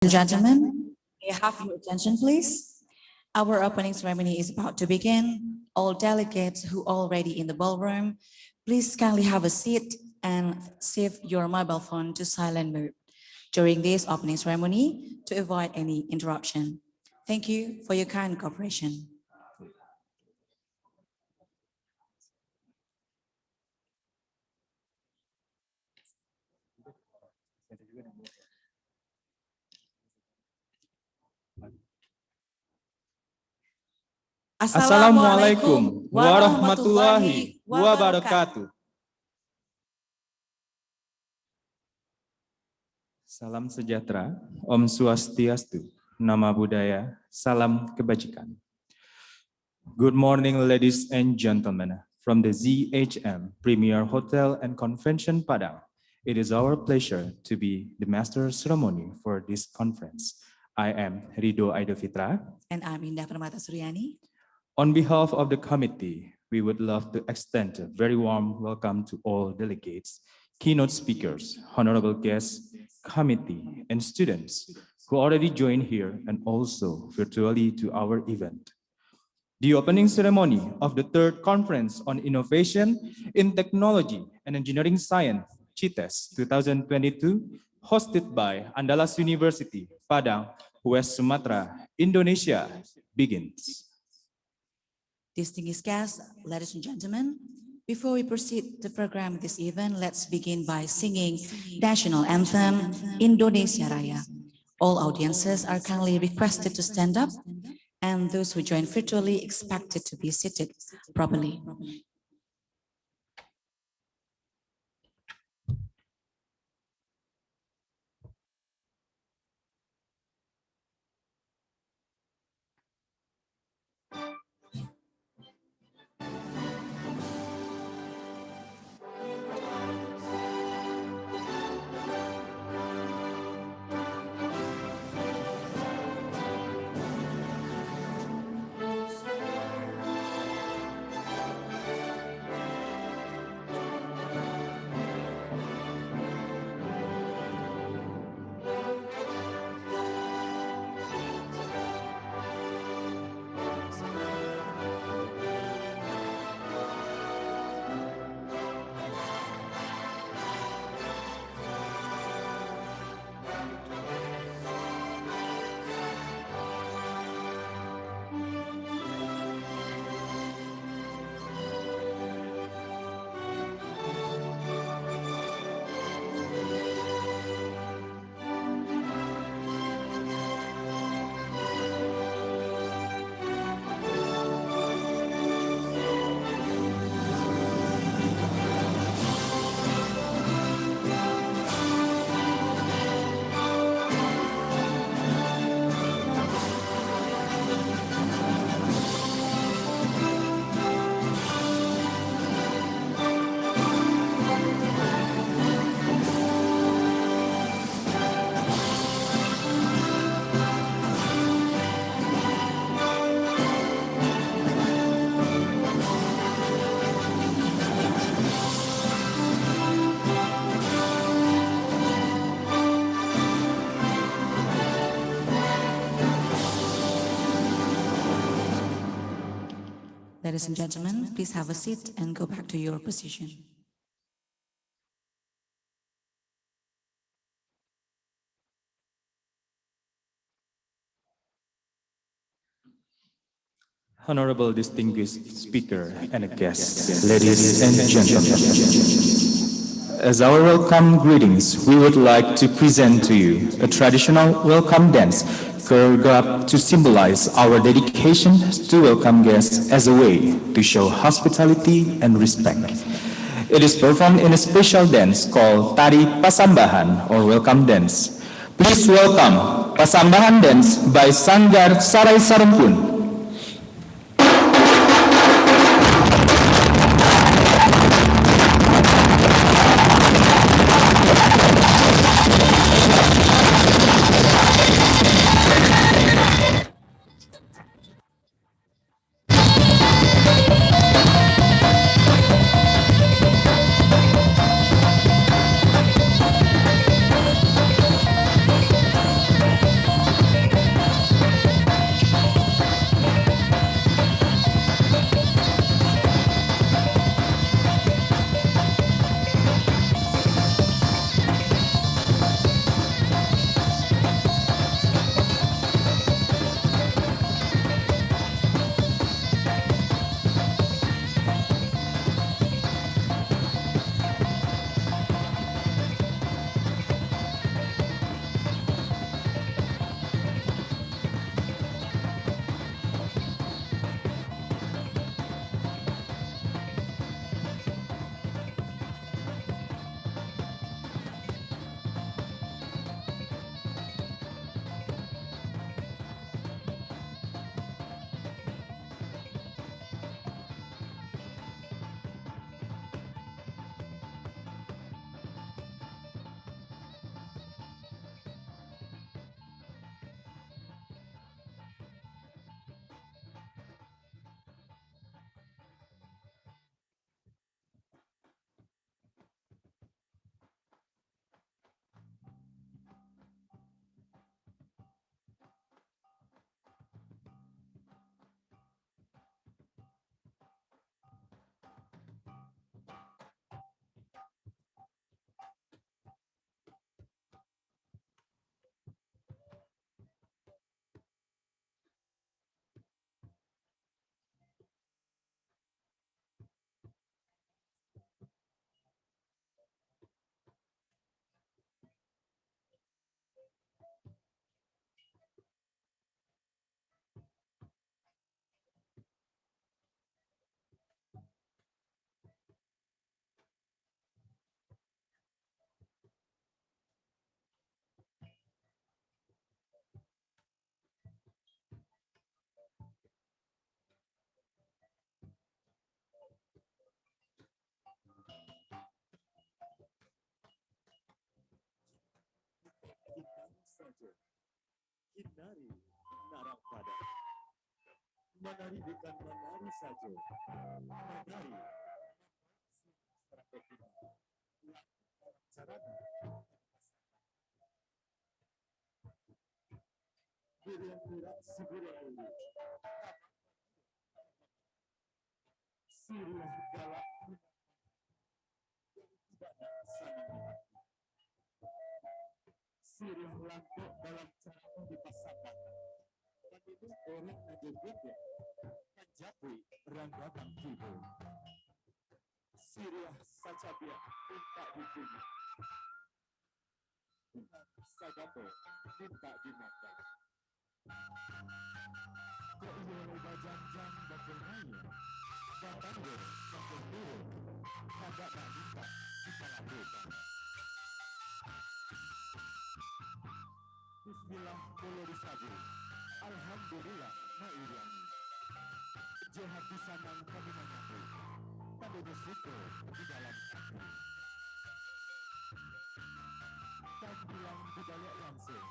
and gentlemen, may I have your attention, please? Our opening ceremony is about to begin. All delegates who are already in the ballroom, please kindly have a seat and shift your mobile phone to silent mode during this opening ceremony to avoid any interruption. Thank you for your kind cooperation. Assalamualaikum warahmatullahi wabarakatuh. Salam sejahtera, Om Swastiastu, Nama Budaya, Salam Kebajikan. Good morning, ladies and gentlemen, from the ZHM Premier Hotel and Convention Padang. It is our pleasure to be the master ceremony for this conference. I am Rido Aidofitra. And I'm Indah Permata Suryani. On behalf of the committee, we would love to extend a very warm welcome to all delegates, keynote speakers, honorable guests, committee, and students who already joined here and also virtually to our event. The opening ceremony of the third Conference on Innovation in Technology and Engineering Science, CITES 2022, hosted by Andalas University, Padang, West Sumatra, Indonesia, begins. Distinguished guests, ladies and gentlemen, before we proceed the program this event, let's begin by singing National Anthem, Indonesia Raya. All audiences are kindly requested to stand up, and those who join virtually expected to be seated properly. Ladies and gentlemen, please have a seat and go back to your position. Honorable distinguished speaker and guests, ladies and gentlemen. As our welcome greetings, we would like to present to you a traditional welcome dance choreographed to symbolize our dedication to welcome guests as a way to show hospitality and respect. It is performed in a special dance called Tari Pasambahan or welcome dance. Please welcome Pasambahan dance by Sanggar Sarai Sarumpun. Hindari narappada. Menari bukan menari saja. Menari strategi. Caranya. Buruan-buruan seburuan. Siriah galak. Tidak sama. Siriah lampuk dalam cara dipasangkan. Dan itu orang menyebutnya menjadi ranggaban tidur. Siriah sajabia minta dibunuh. Sagato minta dimakan. Kok iya loba janjang bagaimana? Batanggo makin turun. Kagak tak minta dipalabukan. Bismillah boleh disabu. Alhamdulillah mairangi. Jahat di sanang kami mengaku. Pada bersyukur di dalam hati. Tak bilang budaya langsung.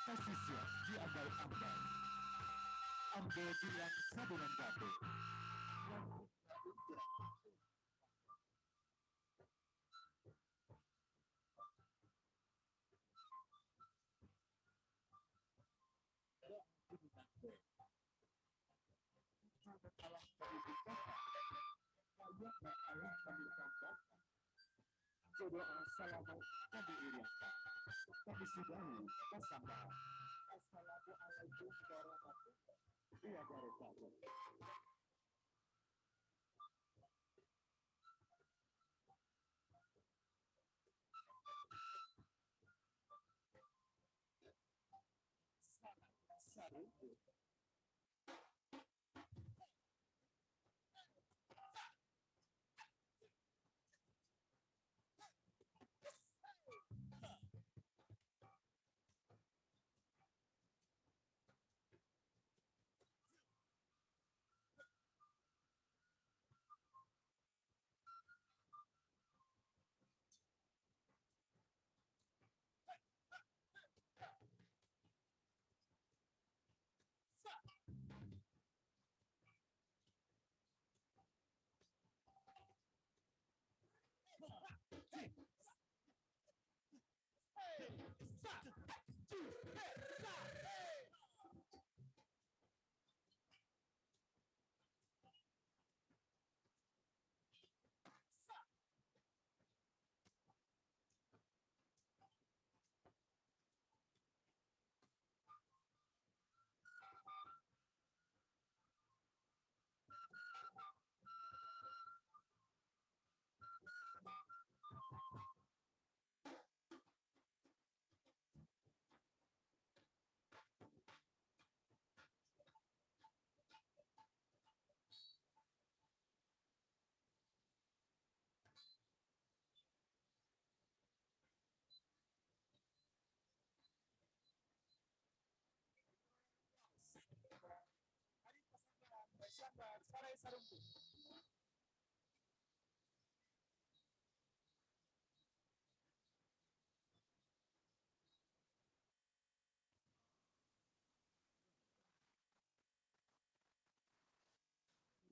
Kasih siap diambil-ambil. Ambil bilang sabunan batu. Allah kami bukakan. Ayatnya Allah kami tambahkan. Doa salamu kami iriakan. Kami sudahi kesambahan. Assalamualaikum warahmatullahi wabarakatuh. Saruku.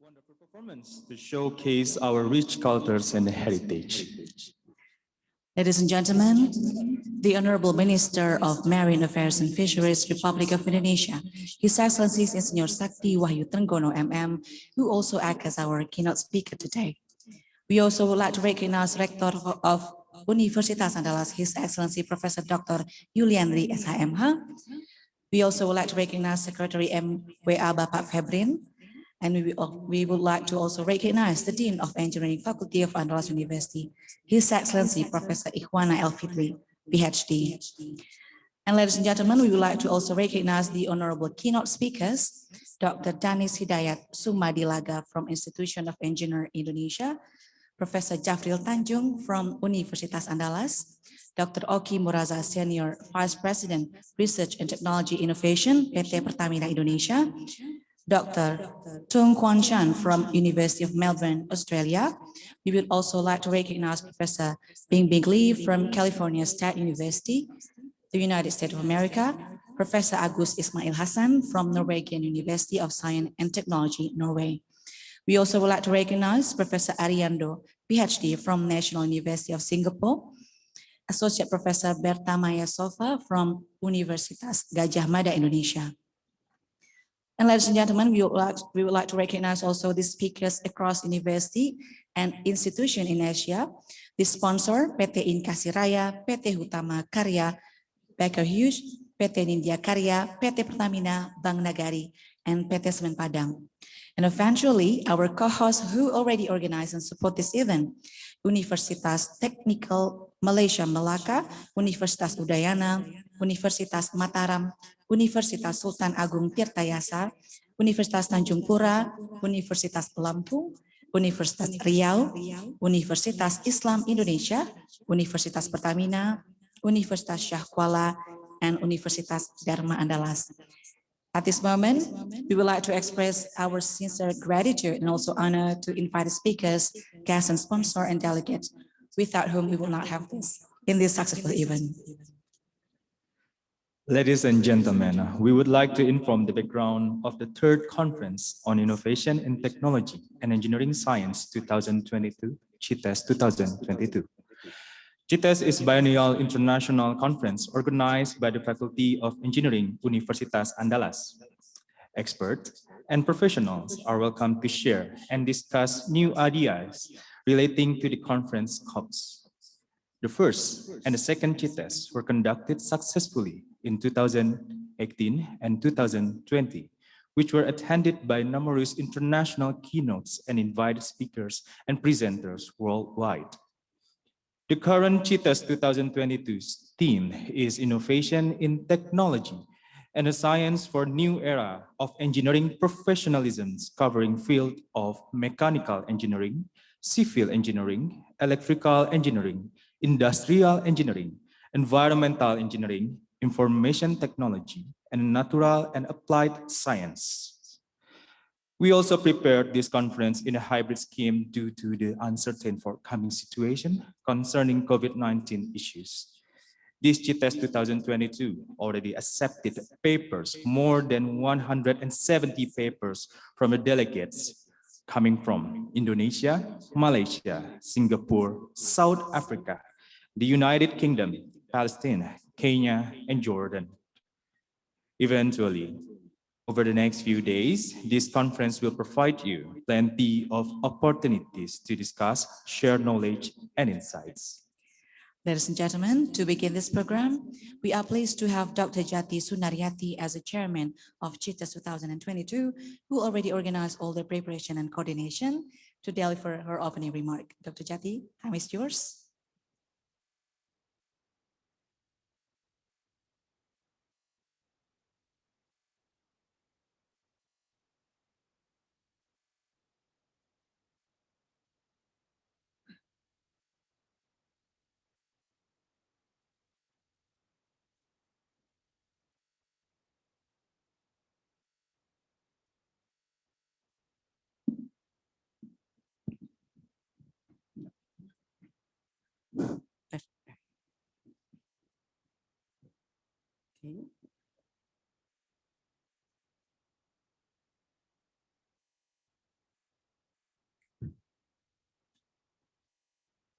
Wonderful performance to showcase our rich cultures and heritage. Ladies and gentlemen, the Honorable Minister of Marine Affairs and Fisheries, Republic of Indonesia, His Excellency Insinyur Sakti Wahyu Trenggono MM, who also act as our keynote speaker today. We also would like to recognize Rector of Universitas Andalas, His Excellency Professor Dr. Yulia SHMH. We also would like to recognize Secretary MWA Bapak Febrin. And we would like to also recognize the Dean of Engineering Faculty of Andalas University, His Excellency Professor Khuan Ph.D. And ladies and gentlemen, we would like to also recognize the honorable keynote speakers, Dr. Dannis Hidayat Sumadilaga from Institution of Engineer Indonesia, Professor Jafril Tanjung from Universitas Andalas, Dr. Oki Muraza Senior Vice President, Research and Technology Innovation, PT Pertamina Indonesia, Dr. Toong from University of Melbourne, Australia. We would also like to recognize Professor Bing Lee from California State University, the United States of America, Professor Agus Ismail Hasan from Norwegian University of Science and Technology, Norway. We also would like to recognize Professor Ariando, Ph.D. from National University of Singapore, Associate Professor Berta Maya Sofa from Universitas Gajah Mada, Indonesia. And ladies and gentlemen, we would like to recognize also the speakers across university and institution in Asia. The sponsor, PT Inkasi Raya, PT Hutama Karya, Baker Hughes, PT Nindya Karya, PT Pertamina, Bank Nagari, and PT Semen Padang. And eventually, our co-hosts who already organize and support this event, Universitas Technical Malaysia Melaka, Universitas Udayana, Universitas Mataram, Universitas Sultan Agung Tirtayasa, Universitas Tanjung Pura, Universitas Lampung, Universitas Riau, Universitas Islam Indonesia, Universitas Pertamina, Universitas Syah Kuala, and Universitas Dharma Andalas. At this moment, we would like to express our sincere gratitude and also honor to invite the speakers, guests, and sponsors and delegates, without whom we will not have this in this successful event. Ladies and gentlemen, we would like to inform the background of the third conference on Innovation in Technology and Engineering Science 2022, CITES 2022. CITES is a biennial international conference organized by the Faculty of Engineering, Universitas Andalas. Experts and professionals are welcome to share and discuss new ideas relating to the conference scopes. The first and the second CITES were conducted successfully in 2018 and 2020, which were attended by numerous international keynotes and invited speakers and presenters worldwide. The current CITES 2022's theme is Innovation in Technology and a Science for New Era of Engineering Professionalisms, covering field of mechanical engineering, civil engineering, electrical engineering, industrial engineering, environmental engineering, information technology, and natural and applied science. We also prepared this conference in a hybrid scheme due to the uncertain forthcoming situation concerning COVID-19 issues. This CITES 2022 already accepted papers, more than 170 papers from the delegates coming from Indonesia, Malaysia, Singapore, South Africa, the United Kingdom, Palestine, Kenya, and Jordan. Eventually, over the next few days, this conference will provide you plenty of opportunities to discuss, share knowledge and insights. Ladies and gentlemen, to begin this program, we are pleased to have Dr. Jati Sunaryati as the chairman of CITES 2022, who already organized all the preparation and coordination to deliver her opening remark. Dr. Jati, time is yours.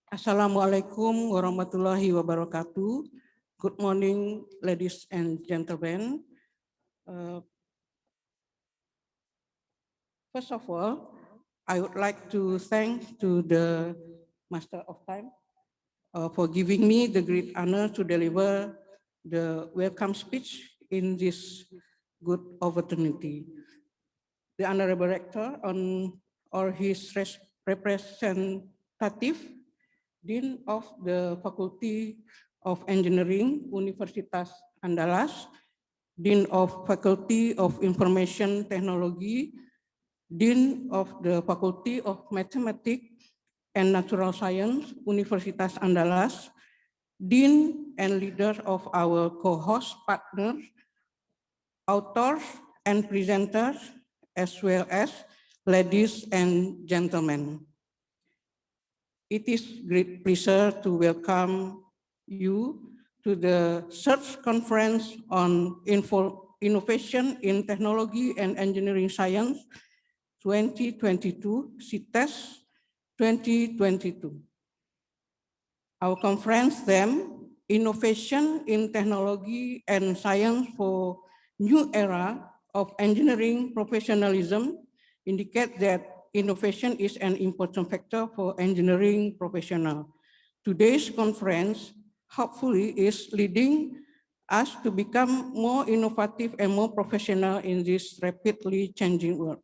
Assalamualaikum warahmatullahi wabarakatuh. Good morning, ladies and gentlemen. First of all, I would like to thank to the Master of Time for giving me the great honor to deliver the welcome speech in this good opportunity. The Honorable Rector or his representative, Dean of the Faculty of Engineering, Universitas Andalas, Dean of Faculty of Information Technology, Dean of the Faculty of Mathematics and Natural Science, Universitas Andalas, Dean and leaders of our co-host partners, authors and presenters, as well as ladies and gentlemen. It is great pleasure to welcome you to the Search Conference on Innovation in Technology and Engineering Science 2022, CITES 2022. Our conference theme, Innovation in Technology and Science for New Era of Engineering Professionalism, indicate that innovation is an important factor for engineering professionals. Today's conference hopefully is leading us to become more innovative and more professional in this rapidly changing world.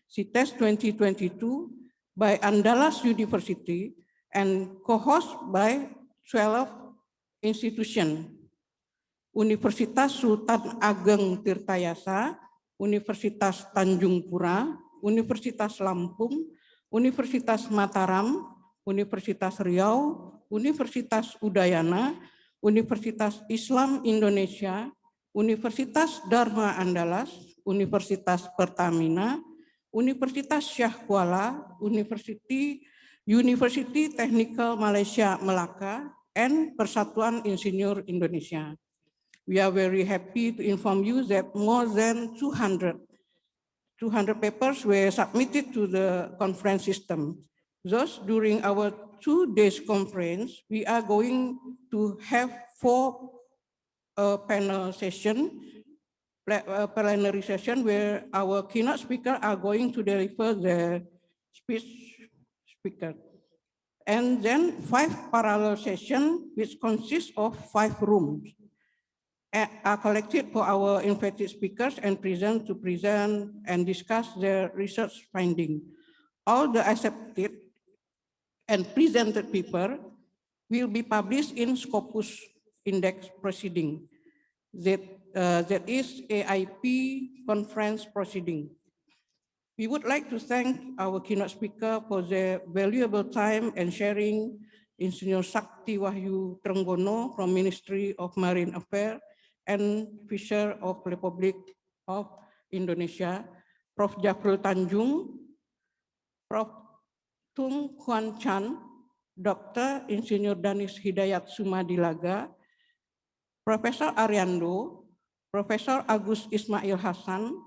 CITES 2022 by Andalas University and co-hosted by 12 institutions, Universitas Sultan Ageng Tirtayasa, Universitas Tanjung Pura, Universitas Lampung, Universitas Mataram, Universitas Riau, Universitas Udayana, Universitas Islam Indonesia, Universitas Dharma Andalas, Universitas Pertamina, Universitas Syah Kuala, University Technical Malaysia Melaka, and Persatuan Insinyur Indonesia. We are very happy to inform you that more than 200 papers were submitted to the conference system. Thus, during our 2 days conference, we are going to have 4 panel session, plenary session, where our keynote speaker are going to deliver the speaker. And then 5 parallel sessions, which consist of 5 rooms, are collected for our invited speakers and present and discuss their research finding. All the accepted and presented paper will be published in Scopus Index Proceeding, that is AIP conference proceeding. We would like to thank our keynote speaker for their valuable time and sharing, Engineer Sakti Wahyu Trenggono from Ministry of Marine Affairs and Fisher of Republic of Indonesia, Prof. Jafril Tanjung, Prof. Toong Khuan Chan, Dr. Insinyur Dannis Hidayat Sumadilaga, Profesor Ariando, Profesor Agus Ismail Hasan,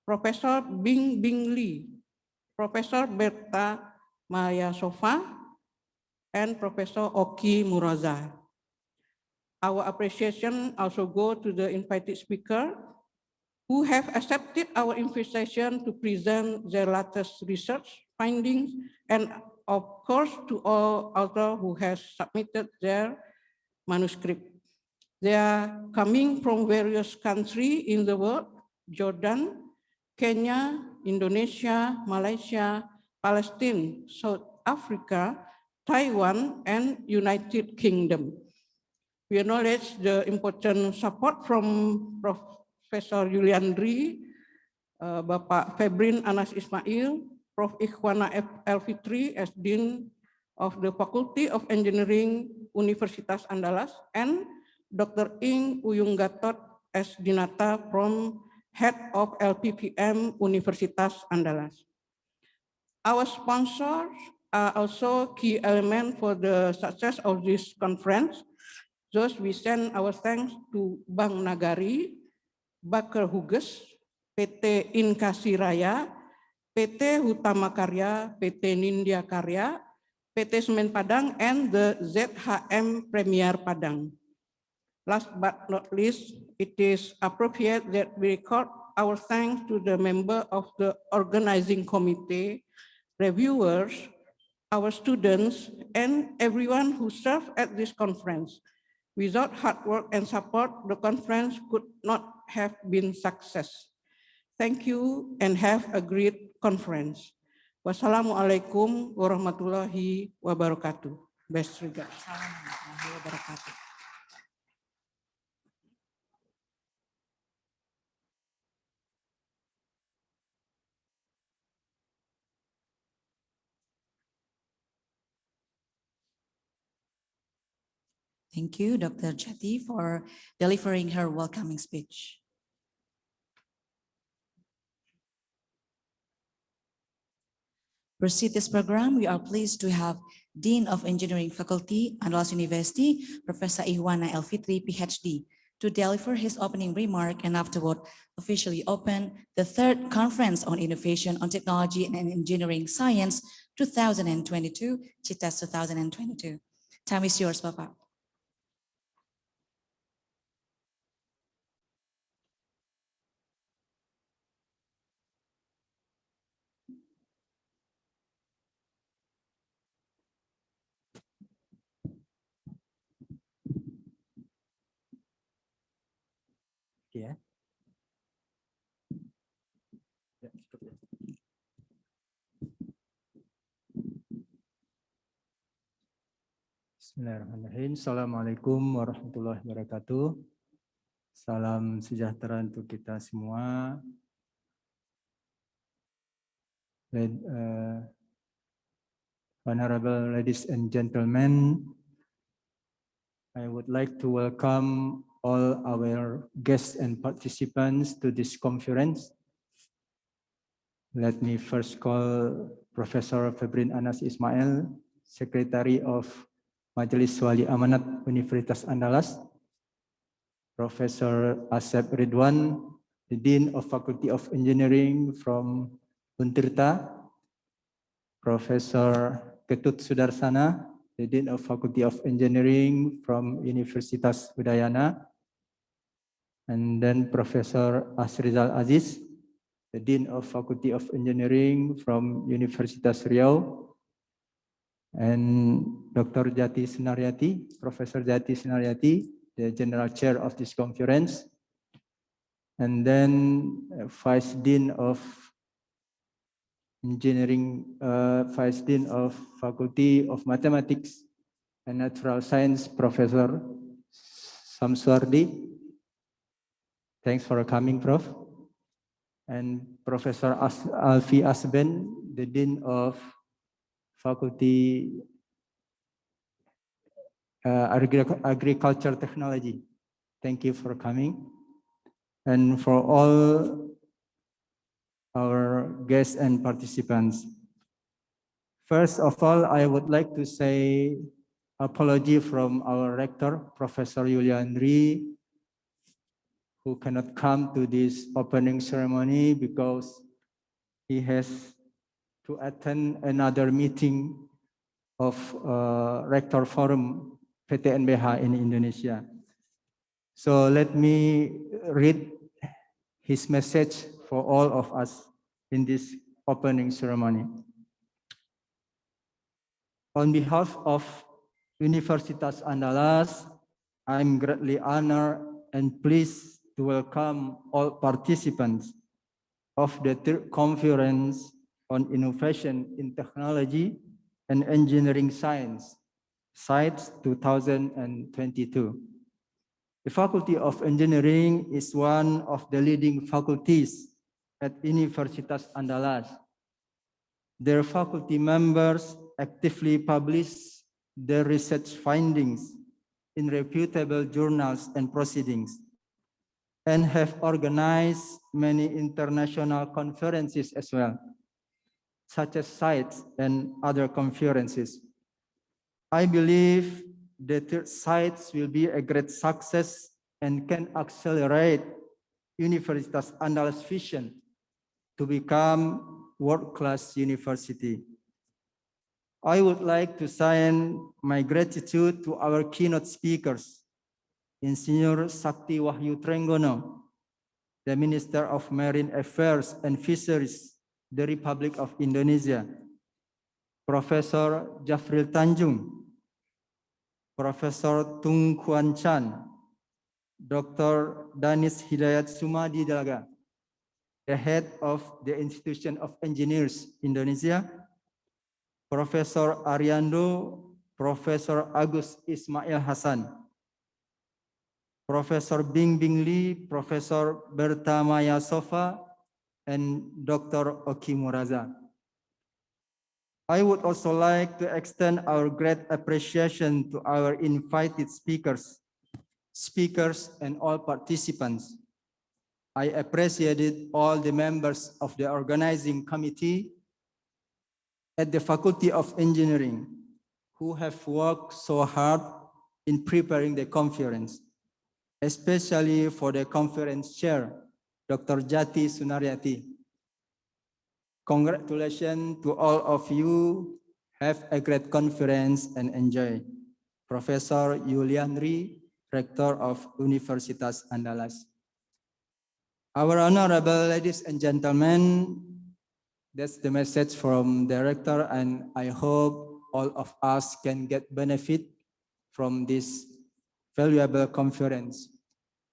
Profesor Bing Lee, Profesor Berta Maya Sofa, and Professor Oki Muraza. Our appreciation also go to the invited speaker who have accepted our invitation to present their latest research findings, and of course to all others who have submitted their manuscript. They are coming from various countries in the world: Jordan, Kenya, Indonesia, Malaysia, Palestine, South Africa, Taiwan, and United Kingdom. We acknowledge the important support from Profesor Yulia, Bapak Febrin Anas Ismail, Prof. Ikhwana Fitri as Dean of the Faculty of Engineering, Universitas Andalas, and Dr. Ing Uyung Gatot as Dinata from Head of LPPM Universitas Andalas. Our sponsors are also key element for the success of this conference. Thus, we send our thanks to Bank Nagari, Baker Hughes, PT Inkasi Raya, PT Hutama Karya, PT Nindya Karya, PT Semen Padang, and the ZHM Premier Padang. Last but not least, it is appropriate that we record our thanks to the member of the organizing committee, reviewers, our students, and everyone who served at this conference. Without hard work and support, the conference could not have been success. Thank you and have a great conference. Wassalamualaikum warahmatullahi wabarakatuh. Best regards. Thank you, Dr. Jati, for delivering her welcoming speech. Proceed this program, we are pleased to have Dean of Engineering Faculty, Andalas University, Professor Ihwana Elfitri, Ph.D., to deliver his opening remark and afterward officially open the third Conference on Innovation on Technology and Engineering Science 2022, CITES 2022. Time is yours, Bapak. Ya. Bismillahirrahmanirrahim. Assalamualaikum warahmatullahi wabarakatuh. Salam sejahtera untuk kita semua. Honorable ladies and gentlemen, I would like to welcome all our guests and participants to this conference. Let me first call Professor Febrin Anas Ismail, Secretary of Majelis Wali Amanat Universitas Andalas, Professor Asep Ridwan, the Dean of Faculty of Engineering from Untirta, Professor Ketut Sudarsana, the Dean of Faculty of Engineering from Universitas Udayana, and then Professor Asrizal Aziz, the Dean of Faculty of Engineering from Universitas Riau, and Dr. Jati Sunaryati, Professor Jati Sunaryati, the General Chair of this conference, and then Vice Dean of Engineering, Vice Dean of Faculty of Mathematics and Natural Science, Professor Samswardi. Thanks for coming, Prof. And Professor Alfi Asben, the Dean of Faculty Agriculture Technology. Thank you for coming. And for all our guests and participants. First of all, I would like to say apology from our rector, Professor Yulia, who cannot come to this opening ceremony because he has to attend another meeting of Rector Forum PTNBH in Indonesia. So let me read his message for all of us in this opening ceremony. On behalf of Universitas Andalas, I'm greatly honored and pleased to welcome all participants of the third conference on innovation in technology and engineering science, CITES 2022. The Faculty of Engineering is one of the leading faculties at Universitas Andalas. Their faculty members actively publish their research findings in reputable journals and proceedings, and have organized many international conferences as well, such as CITES and other conferences. I believe that CITES will be a great success and can accelerate Universitas Andalas' vision to become world-class university. I would like to send my gratitude to our keynote speakers, Insinyur Sakti Wahyu Trenggono, the Minister of Marine Affairs and Fisheries, the Republic of Indonesia, Professor Jafril Tanjung, Professor Toong Khuan, Dr. Dannis Hidayat Sumadilaga, the head of the Institution of Engineers Indonesia, Professor Ariando, Professor Agus Ismail Hasan, Professor Bingbing Lee, Professor Berta Maya Sofa, and Dr. Oki Muraza. I would also like to extend our great appreciation to our invited speakers and all participants. I appreciated all the members of the organizing committee at the Faculty of Engineering, who have worked so hard in preparing the conference, especially for the conference chair, Dr. Jati Sunaryati. Congratulations to all of you. Have a great conference and enjoy. Professor Yulia, Rector of Universitas Andalas. Our honorable ladies and gentlemen, that's the message from Director, and I hope all of us can get benefit from this valuable conference.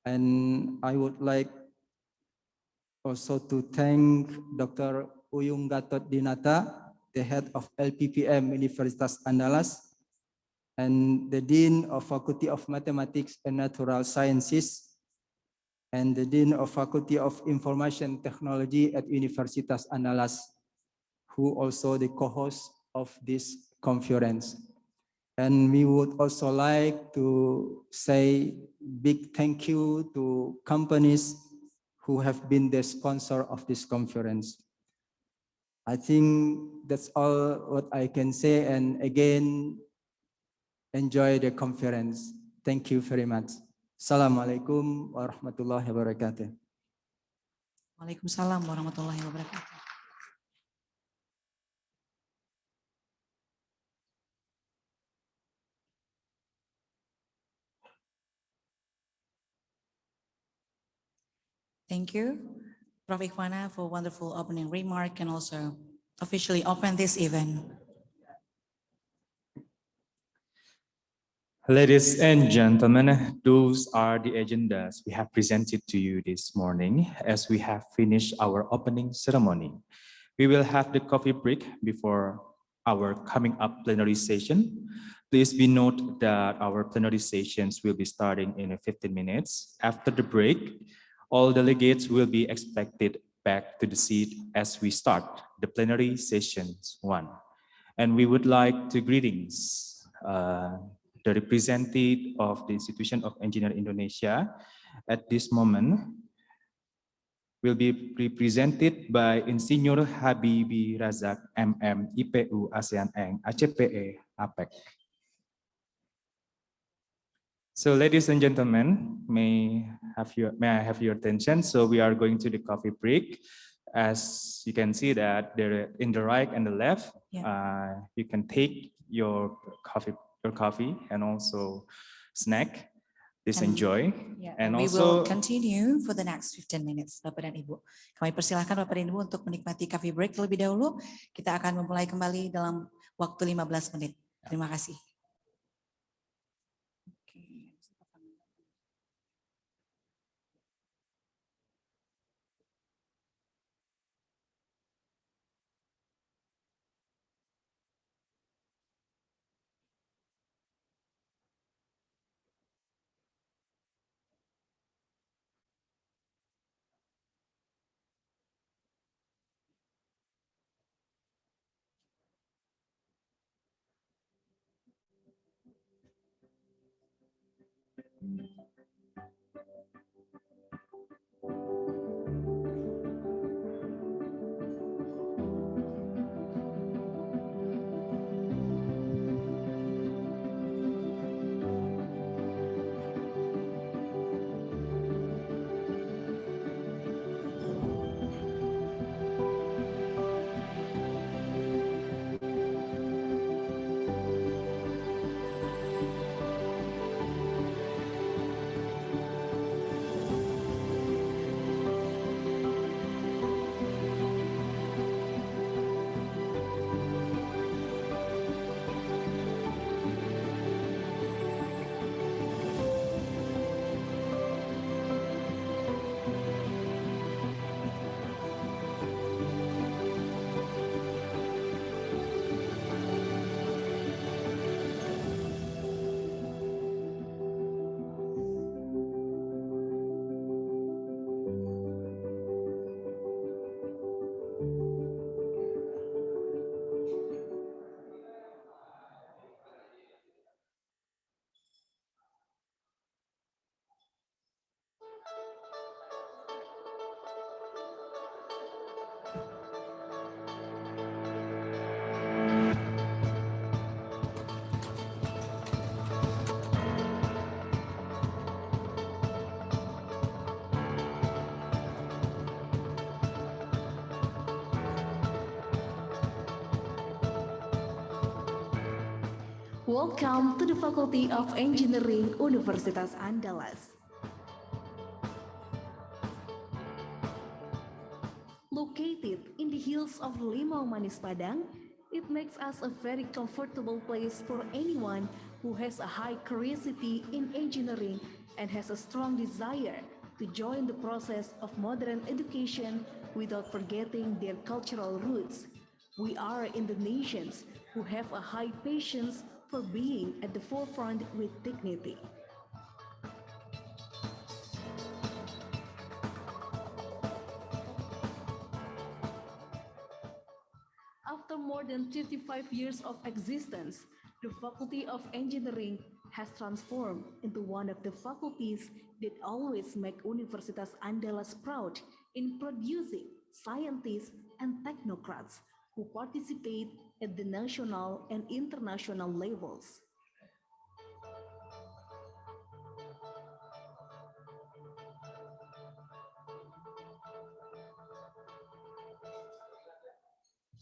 And I would like also to thank Dr. Uyung Gatot Dinata, the head of LPPM Universitas Andalas, and the Dean of Faculty of Mathematics and Natural Sciences, and the Dean of Faculty of Information Technology at Universitas Andalas, who also the co-host of this conference. And we would also like to say big thank you to companies who have been the sponsor of this conference. I think that's all what I can say, and again, enjoy the conference. Thank you very much. Assalamualaikum warahmatullahi wabarakatuh. Waalaikumsalam warahmatullahi wabarakatuh. Thank you, Prof. Ikhwana, for wonderful opening remark and also officially open this event. Ladies and gentlemen, those are the agendas we have presented to you this morning as we have finished our opening ceremony. We will have the coffee break before our coming up plenary session. Please be note that our plenary sessions will be starting in 15 minutes. After the break, all delegates will be expected back to the seat as we start the plenary sessions 1. And we would like to greetings the representative of the Institution of Engineering Indonesia. At this moment will be represented by Insinyur Habibi Razak, MM, IPU, ASEAN Eng, ACPE, APEC. So ladies and gentlemen, may I have your attention? So we are going to the coffee break. As you can see that there in the right and the left, you can take your coffee and also snack. Please enjoy. And we will continue for the next 15 minutes, Bapak dan Ibu. Kami persilahkan Bapak dan Ibu untuk menikmati coffee break terlebih dahulu. Kita akan memulai kembali dalam waktu 15 menit. Terima kasih. Welcome to the Faculty of Engineering Universitas Andalas. Located in the hills of Limau Manis Padang, it makes us a very comfortable place for anyone who has a high curiosity in engineering and has a strong desire to join the process of modern education without forgetting their cultural roots. We are in the nations who have a high patience for being at the forefront with dignity. After more than 55 years of existence, the Faculty of Engineering has transformed into one of the faculties that always make Universitas Andalas proud in producing scientists and technocrats who participate at the national and international levels.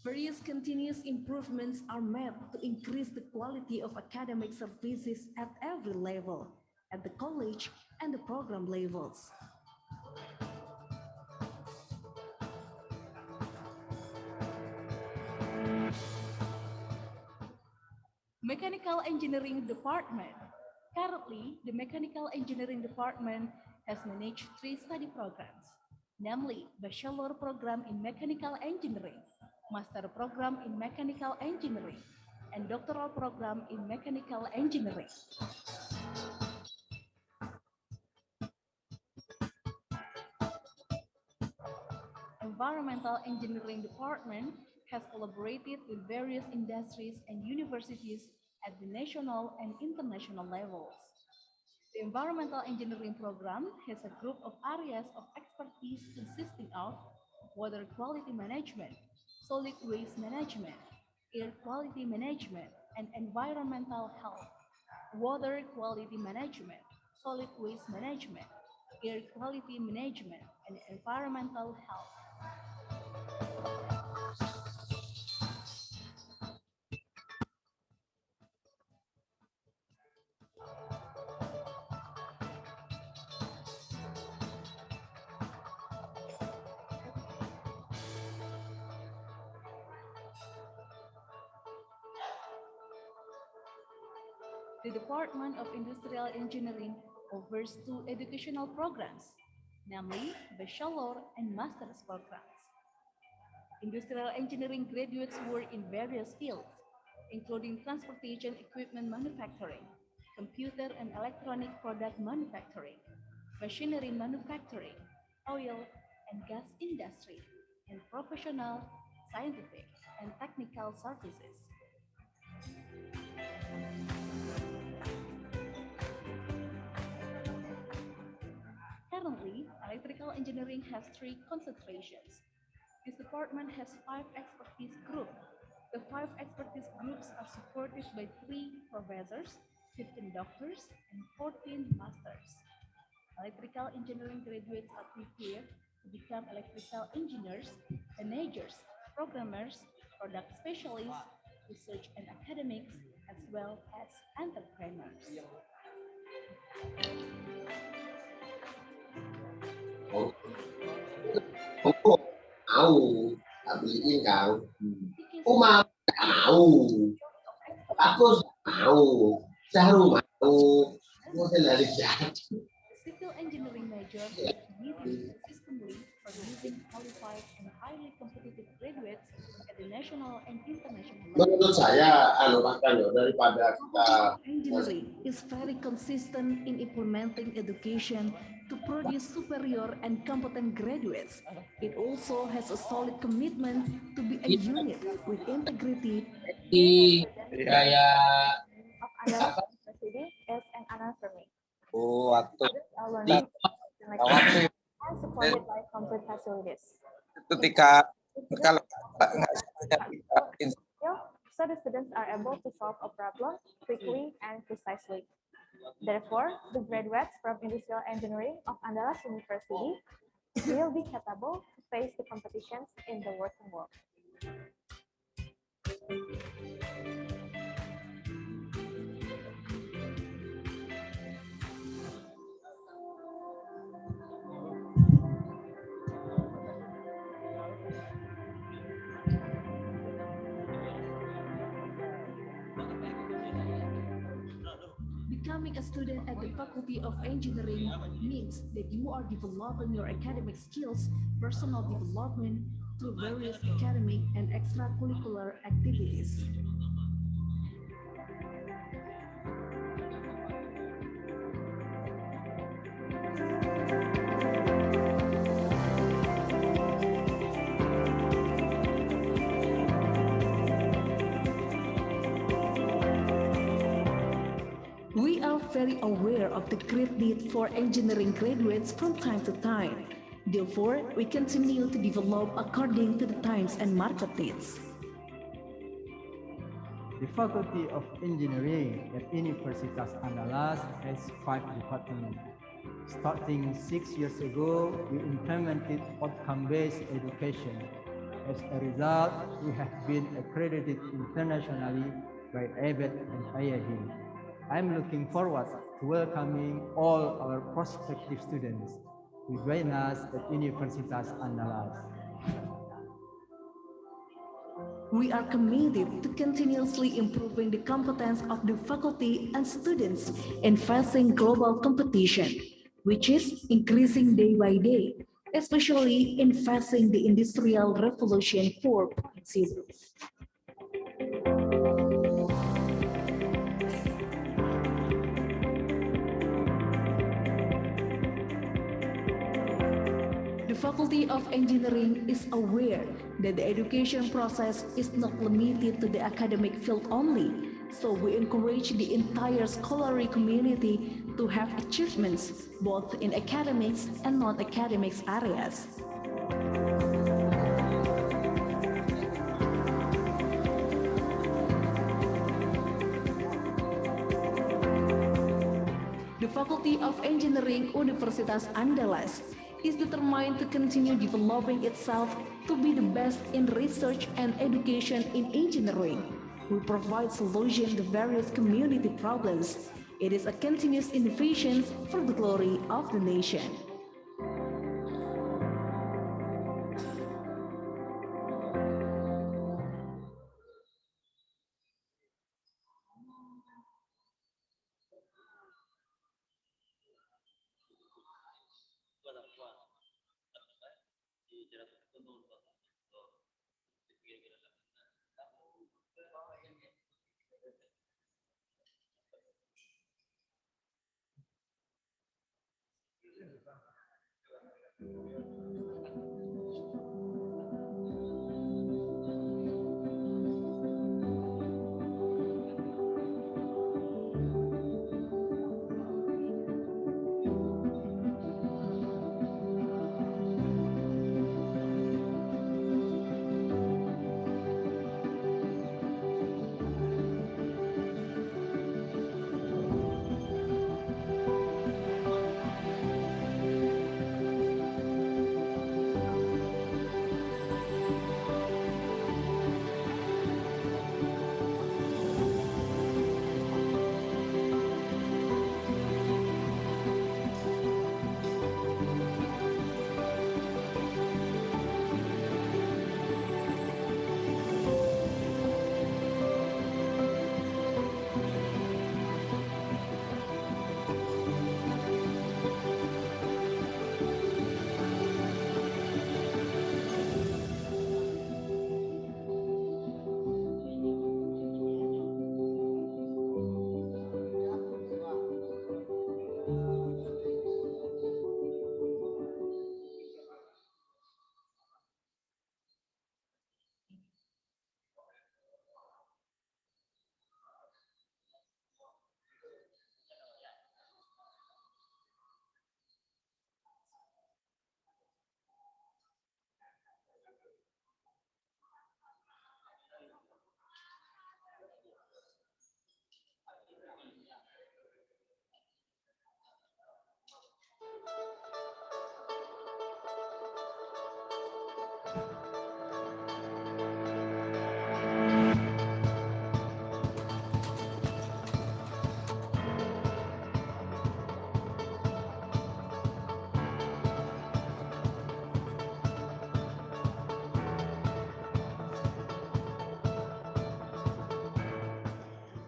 Various continuous improvements are made to increase the quality of academic services at every level, at the college and the program levels. Mechanical Engineering Department. Currently, the Mechanical Engineering Department has managed 3 study programs, namely Bachelor Program in Mechanical Engineering, Master Program in Mechanical Engineering, and Doctoral Program in Mechanical Engineering. Environmental Engineering Department has collaborated with various industries and universities at the national and international levels. The Environmental Engineering Program has a group of areas of expertise consisting of water quality management, solid waste management, air quality management, and environmental health. Water quality management, solid waste management, air quality management, and environmental health. The Department of Industrial Engineering offers 2 educational programs, namely Bachelor and Master's programs. Industrial engineering graduates work in various fields, including transportation equipment manufacturing, computer and electronic product manufacturing, machinery manufacturing, oil and gas industry, and professional, scientific, and technical services. Currently, electrical engineering has 3 concentrations. This department has 5 expertise groups. The 5 expertise groups are supported by 3 professors, 15 doctors, and 14 masters. Electrical engineering graduates are prepared to become electrical engineers, managers, programmers, product specialists, research and academics, as well as entrepreneurs. Aku mau tak beliin kau. Aku mau tak mau. Aku mau. Saru mau. Mau lari jahat. Civil engineering major is committed consistently producing qualified and highly competitive graduates at the national and international level. Menurut saya, daripada kita Engineering is very consistent in implementing education to produce superior and competent graduates. It also has a solid commitment to be a unit with integrity. kayak Apa? Is an honor for me. waktu Our learning and supported by complete facilities. ketika kalau So the students are able to solve a problem quickly and precisely. Therefore, the graduates from Industrial Engineering of Andalas University will be capable to face the competitions in the working world. Becoming a student at the Faculty of Engineering means that you are developing your academic skills, personal development through various academic and extracurricular activities. We are very aware of the great need for engineering graduates from time to time. Therefore, we continue to develop according to the times and market needs. The Faculty of Engineering at Universitas Andalas has 5 departments. Starting 6 years ago, we implemented outcome-based education. As a result, we have been accredited internationally by ABET and IAB. I'm looking forward to welcoming all our prospective students to join us at Universitas Andalas. We are committed to continuously improving the competence of the faculty and students in facing global competition, which is increasing day by day, especially in facing the Industrial Revolution 4.0. The Faculty of Engineering is aware that the education process is not limited to the academic field only, so we encourage the entire scholarly community to have achievements both in academics and non-academics areas. The Faculty of Engineering Universitas Andalas is determined to continue developing itself to be the best in research and education in engineering. We provide solutions to various community problems. It is a continuous innovation for the glory of the nation.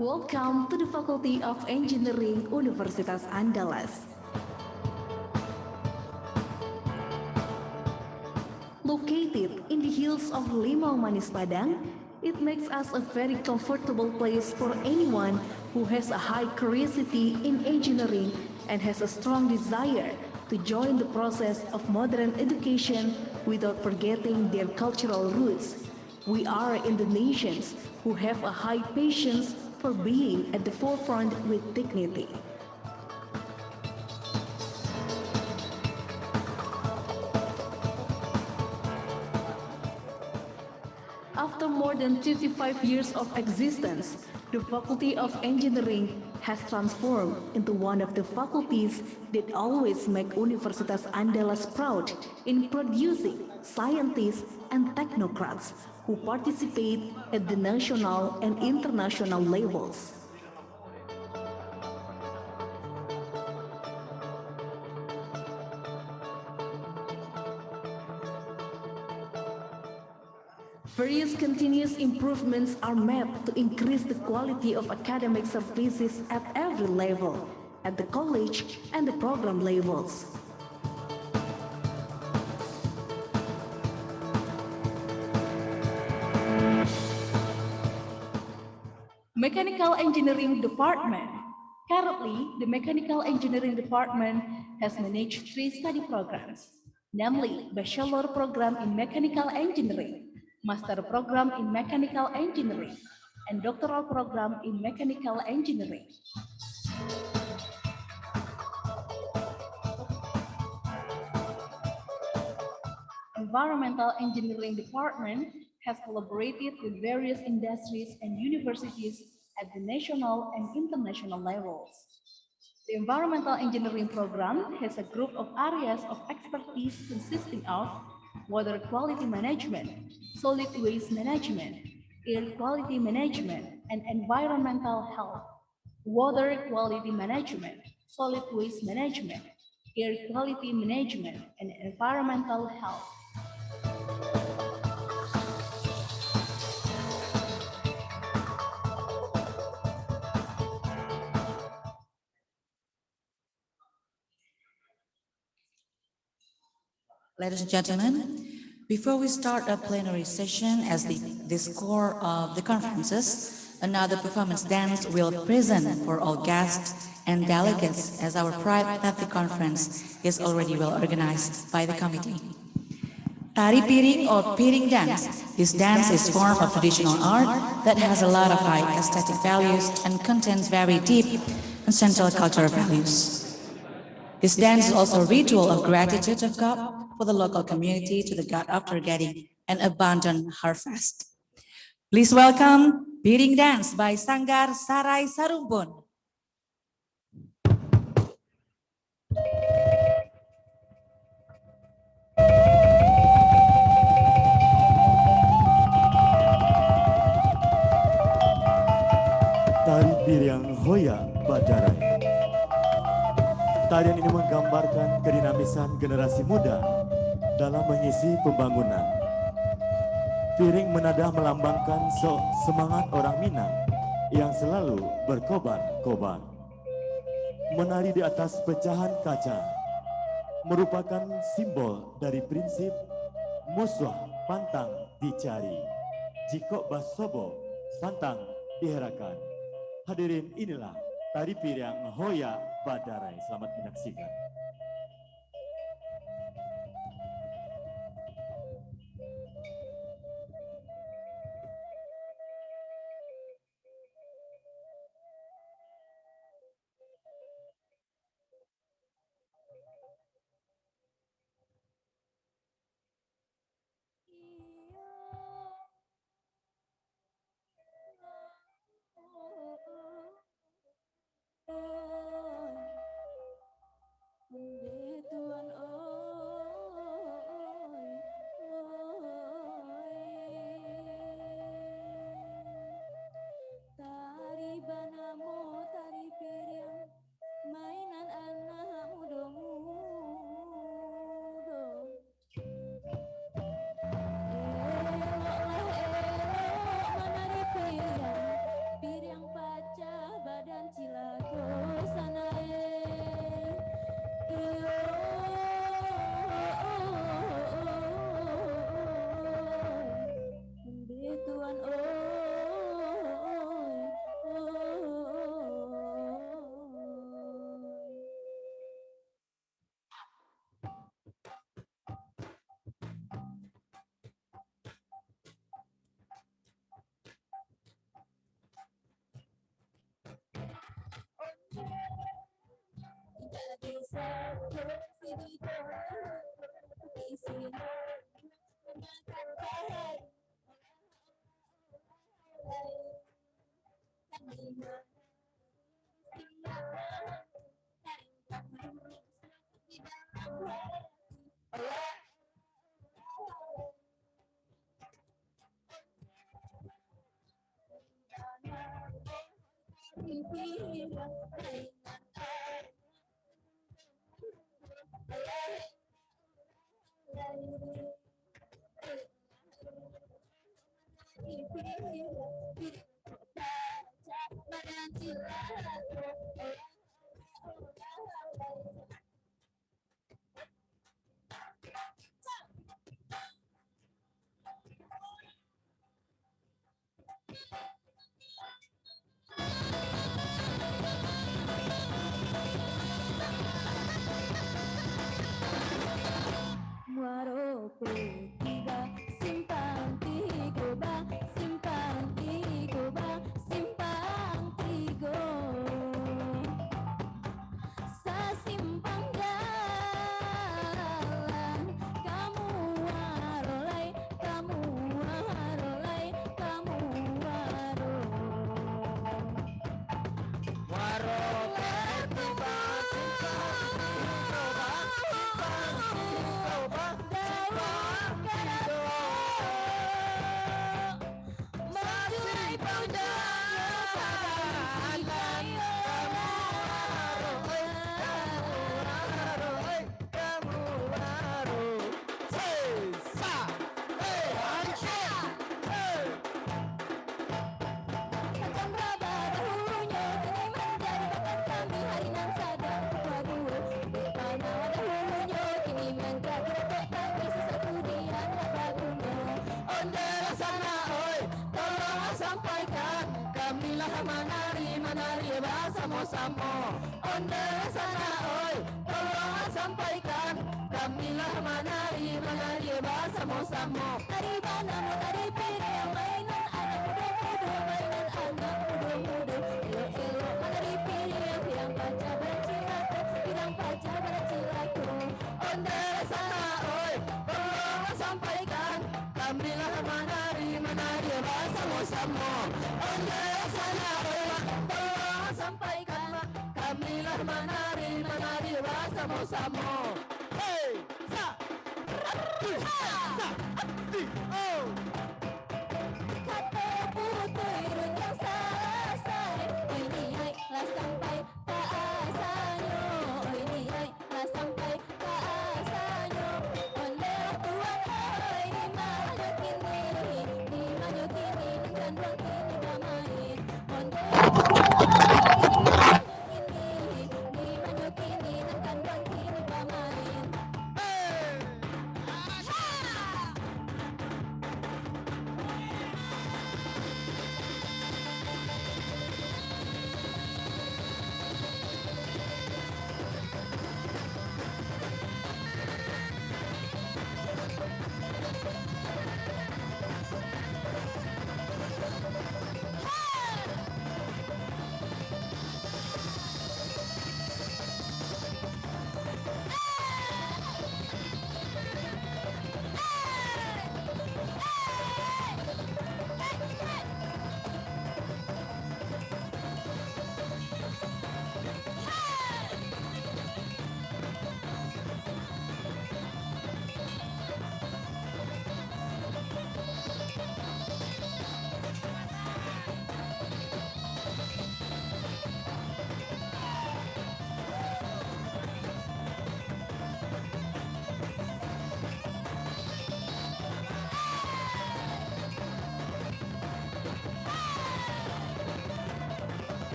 Welcome to the Faculty of Engineering Universitas Andalas. Located in the hills of Limau Manis Padang, it makes us a very comfortable place for anyone who has a high curiosity in engineering and has a strong desire to join the process of modern education without forgetting their cultural roots. We are in the nations who have a high patience for being at the forefront with dignity. After more than 35 years of existence, the Faculty of Engineering has transformed into one of the faculties that always make Universitas Andalas proud in producing scientists and technocrats who participate at the national and international levels. Various continuous improvements are made to increase the quality of academic services at every level, at the college and the program levels. Mechanical Engineering Department. Currently, the Mechanical Engineering Department has managed 3 study programs, namely Bachelor Program in Mechanical Engineering, Master Program in Mechanical Engineering, and Doctoral Program in Mechanical Engineering. Environmental Engineering Department has collaborated with various industries and universities at the national and international levels. The Environmental Engineering Program has a group of areas of expertise consisting of water quality management, solid waste management, air quality management, and environmental health. Water quality management, solid waste management, air quality management, and environmental health. Ladies and gentlemen, before we start our plenary session as the score of the conferences, another performance dance will present for all guests and delegates as our private conference is already well organized by the committee. Tari piring or piring dance. This dance is form of traditional art that has a lot of high aesthetic values and contains very deep and central cultural values. This dance is also a ritual of gratitude of God for the local community to the God after getting an abundant harvest. Please welcome Piring Dance by Sanggar Sarai Sarumpun. Tari Piring Hoya Badarai. Tarian ini menggambarkan kedinamisan generasi muda dalam mengisi pembangunan. Piring menadah melambangkan semangat orang Minang yang selalu berkobar-kobar. Menari di atas pecahan kaca merupakan simbol dari prinsip musuh pantang dicari, jika basobo pantang diherakan. Hadirin, inilah tari piring Hoya Badarai. Selamat menyaksikan.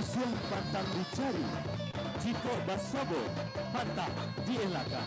Musuh pantang dicari, jika basobo pantang dielakkan.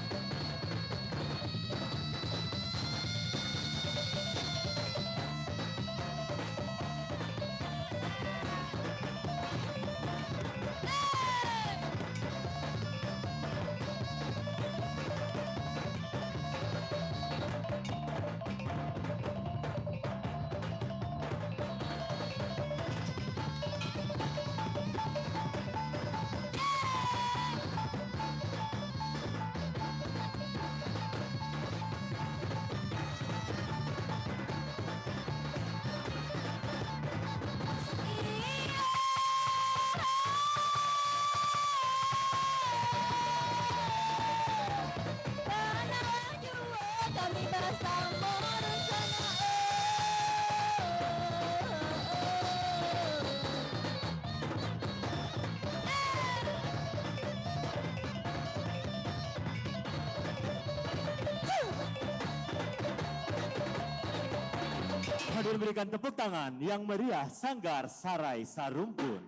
hadir berikan tepuk tangan yang meriah Sanggar Sarai Sarumpun.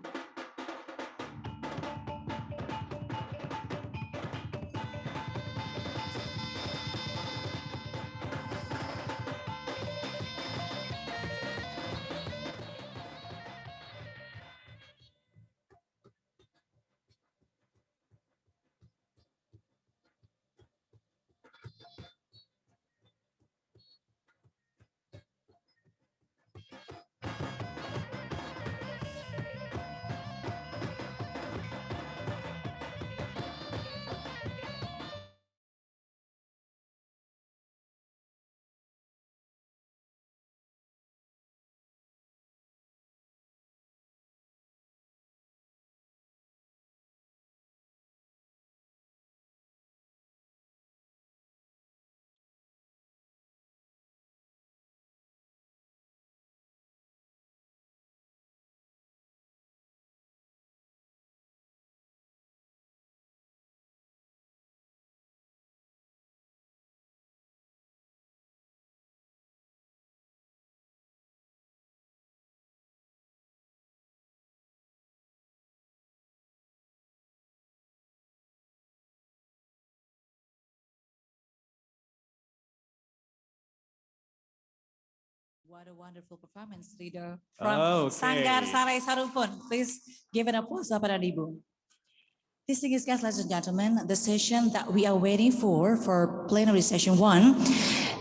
What a wonderful performance, leader from Sanggar Sarai Sarumpun. Please give an applause kepada Ibu. Distinguished guests, ladies and gentlemen, the session that we are waiting for plenary session 1,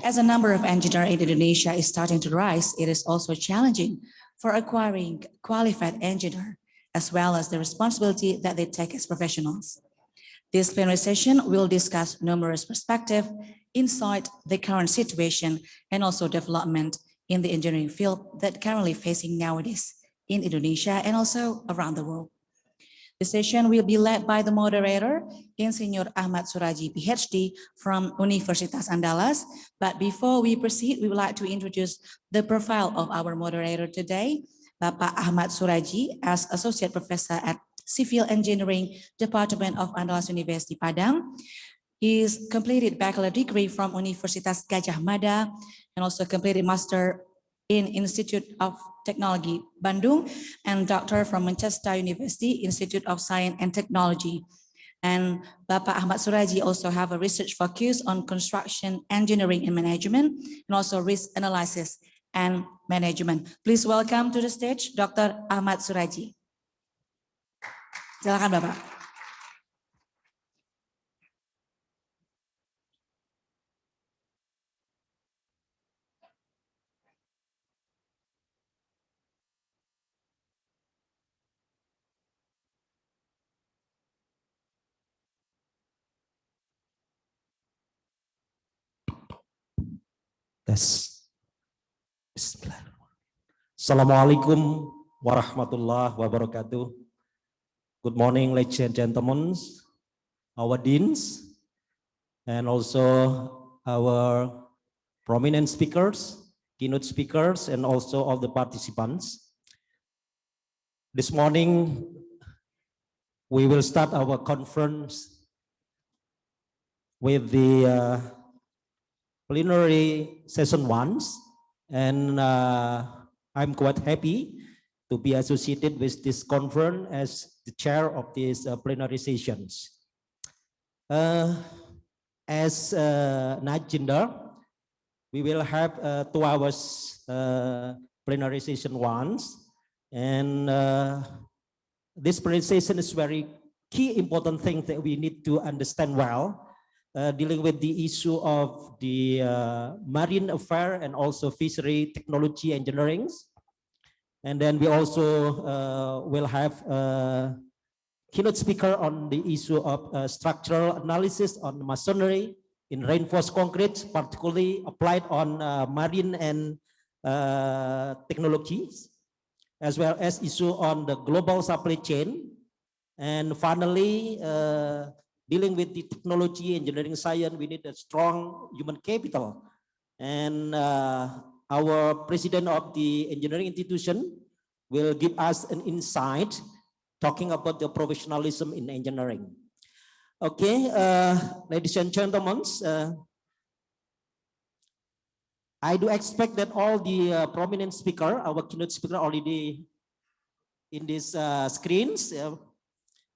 as a number of engineers in Indonesia is starting to rise, it is also challenging for acquiring qualified engineers, as well as the responsibility that they take as professionals. This plenary session will discuss numerous perspectives, insight the current situation, and also development in the engineering field that currently facing nowadays in Indonesia and also around the world. The session will be led by the moderator, Insinyur Ahmad Suraji, Ph.D. from Universitas Andalas. But before we proceed, we would like to introduce the profile of our moderator today, Bapak Ahmad Suraji, as Associate Professor at Civil Engineering Department of Andalas University Padang. He's completed bachelor degree from Universitas Gajah Mada and also completed master in Institute of Technology Bandung and doctor from Manchester University Institute of Science and Technology. And Bapak Ahmad Suraji also have a research focus on construction engineering and management and also risk analysis and management. Please welcome to the stage Dr. Ahmad Suraji. Silakan Bapak. Bismillah. Assalamualaikum warahmatullahi wabarakatuh. Good morning, ladies and gentlemen, our deans, and also our prominent speakers, keynote speakers, and also all the participants. This morning, we will start our conference with the plenary session 1, and I'm quite happy to be associated with this conference as the chair of these plenary sessions. As an agenda, we will have 2 hours plenary session 1, and this plenary session is very key important thing that we need to understand well. Dealing with the issue of the marine affair and also fishery technology engineering. And then we also will have a keynote speaker on the issue of structural analysis on masonry in reinforced concrete, particularly applied on marine and technologies, as well as issue on the global supply chain. And finally, dealing with the technology, engineering, science, we need a strong human capital. And our president of the engineering institution will give us an insight talking about the professionalism in engineering. Okay, ladies and gentlemen, I do expect that all the prominent speaker, our keynote speaker, already in these screens.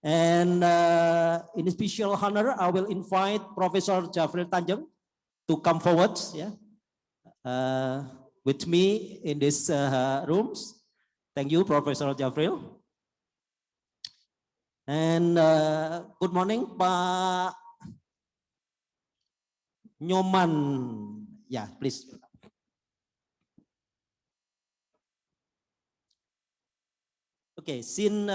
And in special honor, I will invite Professor Jafril Tanjung to come forward, with me in these rooms. Thank you, Professor Jafril. And good morning, Pak Nyoman. Yeah, please. Okay, since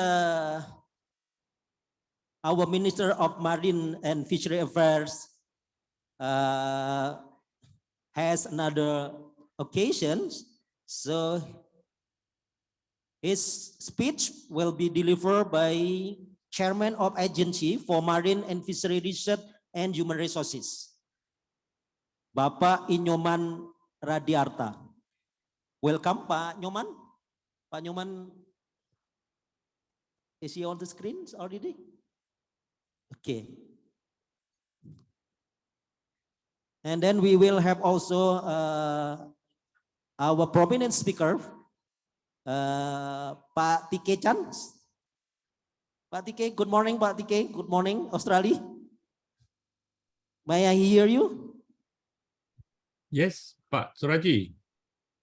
our Minister of Marine and Fishery Affairs has another occasion, so his speech will be delivered by Chairman of Agency for Marine and Fishery Research and Human Resources, Bapak Inyoman Radiarta. Welcome, Pak Nyoman. Pak Nyoman, is he on the screens already? Okay. And then we will have also our prominent speaker, Pak Tike Chan. Pak Tike, good morning, Pak Tike. Good morning, Australia. May I hear you? Yes, Pak Suraji.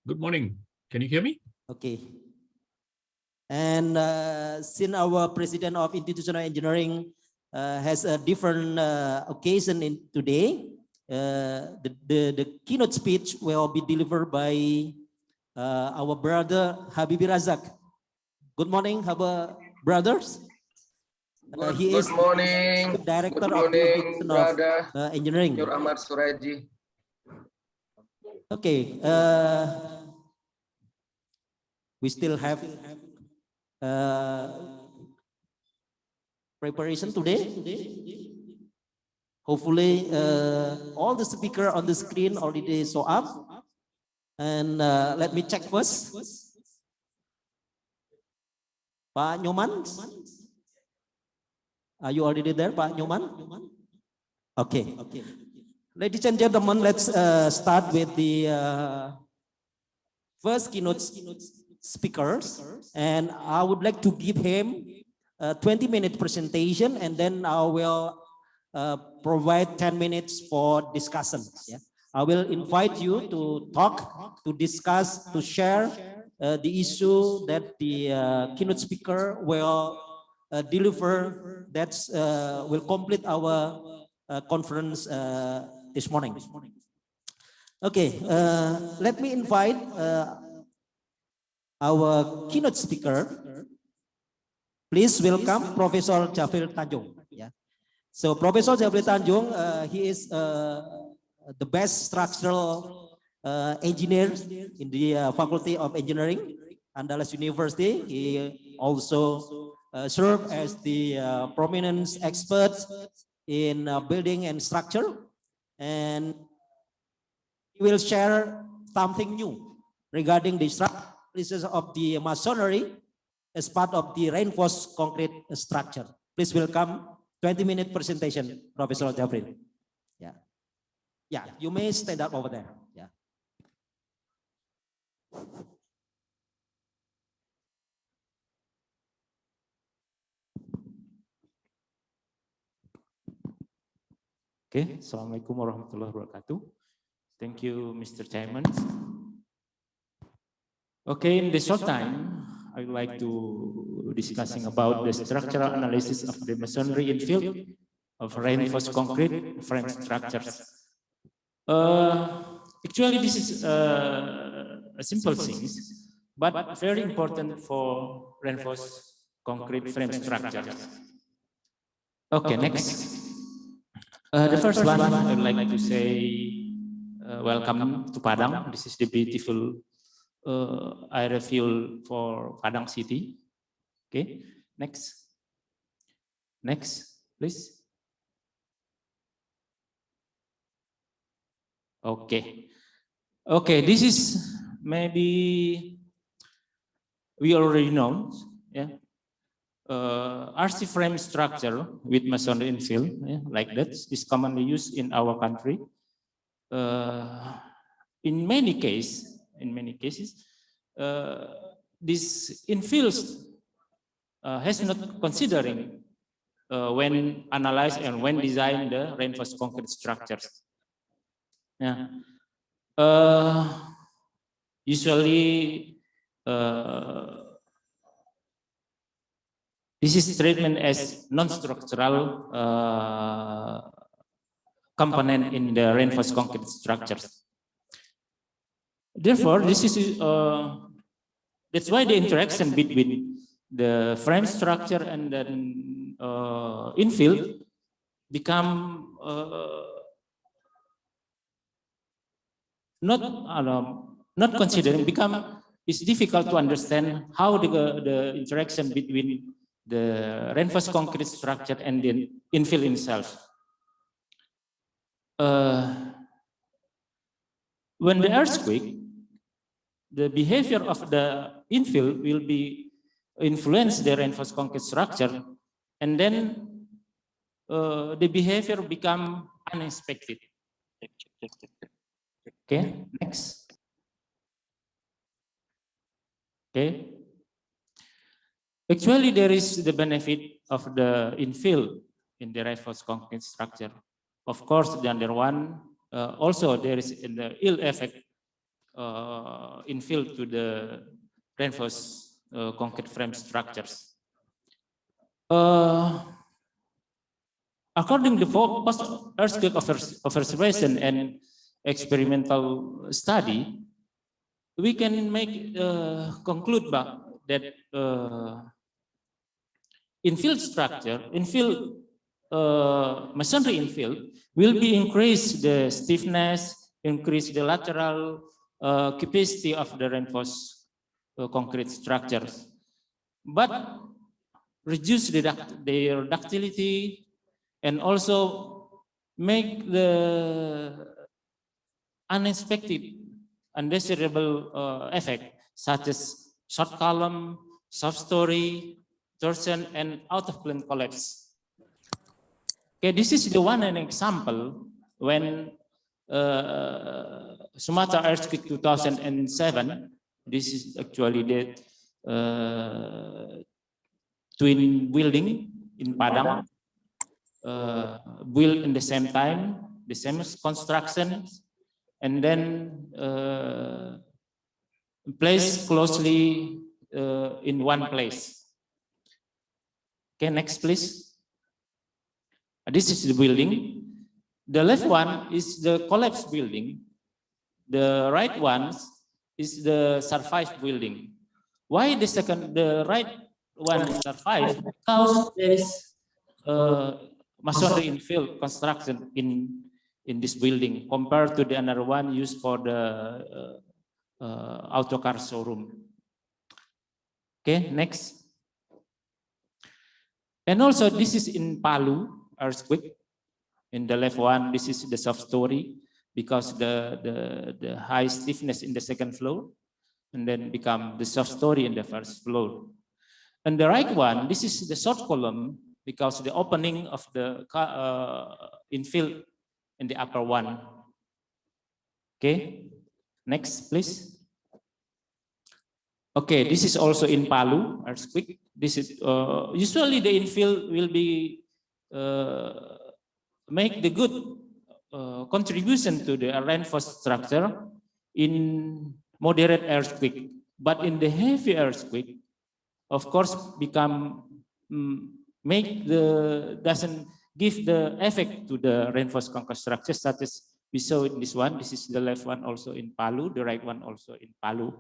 Good morning. Can you hear me? Okay. And since our President of Institutional Engineering has a different occasion in today, the keynote speech will be delivered by our brother Habibi Razak. Good morning, brothers. He is morning. the director Good of the morning, Division brother. of Engineering. Nur Ahmad Suraji. Okay. We still have preparation today. Hopefully, all the speaker on the screen already show up. And let me check first. Pak Nyoman, are you already there, Pak Nyoman? Okay. Ladies and gentlemen, let's start with the first keynote speakers, and I would like to give him a 20-minute presentation, and then I will provide 10 minutes for discussion. Yeah? I will invite you to talk, to discuss, to share the issue that the keynote speaker will deliver, that will complete our conference this morning. Okay, let me invite our keynote speaker. Please welcome Professor Jafril Tanjung. Yeah. So Professor Jafril Tanjung, he is the best structural engineer in the Faculty of Engineering, Andalas University. He also served as the prominent expert in building and structure, and he will share something new regarding the structure of the masonry as part of the reinforced concrete structure. Please welcome 20-minute presentation, Professor Jafril. Yeah. Yeah, you may stand up over there. Yeah. Okay, Assalamualaikum warahmatullahi wabarakatuh. Thank you, Mr. Chairman. Okay, in this short time, I would like to discussing about the structural analysis of the masonry in field of reinforced concrete frame structures. Actually, this is a simple thing, but very important for reinforced concrete frame structures. Okay, next. The first one, I would like to say welcome to Padang. This is the beautiful airfield for Padang City. Okay, next. Next, please. Okay. Okay, this is maybe we already know, yeah. RC frame structure with masonry infill, yeah, like that, is commonly used in our country. in many cases, this infills has not considering when analyze and when design the reinforced concrete structures. Yeah. Usually, this is treatment as non-structural component in the reinforced concrete structures. Therefore, this is that's why the interaction between the frame structure and then infill become not considering, become, it's difficult to understand how the interaction between the reinforced concrete structure and the infill itself. When the earthquake, the behavior of the infill will be influence the reinforced concrete structure, and then the behavior become unexpected. Okay, next. Okay. Actually, there is the benefit of the infill in the reinforced concrete structure. Of course, the other one, also there is the ill effect infill to the reinforced concrete frame structures. According to post-earthquake observation and experimental study, we can make conclude that infill structure, masonry infill will be increase the stiffness, increase the lateral capacity of the reinforced concrete structures, but reduce their ductility and also make the unexpected, undesirable effect such as short column, soft story, torsion, and out of plane collapse. Okay, this is the one an example when Sumatra earthquake 2007. This is actually the twin building in Padang, built in the same time, the same construction, and then placed closely in one place. Okay, next please. This is the building. The left one is the collapsed building. The right one is the survived building. Why the right one survived? Because there is masonry infill construction in this building compared to the another one used for the auto car showroom. Okay, next. And also this is in Palu earthquake. In the left one, this is the soft story because the high stiffness in the second floor, and then become the soft story in the first floor. And the right one, this is the short column because the opening of the infill in the upper one. Okay, next please. Okay, this is also in Palu earthquake. This is usually the infill will be make the good contribution to the reinforced structure in moderate earthquake, but in the heavy earthquake, of course, become doesn't give the effect to the reinforced concrete structure, such as we saw in this one. This is the left one also in Palu, the right one also in Palu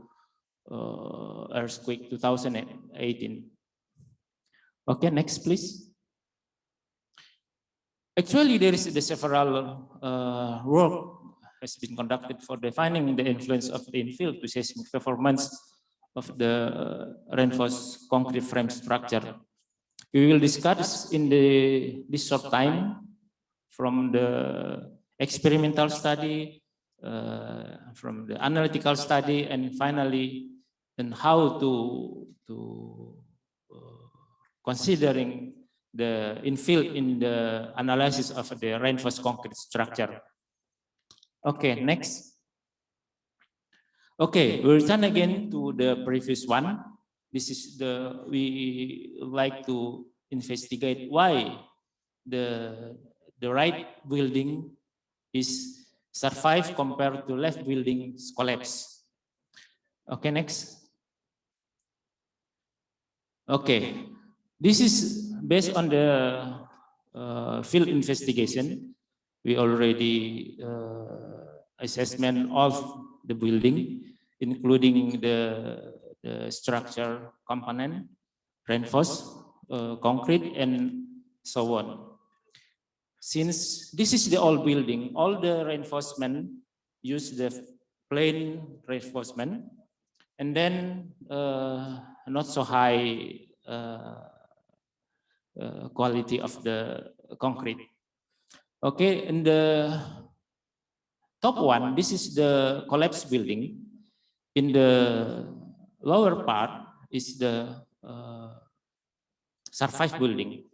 earthquake 2018. Okay, next please. Actually, there is the several work has been conducted for defining the influence of the infill to seismic performance of the reinforced concrete frame structure. We will discuss in this short time from the experimental study, from the analytical study, and finally, and how to considering the infill in the analysis of the reinforced concrete structure. Okay, next. Okay, we return again to the previous one. This is we like to investigate why the right building is survive compared to left building's collapse. Okay, next. Okay, this is based on the field investigation. We already assessment of the building, including the structure component, reinforced concrete, and so on. Since this is the old building, all the reinforcement use the plain reinforcement, and then not so high quality of the concrete. Okay, in the top one, this is the collapsed building. In the lower part is the survived building.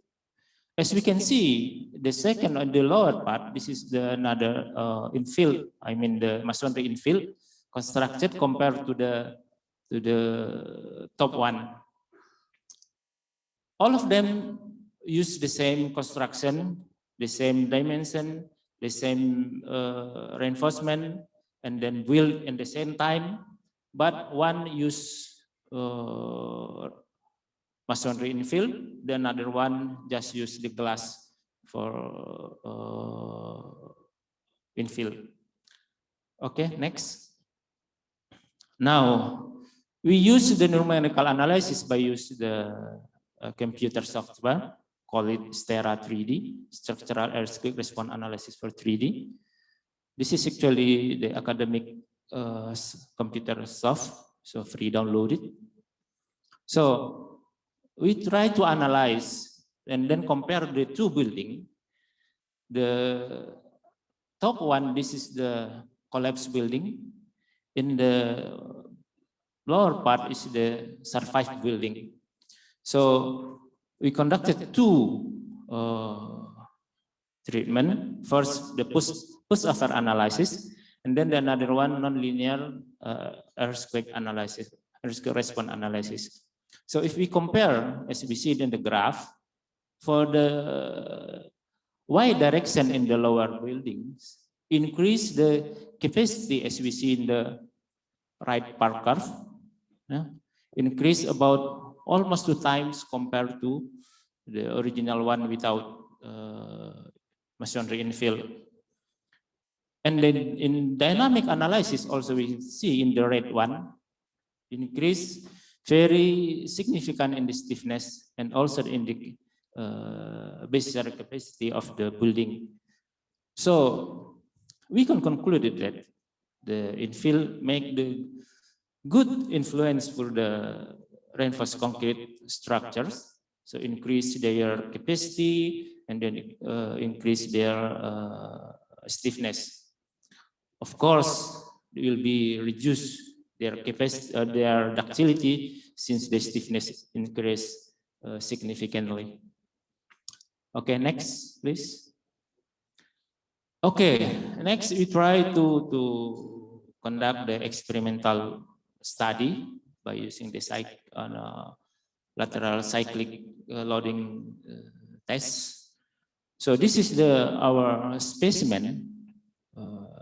As we can see, the second on the lower part, this is the another infill. I mean the masonry infill constructed compared to the top one. All of them use the same construction, the same dimension, the same reinforcement, and then build in the same time. But one use masonry infill, the another one just use the glass for infill. Okay, next. Now, we use the numerical analysis by use the computer software, call it STERA 3D, Structural Earthquake Response Analysis for 3D. This is actually the academic computer software, so free download it. So we try to analyze and then compare the two buildings. The top one, this is the collapsed building. In the lower part is the survived building. So we conducted two treatment. First, the post-after analysis, and then the another one, non-linear earthquake analysis, earthquake response analysis. So if we compare, as we see in the graph, for the Y direction in the lower buildings, increase the capacity, as we see in the right part curve, increase about almost 2 times compared to the original one without masonry infill. And then in dynamic analysis, also we see in the red one, increase very significant in the stiffness and also in the basic capacity of the building. So we can conclude that the infill make the good influence for the reinforced concrete structures. So increase their capacity and then increase their stiffness. Of course, it will be reduced their capacity, their ductility, since the stiffness increase significantly. Okay, next, please. Okay, next we try to conduct the experimental study by using the lateral cyclic loading test. So this is our specimen,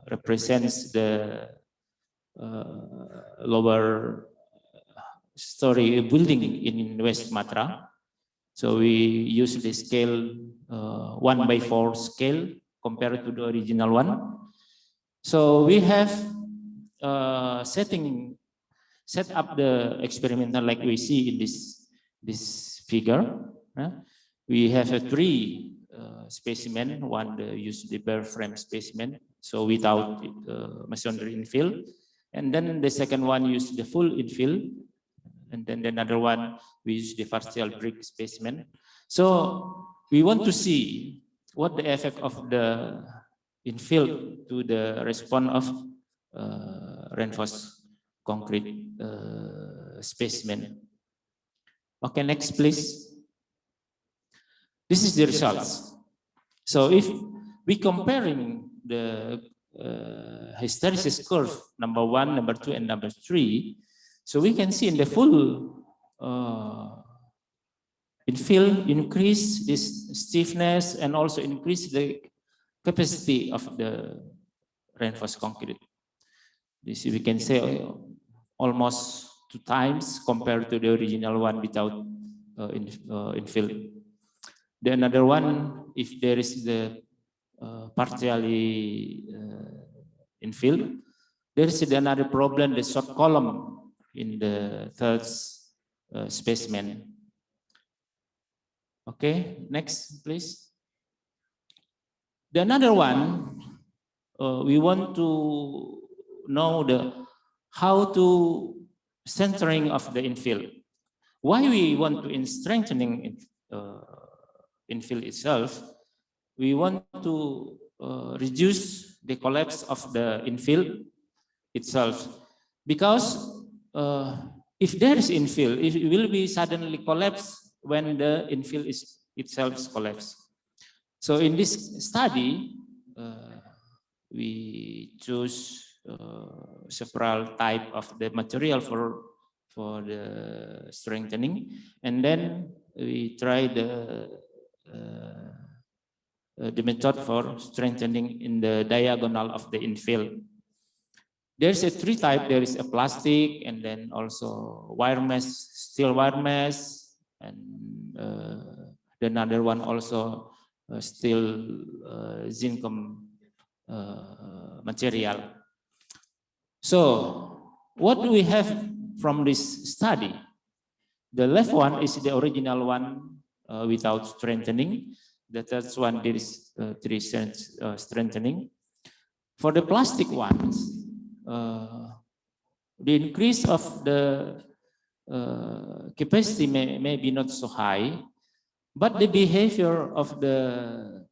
represents the lower story building in West Sumatra. So we use the scale 1/4 scale compared to the original one. So we have set up the experimental like we see in this figure. We have 3 specimen. One use the bare frame specimen, so without masonry infill, and then the second one use the full infill, and then another one we use the partial brick specimen. So we want to see what the effect of the infill to the response of reinforced concrete specimen. Okay, next please. This is the results. So if we comparing the hysteresis curve, number 1, number 2, and number 3. So we can see in the full infill increase this stiffness and also increase the capacity of the reinforced concrete. This we can say almost 2 times compared to the original one without infill. The another one, if there is the partially infill, there is another problem, the short column in the third specimen. Okay, next, please. The another one, we want to know how to centering of the infill. Why we want to strengthening infill itself? We want to reduce the collapse of the infill itself, because if there is infill, it will be suddenly collapse when the infill is itself collapse. So in this study, we choose several type of the material for the strengthening, and then we try the method for strengthening in the diagonal of the infill. There's a 3 type. There is a plastic, and then also wire mesh, steel wire mesh, and another one also steel zinc material. So what do we have from this study? The left one is the original one without strengthening. The third one, there is 3 strengthening. For the plastic ones, the increase of the capacity may be not so high, but the behavior of the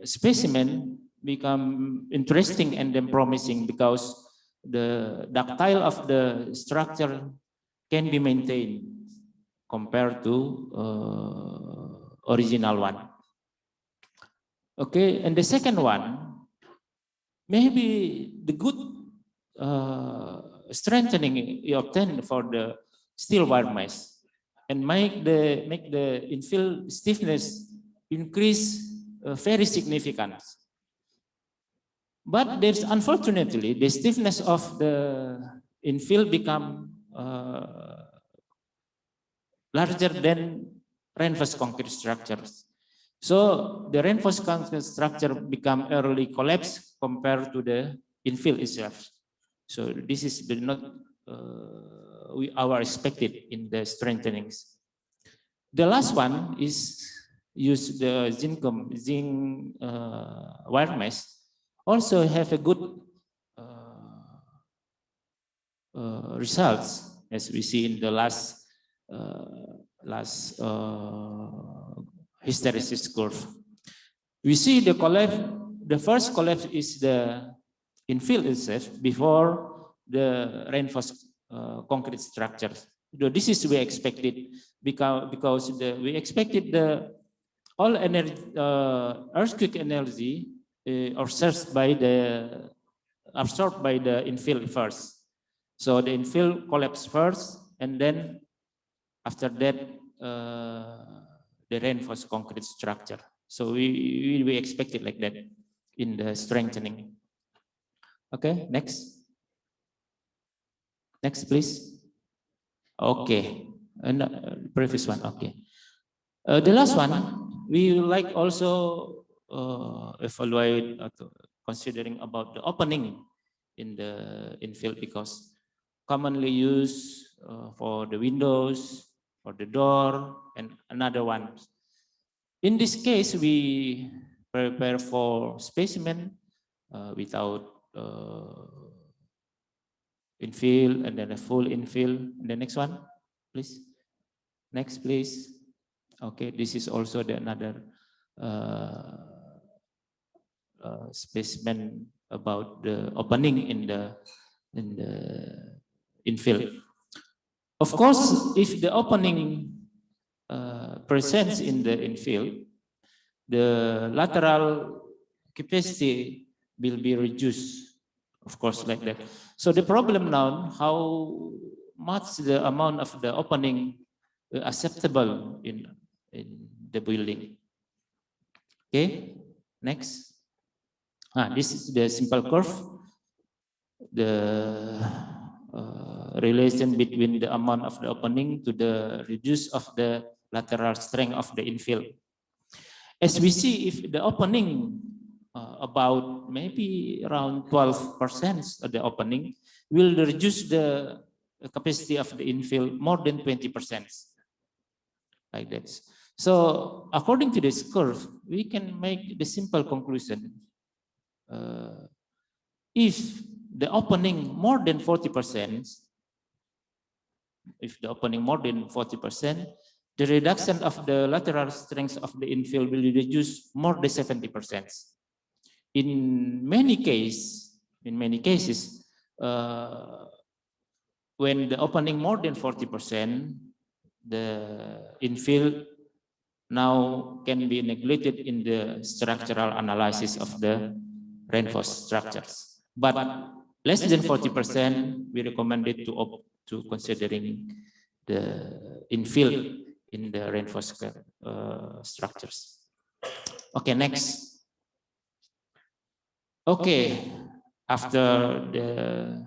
specimen become interesting and then promising, because the ductile of the structure can be maintained compared to original one. Okay, and the second one, maybe the good strengthening you obtain for the steel wire mesh and make the infill stiffness increase very significant. But there's unfortunately the stiffness of the infill become larger than reinforced concrete structures. So the reinforced concrete structure become early collapse compared to the infill itself. So this is not our expected in the strengthenings. The last one is use the zinc wire mesh. Also have a good results, as we see in the last hysteresis curve. We see the collapse. The first collapse is the infill itself before the reinforced concrete structures. So this is we expected because we expected the all energy earthquake energy absorbed by the infill first. So the infill collapse first, and then after that the reinforced concrete structure. So we expect it like that in the strengthening. Okay, next. Next, please. Okay, and previous one. Okay, the last one we would like also evaluate considering about the opening in the infill, because commonly used for the windows, for the door, and another one. In this case, we prepare for specimen without infill, and then a full infill. And the next one, please. Next, please. Okay, this is also another specimen about the opening in the infill. Of course, if the opening presents in the infill, the lateral capacity will be reduced, of course, like that. So the problem now, how much the amount of the opening acceptable in the building. Okay, next. This is the simple curve. The relation between the amount of the opening to the reduce of the lateral strength of the infill. As we see, if the opening about maybe around 12% of the opening will reduce the capacity of the infill more than 20%, like that. So according to this curve, we can make the simple conclusion. If the opening more than 40%, the reduction of the lateral strength of the infill will reduce more than 70%. In many cases, when the opening more than 40%, the infill now can be neglected in the structural analysis of the reinforced structures. But less than 40%, we recommended to opt to considering the infill in the reinforced structures. Okay, next. Okay, after the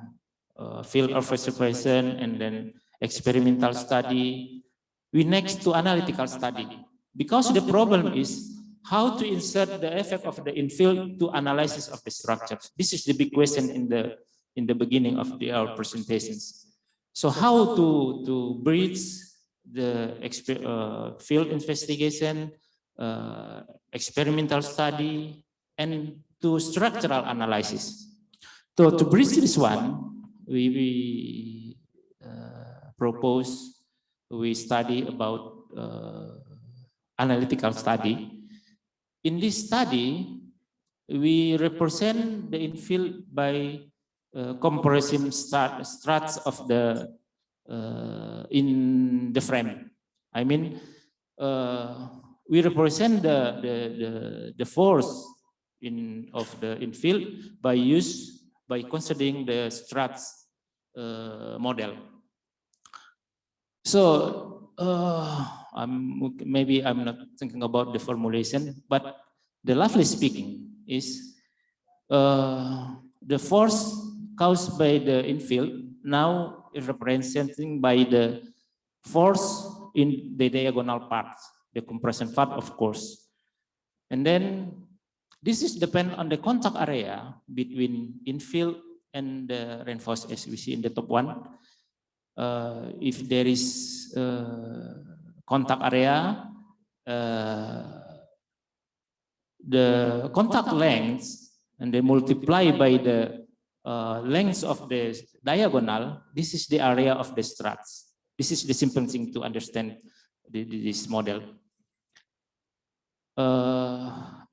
field of observation and then experimental study, we next to analytical study. Because the problem is how to insert the effect of the infill to analysis of the structures. This is the big question in the beginning of our presentations. So how to bridge the field investigation, experimental study, and to structural analysis. So to bridge this one, we propose, we study about analytical study. In this study, we represent the infill by comparison struts of the in the frame. I mean, we represent the force of the infill by considering the struts model. So maybe I'm not thinking about the formulation, but the roughly speaking is the force caused by the infill now is represented by the force in the diagonal part, the compression part, of course. And then this is depend on the contact area between infill and the reinforced, as we see in the top one. If there is contact area, the contact length and they multiply by the length of the diagonal, this is the area of the struts. This is the simple thing to understand this model.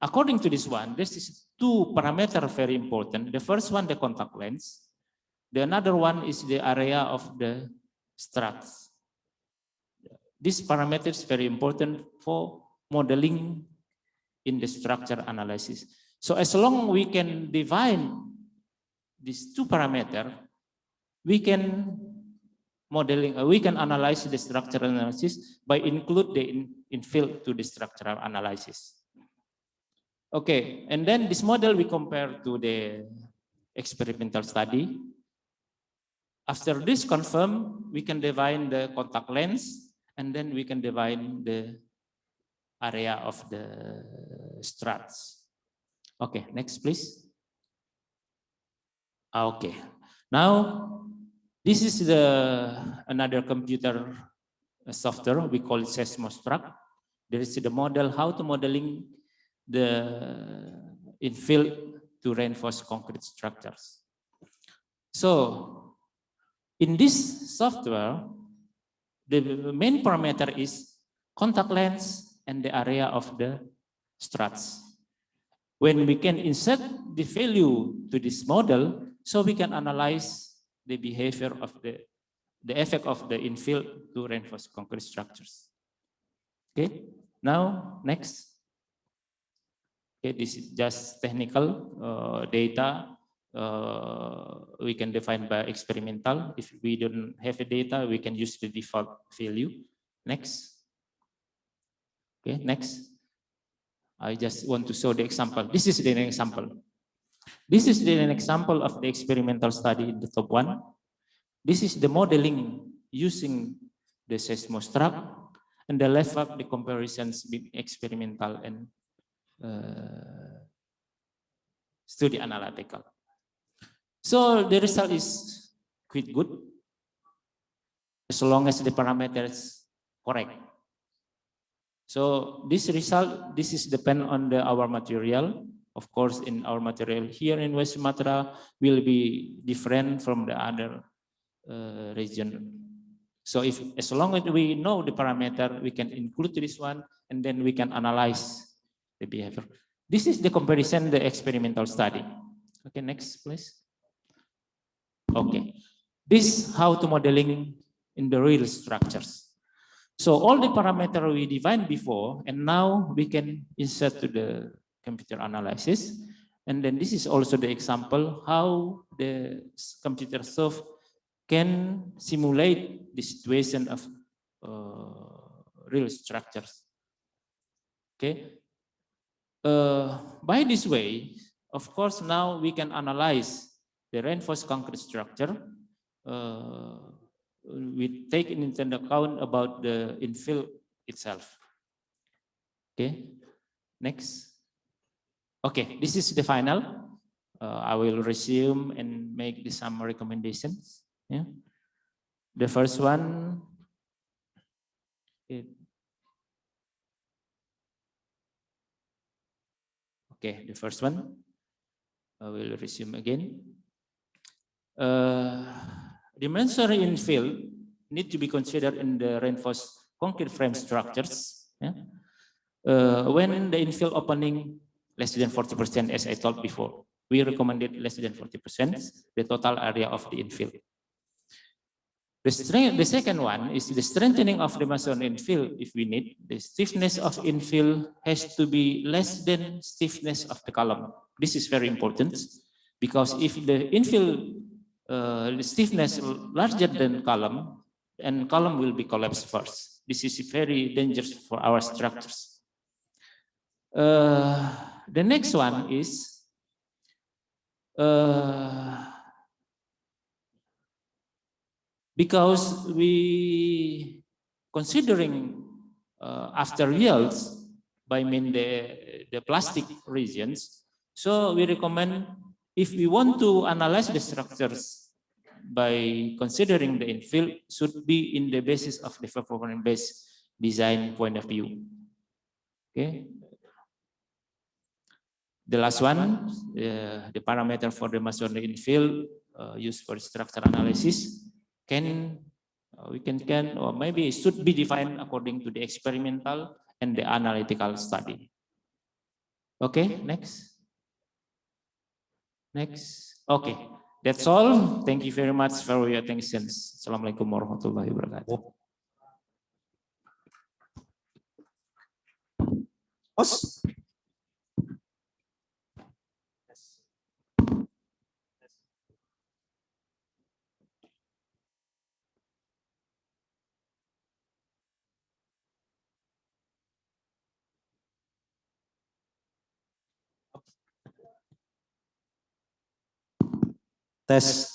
According to this one, this is two parameters very important. The first one, the contact length. The another one is the area of the struts. This parameter is very important for modeling in the structure analysis. So as long we can define these two parameters, we can we can analyze the structural analysis by include the infill to the structural analysis. Okay, and then this model we compare to the experimental study. After this confirmed, we can define the contact length, and then we can define the area of the struts. Okay, next please. Okay, now this is another computer software, we call it Seismostruct. There is the model, how to modeling the infill to reinforce concrete structures. So in this software, the main parameter is contact length and the area of the struts. When we can insert the value to this model, so we can analyze the behavior of the effect of the infill to reinforce concrete structures. Okay, now next. Okay, this is just technical data. We can define by experimental. If we don't have the data, we can use the default value. Next. Okay, next. I just want to show the example. This is the example. This is an example of the experimental study in the top one. This is the modeling using the seismostruct, and the left up the comparisons between experimental and study analytical. So the result is quite good as long as the parameters correct. So this result, this is depend on our material. Of course, in our material here in West Sumatra will be different from the other region. So if as long as we know the parameter, we can include this one, and then we can analyze the behavior. This is the comparison, the experimental study. Okay, next please. Okay, this how to modeling in the real structures. So all the parameter we defined before, and now we can insert to the computer analysis. And then this is also the example how the computer software can simulate the situation of real structures. Okay. By this way, of course, now we can analyze the reinforced concrete structure. We take into account about the infill itself. Okay. Next. Okay, this is the final. I will resume and make some recommendations. Yeah. The first one. Okay, the first one. I will resume again. Dimensional infill need to be considered in the reinforced concrete frame structures. Yeah. When the infill opening less than 40%, as I told before, we recommended less than 40%, the total area of the infill. The second one is the strengthening of the mason infill. If we need, the stiffness of infill has to be less than stiffness of the column. This is very important because if the infill the stiffness larger than column, and column will be collapsed first. This is very dangerous for our structures. The next one is because we considering after yields by mean the plastic regions, so we recommend if we want to analyze the structures by considering the infill should be in the basis of the performance-based design point of view. Okay. The last one, the parameter for the masonry infill used for structure analysis we can or maybe it should be defined according to the experimental and the analytical study. Okay, next. Next. Okay, that's all. Thank you very much for your attention. Assalamualaikum warahmatullahi wabarakatuh. That's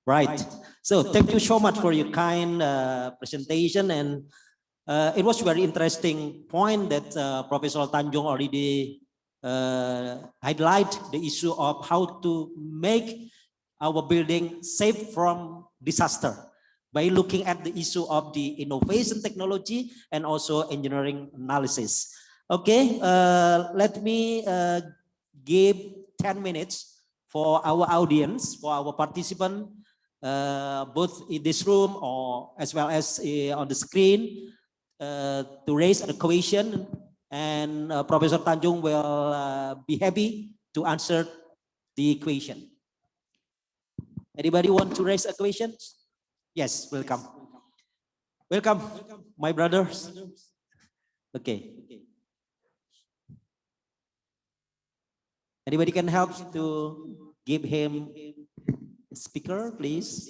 right. So thank you so much for your kind presentation, and it was very interesting point that Professor Tanjung already highlight the issue of how to make our building safe from disaster by looking at the issue of the innovation technology and also engineering analysis. Okay, let me give 10 minutes for our audience, for our participant, both in this room or as well as on the screen, to raise a question, and Professor Tanjung will be happy to answer the question. Anybody want to raise a question? Yes, welcome. Welcome, my brothers. Okay. Anybody can help to give him a speaker, please?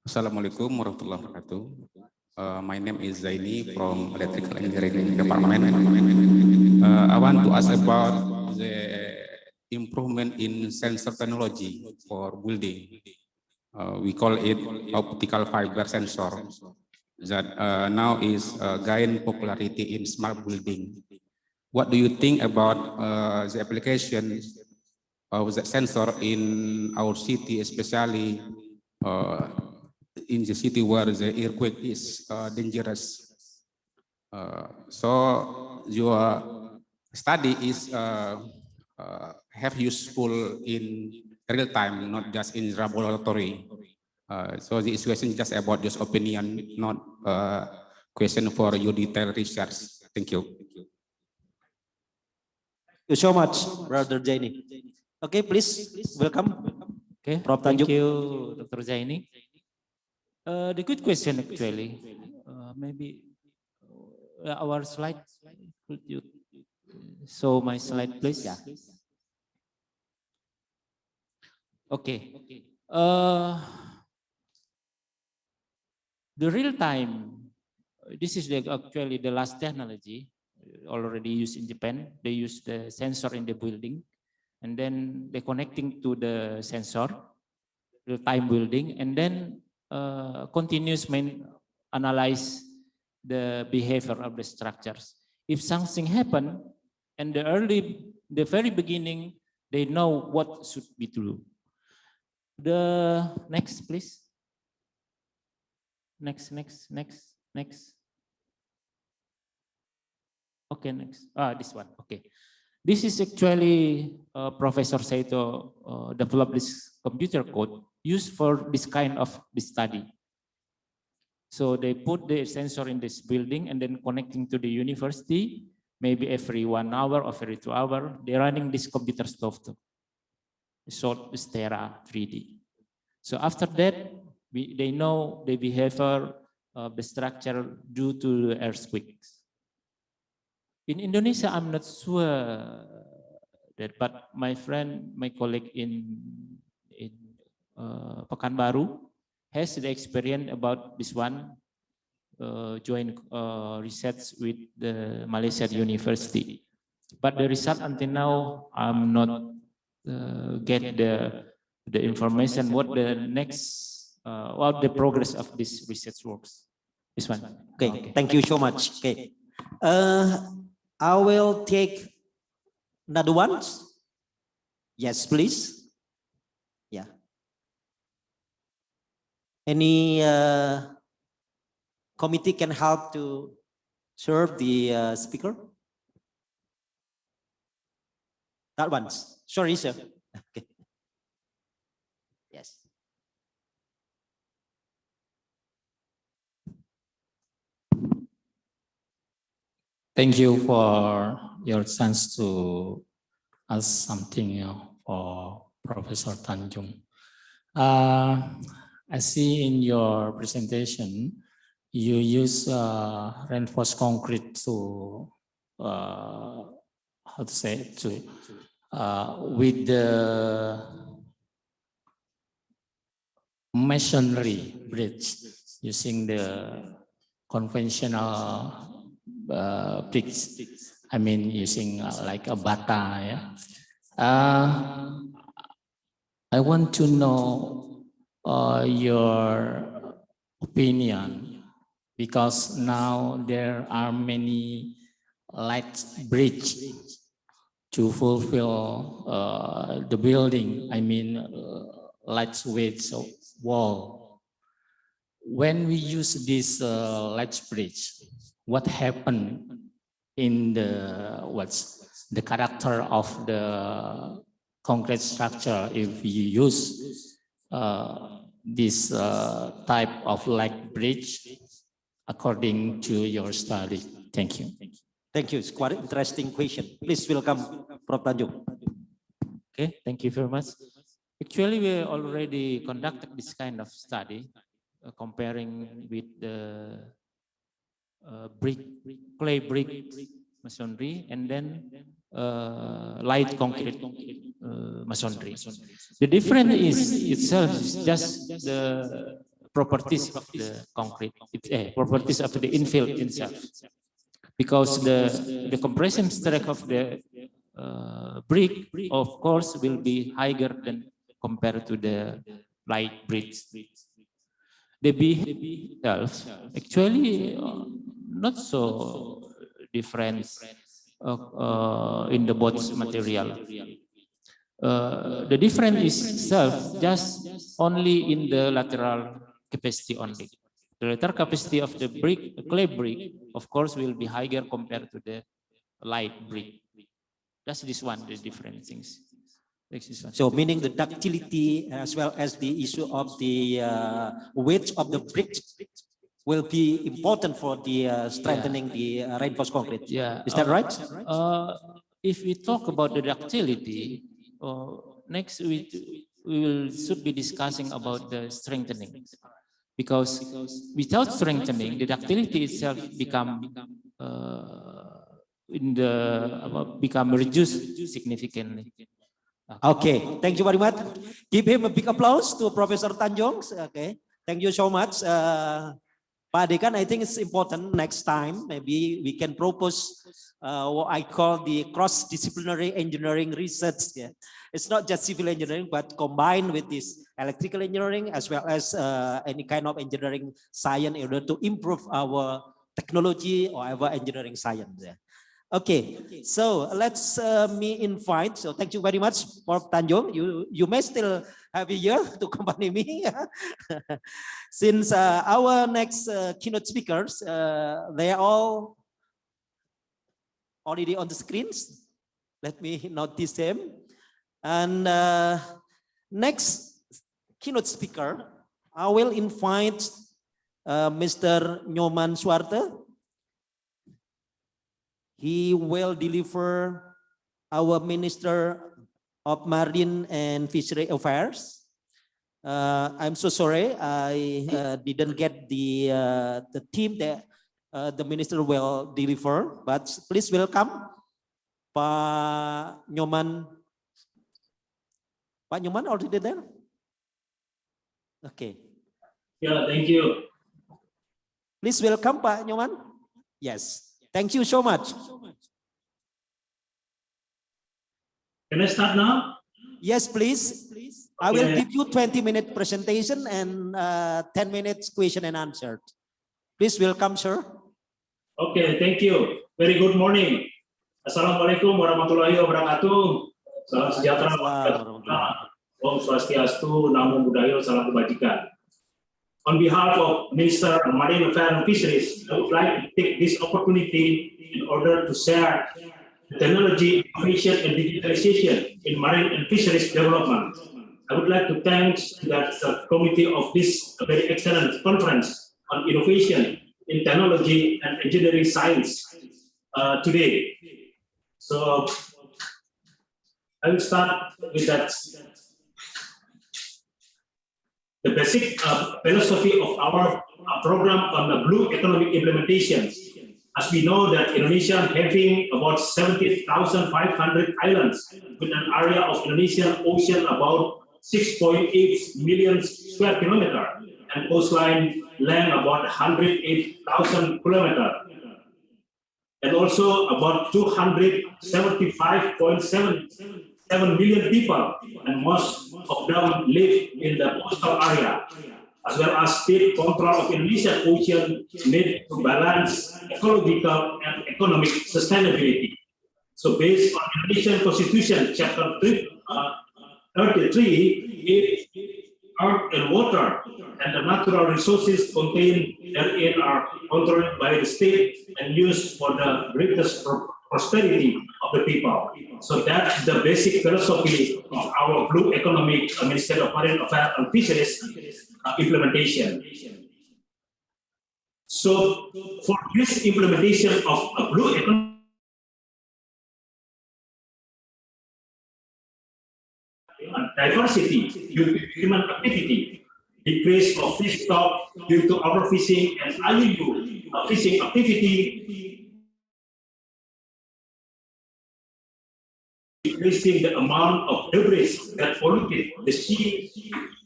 Assalamualaikum warahmatullahi wabarakatuh. My name is Zaini from Electrical Engineering Department. I want to ask about the improvement in sensor technology for building. We call it optical fiber sensor that now is gain popularity in smart building. What do you think about the application of the sensor in our city, especially in the city where the earthquake is dangerous? So your study is have useful in real time, not just in laboratory. So this question is just about just opinion, not question for your detailed research. Thank you. Thank you so much, Brother Jaini. Okay, please welcome. Okay, Prof. thank Tanjung. you, Dr. Zaini. The good question actually, maybe our slide, could you show my slide, please? Yeah. Okay. The real time, this is actually the last technology already used in Japan. They use the sensor in the building, and then they're connecting to the sensor, real time building, and then continuous analyze the behavior of the structures. If something happen, and the very beginning, they know what should be do. The next, please. Next. Okay, next. This one. Okay. This is actually Professor Saito developed this computer code used for this kind of study. So they put the sensor in this building and then connecting to the university, maybe every 1 hour or every 2 hours, they're running this computer software, short Stera 3D. So after that, they know the behavior of the structure due to the earthquakes. In Indonesia, I'm not sure that, but my friend, my colleague in Pekanbaru has the experience about this one, joint research with the Malaysia University. But the result until now, I'm not get the information what the next, what the progress of this research works. This one. Okay, thank you so much. Okay, I will take another one. Yes, please. Yeah. Any committee can help to serve the speaker? That one. Sorry, sir. Okay. Yes. Thank you for your chance to ask something for Professor Tanjung. I see in your presentation, you use reinforced concrete to, how to say it, to, with the masonry bridge using the conventional bricks. I mean, using like a bata. Yeah? I want to know your opinion, because now there are many light bridge to fulfill the building. I mean, lightweight wall. When we use this light bridge, what happened in what's the character of the concrete structure if you use this type of light bridge according to your study? Thank you. Thank you. It's quite an interesting question. Please welcome Prof. Tanjung. Okay, thank you very much. Actually, we already conducted this kind of study, comparing with the clay brick masonry, and then light concrete masonry. The difference is itself is just the properties of the concrete, properties of the infill itself, because the compression strength of the brick, of course, will be higher than compared to the light bricks. The behavior itself actually not so different in the both material. The difference is itself just only in the lateral capacity only. The lateral capacity of the brick, the clay brick, of course, will be higher compared to the light brick. That's this one, the different things. So meaning the ductility as well as the issue of the weight of the brick will be important for the strengthening the reinforced concrete. Yeah. Is that right? If we talk about the ductility, next we should be discussing about the strengthening, because without strengthening, the ductility itself become reduced significantly. Okay, thank you very much. Give him a big applause to Professor Tanjung. Okay, thank you so much. Pak Dekan, I think it's important next time maybe we can propose what I call the cross-disciplinary engineering research. Yeah. It's not just civil engineering, but combined with this electrical engineering as well as any kind of engineering science in order to improve our technology or our engineering science. Yeah. Okay, so let's me invite. So thank you very much, Prof. Tanjung. You may still have a year to accompany me. Since our next keynote speakers, they are all already on the screens. Let me notice them. And next keynote speaker, I will invite Mr. Nyoman Suarte. He will deliver our Minister of Marine and Fishery Affairs. I'm so sorry, I didn't get the team that the minister will deliver, but please welcome Pak Nyoman. Pak Nyoman already there? Okay. Yeah, thank you. Please welcome Pak Nyoman. Yes. Thank you so much. Can I start now? Yes, please. Okay. I will give you 20-minute presentation and 10 minutes question and answer. Please welcome, sir. Okay, thank you. Very good morning. Assalamualaikum warahmatullahi wabarakatuh. Salam sejahtera. Om Swastiastu, Namo Buddhaya, Salam Kebajikan. On behalf of Minister of Marine Affairs and Fisheries, I would like to take this opportunity in order to share the technology, innovation, and digitalization in marine and fisheries development. I would like to thank the committee of this very excellent conference on innovation in technology and engineering science today. So I will start with that. The basic philosophy of our program on the blue economic implementation. As we know that Indonesia having about 70,500 islands with an area of Indonesian ocean about 6.8 million square kilometer and coastline land about 108,000 kilometer. And also about 275.77 million people, and most of them live in the coastal area, as well as state control of Indonesian ocean need to balance ecological and economic sustainability. So based on Indonesian Constitution, Chapter 33, earth and water and the natural resources contained therein are controlled by the state and used for the greatest prosperity of the people. So that's the basic philosophy of our blue economic Ministry of Marine Affairs and Fisheries implementation. So for this implementation of a blue economic diversity due to human activity, decrease of fish stock due to overfishing and IUU, fishing activity, decreasing the amount of debris that polluted the sea,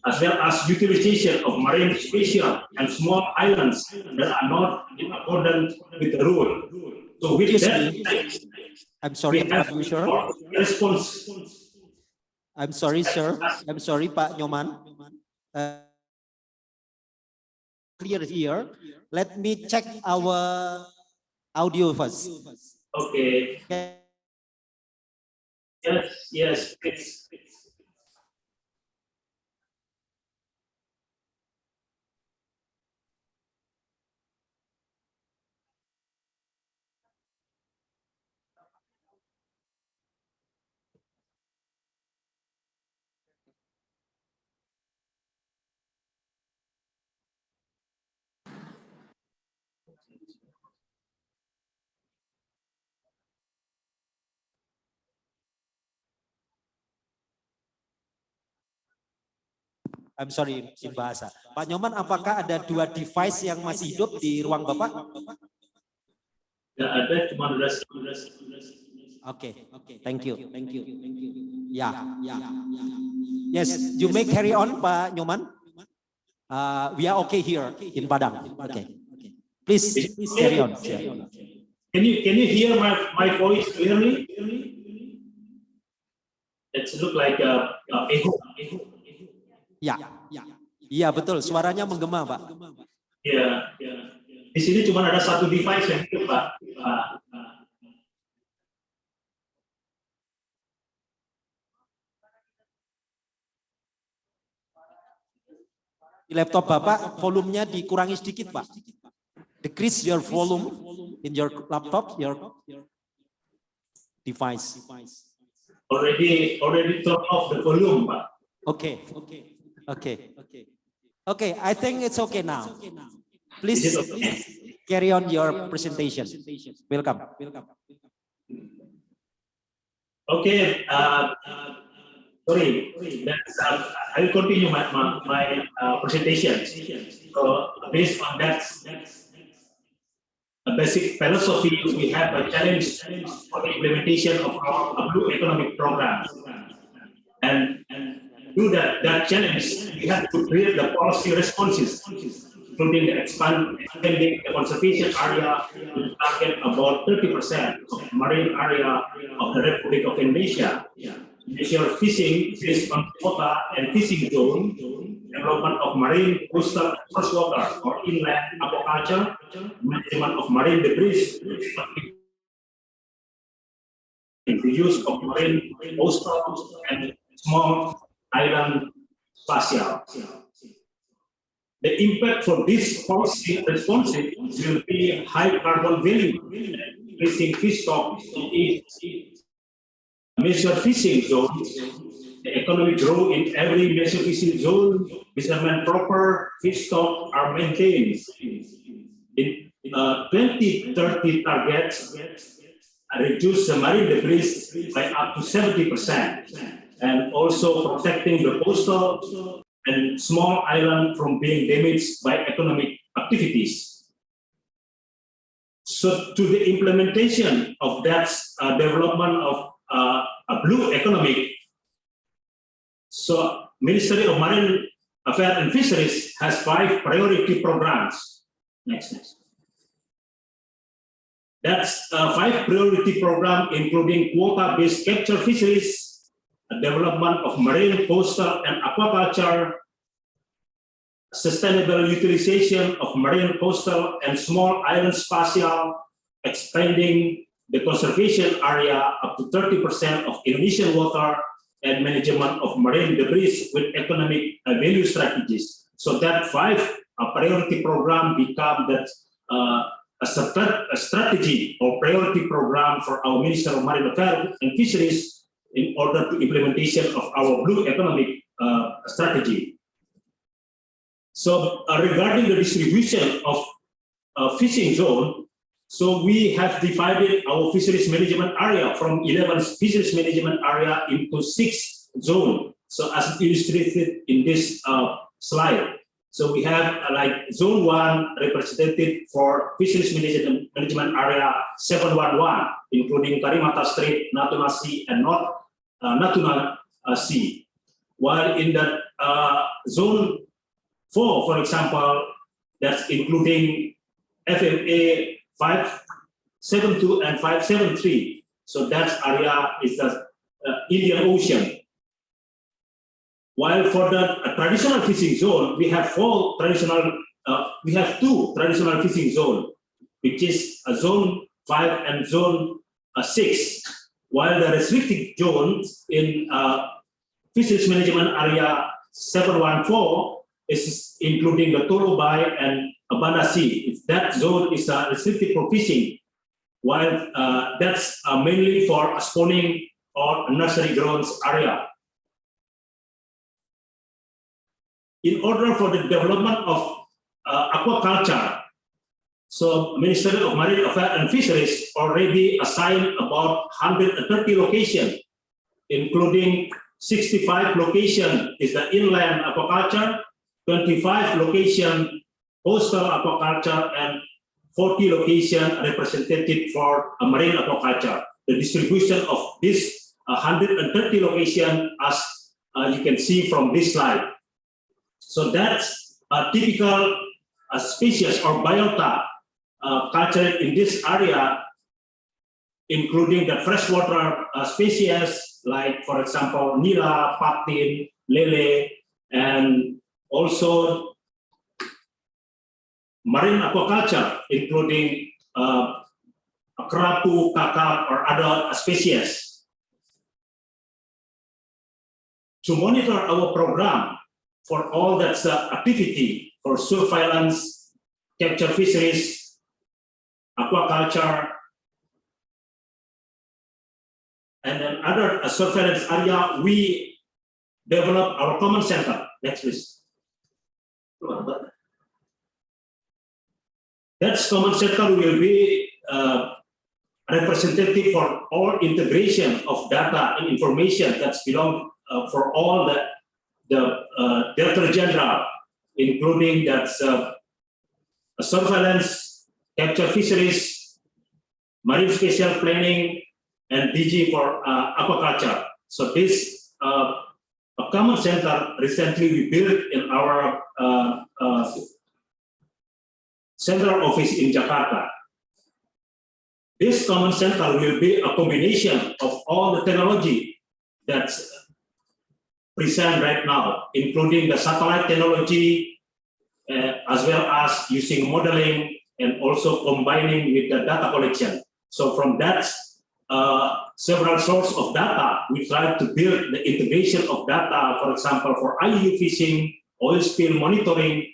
as well as utilization of marine spatial and small islands that are not in accordance with the rule. So with that, I'm sorry, Pak Sir. Response. I'm sorry, sir. I'm sorry, Pak Nyoman. Clear here. Let me check our audio first. Okay. Yes. I'm sorry, in bahasa. Pak Nyoman, apakah ada 2 device yang masih hidup di ruang Bapak? Ya, ada, cuma ada. Oke, thank you. Ya. Yes, you may carry on, Pak Nyoman. We are okay here in Padang. Okay. Please carry on. Can you hear my voice clearly? It look like echo. Iya betul, suaranya menggema, Pak. Iya. Di sini cuma ada 1 device yang hidup, Pak. Di laptop Bapak volumenya dikurangi sedikit, Pak. Decrease your volume in your laptop, your device. Already turn off the volume, Pak. Okay, I think it's okay now. Please carry on your presentation. Welcome. Okay, sorry. I will continue my presentation. So based on that basic philosophy, we have a challenge for the implementation of our blue economic program. And do that challenge, we have to create the policy responses, including the expanding the conservation area to target about 30% of marine area of the Republic of Indonesia. Measure fishing based on quota and fishing zone, development of marine coastal freshwater or inland aquaculture, management of marine debris, the use of marine coastal and small island spatial. The impact for this policy responses will be high carbon value, increasing fish stock, measure fishing zones, the economic growth in every measure fishing zone, measurement proper fish stock are maintained. In 2030 targets, reduce the marine debris by up to 70%, and also protecting the coastal and small island from being damaged by economic activities. So to the implementation of that development of a blue economic, so Ministry of Marine Affairs and Fisheries has 5 priority programs. Next. That's 5 priority program, including quota-based capture fisheries, development of marine, coastal, and aquaculture, sustainable utilization of marine, coastal, and small island spatial, expanding the conservation area up to 30% of Indonesian water, and management of marine debris with economic value strategies. So that 5 priority program become that a strategy or priority program for our Minister of Marine Affairs and Fisheries in order to implementation of our blue economic strategy. So regarding the distribution of fishing zone, so we have divided our fisheries management area from 11 fisheries management area into 6 zones. So as illustrated in this slide. So we have like Zone 1 represented for Fisheries Management Area 711, including Karimata Strait, Natuna Sea, and North Natuna Sea. While in the Zone 4, for example, that's including FMA 572 and 573. So that area is the Indian Ocean. While for the traditional fishing zone, we have two traditional fishing zones, which is Zone 5 and Zone 6. While the restricted zones in Fisheries Management Area 714 is including the Torobai and Banda Sea. That zone is restricted for fishing, while that's mainly for spawning or nursery grounds area. In order for the development of aquaculture, so Ministry of Marine Affairs and Fisheries already assigned about 130 locations, including 65 locations is the inland aquaculture, 25 locations coastal aquaculture, and 40 locations representative for marine aquaculture. The distribution of this 130 locations, as you can see from this slide. So that's a typical species or biota cultured in this area, including the freshwater species like, for example, nila, patin, lele, and also marine aquaculture, including kerapu, kakap, or other species. To monitor our program for all that activity for surveillance, capture fisheries, aquaculture, and then other surveillance area, we develop our command center. Next, please. That command center will be representative for all integration of data and information that's belong for all the Director General, including that surveillance, capture fisheries, marine spatial planning, and DG for aquaculture. So this a common center recently we built in our central office in Jakarta. This common center will be a combination of all the technology that's present right now, including the satellite technology, as well as using modeling and also combining with the data collection. So from that several sources of data, we try to build the integration of data, for example, for IUU fishing, oil spill monitoring,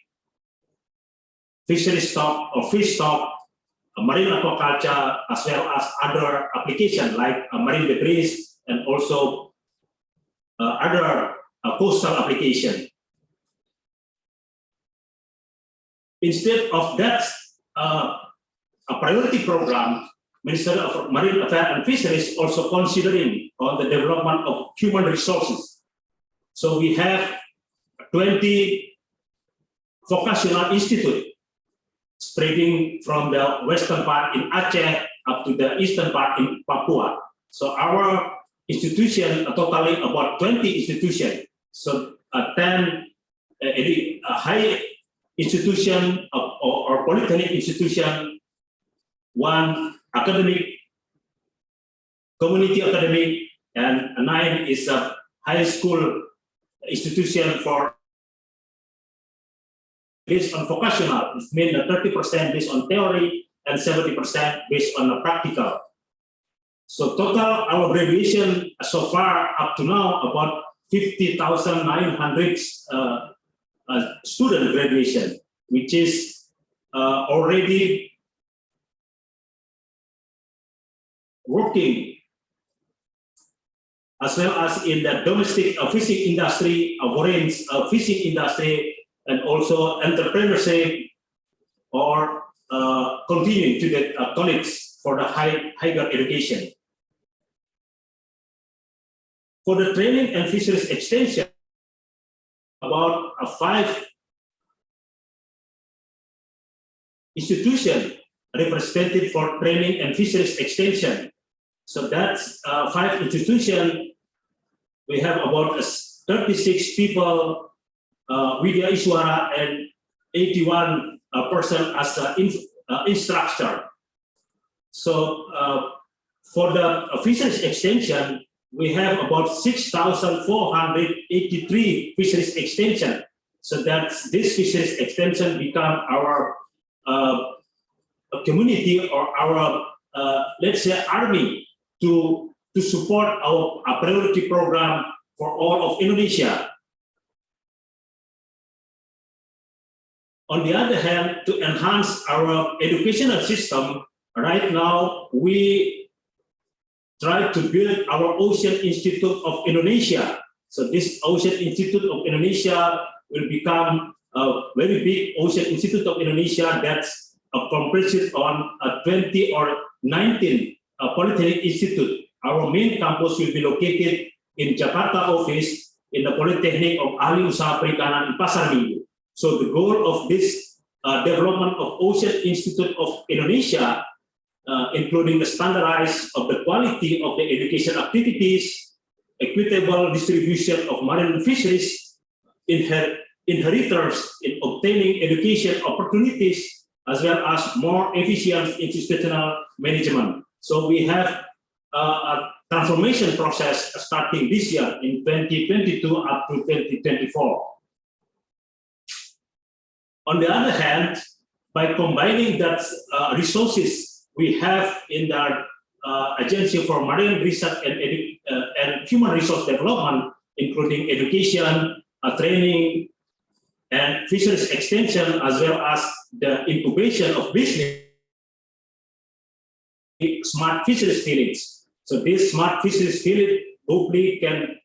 fishery stock or fish stock, marine aquaculture, as well as other applications like marine debris and also other coastal application. Instead of that, a priority program, Ministry of Marine Affairs and Fisheries also considering on the development of human resources. So we have 20 vocational institute spreading from the western part in Aceh up to the eastern part in Papua. So our institution, totally about 20 institutions. So 10 high institution or polytechnic institution, one academic, community academic, and 9 is a high school institution for based on vocational. It means 30% based on theory and 70% based on the practical. So total our graduation so far up to now about 50,900 student graduation, which is already working as well as in the domestic fishing industry, foreign fishing industry, and also entrepreneurship, or continuing to get colleagues for the higher education. For the training and fisheries extension, about 5 institutions represented for training and fisheries extension. So that's 5 institutions. We have about 36 people, Widya Iswara, and 81 person as instructor. So for the fisheries extension, we have about 6,483 fisheries extension. So that's this fisheries extension become our community or our let's say army to support our priority program for all of Indonesia. On the other hand, to enhance our educational system, right now we try to build our Ocean Institute of Indonesia. So this Ocean Institute of Indonesia will become a very big Ocean Institute of Indonesia that's composed on 20 or 19 Polytechnic Institute. Our main campus will be located in Jakarta office in the Polytechnic of Ahli Usaha Perikanan in Pasar Minggu. So the goal of this development of Ocean Institute of Indonesia, including the standardized of the quality of the education activities, equitable distribution of marine fisheries, inheritors in obtaining education opportunities, as well as more efficient institutional management. So we have a transformation process starting this year in 2022 up to 2024. On the other hand, by combining that resources we have in the Agency for Marine Research and Human Resource Development, including education, training, and fisheries extension, as well as the incubation of business, smart fisheries village. So this smart fisheries village hopefully can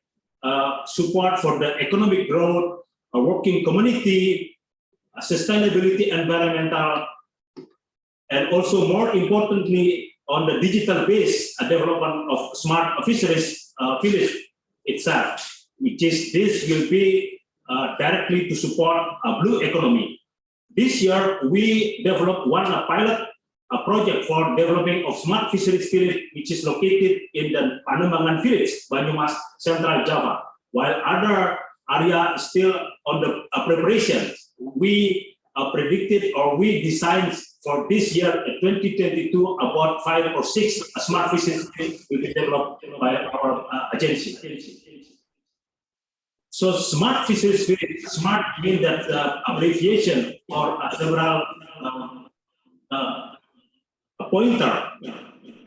support for the economic growth, a working community, sustainability, environmental, and also more importantly on the digital base development of smart fisheries village itself, which is this will be directly to support a blue economy. This year we developed one pilot project for developing of smart fisheries village, which is located in the Panembangan village, Banyumas, Central Java, while other area is still on the preparation. We predicted or we designed for this year, 2022, about 5 or 6 smart fisheries will be developed by our agency. So smart fisheries, smart means that abbreviation or several pointer.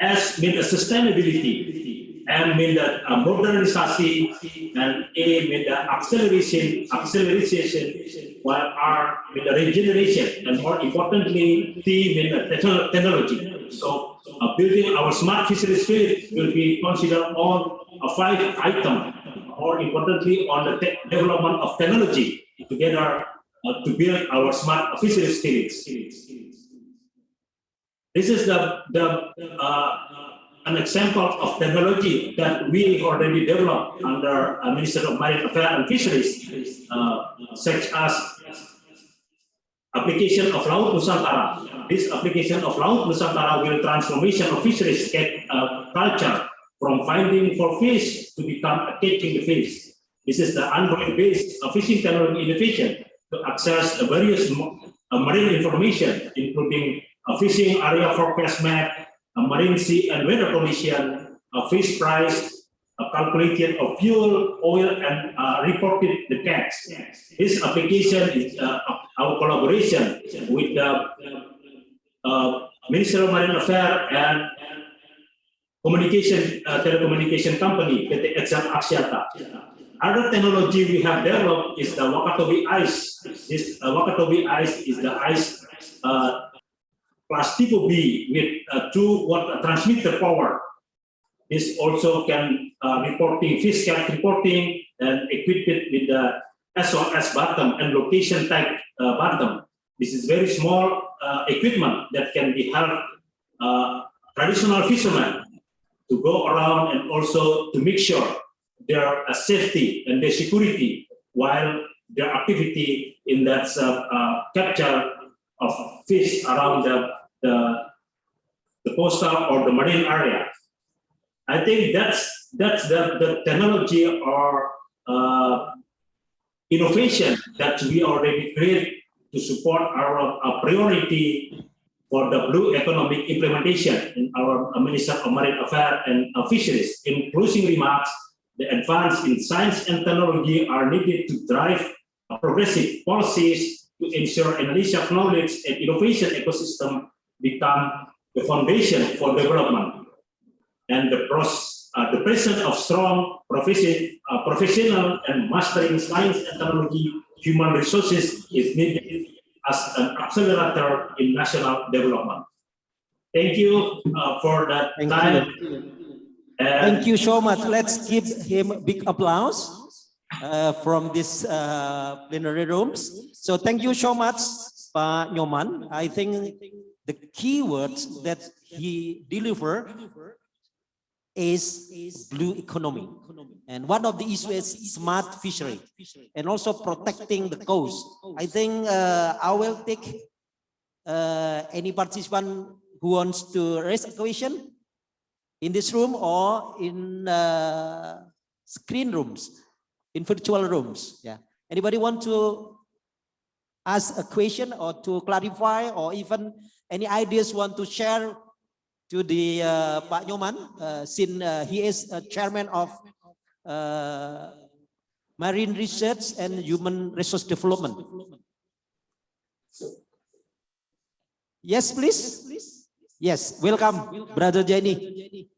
S means sustainability, M means that modernization, and A means the acceleration, while R means the regeneration, and more importantly, T means the technology. So building our smart fisheries field will be considered all 5 items, more importantly on the development of technology together to build our smart fisheries fields. This is an example of technology that we already developed under Ministry of Marine Affairs and Fisheries, such as application of Laut Nusantara. This application of Laut Nusantara will transformation of fisheries culture from finding for fish to become catching the fish. This is the Android-based fishing technology innovation to access the various marine information, including a fishing area forecast map, a marine sea and weather condition, a fish price, a calculation of fuel, oil, and reported the catch. This application is our collaboration with the Ministry of Marine Affairs and telecommunication company, PT Exam Axiata. Other technology we have developed is the Wakatobi ice. This Wakatobi ice is the ice class type B with 2 watt transmitter power. This also can reporting fish catch reporting and equipped with the SOS button and location tag button. This is very small equipment that can be helped traditional fishermen to go around and also to make sure their safety and their security while their activity in that capture of fish around the coastal or the marine area. I think that's the technology or innovation that we already create to support our priority for the blue economic implementation in our Minister of Marine Affairs and Fisheries. In closing remarks, the advances in science and technology are needed to drive progressive policies to ensure Indonesia's knowledge and innovation ecosystem become the foundation for development. And the presence of strong professional and mastering science and technology human resources is needed as an accelerator in national development. Thank you for that time. Thank you so much. Let's give him a big applause from this plenary rooms. So thank you so much, Pak Nyoman. I think the keywords that he delivered is blue economy. And one of the issues is smart fishery and also protecting the coast. I think I will take any participant who wants to raise a question in this room or in screen rooms, in virtual rooms. Yeah. Anybody want to ask a question or to clarify or even any ideas want to share to the Pak Nyoman, since he is a chairman of Marine Research and Human Resource Development. Yes, please. Yes, welcome, Brother Jenny.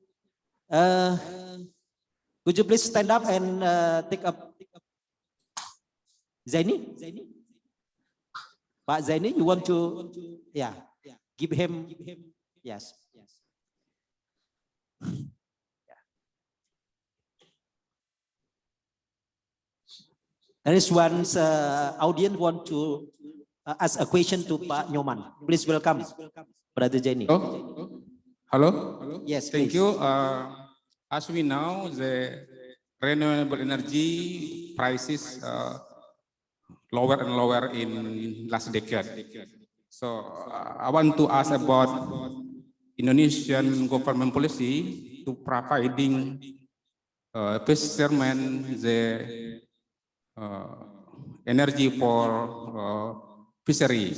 Could you please stand up and take up Zaini? Pak Zaini, you want to, yeah, give him, yes. There is one audience want to ask a question to Pak Nyoman. Please welcome, Brother Jenny. Hello. Yes, thank please. you. As we know, the renewable energy prices lower and lower in last decade. So I want to ask about Indonesian government policy to providing fishermen the energy for fishery.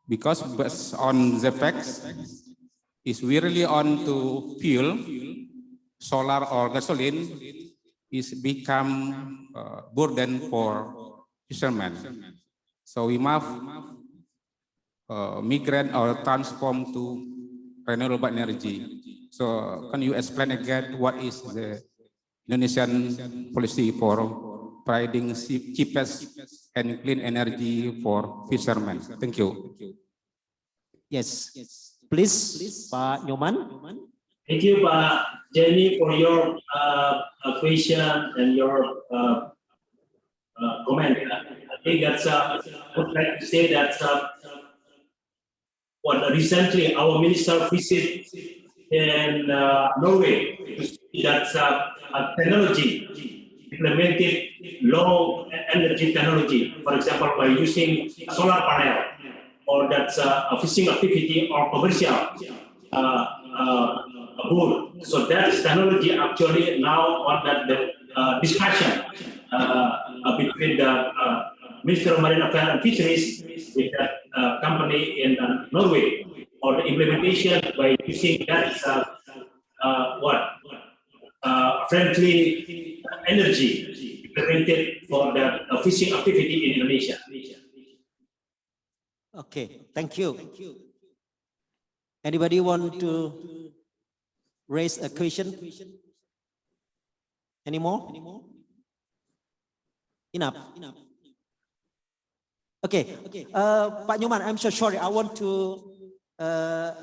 Because based on the facts, is we really on to fuel, solar or gasoline is become burden for fishermen. So we must migrate or transform to renewable energy. So can you explain again what is the Indonesian policy for providing cheapest and clean energy for fishermen? Thank you. Yes, please, Pak Nyoman. Thank you, Pak Jenny, for your question and your comment. I think that's I would like to say that recently our minister visited in Norway to see that technology implemented low energy technology, for example, by using solar panel or that's a fishing activity or commercial boat. So that is technology actually now on the discussion between the Minister of Marine Affairs and Fisheries with that company in Norway, or the implementation by using that friendly energy implemented for the fishing activity in Indonesia. Okay, thank you. Anybody want to raise a question? Any more? Enough. Okay, Pak Nyoman, I'm so sorry. I want to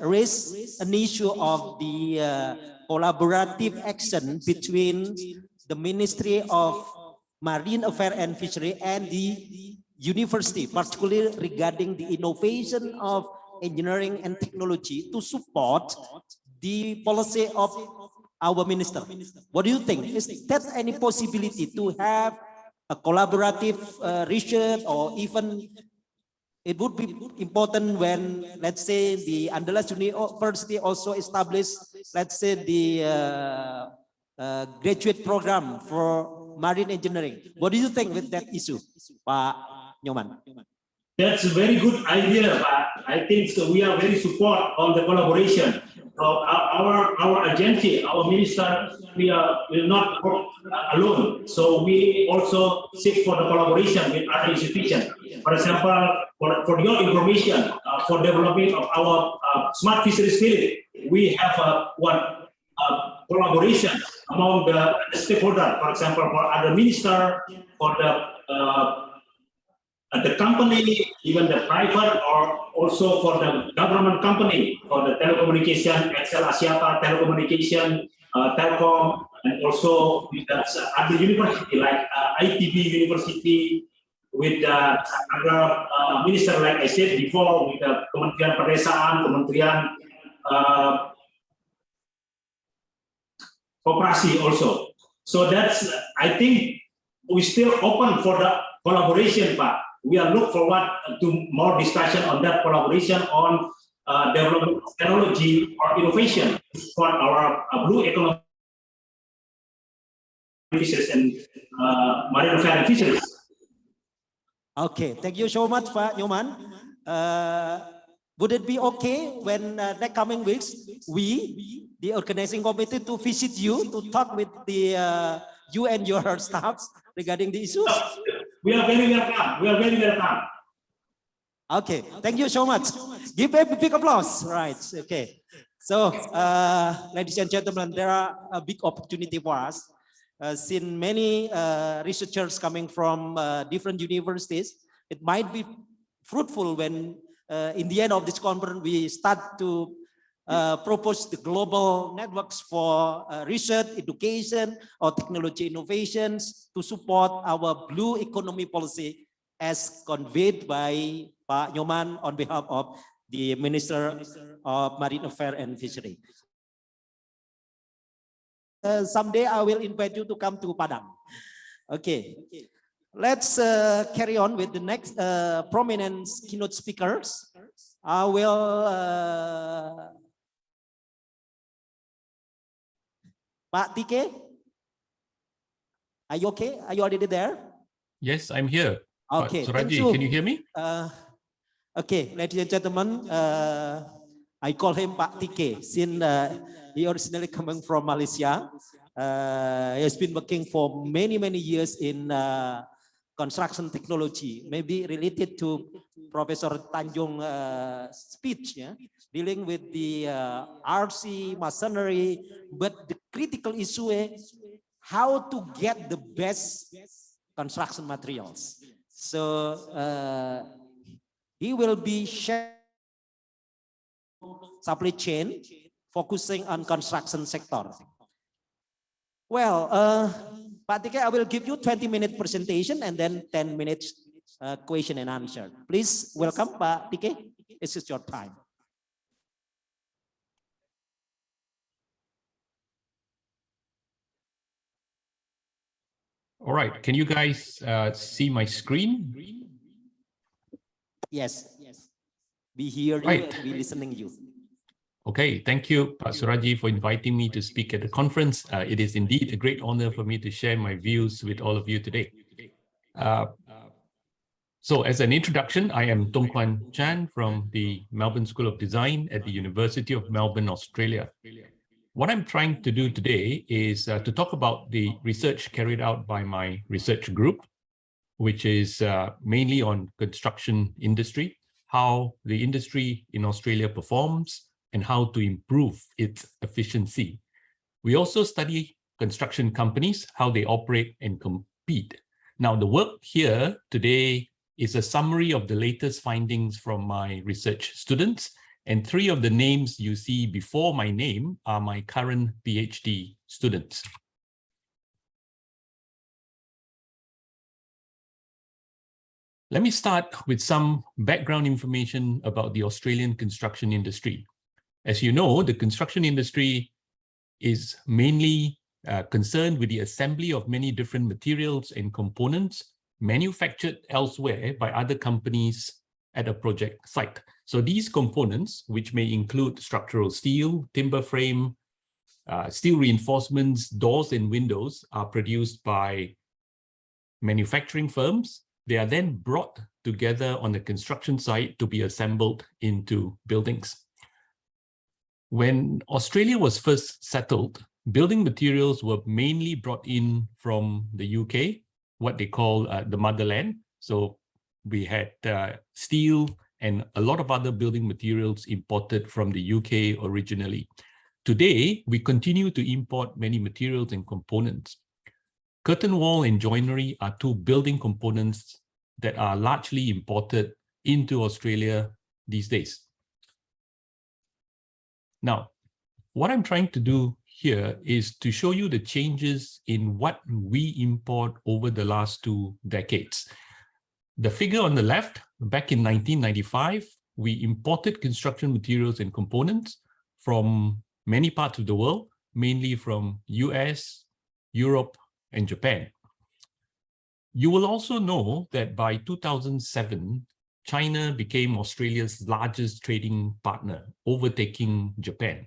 raise an issue of the collaborative action between the Ministry of Marine Affairs and Fishery and the university, particularly regarding the innovation of engineering and technology to support the policy of our minister. What do you think? Is there any possibility to have a collaborative research or even it would be important when, let's say, the Andalas University also established, let's say, the graduate program for marine engineering. What do you think with that issue, Pak Nyoman? That's a very good idea, but I think so we are very support on the collaboration. Our agency, our minister, will not work alone. So we also seek for the collaboration with other institutions. For example, for your information, for development of our smart fisheries field, we have one collaboration among the stakeholders. For example, for other minister, for the company, even the private, or also for the government company, for the telecommunication, Excel Asiata telecommunication, telecom, and also with other university like ITB University, with other minister, like I said before, with the Kementerian Pedesaan, Kementerian Koperasi also. So that's, I think, we still open for the collaboration, Pak. We are look forward to more discussion on that collaboration on development of technology or innovation for our blue economy fisheries and marine affairs and fisheries. Okay, thank you so much, Pak Nyoman. Would it be okay when next coming weeks we, the organizing committee, to visit you to talk with the you and your staffs regarding the issues? We are very welcome. We are very welcome. Okay, thank you so much. Give a big applause. Right. Okay. So, ladies and gentlemen, there are a big opportunity for us. Since many researchers coming from different universities, it might be fruitful when in the end of this conference we start to propose the global networks for research, education, or technology innovations to support our blue economy policy as conveyed by Pak Nyoman on behalf of the Minister of Marine Affairs and Fishery. Someday I will invite you to come to Padang. Okay, let's carry on with the next prominent keynote speakers. I will Pak Tike, are you okay? Are you already there? Yes, I'm here. Okay, Suraji, can you hear me? Okay, ladies and gentlemen, I call him Pak Tike since he originally coming from Malaysia. He has been working for many years in construction technology, maybe related to Professor Tanjung speech, yeah, dealing with the RC, masonry, but the critical issue is how to get the best construction materials. So he will be sharing supply chain, focusing on construction sector. Well, Pak Tike, I will give you 20-minute presentation and then 10 minutes question and answer. Please welcome Pak Tike. This is your time. All right, can you guys see my screen? Yes, we hear you, right. we listening you. Okay, thank you, Pak Suraji, for inviting me to speak at the conference. It is indeed a great honor for me to share my views with all of you today. So as an introduction, I am Toong Chan from the Melbourne School of Design at the University of Melbourne, Australia. What I'm trying to do today is to talk about the research carried out by my research group, which is mainly on construction industry, how the industry in Australia performs, and how to improve its efficiency. We also study construction companies, how they operate and compete. Now, the work here today is a summary of the latest findings from my research students, and 3 of the names you see before my name are my current PhD students. Let me start with some background information about the Australian construction industry. As you know, the construction industry is mainly concerned with the assembly of many different materials and components manufactured elsewhere by other companies at a project site. So these components, which may include structural steel, timber frame, steel reinforcements, doors and windows, are produced by manufacturing firms. They are then brought together on the construction site to be assembled into buildings. When Australia was first settled, building materials were mainly brought in from the UK, what they call the motherland. So we had steel and a lot of other building materials imported from the UK originally. Today, we continue to import many materials and components. Curtain wall and joinery are two building components that are largely imported into Australia these days. Now, what I'm trying to do here is to show you the changes in what we import over the last 2 decades. The figure on the left, back in 1995, we imported construction materials and components from many parts of the world, mainly from US, Europe, and Japan. You will also know that by 2007, China became Australia's largest trading partner, overtaking Japan.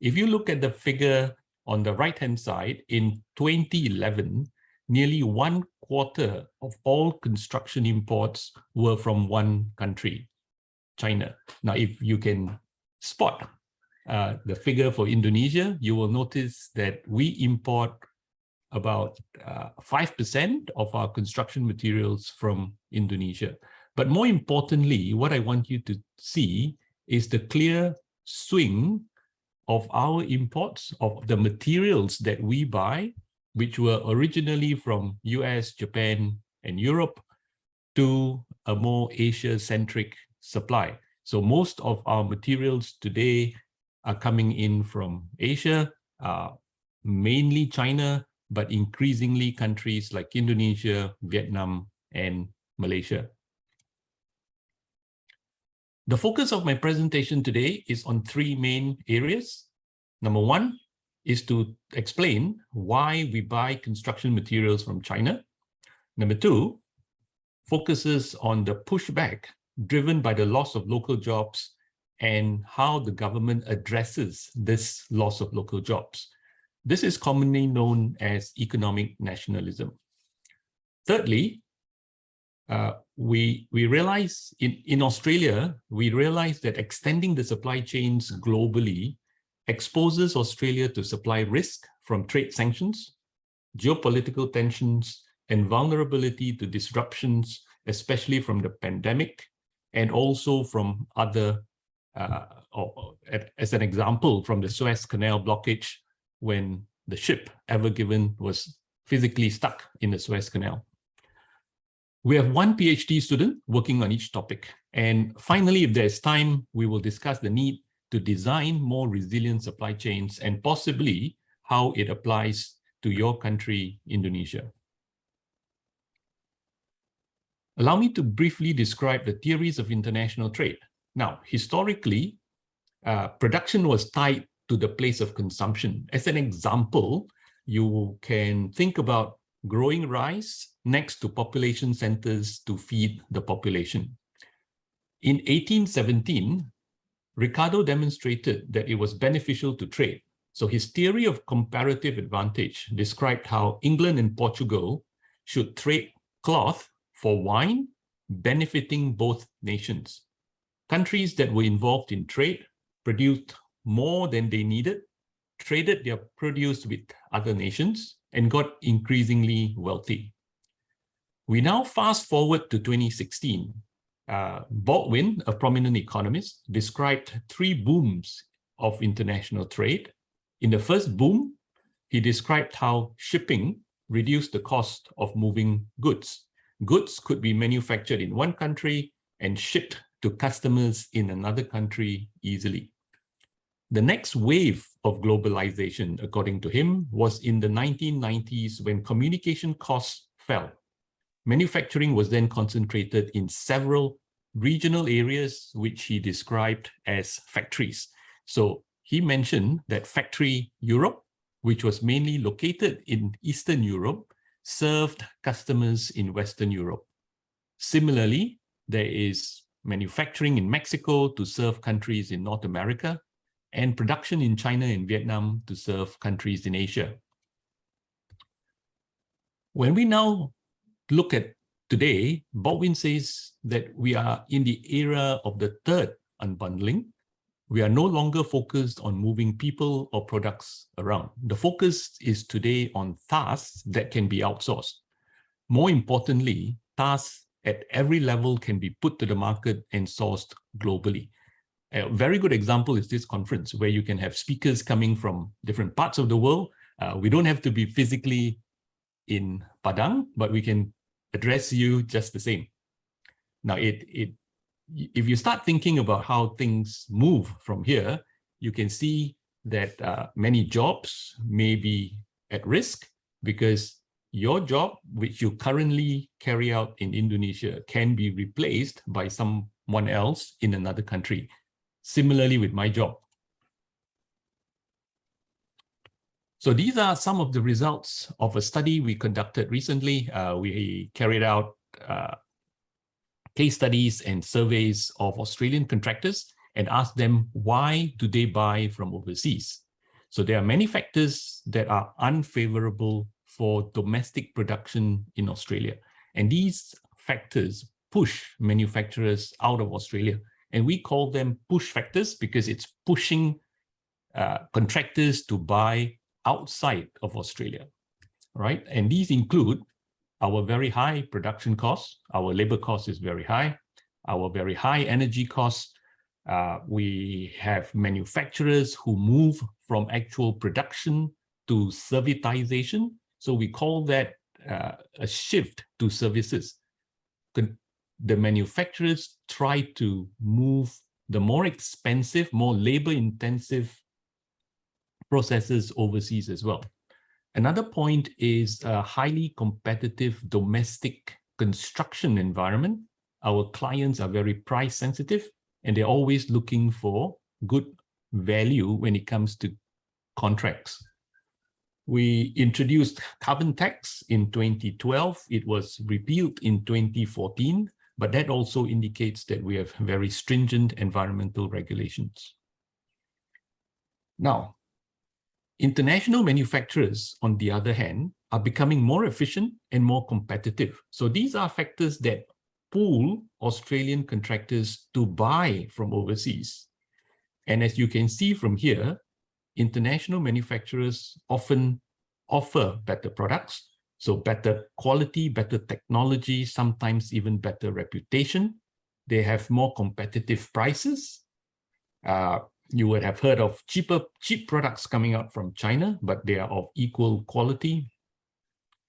If you look at the figure on the right-hand side, in 2011, nearly 1/4 of all construction imports were from one country, China. Now, if you can spot the figure for Indonesia, you will notice that we import about 5% of our construction materials from Indonesia. But more importantly, what I want you to see is the clear swing of our imports of the materials that we buy, which were originally from US, Japan, and Europe, to a more Asia-centric supply. So most of our materials today are coming in from Asia, mainly China, but increasingly countries like Indonesia, Vietnam, and Malaysia. The focus of my presentation today is on 3 main areas. Number 1 is to explain why we buy construction materials from China. Number 2 focuses on the pushback driven by the loss of local jobs and how the government addresses this loss of local jobs. This is commonly known as economic nationalism. Thirdly, we realize in Australia, we realize that extending the supply chains globally exposes Australia to supply risk from trade sanctions, geopolitical tensions, and vulnerability to disruptions, especially from the pandemic, and also from other, as an example, from the Suez Canal blockage, when the ship Ever Given was physically stuck in the Suez Canal. We have 1 PhD student working on each topic. And finally, if there's time, we will discuss the need to design more resilient supply chains and possibly how it applies to your country, Indonesia. Allow me to briefly describe the theories of international trade. Now, historically, production was tied to the place of consumption. As an example, you can think about growing rice next to population centers to feed the population. In 1817, Ricardo demonstrated that it was beneficial to trade. So his theory of comparative advantage described how England and Portugal should trade cloth for wine, benefiting both nations. Countries that were involved in trade produced more than they needed, traded their produce with other nations, and got increasingly wealthy. We now fast forward to 2016. Baldwin, a prominent economist, described 3 booms of international trade. In the first boom, he described how shipping reduced the cost of moving goods. Goods could be manufactured in one country and shipped to customers in another country easily. The next wave of globalization, according to him, was in the 1990s when communication costs fell. Manufacturing was then concentrated in several regional areas, which he described as factories. So he mentioned that Factory Europe, which was mainly located in Eastern Europe, served customers in Western Europe. Similarly, there is manufacturing in Mexico to serve countries in North America, and production in China and Vietnam to serve countries in Asia. When we now look at today, Baldwin says that we are in the era of the third unbundling. We are no longer focused on moving people or products around. The focus is today on tasks that can be outsourced. More importantly, tasks at every level can be put to the market and sourced globally. A very good example is this conference, where you can have speakers coming from different parts of the world. We don't have to be physically in Padang, but we can address you just the same. Now, if you start thinking about how things move from here, you can see that many jobs may be at risk, because your job, which you currently carry out in Indonesia, can be replaced by someone else in another country. Similarly with my job. So these are some of the results of a study we conducted recently. We carried out case studies and surveys of Australian contractors and asked them, why do they buy from overseas? So there are many factors that are unfavorable for domestic production in Australia. And these factors push manufacturers out of Australia. And we call them push factors because it's pushing contractors to buy outside of Australia, right? And these include our very high production costs. Our labor cost is very high. Our very high energy costs. We have manufacturers who move from actual production to servitization. So we call that a shift to services. The manufacturers try to move the more expensive, more labor-intensive processes overseas as well. Another point is a highly competitive domestic construction environment. Our clients are very price sensitive, and they're always looking for good value when it comes to contracts. We introduced carbon tax in 2012. It was repealed in 2014, but that also indicates that we have very stringent environmental regulations. Now, international manufacturers, on the other hand, are becoming more efficient and more competitive. So these are factors that pull Australian contractors to buy from overseas. And as you can see from here, international manufacturers often offer better products, so better quality, better technology, sometimes even better reputation. They have more competitive prices. You would have heard of cheap products coming out from China, but they are of equal quality.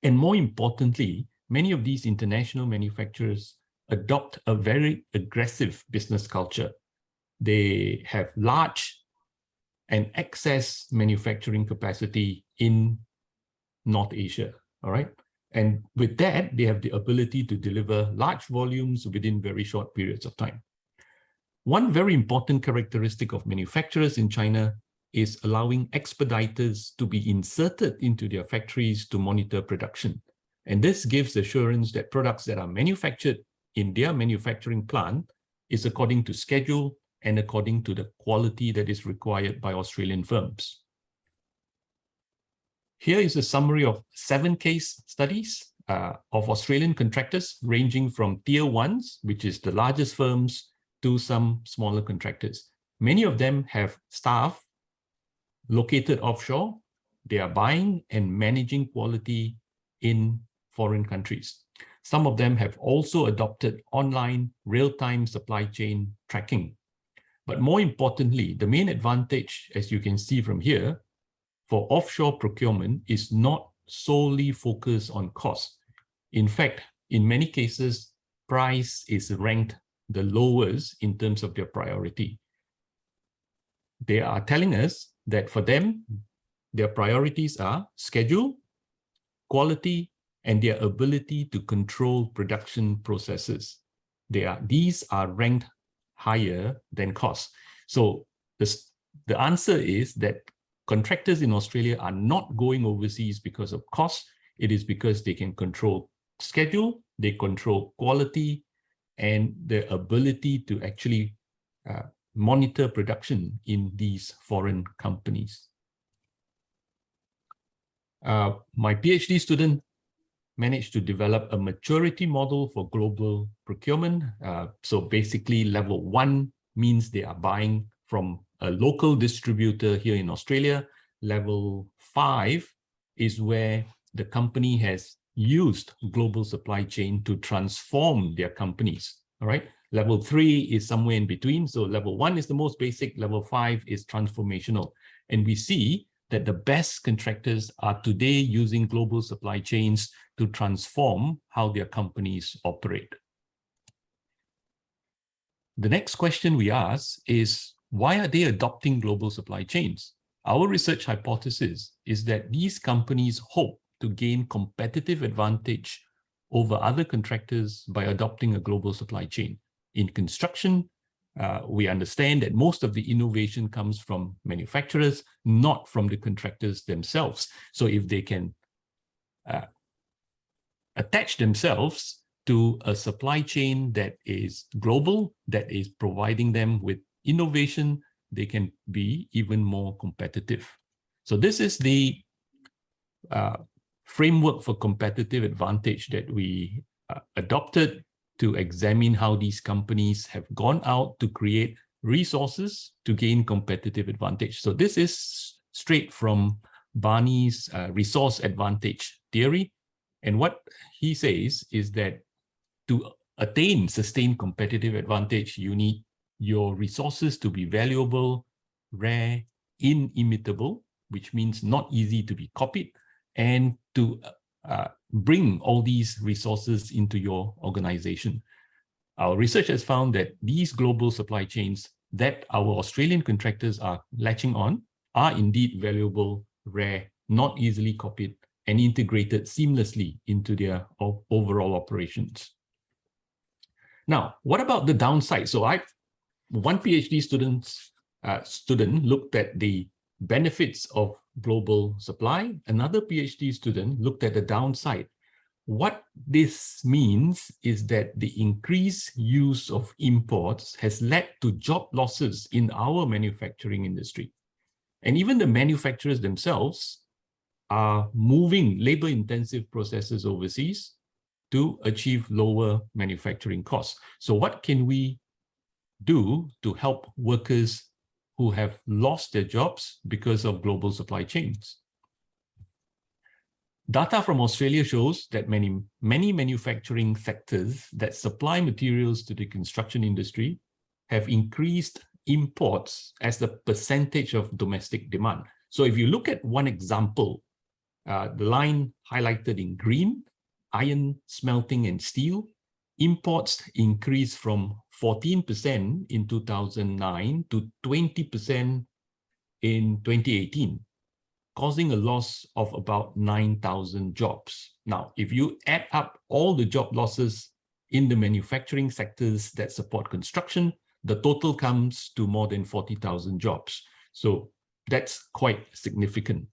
And more importantly, many of these international manufacturers adopt a very aggressive business culture. They have large and excess manufacturing capacity in North Asia, all right? And with that, they have the ability to deliver large volumes within very short periods of time. One very important characteristic of manufacturers in China is allowing expediters to be inserted into their factories to monitor production. And this gives assurance that products that are manufactured in their manufacturing plant is according to schedule and according to the quality that is required by Australian firms. Here is a summary of 7 case studies of Australian contractors ranging from tier 1s, which is the largest firms, to some smaller contractors. Many of them have staff located offshore. They are buying and managing quality in foreign countries. Some of them have also adopted online real-time supply chain tracking. But more importantly, the main advantage, as you can see from here, for offshore procurement is not solely focused on cost. In fact, in many cases, price is ranked the lowest in terms of their priority. They are telling us that for them, their priorities are schedule, quality, and their ability to control production processes. These are ranked higher than cost. So the answer is that contractors in Australia are not going overseas because of cost. It is because they can control schedule, they control quality, and the ability to actually monitor production in these foreign companies. My PhD student managed to develop a maturity model for global procurement. So basically level 1 means they are buying from a local distributor here in Australia. Level 5 is where the company has used global supply chain to transform their companies, all right? Level 3 is somewhere in between. So level 1 is the most basic, level 5 is transformational. And we see that the best contractors are today using global supply chains to transform how their companies operate. The next question we ask is, why are they adopting global supply chains? Our research hypothesis is that these companies hope to gain competitive advantage over other contractors by adopting a global supply chain. In construction, we understand that most of the innovation comes from manufacturers, not from the contractors themselves. So if they can attach themselves to a supply chain that is global, that is providing them with innovation, they can be even more competitive. So this is the framework for competitive advantage that we adopted to examine how these companies have gone out to create resources to gain competitive advantage. So this is straight from Barney's resource advantage theory. And what he says is that to attain sustained competitive advantage, you need your resources to be valuable, rare, inimitable, which means not easy to be copied, and to bring all these resources into your organization. Our research has found that these global supply chains that our Australian contractors are latching on are indeed valuable, rare, not easily copied, and integrated seamlessly into their overall operations. Now, what about the downside? So one PhD student looked at the benefits of global supply. Another PhD student looked at the downside. What this means is that the increased use of imports has led to job losses in our manufacturing industry. And even the manufacturers themselves are moving labor-intensive processes overseas to achieve lower manufacturing costs. So what can we do to help workers who have lost their jobs because of global supply chains? Data from Australia shows that many manufacturing sectors that supply materials to the construction industry have increased imports as the percentage of domestic demand. So if you look at one example, the line highlighted in green, iron, smelting, and steel, imports increased from 14% in 2009 to 20% in 2018, causing a loss of about 9,000 jobs. Now, if you add up all the job losses in the manufacturing sectors that support construction, the total comes to more than 40,000 jobs. So that's quite significant.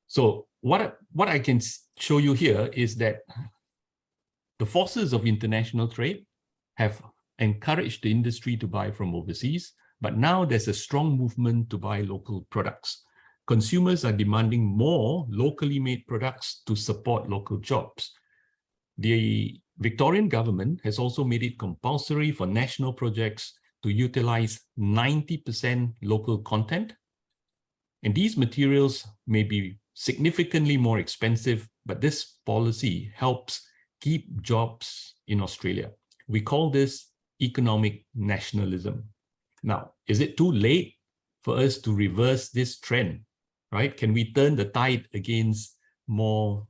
So what I can show you here is that the forces of international trade have encouraged the industry to buy from overseas, but now there's a strong movement to buy local products. Consumers are demanding more locally made products to support local jobs. The Victorian government has also made it compulsory for national projects to utilize 90% local content. And these materials may be significantly more expensive, but this policy helps keep jobs in Australia. We call this economic nationalism. Now, is it too late for us to reverse this trend, right? Can we turn the tide against more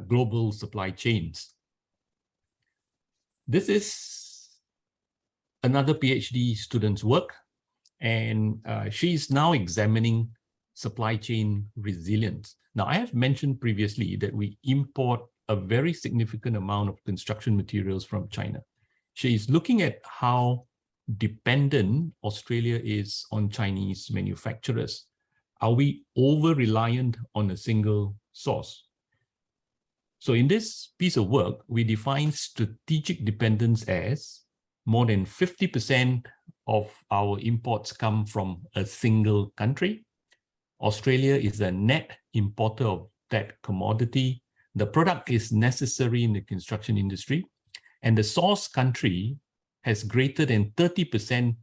global supply chains? This is another PhD student's work, and she's now examining supply chain resilience. Now, I have mentioned previously that we import a very significant amount of construction materials from China. She's looking at how dependent Australia is on Chinese manufacturers. Are we over-reliant on a single source? So in this piece of work, we define strategic dependence as more than 50% of our imports come from a single country. Australia is a net importer of that commodity. The product is necessary in the construction industry, and the source country has greater than 30%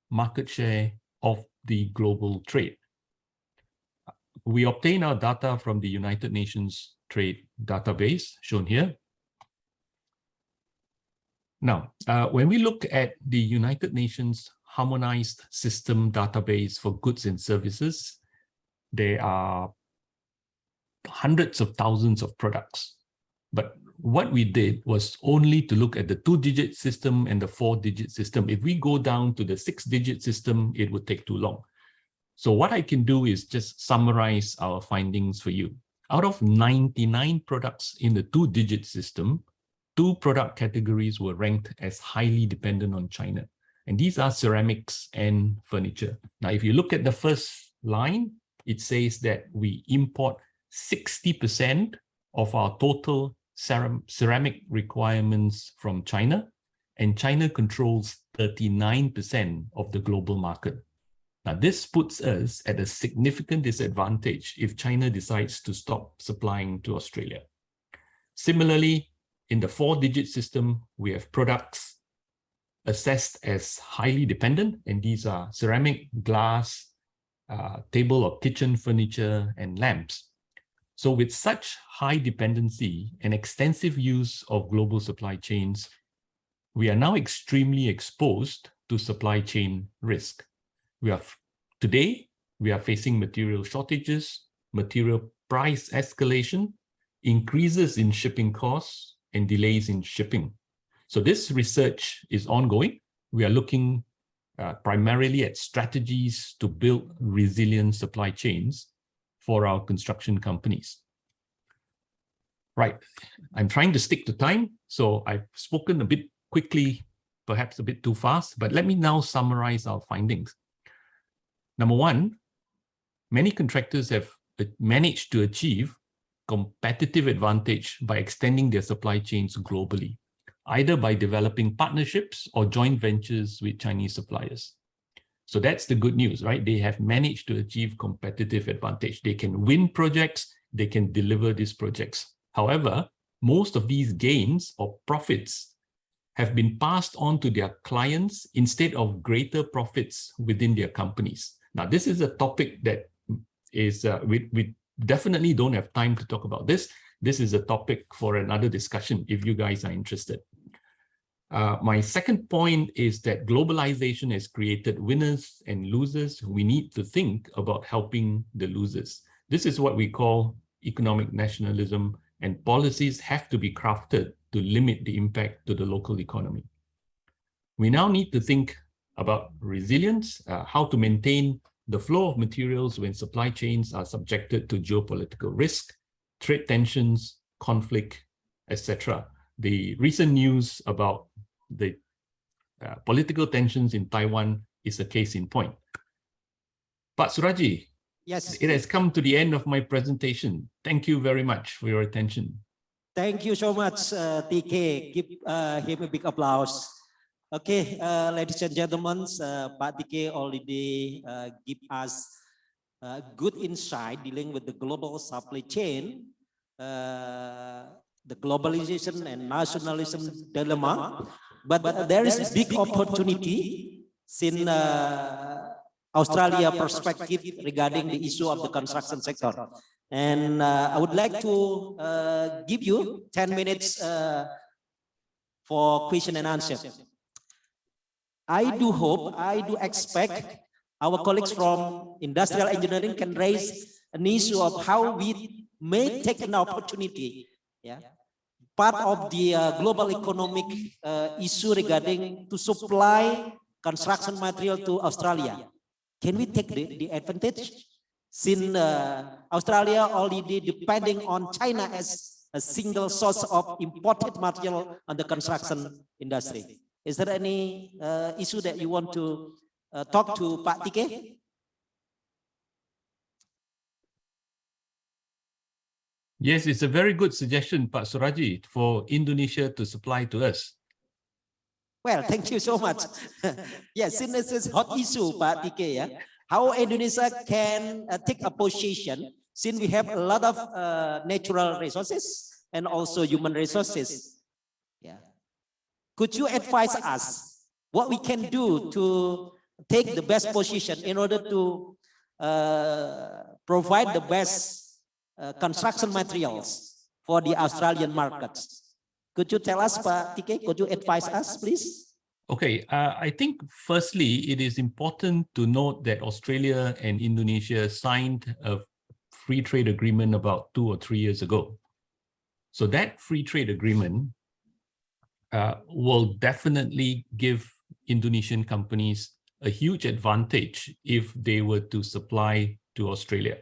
market share of the global trade. We obtain our data from the United Nations Trade Database, shown here. Now, when we look at the United Nations Harmonized System Database for Goods and Services, there are hundreds of thousands of products. But what we did was only to look at the 2-digit system and the 4-digit system. If we go down to the 6-digit system, it would take too long. So what I can do is just summarize our findings for you. Out of 99 products in the 2-digit system, 2 product categories were ranked as highly dependent on China. And these are ceramics and furniture. Now, if you look at the first line, it says that we import 60% of our total ceramic requirements from China, and China controls 39% of the global market. Now, this puts us at a significant disadvantage if China decides to stop supplying to Australia. Similarly, in the 4-digit system, we have products assessed as highly dependent, and these are ceramic, glass, table or kitchen furniture, and lamps. So with such high dependency and extensive use of global supply chains, we are now extremely exposed to supply chain risk. Today, we are facing material shortages, material price escalation, increases in shipping costs, and delays in shipping. So this research is ongoing. We are looking primarily at strategies to build resilient supply chains for our construction companies. Right, I'm trying to stick to time, so I've spoken a bit quickly, perhaps a bit too fast, but let me now summarize our findings. Number one, many contractors have managed to achieve competitive advantage by extending their supply chains globally, either by developing partnerships or joint ventures with Chinese suppliers. So that's the good news, right? They have managed to achieve competitive advantage. They can win projects, they can deliver these projects. However, most of these gains or profits have been passed on to their clients instead of greater profits within their companies. Now, this is a topic that is, we definitely don't have time to talk about this. This is a topic for another discussion if you guys are interested. My second point is that globalization has created winners and losers. We need to think about helping the losers. This is what we call economic nationalism, and policies have to be crafted to limit the impact to the local economy. We now need to think about resilience, how to maintain the flow of materials when supply chains are subjected to geopolitical risk, trade tensions, conflict, etc. The recent news about the political tensions in Taiwan is a case in point. But Suraji, yes, it has come to the end of my presentation. Thank you very much for your attention. Thank you so much, TK. Give him a big applause. Okay, ladies and gentlemen, Pak TK already give us good insight dealing with the global supply chain, the globalization and nationalism dilemma. But there is a big opportunity in Australia perspective regarding the issue of the construction sector. And I would like to give you 10 minutes for question and answer. I do hope, I do expect our colleagues from industrial engineering can raise an issue of how we may take an opportunity, part of the global economic issue regarding to supply construction material to Australia. Can we take the advantage? Since Australia already depending on China as a single source of imported material on the construction industry. Is there any issue that you want to talk to Pak TK? Yes, it's a very good suggestion, Pak Suraji, for Indonesia to supply to us. Well, thank you so much. Yes, since this is hot issue, Pak TK, yeah, how Indonesia can take a position since we have a lot of natural resources and also human resources. Yeah. Could you advise us what we can do to take the best position in order to provide the best construction materials for the Australian markets? Could you tell us, Pak TK? Could you advise us, please? Okay, I think firstly, it is important to note that Australia and Indonesia signed a free trade agreement about 2 or 3 years ago. So that free trade agreement will definitely give Indonesian companies a huge advantage if they were to supply to Australia.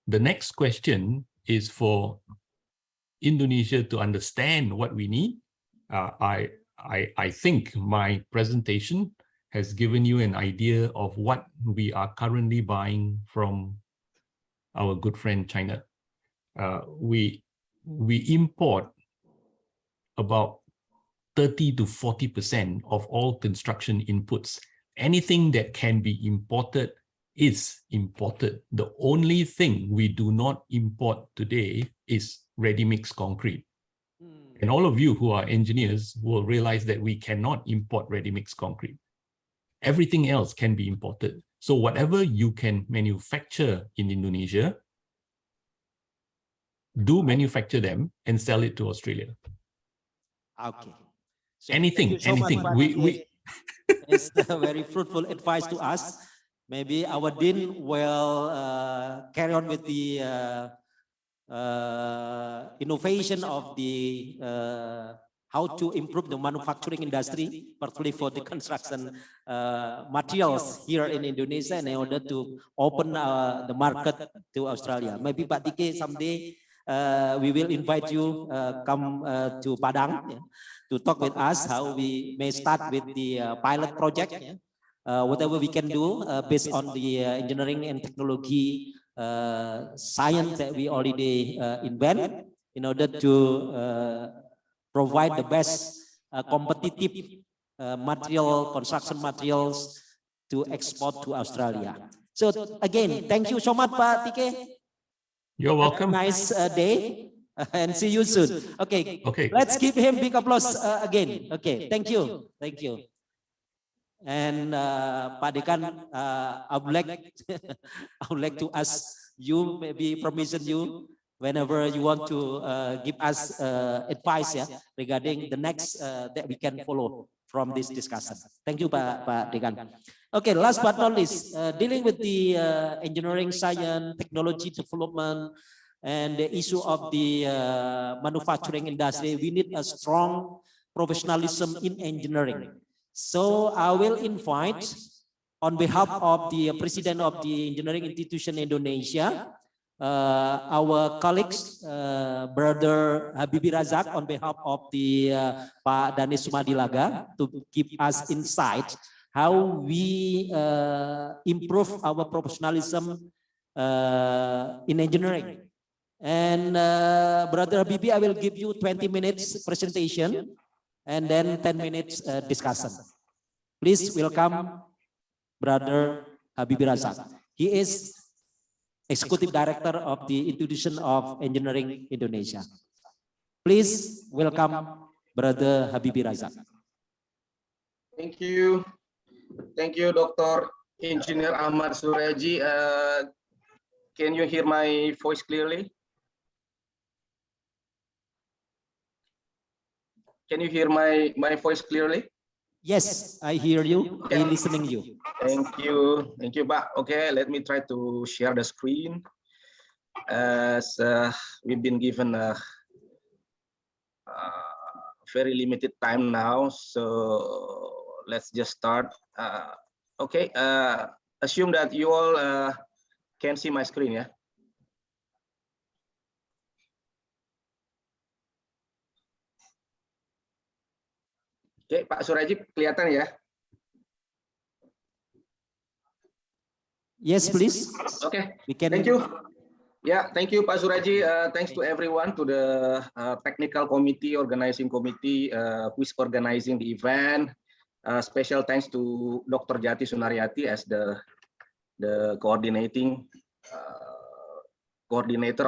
The next question is for Indonesia to understand what we need. I think my presentation has given you an idea of what we are currently buying from our good friend China. We import about 30 to 40% of all construction inputs. Anything that can be imported is imported. The only thing we do not import today is ready-mix concrete. And all of you who are engineers will realize that we cannot import ready-mix concrete. Everything else can be imported. So whatever you can manufacture in Indonesia, do manufacture them and sell it to Australia. Okay. So anything. It's a very fruitful advice to us. Maybe our dean will carry on with the innovation of the how to improve the manufacturing industry, particularly for the construction materials here in Indonesia, in order to open the market to Australia. Maybe Pak Dike, someday we will invite you come to Padang to talk with us how we may start with the pilot project. Whatever we can do based on the engineering and technology science that we already invent in order to provide the best competitive construction materials to export to Australia. So again, thank you so much, Pak Tike. You're welcome. Have a nice day and see you soon. Okay. Let's give him big applause again. Okay, thank you. Thank you. And Pak Dekan, I would like to ask you, maybe permission you, whenever you want to give us advice regarding the next that we can follow from this discussion. Thank you, Pak Dekan. Okay, last but not least, dealing with the engineering, science, technology development, and the issue of the manufacturing industry, we need a strong professionalism in engineering. So I will invite, on behalf of the President of the Engineering Institution Indonesia, our colleagues, Brother Habibi Razak, on behalf of the Pak Dannis Sumadilaga, to give us insight how we improve our professionalism in engineering. And Brother Habibi, I will give you 20 minutes presentation and then 10 minutes discussion. Please welcome Brother Habibi Razak. He is Executive Director of the Institution of Engineering Indonesia. Please welcome Brother Habibi Razak. Thank you. Thank you, Dr. Engineer Ahmad Suraji. Can you hear my voice clearly? Can you hear my voice clearly? Yes, I hear you. I'm listening you. Thank you, Pak. Okay, let me try to share the screen. As we've been given a very limited time now, so let's just start. Okay, assume that you all can see my screen, yeah. Oke, Pak Suraji kelihatan ya? Yes, please. Okay, we can thank you. Yeah, thank you, Pak Suraji. Thanks to everyone, to the technical committee, organizing committee, who is organizing the event. Special thanks to Dr. Jati Sunaryati as the coordinator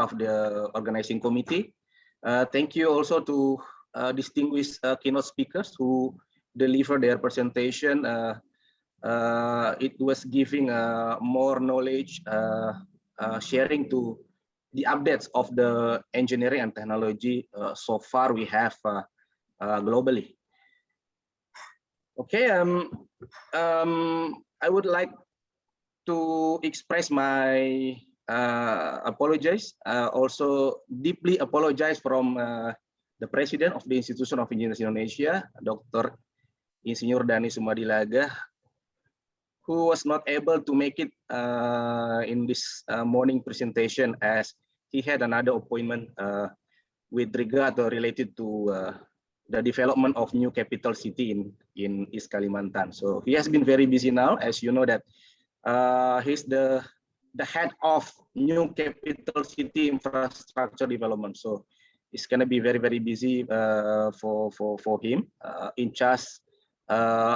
of the organizing committee. Thank you also to distinguished keynote speakers who delivered their presentation. It was giving more knowledge, sharing to the updates of the engineering and technology so far we have globally. Okay, I would like to express my apologies, also deeply apologize from the President of the Institution of Engineers Indonesia, Dr. Insinyur Dannis Sumadilaga, who was not able to make it in this morning presentation as he had another appointment with regard or related to the development of new capital city in East Kalimantan. So he has been very busy now, as you know that he's the head of new capital city infrastructure development. So it's going to be very, very busy for him in charge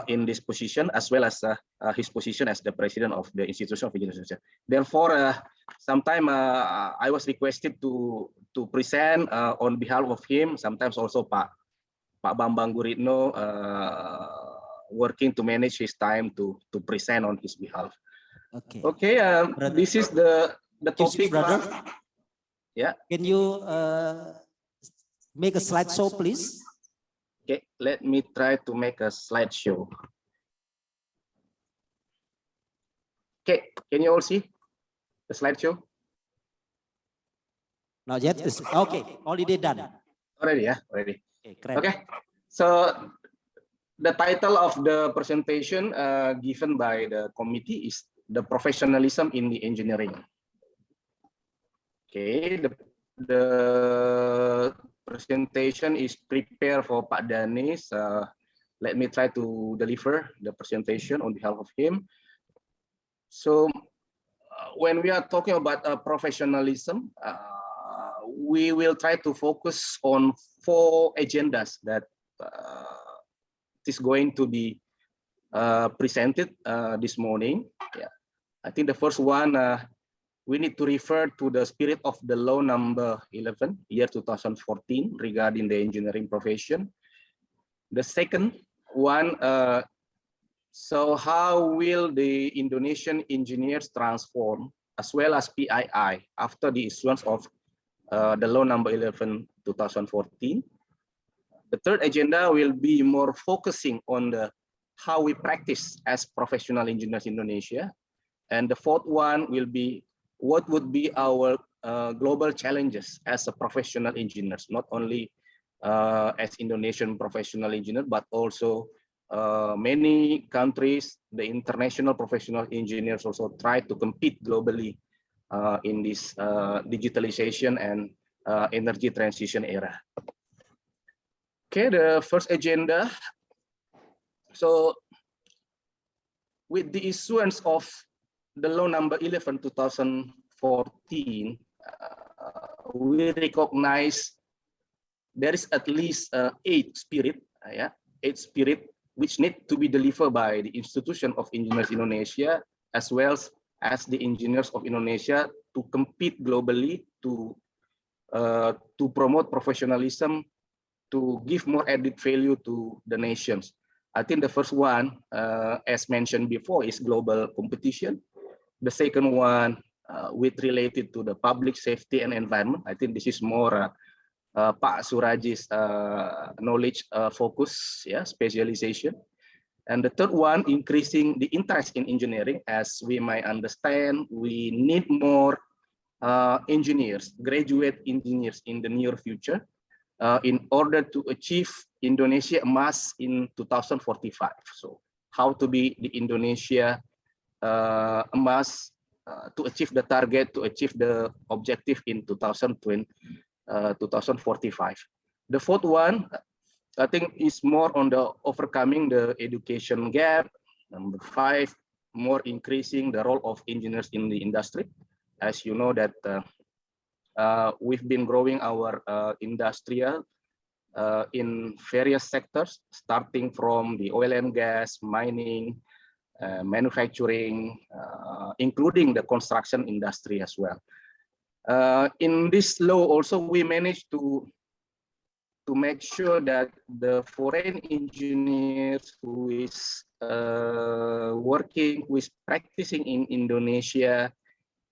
in this position, as well as his position as the president of the Institution of Engineers. Therefore, sometime I was requested to present on behalf of him. Sometimes also Pak Bambang Guritno working to manage his time to present on his behalf. Okay. Okay. This is the topic, brother. Yeah. Can you make a slideshow, please? Okay, let me try to make a slideshow. Okay, can you all see the slideshow? Not yet. Okay, already done. Already, yeah, already. Okay, okay. So the title of the presentation given by the committee is the professionalism in the engineering. Okay, the presentation is prepared for Pak Dannis. Let me try to deliver the presentation on behalf of him. So when we are talking about professionalism, we will try to focus on 4 agendas that is going to be presented this morning. Yeah, I think the first one, we need to refer to the spirit of the law number 11, year 2014, regarding the engineering profession. The second one, so how will the Indonesian engineers transform, as well as PII, after the issuance of the law number 11, 2014. The third agenda will be more focusing on how we practice as professional engineers in Indonesia. And the fourth one will be what would be our global challenges as a professional engineers, not only as Indonesian professional engineer, but also many countries, the international professional engineers also try to compete globally in this digitalization and energy transition era. Okay, the first agenda. So with the issuance of the law number 11, 2014, we recognize there is at least 8 spirit, 8 spirit which need to be delivered by the Institution of Engineers Indonesia, as well as the engineers of Indonesia, to compete globally, to promote professionalism, to give more added value to the nations. I think the first one, as mentioned before, is global competition. The second one, with related to the public safety and environment. I think this is more Pak Suraji's knowledge focus, yeah, specialization. And the third one, increasing the interest in engineering. As we might understand, we need more engineers, graduate engineers in the near future in order to achieve Indonesia emas in 2045. So how to be the Indonesia emas to achieve the target, to achieve the objective in 2045. The fourth one, I think, is more on the overcoming the education gap. Number 5, more increasing the role of engineers in the industry. As you know that we've been growing our industrial in various sectors, starting from the oil and gas, mining, manufacturing, including the construction industry as well. In this law also, we managed to make sure that the foreign engineers who is working, who is practicing in Indonesia,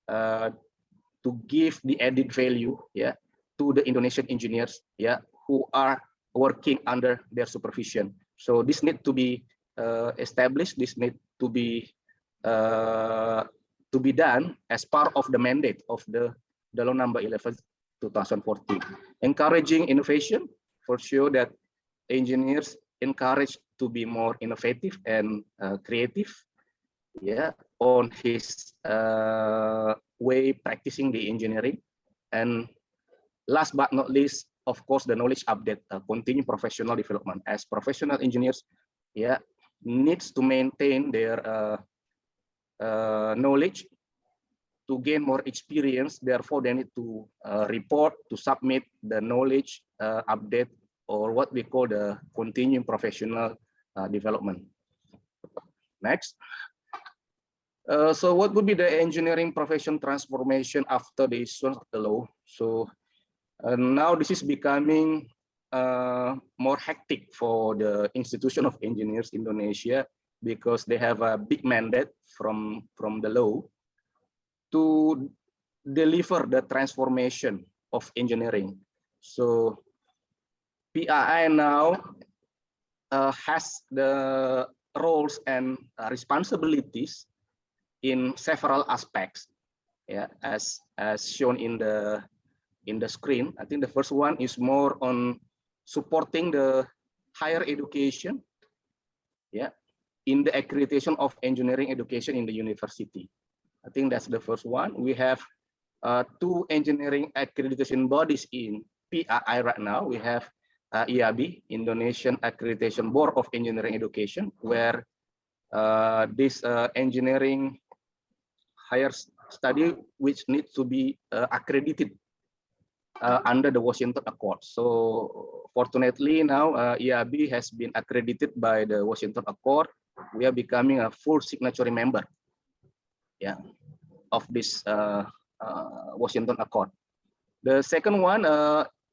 to give the added value, to the Indonesian engineers, who are working under their supervision. So this need to be established. This need to be done as part of the mandate of the law number 11/2014, encouraging innovation, for sure that engineers encouraged to be more innovative and creative, on his way practicing the engineering. And last but not least, of course, the knowledge update, continue professional development, as professional engineers, needs to maintain their knowledge to gain more experience. Therefore, they need to report, to submit the knowledge update, or what we call the continuing professional development. Next. So what would be the engineering profession transformation after the issuance of the law? So now this is becoming more hectic for the institution of engineers Indonesia, because they have a big mandate from the law to deliver the transformation of engineering. So PLI now has the roles and responsibilities in several aspects, as shown in the screen. I think the first one is more on supporting the higher education, in the accreditation of engineering education in the university. I think that's the first one. We have 2 engineering accreditation bodies in PLI right now. We have IAB, Indonesian Accreditation Board of Engineering Education, where this engineering higher study which needs to be accredited under the Washington Accord. So fortunately now IAB has been accredited by the Washington Accord. We are becoming a full signatory member, of this Washington Accord. The second one,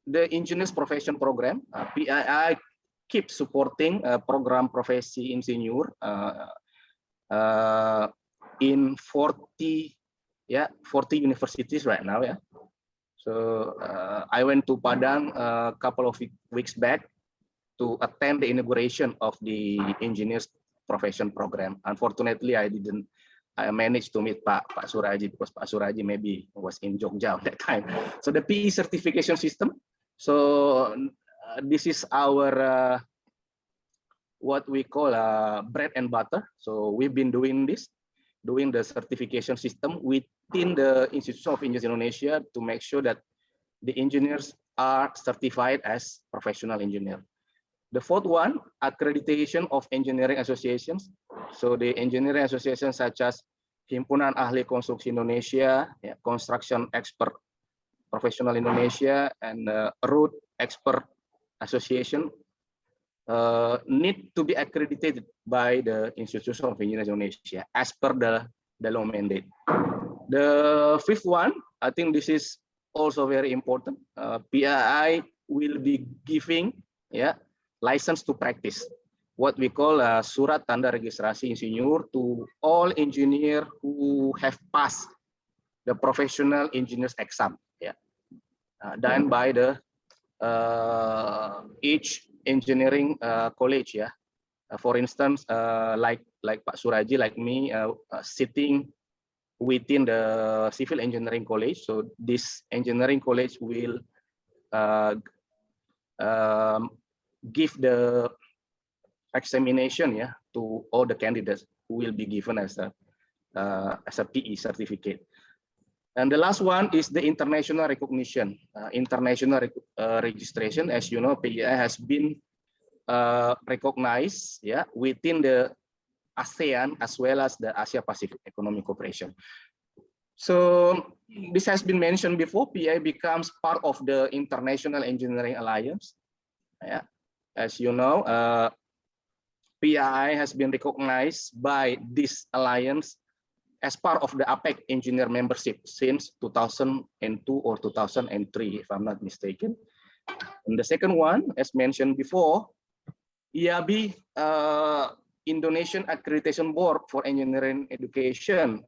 the Engineers Profession Program. PII keeps supporting program Profesi Insinyur in 40 universities right now. So I went to Padang a couple of weeks back to attend the inauguration of the Engineers Profession Program. Unfortunately, I managed to meet Pak Suraji, because Pak Suraji maybe was in Jogja at that time. So the PE certification system. So this is our what we call bread and butter. So we've been doing this, doing the certification system within the Institute of Engineers Indonesia to make sure that the engineers are certified as professional engineer. The fourth one, accreditation of engineering associations. So the engineering associations such as Himpunan Ahli Konstruksi Indonesia, Construction Expert Professional Indonesia, and Road Expert Association need to be accredited by the Institute of Engineers Indonesia as per the law mandate. The fifth one, I think this is also very important. PII will be giving license to practice, what we call Surat Tanda Registrasi Insinyur, to all engineers who have passed the professional engineers exam, done by the each engineering college. For instance, like Pak Suraji, like me, sitting within the civil engineering college. So this engineering college will give the examination to all the candidates who will be given as a PE certificate. And the last one is the international recognition, international registration. As you know, PEI has been recognized within the ASEAN as well as the Asia Pacific Economic Cooperation. So this has been mentioned before. PI becomes part of the International Engineering Alliance. Yeah. As you know, PI has been recognized by this alliance as part of the APEC engineer membership since 2002 or 2003, if I'm not mistaken. And the second one, as mentioned before, IAB, Indonesian Accreditation Board for Engineering Education,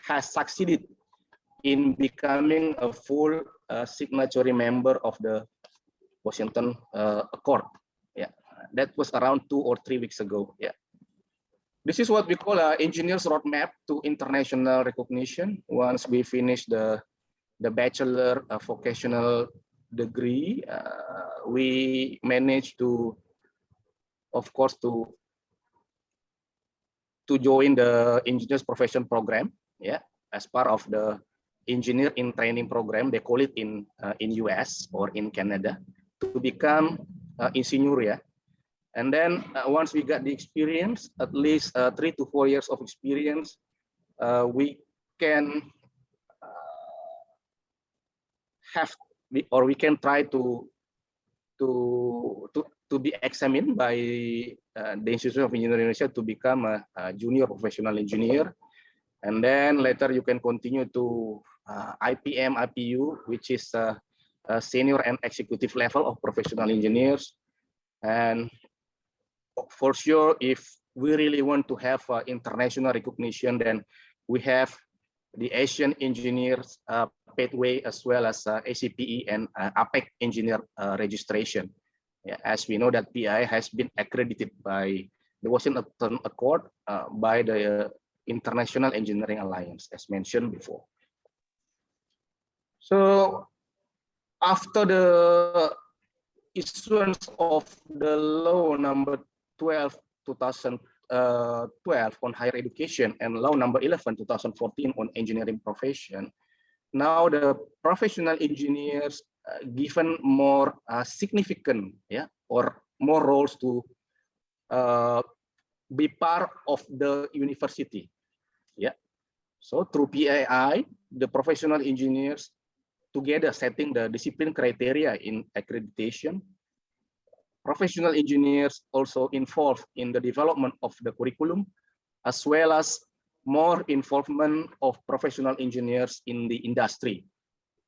has succeeded in becoming a full signatory member of the Washington Accord. Yeah, that was around 2 or 3 weeks ago. Yeah. This is what we call an engineer's roadmap to international recognition. Once we finish the bachelor vocational degree, we managed to, of course, to join the engineers profession program. Yeah, as part of the engineer in training program, they call it in US or in Canada, to become engineer. Yeah. And then once we got the experience, at least 3 to 4 years of experience, we can we can try to be examined by the Institute of Engineering Indonesia to become a junior professional engineer. And then later you can continue to IPM, IPU, which is a senior and executive level of professional engineers. And for sure, if we really want to have international recognition, then we have the Asian Engineers Pathway as well as ACPE and APEC Engineer registration. Yeah, as we know that PI has been accredited by the Washington Accord by the International Engineering Alliance, as mentioned before. So after the issuance of the law number 12/2012 on higher education and law number 11/2014 on engineering profession, now the professional engineers given more significant, yeah, or more roles to be part of the university. Yeah. So through PII, the professional engineers together setting the discipline criteria in accreditation. Professional engineers also involved in the development of the curriculum, as well as more involvement of professional engineers in the industry,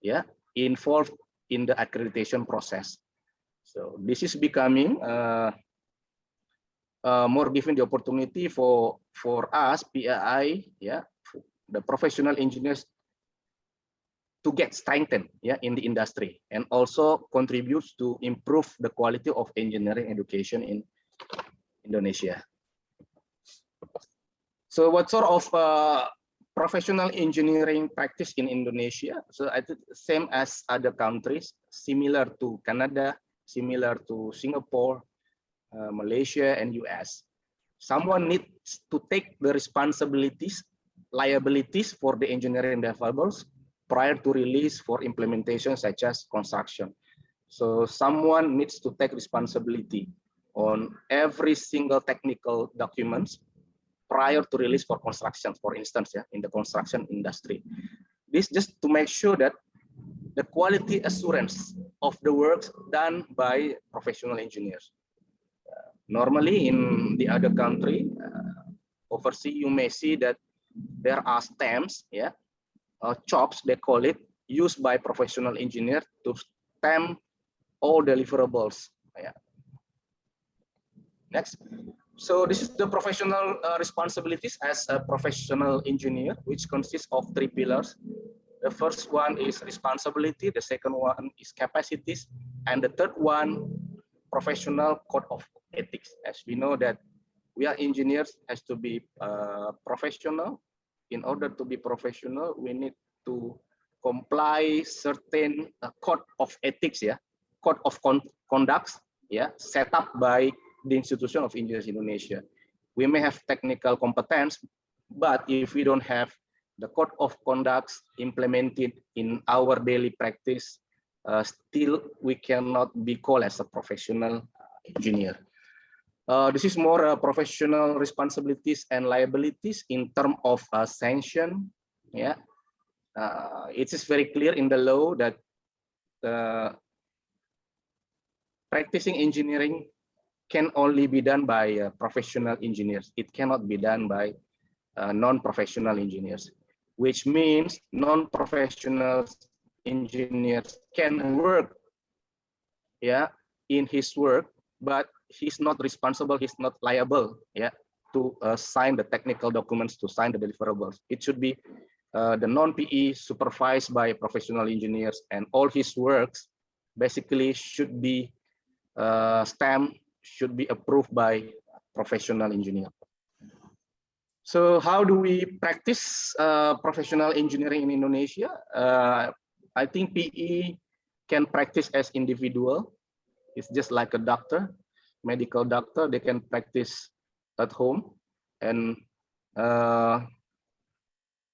yeah, involved in the accreditation process. So this is becoming more given the opportunity for us PII, yeah, the professional engineers to get strengthened, yeah, in the industry, and also contributes to improve the quality of engineering education in Indonesia. So what sort of professional engineering practice in Indonesia? So I think same as other countries, similar to Canada, similar to Singapore, Malaysia, and US. Someone needs to take the responsibilities, liabilities for the engineering deliverables prior to release for implementation, such as construction. So someone needs to take responsibility on every single technical documents prior to release for construction, for instance, yeah, in the construction industry. This just to make sure that the quality assurance of the works done by professional engineers. Normally in the other country, overseas, you may see that there are stamps, yeah, chops, they call it, used by professional engineers to stamp all deliverables. Yeah. Next. So this is the professional responsibilities as a professional engineer, which consists of 3 pillars. The first one is responsibility, the second one is capacities, and the third one, professional code of ethics. As we know that we are engineers, has to be professional. In order to be professional, we need to comply certain code of ethics, yeah, code of conduct, yeah, set up by the Institution of Engineers Indonesia. We may have technical competence, but if we don't have the code of conduct implemented in our daily practice, still we cannot be called as a professional engineer. This is more professional responsibilities and liabilities in terms of sanction, yeah, it is very clear in the law that practicing engineering can only be done by professional engineers. It cannot be done by non-professional engineers, which means non-professional engineers can work, in his work, but he's not responsible, he's not liable, to sign the technical documents, to sign the deliverables. It should be the non-PE supervised by professional engineers, and all his works basically should be stamped, should be approved by professional engineer. So how do we practice professional engineering in Indonesia? I think PE can practice as individual. It's just like a doctor, medical doctor, they can practice at home. And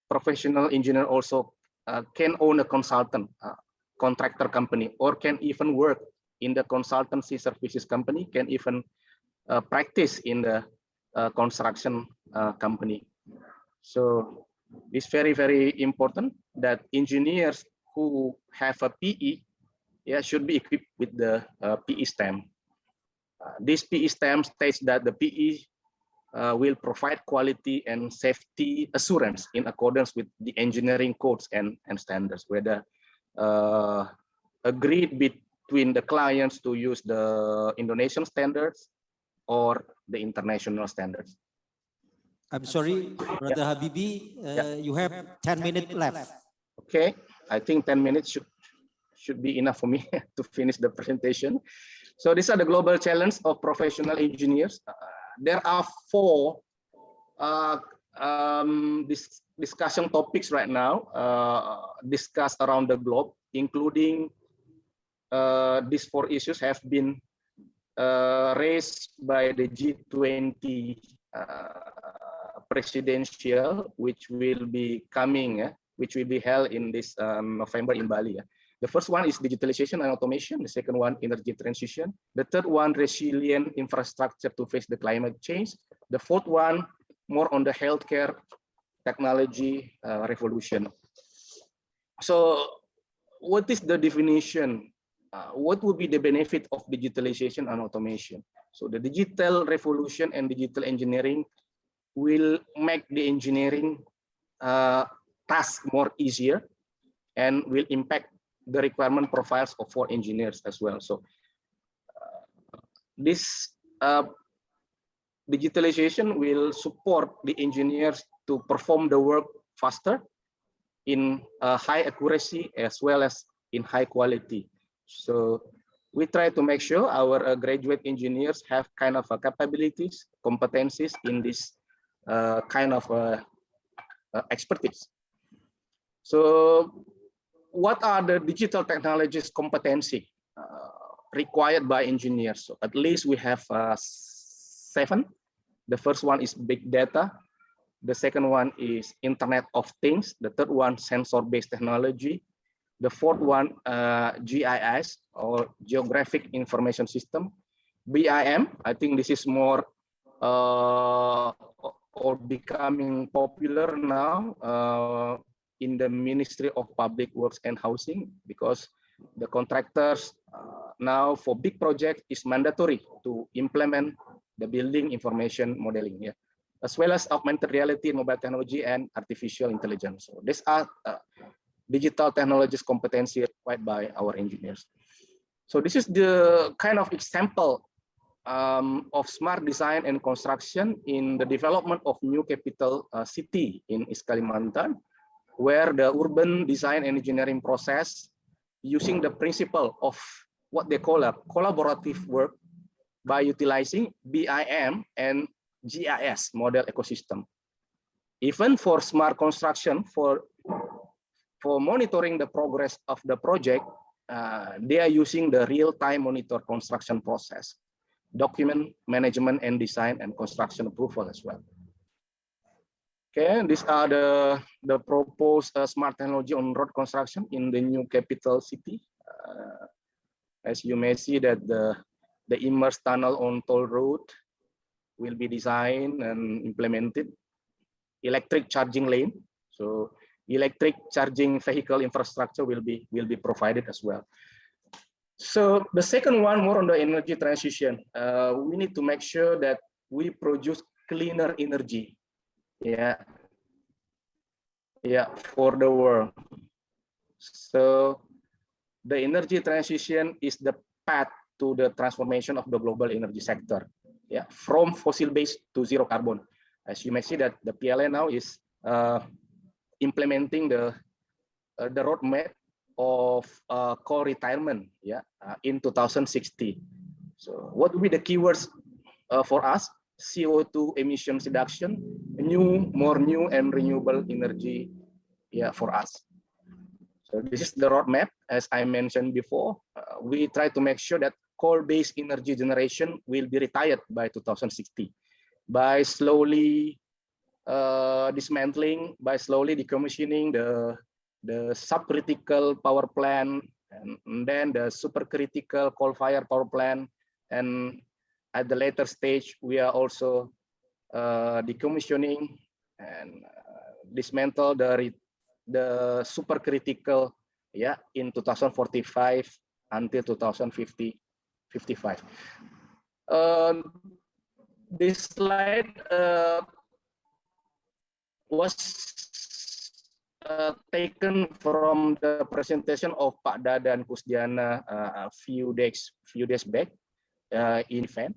professional engineer also can own a consultant, contractor company, or can even work in the consultancy services company, can even practice in the construction company. So it's very, very important that engineers who have a PE should be equipped with the PE stamp. This PE stamp states that the PE will provide quality and safety assurance in accordance with the engineering codes and standards, whether agreed between the clients to use the Indonesian standards or the international standards. I'm sorry, Brother Habibi, you have 10 minutes left. Okay, I think 10 minutes should be enough for me to finish the presentation. So these are the global challenges of professional engineers. There are 4 discussion topics right now discussed around the globe, including these 4 issues have been raised by the G20 presidential, which will be coming, which will be held in this November in Bali. The first one is digitalization and automation. The second one, energy transition. The third one, resilient infrastructure to face the climate change. The fourth one, more on the healthcare technology revolution. So what is the definition? What would be the benefit of digitalization and automation? So the digital revolution and digital engineering will make the engineering task more easier and will impact the requirement profiles for engineers as well. So this digitalization will support the engineers to perform the work faster in high accuracy as well as in high quality. So we try to make sure our graduate engineers have kind of capabilities, competencies in this kind of expertise. So what are the digital technologies competency required by engineers? So at least we have 7. The first one is big data. The second one is Internet of Things. The third one, sensor-based technology. The fourth one, GIS or Geographic Information System. BIM, I think this is more or becoming popular now in the Ministry of Public Works and Housing, because the contractors now for big projects is mandatory to implement the building information modeling, as well as augmented reality, mobile technology, and artificial intelligence. So these are digital technologies competency required by our engineers. So this is the kind of example of smart design and construction in the development of new capital city in East Kalimantan, where the urban design and engineering process using the principle of what they call a collaborative work by utilizing BIM and GIS model ecosystem. Even for smart construction, for monitoring the progress of the project, they are using the real-time monitor construction process, document management and design and construction approval as well. Okay, these are the proposed smart technology on road construction in the new capital city. As you may see that the immersed tunnel on toll road will be designed and implemented. Electric charging lane. So electric charging vehicle infrastructure will be provided as well. So the second one, more on the energy transition, we need to make sure that we produce cleaner energy, for the world. So the energy transition is the path to the transformation of the global energy sector, from fossil-based to zero carbon. As you may see that the PLN now is implementing the roadmap of coal retirement, in 2060. So what will be the keywords for us? CO2 emissions reduction, more new and renewable energy, for us. So this is the roadmap. As I mentioned before, we try to make sure that coal-based energy generation will be retired by 2060 by slowly dismantling, by slowly decommissioning the subcritical power plant, and then the supercritical coal-fired power plant, and at the later stage we are also decommissioning and dismantle the supercritical, in 2045 until 2055. This slide was taken from the presentation of Pak Dadan Kusdiana a few days back in event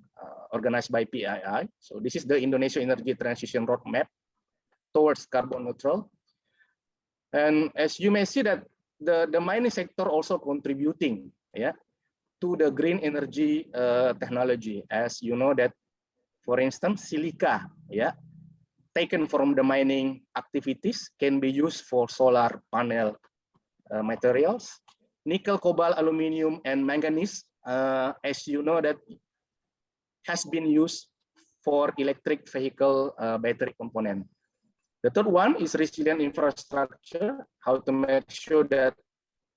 organized by PII. So this is the Indonesia Energy Transition Roadmap towards carbon neutral. And as you may see that the mining sector also contributing, to the green energy technology. As you know that, for instance, silica, taken from the mining activities can be used for solar panel materials. Nickel, cobalt, aluminium, and manganese, as you know that, has been used for electric vehicle battery component. The third one is resilient infrastructure, how to make sure that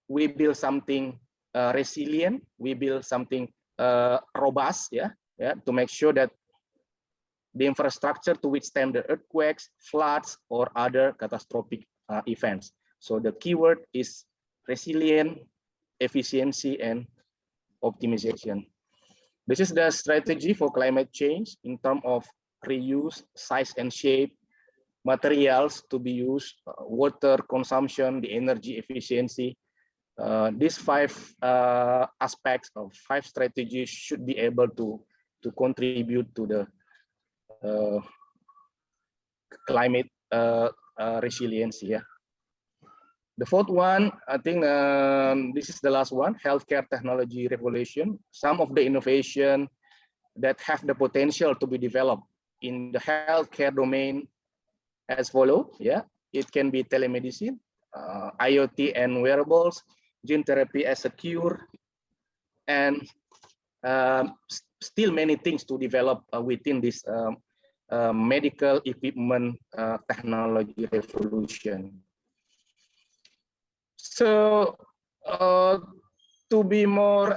we build something resilient, we build something robust, to make sure that the infrastructure to withstand the earthquakes, floods, or other catastrophic events. So the keyword is resilient, efficiency, and optimization. This is the strategy for climate change in terms of reuse, size and shape, materials to be used, water consumption, the energy efficiency. These five aspects of 5 strategies should be able to contribute to the climate resiliency. The fourth one, I think this is the last one, healthcare technology revolution. Some of the innovation that have the potential to be developed in the healthcare domain as follow. It can be telemedicine, IoT and wearables, gene therapy as a cure, and still many things to develop within this medical equipment technology revolution. So to be more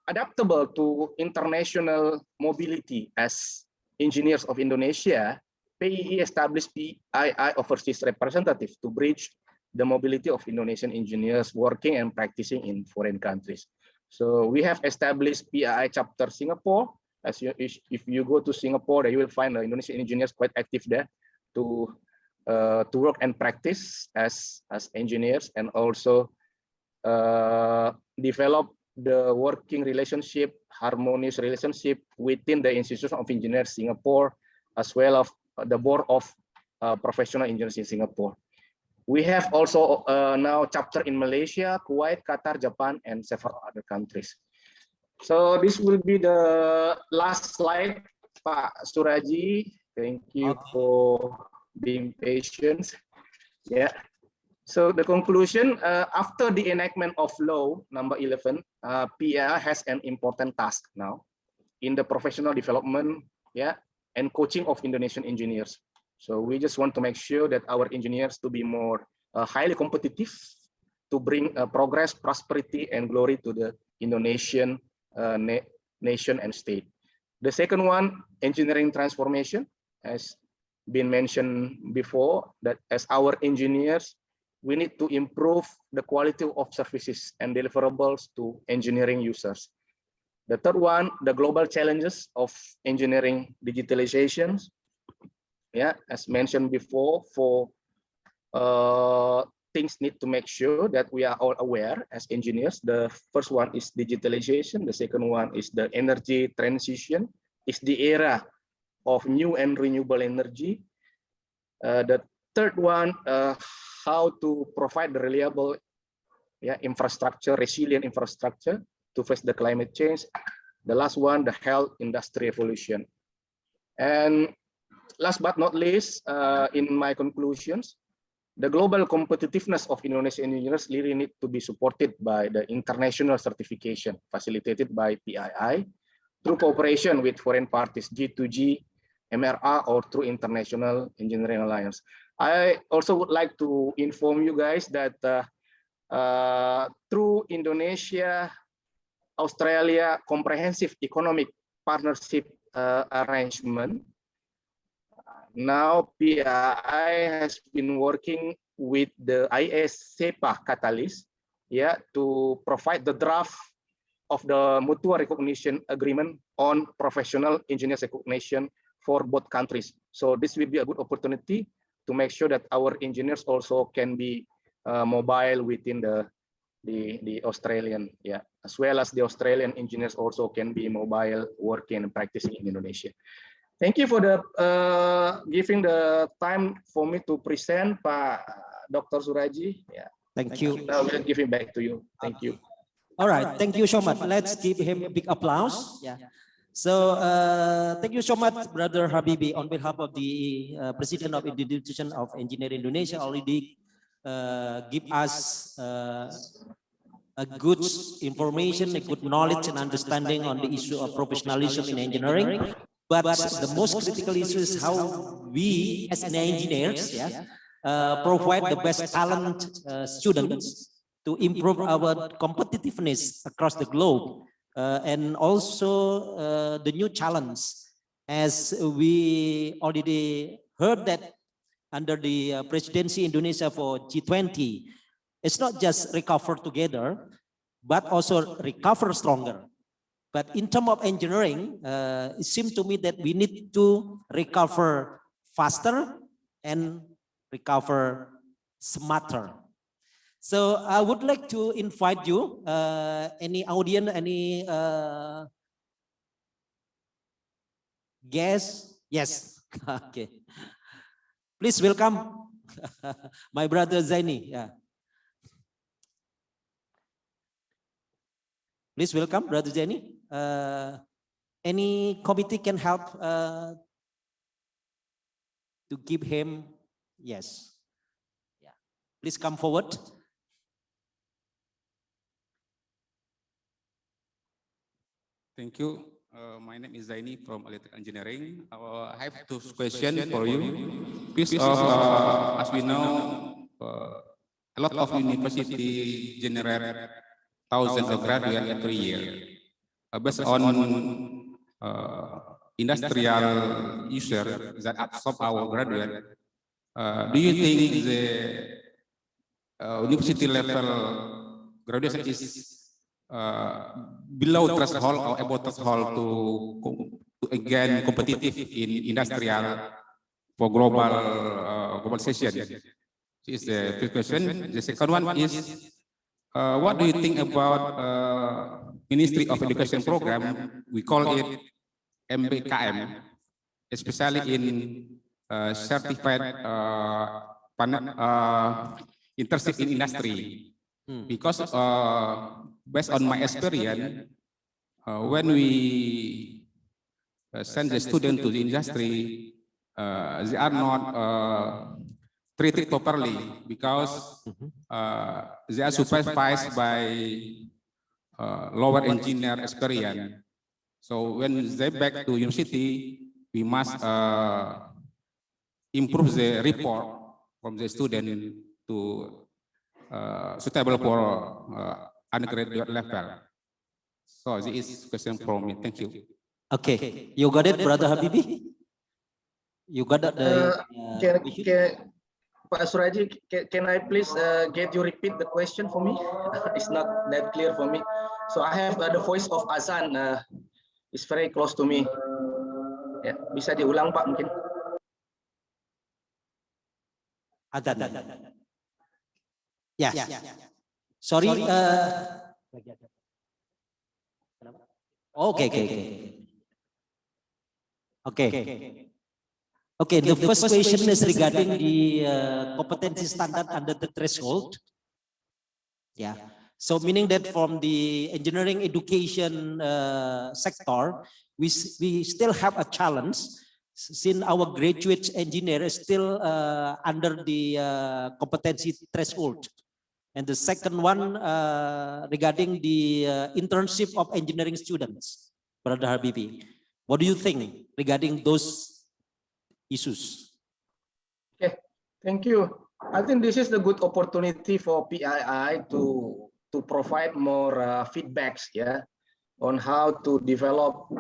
adaptable to international mobility as engineers of Indonesia, PII established PII overseas representative to bridge the mobility of Indonesian engineers working and practicing in foreign countries. So we have established PII chapter Singapore. If you go to Singapore, you will find the Indonesian engineers quite active there to work and practice as engineers, and also develop the working relationship, harmonious relationship within the Institute of Engineers Singapore, as well as the board of professional engineers in Singapore. We have also now chapter in Malaysia, Kuwait, Qatar, Japan, and several other countries. So this will be the last slide, Pak Suraji. Thank you for being patient. So the conclusion, after the enactment of law number 11, PII has an important task now in the professional development, and coaching of Indonesian engineers. So we just want to make sure that our engineers to be more highly competitive, to bring progress, prosperity, and glory to the Indonesian nation and state. The second one, engineering transformation, as been mentioned before, that as our engineers, we need to improve the quality of services and deliverables to engineering users. The third one, the global challenges of engineering digitalizations. Yeah, as mentioned before, for things need to make sure that we are all aware as engineers. The first one is digitalization. The second one is the energy transition. It's the era of new and renewable energy. The third one, how to provide the reliable infrastructure, resilient infrastructure to face the climate change. The last one, the health industry evolution. And last but not least, in my conclusions, the global competitiveness of Indonesian engineers really need to be supported by the international certification facilitated by PII through cooperation with foreign parties, G2G, MRA, or through International Engineering Alliance. I also would like to inform you guys that through Indonesia, Australia Comprehensive Economic Partnership Arrangement, now PII has been working with the ACPE catalyst, to provide the draft of the mutual recognition agreement on professional engineers recognition for both countries. So this will be a good opportunity to make sure that our engineers also can be mobile within the Australian, as well as the Australian engineers also can be mobile, working and practicing in Indonesia. Thank you for the giving the time for me to present, Pak Dr. Suraji. Thank you. Now we'll give him back to you. Thank you. All right, thank you so much. Let's give him a big applause. So thank you so much, Brother Habibi, on behalf of the President of Institution of Engineering Indonesia, already give us a good information, a good knowledge and understanding on the issue of professionalism in engineering. But the most critical issue is how we as engineers provide the best talent students to improve our competitiveness across the globe. And also the new challenge, as we already heard that under the presidency Indonesia for G20, it's not just recover together, but also recover stronger. But in terms of engineering, it seems to me that we need to recover faster and recover smarter. So I would like to invite you, any audience, any guest? Yes, okay. Please welcome my brother Zaini. Please welcome Brother Zaini. Any committee can help to give him, yes. Please come forward. Thank you. My name is Zaini from Electrical Engineering. I have two questions for you. First of, as we know, a lot of universities generate thousands of graduates every year. Based on industrial users that absorb our graduates, do you think the university level graduation is below threshold or above threshold to again competitive in industrial for global globalization? This is the first question. The second one is, what do you think about Ministry of Education program? We call it MBKM, especially in certified internship in industry. Because based on my experience, when we send the student to the industry, they are not treated properly because they are supervised by lower engineer experience. So when they back to university, we must improve the report from the student to suitable for undergraduate level. So this is question from me. Thank you. Okay, you got it, Brother Habibi? You got the question? Pak Suraji, can I please get you repeat the question for me? It's not that clear for me. So I have the voice of Hasan. It's very close to me. Ya, bisa diulang Pak mungkin? Ada. Yes. Sorry. Okay. Okay, the first question is regarding the competency standard under the threshold. Yeah, so meaning that from the engineering education sector, we still have a challenge since our graduate engineer is still under the competency threshold. And the second one regarding the internship of engineering students, Brother Habibi. What do you think regarding those issues? Okay, thank you. I think this is the good opportunity for PII to provide more feedbacks, yeah, on how to develop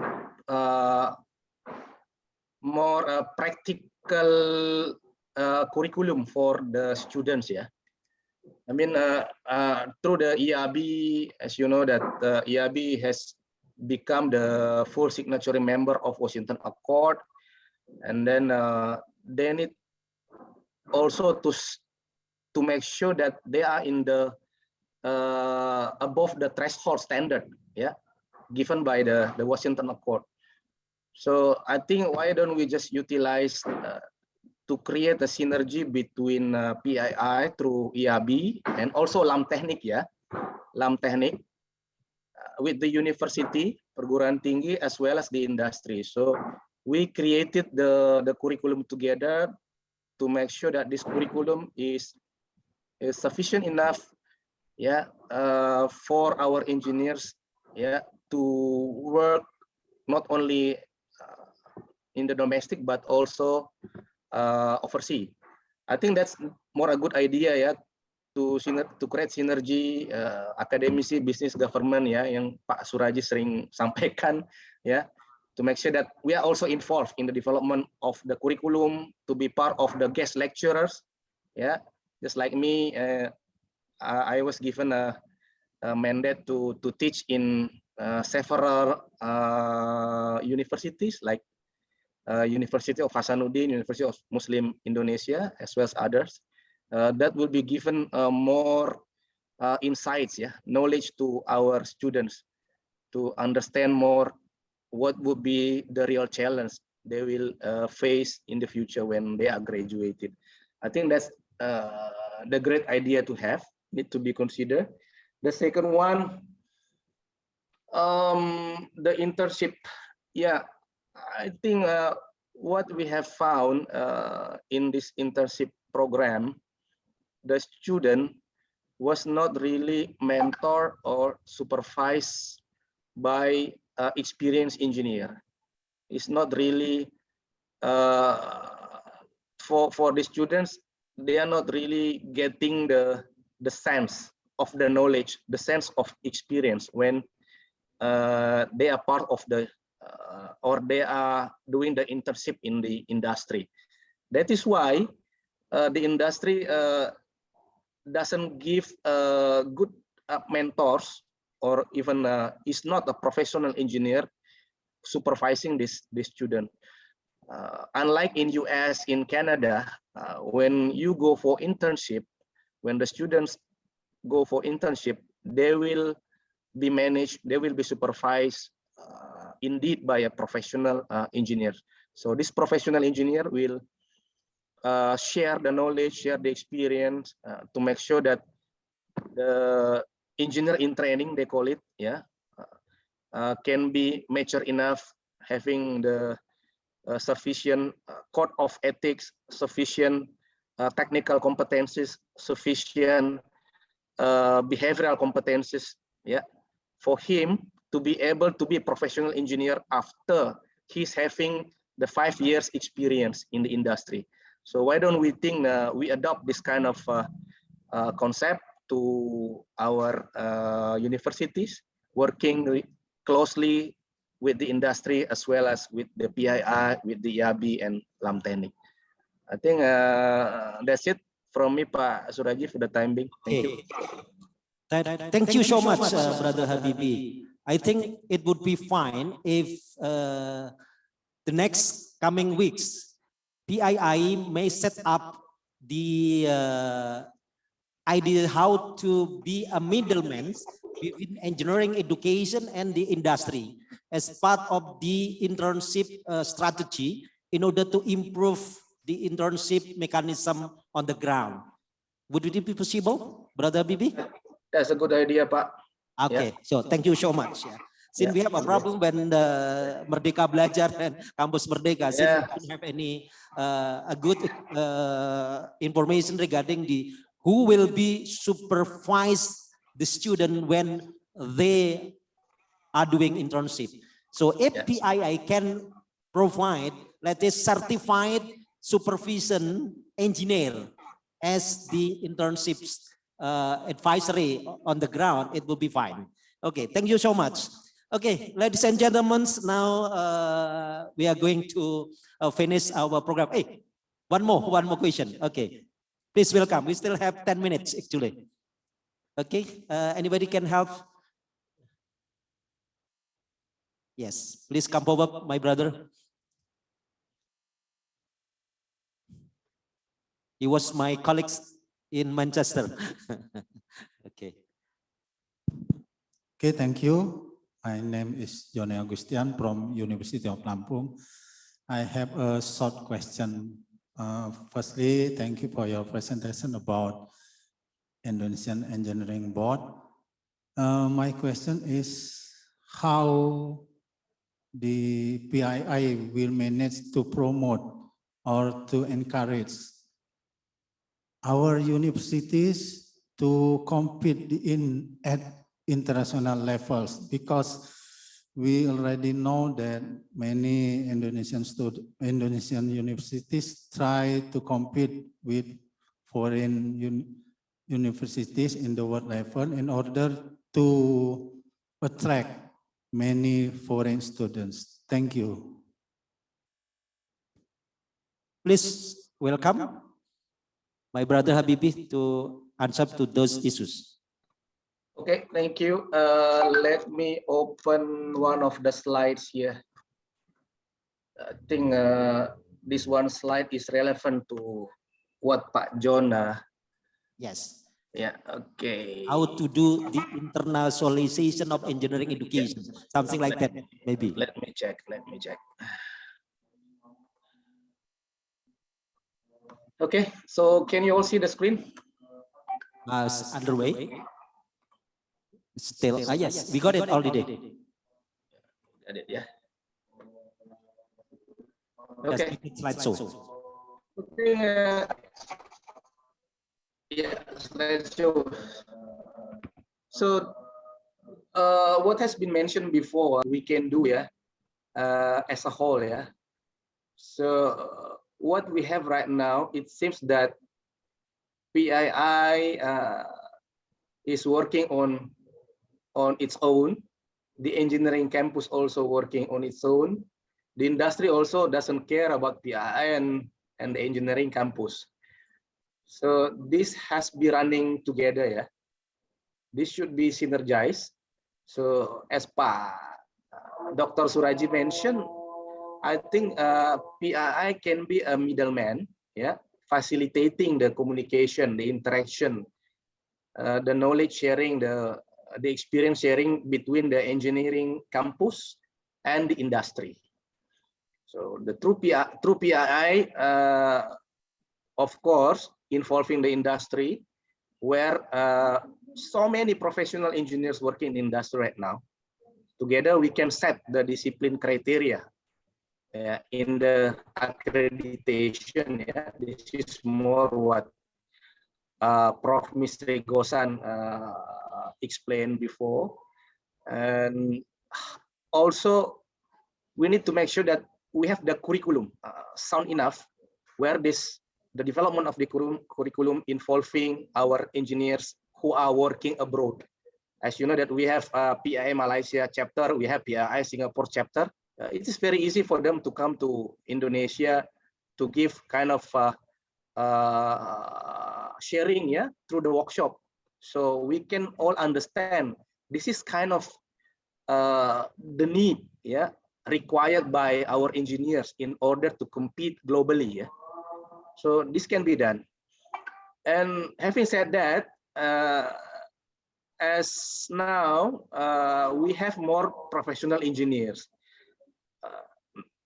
more practical curriculum for the students, yeah. I mean, through the ERB, as you know, that ERB has become the full signatory member of Washington Accord, and then they need also to make sure that they are in the above the threshold standard, yeah, given by the Washington Accord. So I think why don't we just utilize to create a synergy between PII through ERB and also LAM Teknik, ya, LAM Teknik with the university, perguruan tinggi, as well as the industry. So we created the curriculum together to make sure that this curriculum is sufficient enough, yeah, for our engineers, yeah, to work not only in the domestic but also overseas. I think that's more a good idea, ya, to create synergy akademisi, business, government, ya, yang Pak Suraji sering sampaikan, ya, to make sure that we are also involved in the development of the curriculum, to be part of the guest lecturers, yeah, just like me. I was given a mandate to teach in several universities like University of Hasanuddin, University of Muslim Indonesia, as well as others. That will be given more insights, yeah, knowledge to our students to understand more what would be the real challenge they will face in the future when they are graduated. I think that's the great idea to have, need to be considered. The second one, the internship. Yeah, I think what we have found in this internship program, the student was not really mentored or supervised by experienced engineer. It's not really for the students. They are not really getting the sense of the knowledge, the sense of experience when they are part of the or they are doing the internship in the industry. That is why the industry doesn't give good mentors, or even is not a professional engineer supervising this student. Unlike in US, in Canada, when you go for internship, when the students go for internship, they will be managed, they will be supervised indeed by a professional engineer. So this professional engineer will share the knowledge, share the experience to make sure that the engineer in training, they call it, yeah, can be mature enough, having the sufficient code of ethics, sufficient technical competencies, sufficient behavioral competencies, yeah, for him to be able to be a professional engineer after he's having the 5 years experience in the industry. So why don't we think we adopt this kind of concept to our universities, working closely with the industry as well as with the PII, with the IABI and Lamteni. I think that's it from me, Pak Suraji, for the time being. Thank you. Thank you so much, Brother Habibi. I think it would be fine if the next coming weeks, PII may set up the idea how to be a middleman between engineering education and the industry as part of the internship strategy in order to improve the internship mechanism on the ground. Would it be possible, Brother Bibi? That's a good idea, Pak. Okay, so thank you so much. Since we have a problem when the Merdeka Belajar and Kampus Merdeka, since we don't have any a good information regarding the who will be supervise the student when they are doing internship. So if PII can provide, let's say, certified supervision engineer as the internships advisory on the ground, it will be fine. Okay, thank you so much. Okay, ladies and gentlemen, now we are going to finish our program. Hey, one more question. Okay, please welcome. We still have 10 minutes actually. Okay, anybody can help? Yes, please come forward, my brother. He was my colleague in Manchester. Okay. Okay, thank you. My name is Johnny Agustian from University of Lampung. I have a short question. Firstly, thank you for your presentation about Indonesian Engineering Board. My question is how the PII will manage to promote or to encourage our universities to compete at international levels, because we already know that many Indonesian universities try to compete with foreign universities in the world level in order to attract many foreign students. Thank you. Please welcome my brother Habibi to answer to those issues. Okay, thank you. Let me open one of the slides here. I think this one slide is relevant to what Pak John. Yes. Yeah, okay. How to do the internationalization of engineering education, something like that, maybe. Let me check. Okay, so can you all see the screen? Underway. Still, yes, we got it already. Got it, yeah. Okay. Slideshow. Okay. Yeah, slideshow. So, what has been mentioned before, we can do, as a whole, So, what we have right now, it seems that PII is working on its own. The engineering campus also working on its own. The industry also doesn't care about PII and the engineering campus. So this has been running together, This should be synergized. So as Dr. Suraji mentioned, I think PII can be a middleman, facilitating the communication, the interaction, the knowledge sharing, the experience sharing between the engineering campus and the industry. So the true PII, of course, involving the industry, where so many professional engineers working in the industry right now. Together, we can set the discipline criteria in the accreditation. This is more what Prof. Mr. Gosan explained before. And also, we need to make sure that we have the curriculum sound enough, where the development of the curriculum involving our engineers who are working abroad. As you know that we have PII Malaysia chapter, we have PII Singapore chapter. It is very easy for them to come to Indonesia to give kind of sharing, yeah, through the workshop. So we can all understand this is kind of the need, yeah, required by our engineers in order to compete globally, yeah. So this can be done. And having said that, as now we have more professional engineers,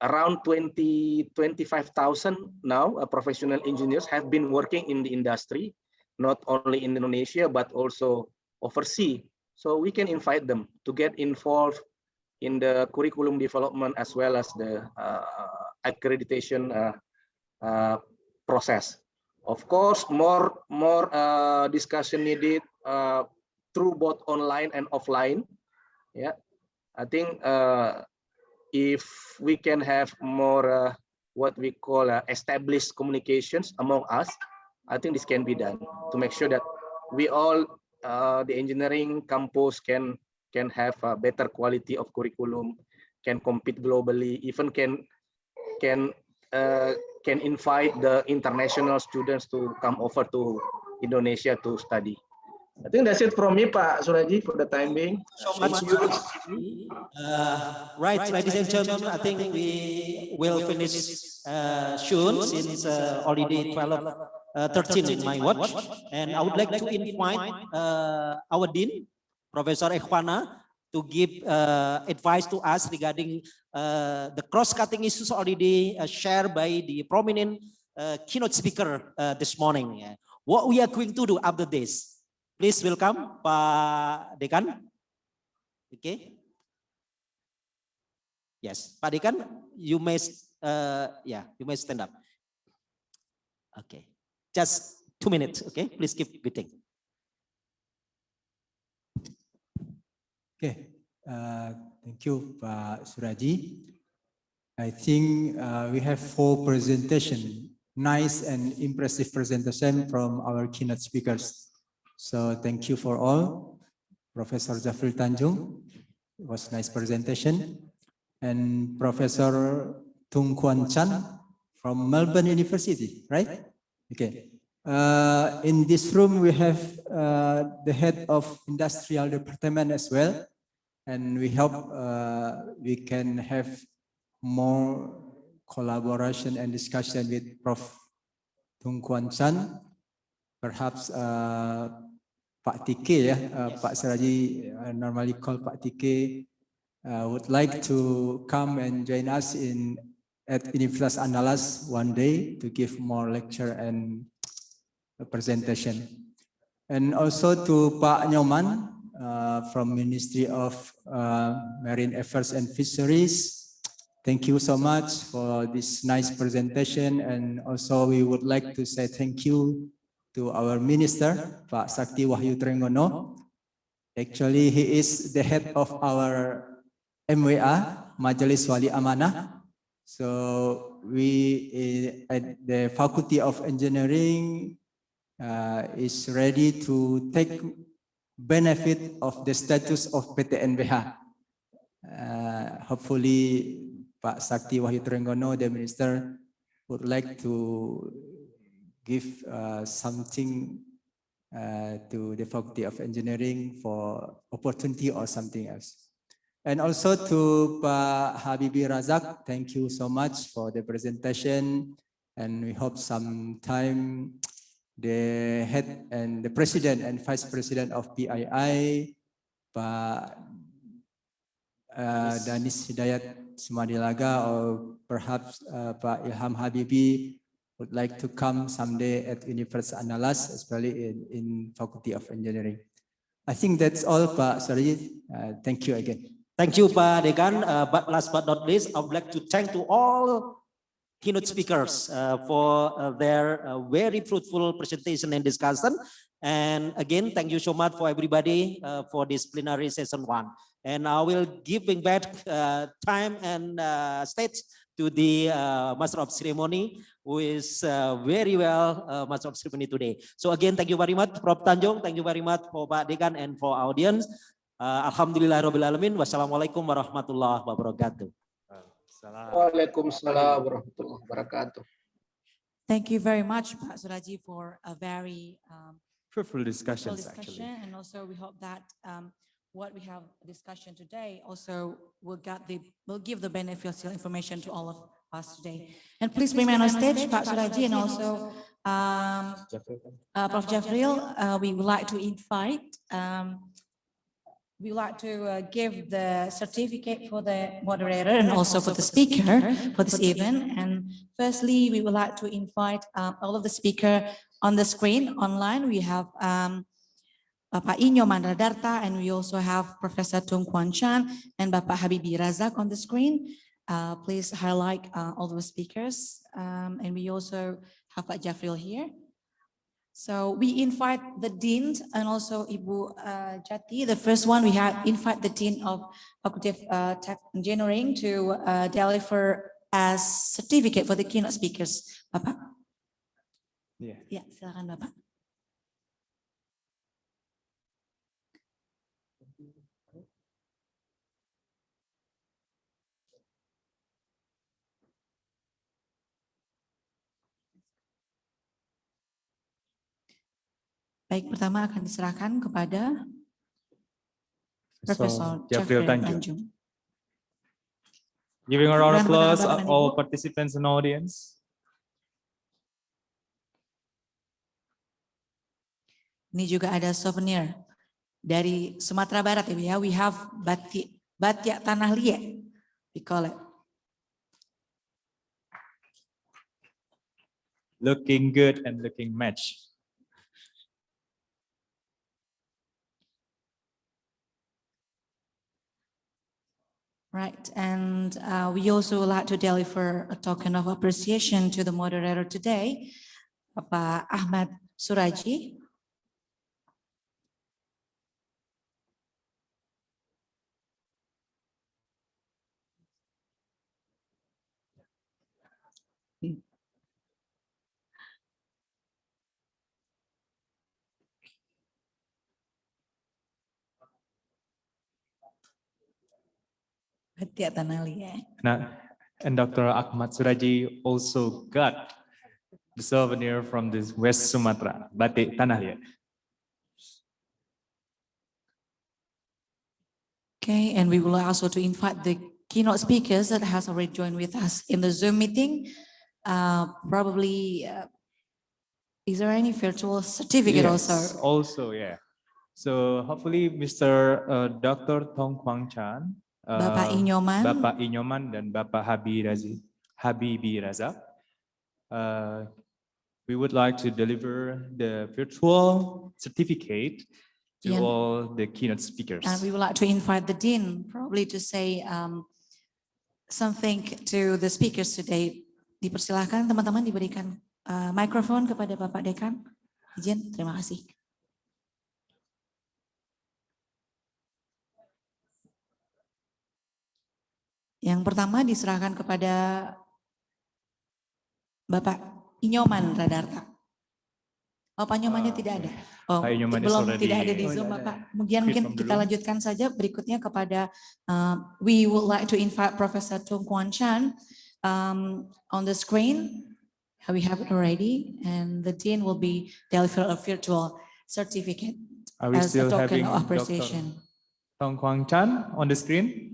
around 25,000 now professional engineers have been working in the industry, not only in Indonesia but also overseas. So we can invite them to get involved in the curriculum development as well as the accreditation process. Of course, more discussion needed through both online and offline. Yeah, I think if we can have more what we call established communications among us, I think this can be done to make sure that we all, the engineering campus can have a better quality of curriculum, can compete globally, even can invite the international students to come over to Indonesia to study. I think that's it from me, Pak Suraji, for the time being. So much. Right, ladies and gentlemen, I think we will finish soon since already 12:13 in my watch. And I would like to invite our Dean, Professor Khuan, to give advice to us regarding the cross-cutting issues already shared by the prominent keynote speaker this morning. What we are going to do after this. Please welcome Pak Dekan. Okay. Yes, Pak Dekan, you may you may stand up. Okay. Just 2 minutes, okay? Please keep waiting. Okay. Thank you, Pak Suraji. I think we have 4 presentations, nice and impressive presentation from our keynote speakers. So thank you for all. Professor Jafril Tanjung, it was nice presentation. And Professor Toong from Melbourne University, right? Okay. In this room, we have the head of industrial department as well. And we hope we can have more collaboration and discussion with Prof. Toong perhaps Pak Tike, Pak Suraji normally call Pak Tike, would like to come and join us at Universitas Andalas one day to give more lecture and a presentation. And also to Pak Nyoman from Ministry of Marine Affairs and Fisheries. Thank you so much for this nice presentation. And also we would like to say thank you to our Minister, Pak Sakti Wahyu Trenggono. Actually, he is the head of our MWA, Majelis Wali Amanah. So we at the Faculty of Engineering is ready to take benefit of the status of PTNBH. Hopefully, Pak Sakti Wahyu Trenggono, the Minister, would like to give something to the Faculty of Engineering for opportunity or something else. And also to Pak Habibi Razak, thank you so much for the presentation. And we hope sometime the head and the president and vice president of PII, Pak Dannis Hidayat Sumadilaga, or perhaps Pak Ilham Habibi would like to come someday at Universitas Andalas, especially in Faculty of Engineering. I think that's all, Pak Suraji. Thank you again. Thank you, Pak Dekan. But last but not least, I would like to thank to all keynote speakers for their very fruitful presentation and discussion. And again, thank you so much for everybody for this plenary session 1. And I will giving back time and stage to the Master of Ceremony, who is very well Master of Ceremony today. So again, thank you very much, Prof. Tanjung. Thank you very much for Pak Dekan and for audience. Alhamdulillahirabbil alamin. Wassalamualaikum warahmatullahi wabarakatuh. Waalaikumsalam warahmatullahi wabarakatuh. Thank you very much, Pak Suraji, for a very fruitful discussions, discussion, actually. and also we hope that what we have discussion today also will give the beneficial information to all of us today. And please remain on stage, Pak Suraji, and also Prof. Jafril. We would like to invite. We would like to give the certificate for the moderator and also for the speaker for this event. And firstly, we would like to invite all of the speaker on the screen online. We have Bapak Inyoman Radarta, and we also have Professor Toong and Bapak Habibi Razak on the screen. Please highlight all the speakers. And we also have Pak Jafril here. So we invite the Dean and also Ibu Jati. The first one, we have invite the Dean of Faculty of Tech Engineering to deliver as certificate for the keynote speakers. Bapak. Yeah. Ya, silakan Bapak. Baik, pertama akan diserahkan kepada Profesor Jafril Jafril Tanjung. Tanjung. Giving a round of applause Bapak dan all Ibu. participants and audience. Ini juga ada souvenir dari Sumatera Barat ya. We have batik tanah liat. We call it. Looking good and looking match. Right, and we also would like to deliver a token of appreciation to the moderator today, Pak Akhmad Suraji. Batik tanah liat. And Dr. Akhmad Suraji also got the souvenir from this West Sumatra, batik tanah liat. Okay, and we will also to invite the keynote speakers that has already joined with us in the Zoom meeting. Is there any virtual certificate Yes, also, yeah. So hopefully Mr. Dr. Toong, Bapak Inyoman. Bapak Inyoman dan Bapak Habibi Razak. We would like to deliver the virtual certificate to all the keynote speakers. And we would like to invite the Dean probably to say something to the speakers today. Dipersilahkan teman-teman diberikan mikrofon kepada Bapak Dekan. Izin, terima kasih. Yang pertama diserahkan kepada Bapak Inyoman Radarta. Pak Inyomannya tidak ada. Oh, belum tidak ada di Zoom, Bapak. Kemudian mungkin kita lanjutkan saja berikutnya kepada we would like to invite Professor Toong on the screen. We have it already, and the Dean will be delivering a virtual certificate as a token of appreciation. Toong on the screen.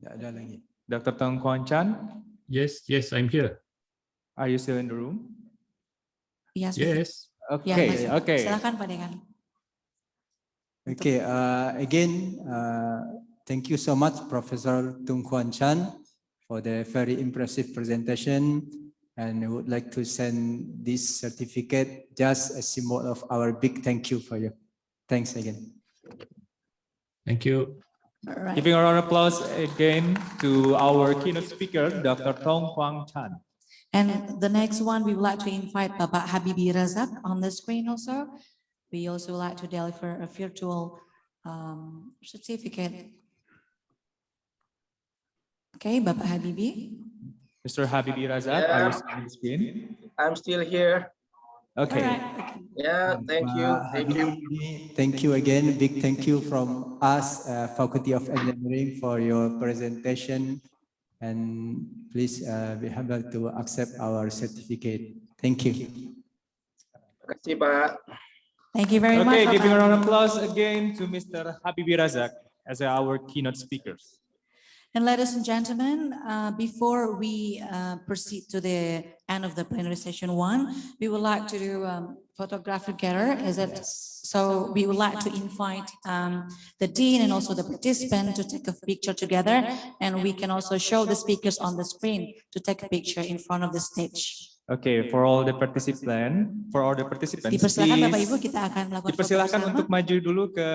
Ada lagi. Dr. Toong. Yes, I'm here. Are you still in the room? Yes. Yes. Okay. Okay. Silakan Pak Dekan. Okay. Again, thank you so much, Professor Toong for the very impressive presentation. And I would like to send this certificate just a symbol of our big thank you for you. Thanks again. Thank you. Right. Giving a round of applause again to our keynote speaker, Dr. Toong. And the next one, we would like to invite Bapak Habibi Razak on the screen also. We also would like to deliver a virtual certificate. Okay, Bapak Habibi. Mr. Habibi Razak, are you on the screen? I'm still here. Okay. Yeah, thank you. Thank you. Thank you again. Big thank you from us, Faculty of Engineering, for your presentation. And please be able to accept our certificate. Thank you. Terima kasih, Pak. Thank you very much. Okay, Bapak giving a round of Habibi. applause again to Mr. Habibi Razak as our keynote speakers. And ladies and gentlemen, before we proceed to the end of the plenary session 1, we would like to do photograph together. So we would like to invite the dean and also the participant to take a picture together, and we can also show the speakers on the screen to take a picture in front of the stage. Okay, for all the participants, Dipersilakan Bapak Ibu, kita akan melakukan foto dipersilakan bersama. untuk maju dulu ke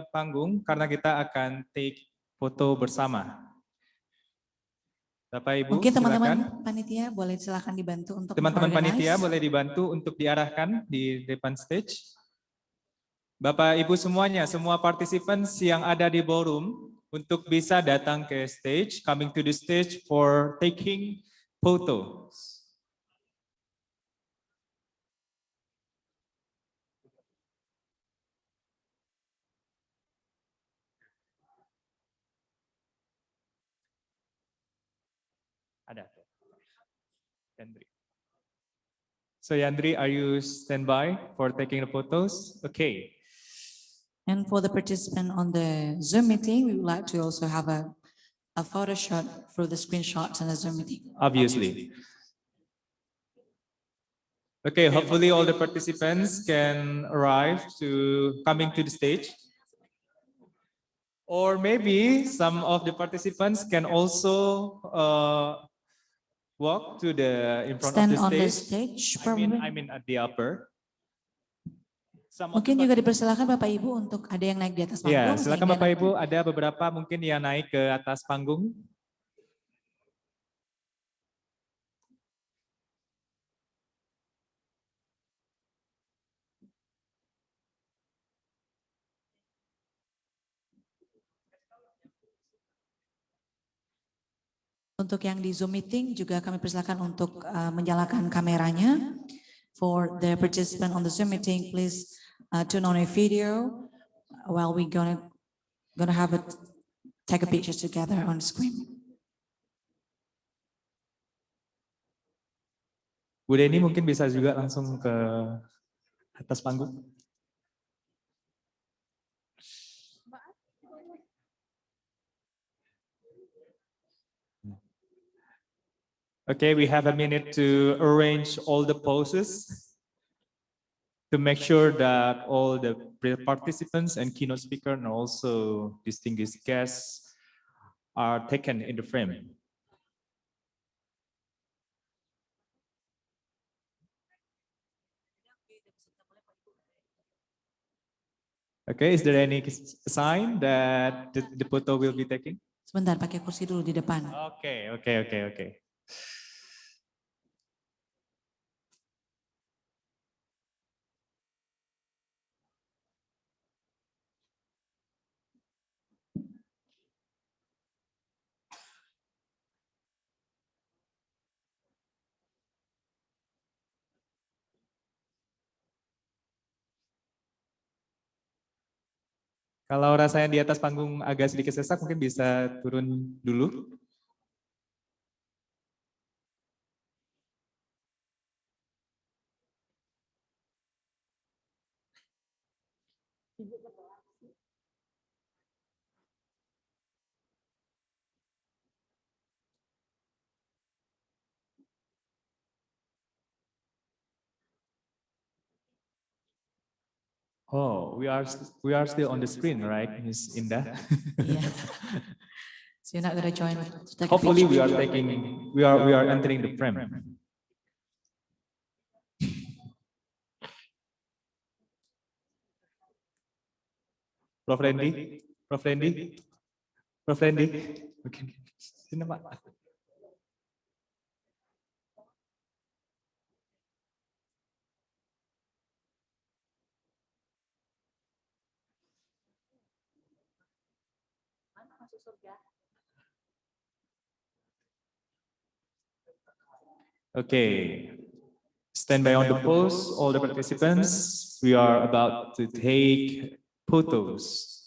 panggung karena kita akan take foto bersama. Bapak Ibu, Mungkin teman-teman silakan. panitia boleh silakan dibantu untuk Teman-teman panitia mengorganize. boleh dibantu untuk diarahkan di depan stage. Bapak Ibu semuanya, semua participants yang ada di ballroom untuk bisa datang ke stage, coming to the stage for taking photos. Ada. Yandri. So Yandri, are you standby for taking the photos? Okay. And for the participant on the Zoom meeting, we would like to also have a photo shot for the screenshots and the Zoom meeting. Obviously. Okay, hopefully all the participants can arrive to coming to the stage. Or maybe some of the participants can also walk to the in front Stand of on the the stage. stage, probably. I mean at the upper. Mungkin juga dipersilakan Bapak Ibu untuk ada yang naik di atas panggung. Ya, silakan sehingga Bapak nanti- Ibu, ada beberapa mungkin yang naik ke atas panggung. Untuk yang di Zoom meeting juga kami persilakan untuk menyalakan kameranya. For the participant on the Zoom meeting, please turn on a video while we gonna have take a picture together on the screen. Bu Deni mungkin bisa juga langsung ke atas panggung. Okay, we have a minute to arrange all the poses to make sure that all the participants and keynote speaker and also distinguished guests are taken in the frame. Okay, is there any sign that the photo will be taken? Sebentar, pakai kursi dulu di depan. Okay. Kalau rasanya di atas panggung agak sedikit sesak, mungkin bisa turun dulu. Oh, we are still on the screen, right, Miss Indah? Yeah. So you're not gonna join to take a Hopefully, picture? we are entering the frame. Prof. Randy, okay. Sini Pak. Okay. Stand by on the post, all the participants. We are about to take photos.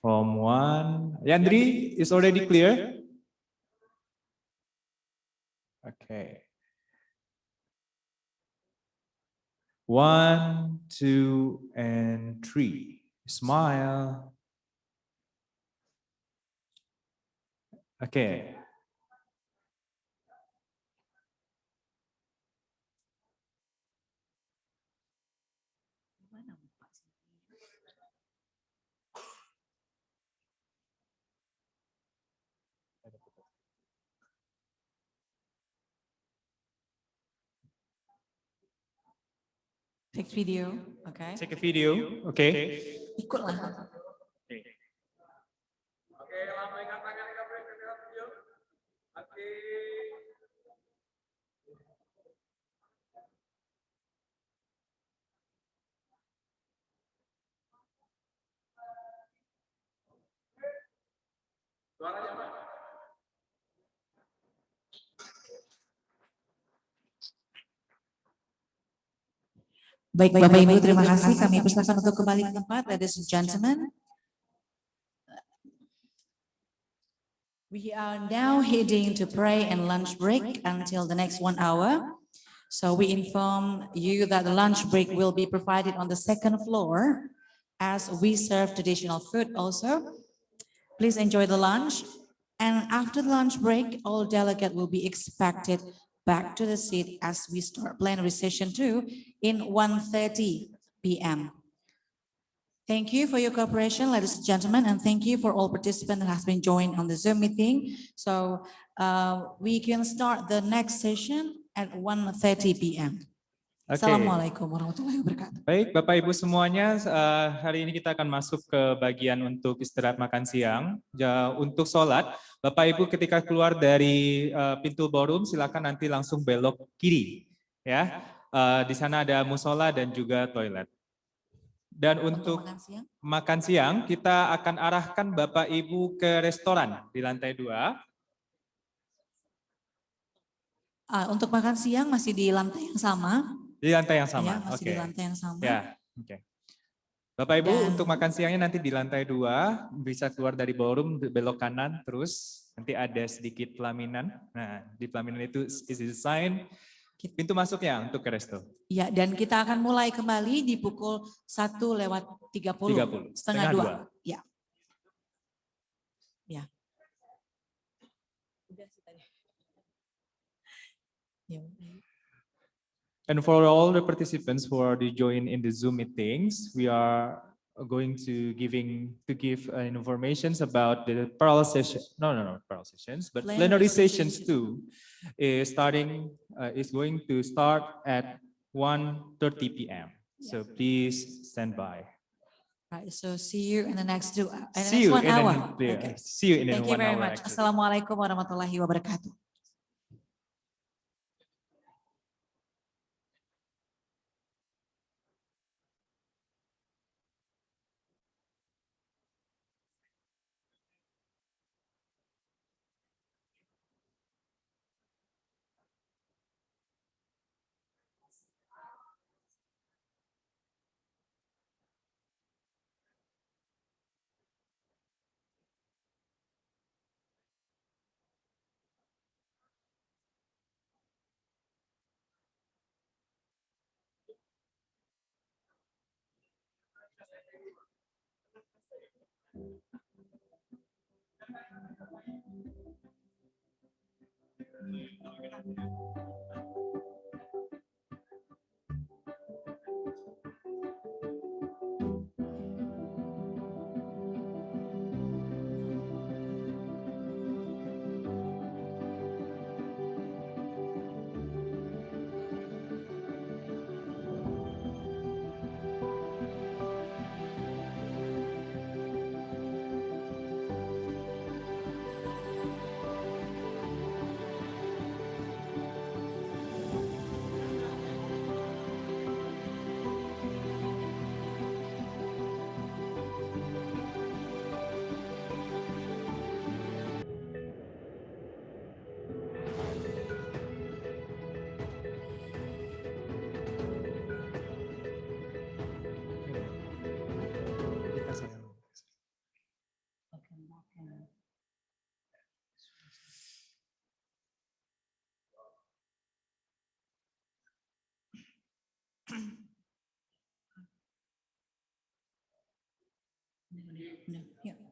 From one, Yandri is already clear. Okay. 1, 2, and 3. Smile. Okay. Take video, okay. Take a video, okay. Ikutlah. Baik, Bapak Ibu, terima kasih. Kami persilakan untuk kembali ke tempat, ladies and gentlemen. We are now heading to pray and lunch break until the next 1 hour. So we inform you that the lunch break will be provided on the 2nd floor as we serve traditional food also. Please enjoy the lunch. And after the lunch break, all delegates will be expected back to the seat as we start plenary session 2 in 1:30 p.m. Thank you for your cooperation, ladies and gentlemen, and thank you for all participants that has been joined on the Zoom meeting. So we can start the next session at 1:30 p.m. Okay. Assalamualaikum warahmatullahi wabarakatuh. Baik, Bapak Ibu semuanya, hari ini kita akan masuk ke bagian untuk istirahat makan siang. Untuk sholat, Bapak Ibu ketika keluar dari pintu ballroom, silakan nanti langsung belok kiri, ya. Di sana ada musola dan juga toilet. Dan untuk makan siang, kita akan arahkan Bapak Ibu ke restoran di lantai 2. Untuk makan siang masih di lantai yang sama. Di lantai yang sama, ya, masih di lantai yang sama. Ya, oke. Bapak Ibu untuk makan siangnya nanti di lantai 2, bisa keluar dari ballroom, belok kanan, terus nanti ada sedikit pelaminan. Nah, di pelaminan itu is the sign pintu masuknya untuk ke resto. Ya, dan kita akan mulai kembali di pukul 1:30, setengah 2. Ya. Ya. And for all the participants who are to join in the Zoom meetings, we are going to give informations about the parallel session. Parallel sessions, but plenary sessions 2 is going to start at 1:30 p.m. So please stand by. Right, so see you in the next 1 hour. See you in 1 hour. Thank you very much. Assalamualaikum warahmatullahi wabarakatuh. No, here. No.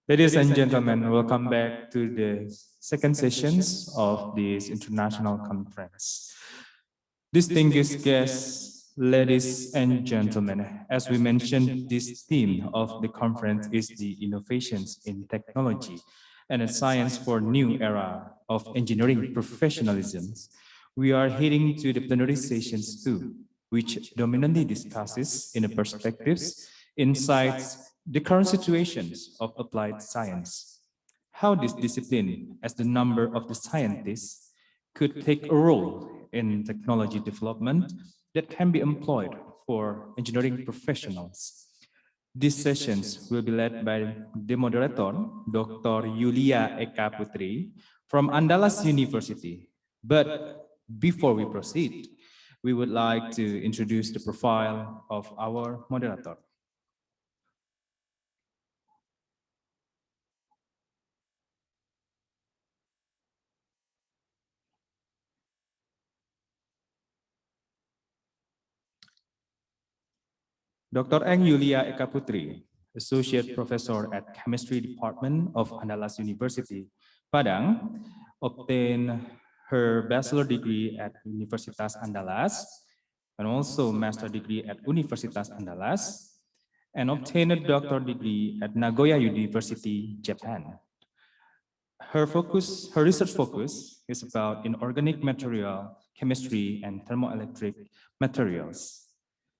Ladies and gentlemen, welcome back to the second sessions of this international conference. Distinguished guests, ladies and gentlemen, as we mentioned, this theme of the conference is the innovations in technology and a science for new era of engineering professionalism. We are heading to the plenary sessions too, which dominantly discusses in perspectives, insights, the current situations of applied science, how this discipline, as the number of the scientists, could take a role in technology development that can be employed for engineering professionals. These sessions will be led by the moderator, Dr. Yulia Putri from Andalas University. But before we proceed, we would like to introduce the profile of our moderator. Dr. Yulia Putri, Associate Professor at Chemistry Department of Andalas University, Padang, obtained her bachelor degree at Universitas Andalas and also master degree at Universitas Andalas, and obtained a doctoral degree at Nagoya University, Japan. Her research focus is about inorganic material, chemistry, and thermoelectric materials.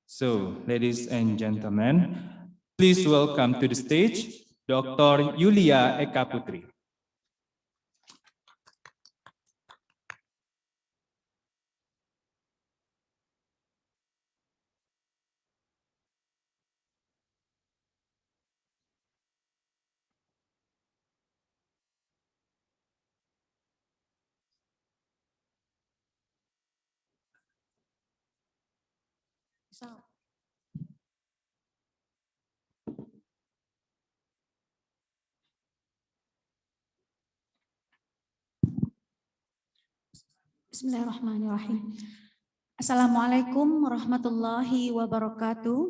So, ladies and gentlemen, please welcome to the stage Dr. Yulia Putri. Bismillahirrahmanirrahim. Assalamualaikum warahmatullahi wabarakatuh.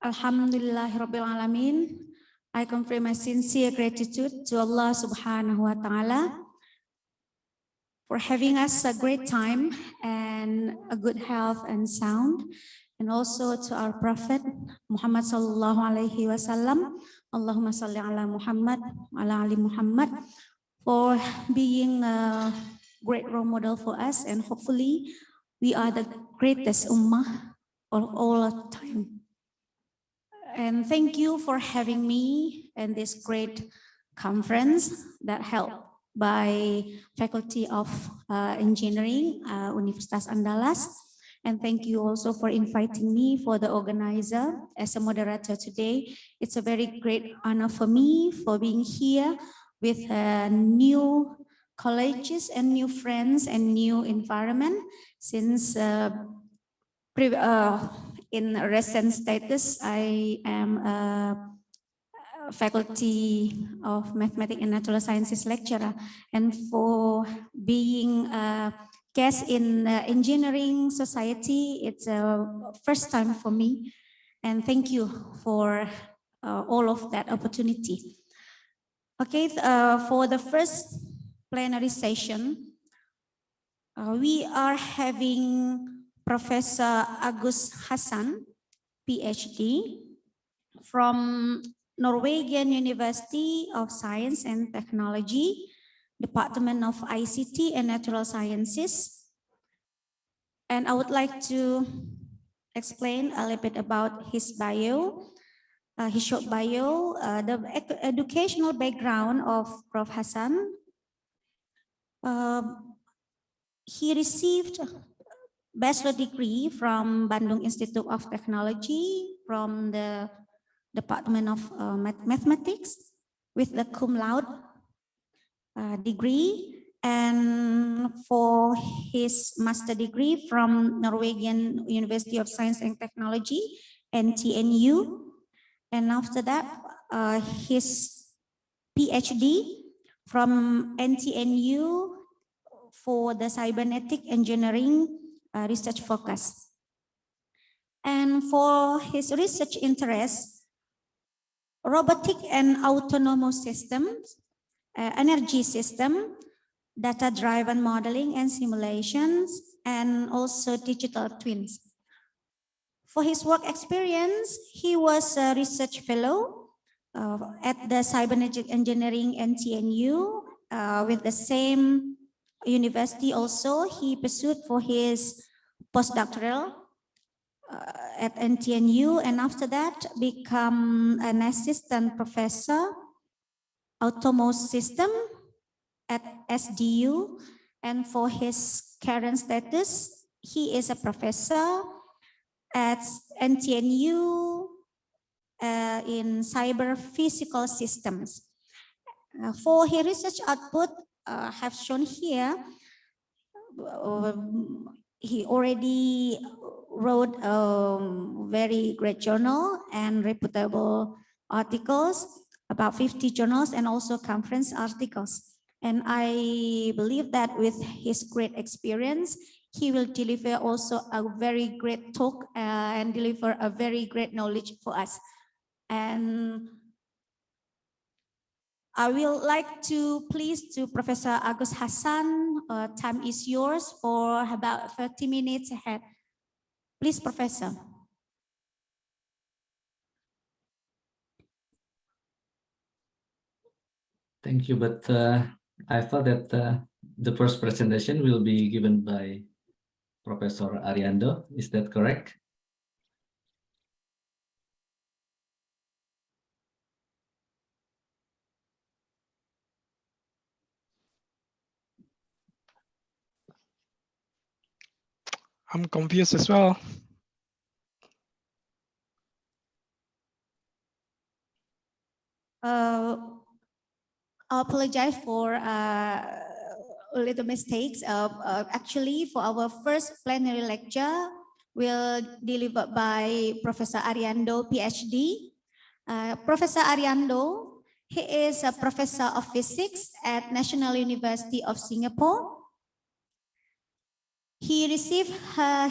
Alhamdulillahirabbil alamin. I convey my sincere gratitude to Allah Subhanahu wa Ta'ala for having us a great time and a good health and sound, and also to our Prophet Muhammad sallallahu alaihi wasallam. Allahumma salli ala Muhammad ala ali Muhammad, for being a great role model for us, and hopefully we are the greatest ummah of all time. And thank you for having me in this great conference that held by Faculty of Engineering, Universitas Andalas. And thank you also for inviting me for the organizer as a moderator today. It's a very great honor for me for being here with new colleges and new friends and new environment, since in recent status I am a faculty of mathematics and natural sciences lecturer, and for being a guest in engineering society, it's a first time for me, and thank you for all of that opportunity. Okay, for the first plenary session, we are having Professor Agus Hasan, Ph.D. from Norwegian University of Science and Technology, Department of ICT and Natural Sciences. And I would like to explain a little bit about his bio. His short bio, the educational background of Prof. Hasan. He received bachelor degree from Bandung Institute of Technology from the Department of Mathematics with the cum laude degree, and for his master degree from Norwegian University of Science and Technology, NTNU, and after that his Ph.D. from NTNU for the cybernetic engineering research focus. And for his research interests, robotic and autonomous systems, energy system, data-driven modeling and simulations, and also digital twins. For his work experience, he was a research fellow at the cybernetic engineering NTNU with the same university also. He pursued for his postdoctoral at NTNU, and after that become an assistant professor autonomous system at SDU, and for his current status, he is a professor at NTNU in cyber physical systems. For his research output, have shown here, he already wrote a very great journal and reputable articles, about 50 journals and also conference articles. And I believe that with his great experience, he will deliver also a very great talk and deliver a very great knowledge for us. And I will like to please to Professor Agus Hasan. Time is yours for about 30 minutes ahead. Please, Professor. Thank you, but I thought that the first presentation will be given by Professor Ariando. Is that correct? I'm confused as well. I apologize for little mistakes. Actually, for our first plenary lecture, will delivered by Professor Ariando, PhD. Professor Ariando, he is a professor of physics at National University of Singapore. He received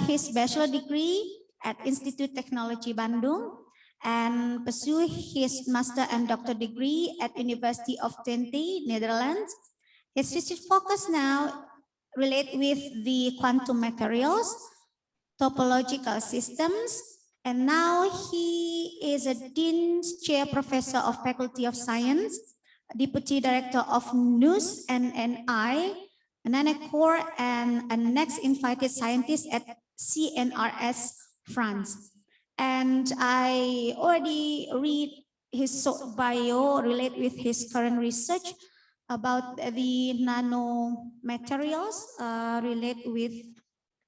his bachelor degree at Institute Technology Bandung and pursue his master and doctor degree at University of Twente, Netherlands. His research focus now relate with the quantum materials, topological systems, and now he is a Dean's Chair Professor of Faculty of Science, Deputy Director of NUS and NI, Nanocore, and a next invited scientist at CNRS France. And I already read his bio relate with his current research about the nanomaterials relate with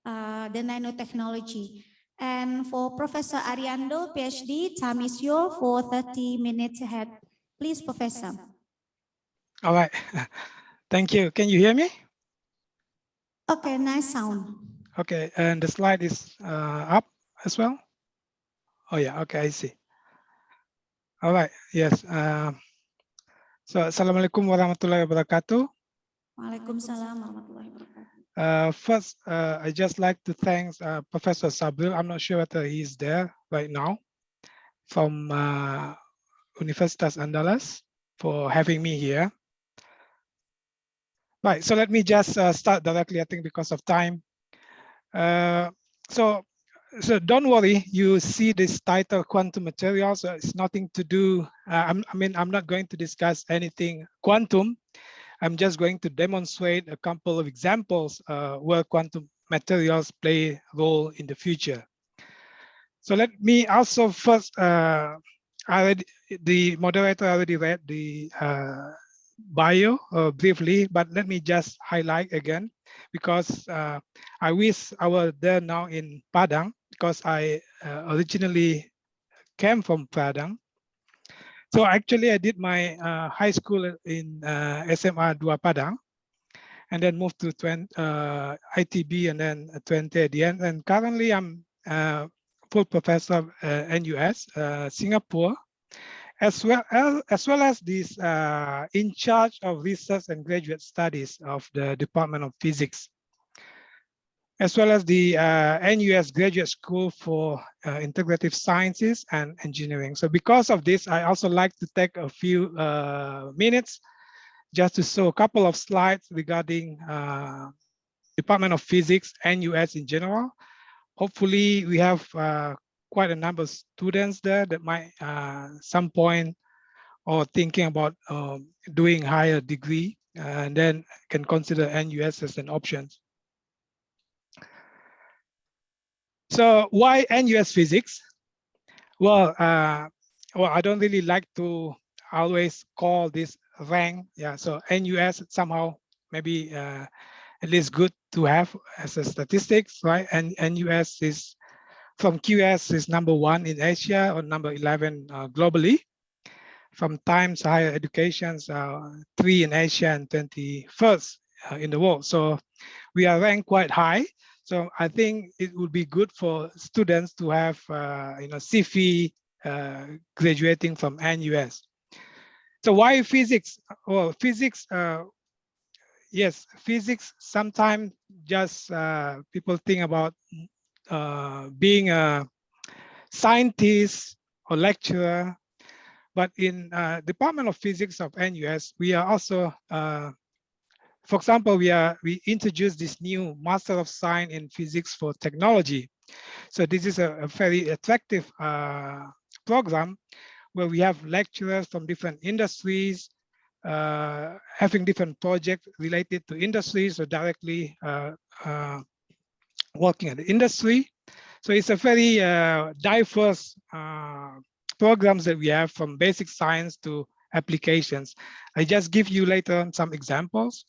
the nanotechnology. And for Professor Ariando, PhD, time is yours for 30 minutes ahead. Please, Professor. All right. Thank you. Can you hear me? Okay, nice sound. Okay, and the slide is up as well? Oh yeah, okay, I see. All right, yes. So, Assalamualaikum warahmatullahi wabarakatuh. Waalaikumsalam warahmatullahi wabarakatuh. First, I just like to thank Professor Sabril. I'm not sure whether he's there right now, from Universitas Andalas, for having me here. Right, so let me just start directly, I think, because of time. So don't worry, you see this title, quantum materials. It's nothing to do, I'm not going to discuss anything quantum. I'm just going to demonstrate a couple of examples where quantum materials play a role in the future. So let me also first, the moderator already read the bio briefly, but let me just highlight again, because I wish I were there now in Padang, because I originally came from Padang. So actually I did my high school in SMA 2 Padang, and then moved to ITB and then 20 at the end. And currently I'm full professor of NUS, Singapore, as well as this in charge of research and graduate studies of the Department of Physics, as well as the NUS Graduate School for Integrative Sciences and Engineering. So because of this, I also like to take a few minutes just to show a couple of slides regarding Department of Physics and NUS in general. Hopefully we have quite a number of students there that might some point or thinking about doing higher degree, and then can consider NUS as an option. So why NUS Physics? Well, I don't really like to always call this rank. Yeah, so NUS somehow maybe at least good to have as a statistics, right? And NUS is from QS is #1 in Asia or #11 globally. From Times Higher Education's 3 in Asia and 21st in the world. So we are ranked quite high. So I think it would be good for students to have CV graduating from NUS. So why physics? Well, physics, yes, physics sometimes just people think about being a scientist or lecturer. But in Department of Physics of NUS, we are also, for example, we introduced this new Master of Science in Physics for Technology. So this is a very attractive program where we have lecturers from different industries, having different projects related to industries or directly working at the industry. So it's a very diverse programs that we have, from basic science to applications. I just give you later some examples.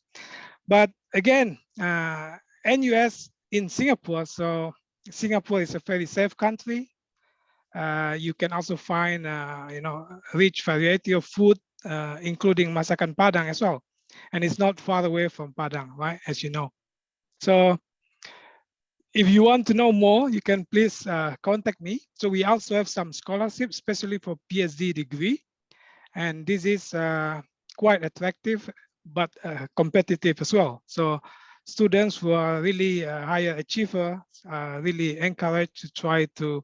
But again, NUS in Singapore, so Singapore is a very safe country. You can also find a rich variety of food, including masakan Padang as well. And it's not far away from Padang, right, as you know. So if you want to know more, you can please contact me. So we also have some scholarships, especially for PhD degree. And this is quite attractive, but competitive as well. So students who are really higher achievers are really encouraged to try to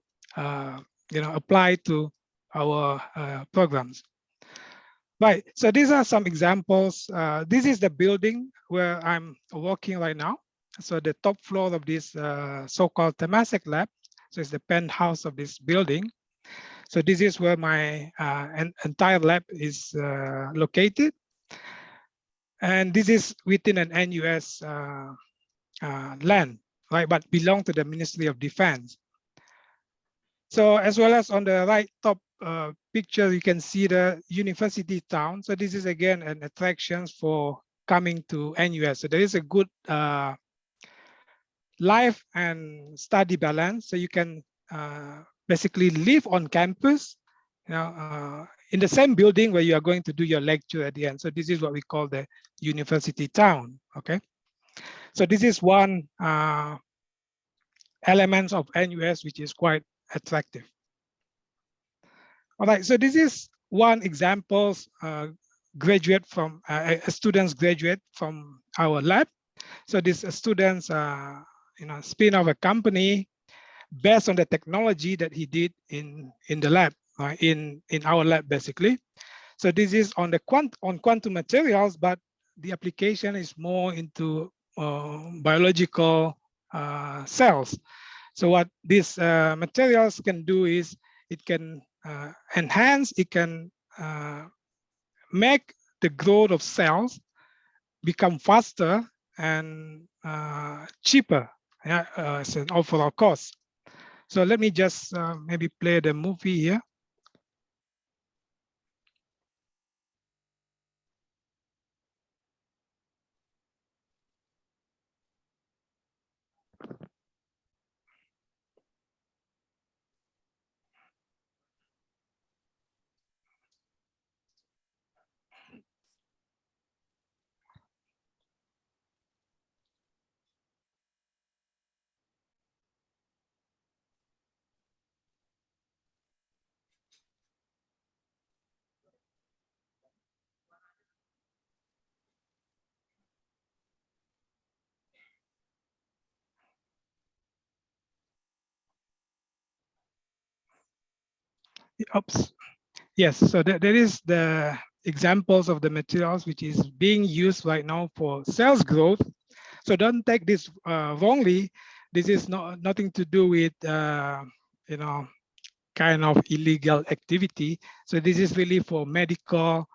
apply to our programs. Right, so these are some examples. This is the building where I'm working right now. So the top floor of this so-called Temasek lab, so it's the penthouse of this building. So this is where my entire lab is located. And this is within an NUS land, right, but belong to the Ministry of Defense. So as well as on the right top picture, you can see the university town. So this is again an attraction for coming to NUS. So there is a good life and study balance. So you can basically live on campus, in the same building where you are going to do your lecture at the end. So this is what we call the university town, okay? So this is one element of NUS which is quite attractive. All right, so this is one example, graduate from, students graduate from our lab. So these students, spin off a company based on the technology that he did in the lab, in our lab basically. So this is on the quantum materials, but the application is more into biological cells. So what these materials can do is it can enhance, it can make the growth of cells become faster and cheaper as an overall cost. So let me just maybe play the movie here. Oops. Yes, so there is the examples of the materials which is being used right now for sales growth. So don't take this wrongly. This is nothing to do with you know, kind of illegal activity. So this is really for medical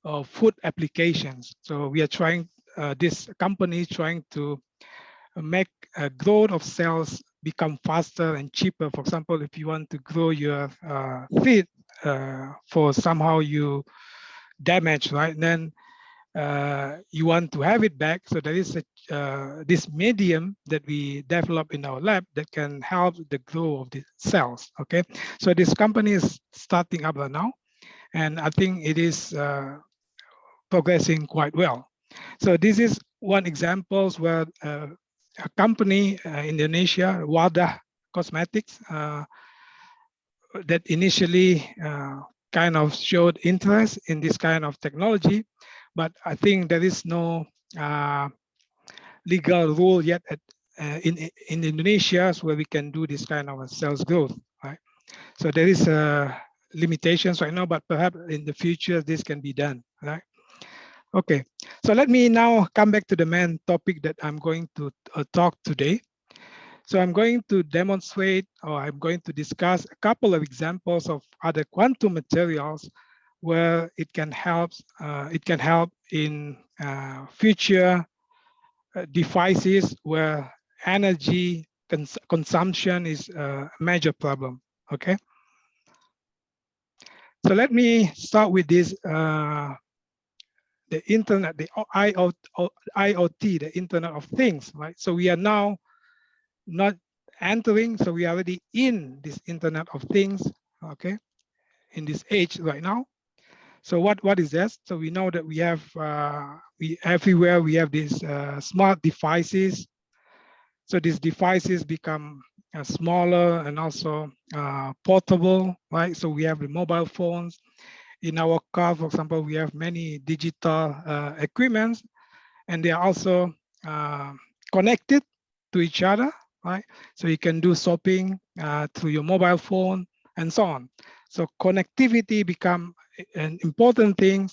or food applications. So we are trying, this company is trying to make a growth of cells become faster and cheaper. For example, if you want to grow your feet for somehow you damage, right? Then you want to have it back. So there is this medium that we develop in our lab that can help the growth of the cells. Okay, so this company is starting up right now, and I think it is progressing quite well. So this is one example where a company in Indonesia, Wadah Cosmetics, that initially kind of showed interest in this kind of technology, but I think there is no legal rule yet in Indonesia where we can do this kind of a sales growth, right? So there is limitations right now, but perhaps in the future this can be done, right? Okay, so let me now come back to the main topic that I'm going to talk today. So I'm going to demonstrate, or I'm going to discuss a couple of examples of other quantum materials where it can help in future devices where energy consumption is a major problem. Okay. So let me start with this. The internet, the IoT, the Internet of Things, right? So we are now not entering, so we are already in this Internet of Things, okay, in this age right now. So what is that? So we know that we have, everywhere we have these smart devices. So these devices become smaller and also portable, right? So we have the mobile phones. In our car, for example, we have many digital equipments, and they are also connected to each other, right? So you can do shopping through your mobile phone and so on. So connectivity become an important thing.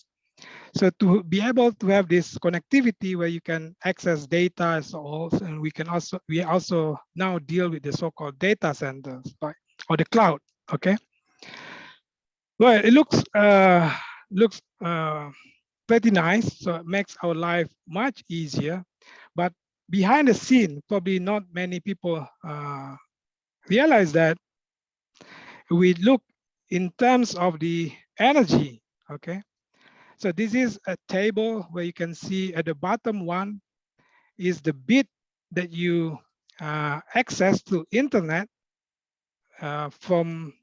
So to be able to have this connectivity where you can access data as well, and we also now deal with the so-called data centers, right? Or the cloud, okay? Well, it looks pretty nice, so it makes our life much easier. But behind the scene, probably not many people realize that we look in terms of the energy, okay? So this is a table where you can see at the bottom one is the bit that you access through internet from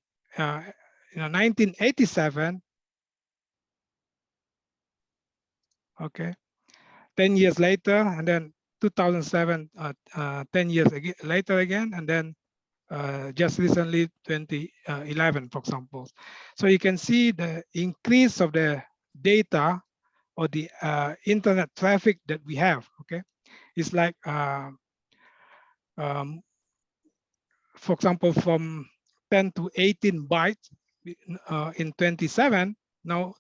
1987. Okay, 10 years later, and then 2007, 10 years later again, and then just recently 2011, for example. So you can see the increase of the data or the internet traffic that we have, okay? It's like, for example, from 10 to 18 bytes in 27, now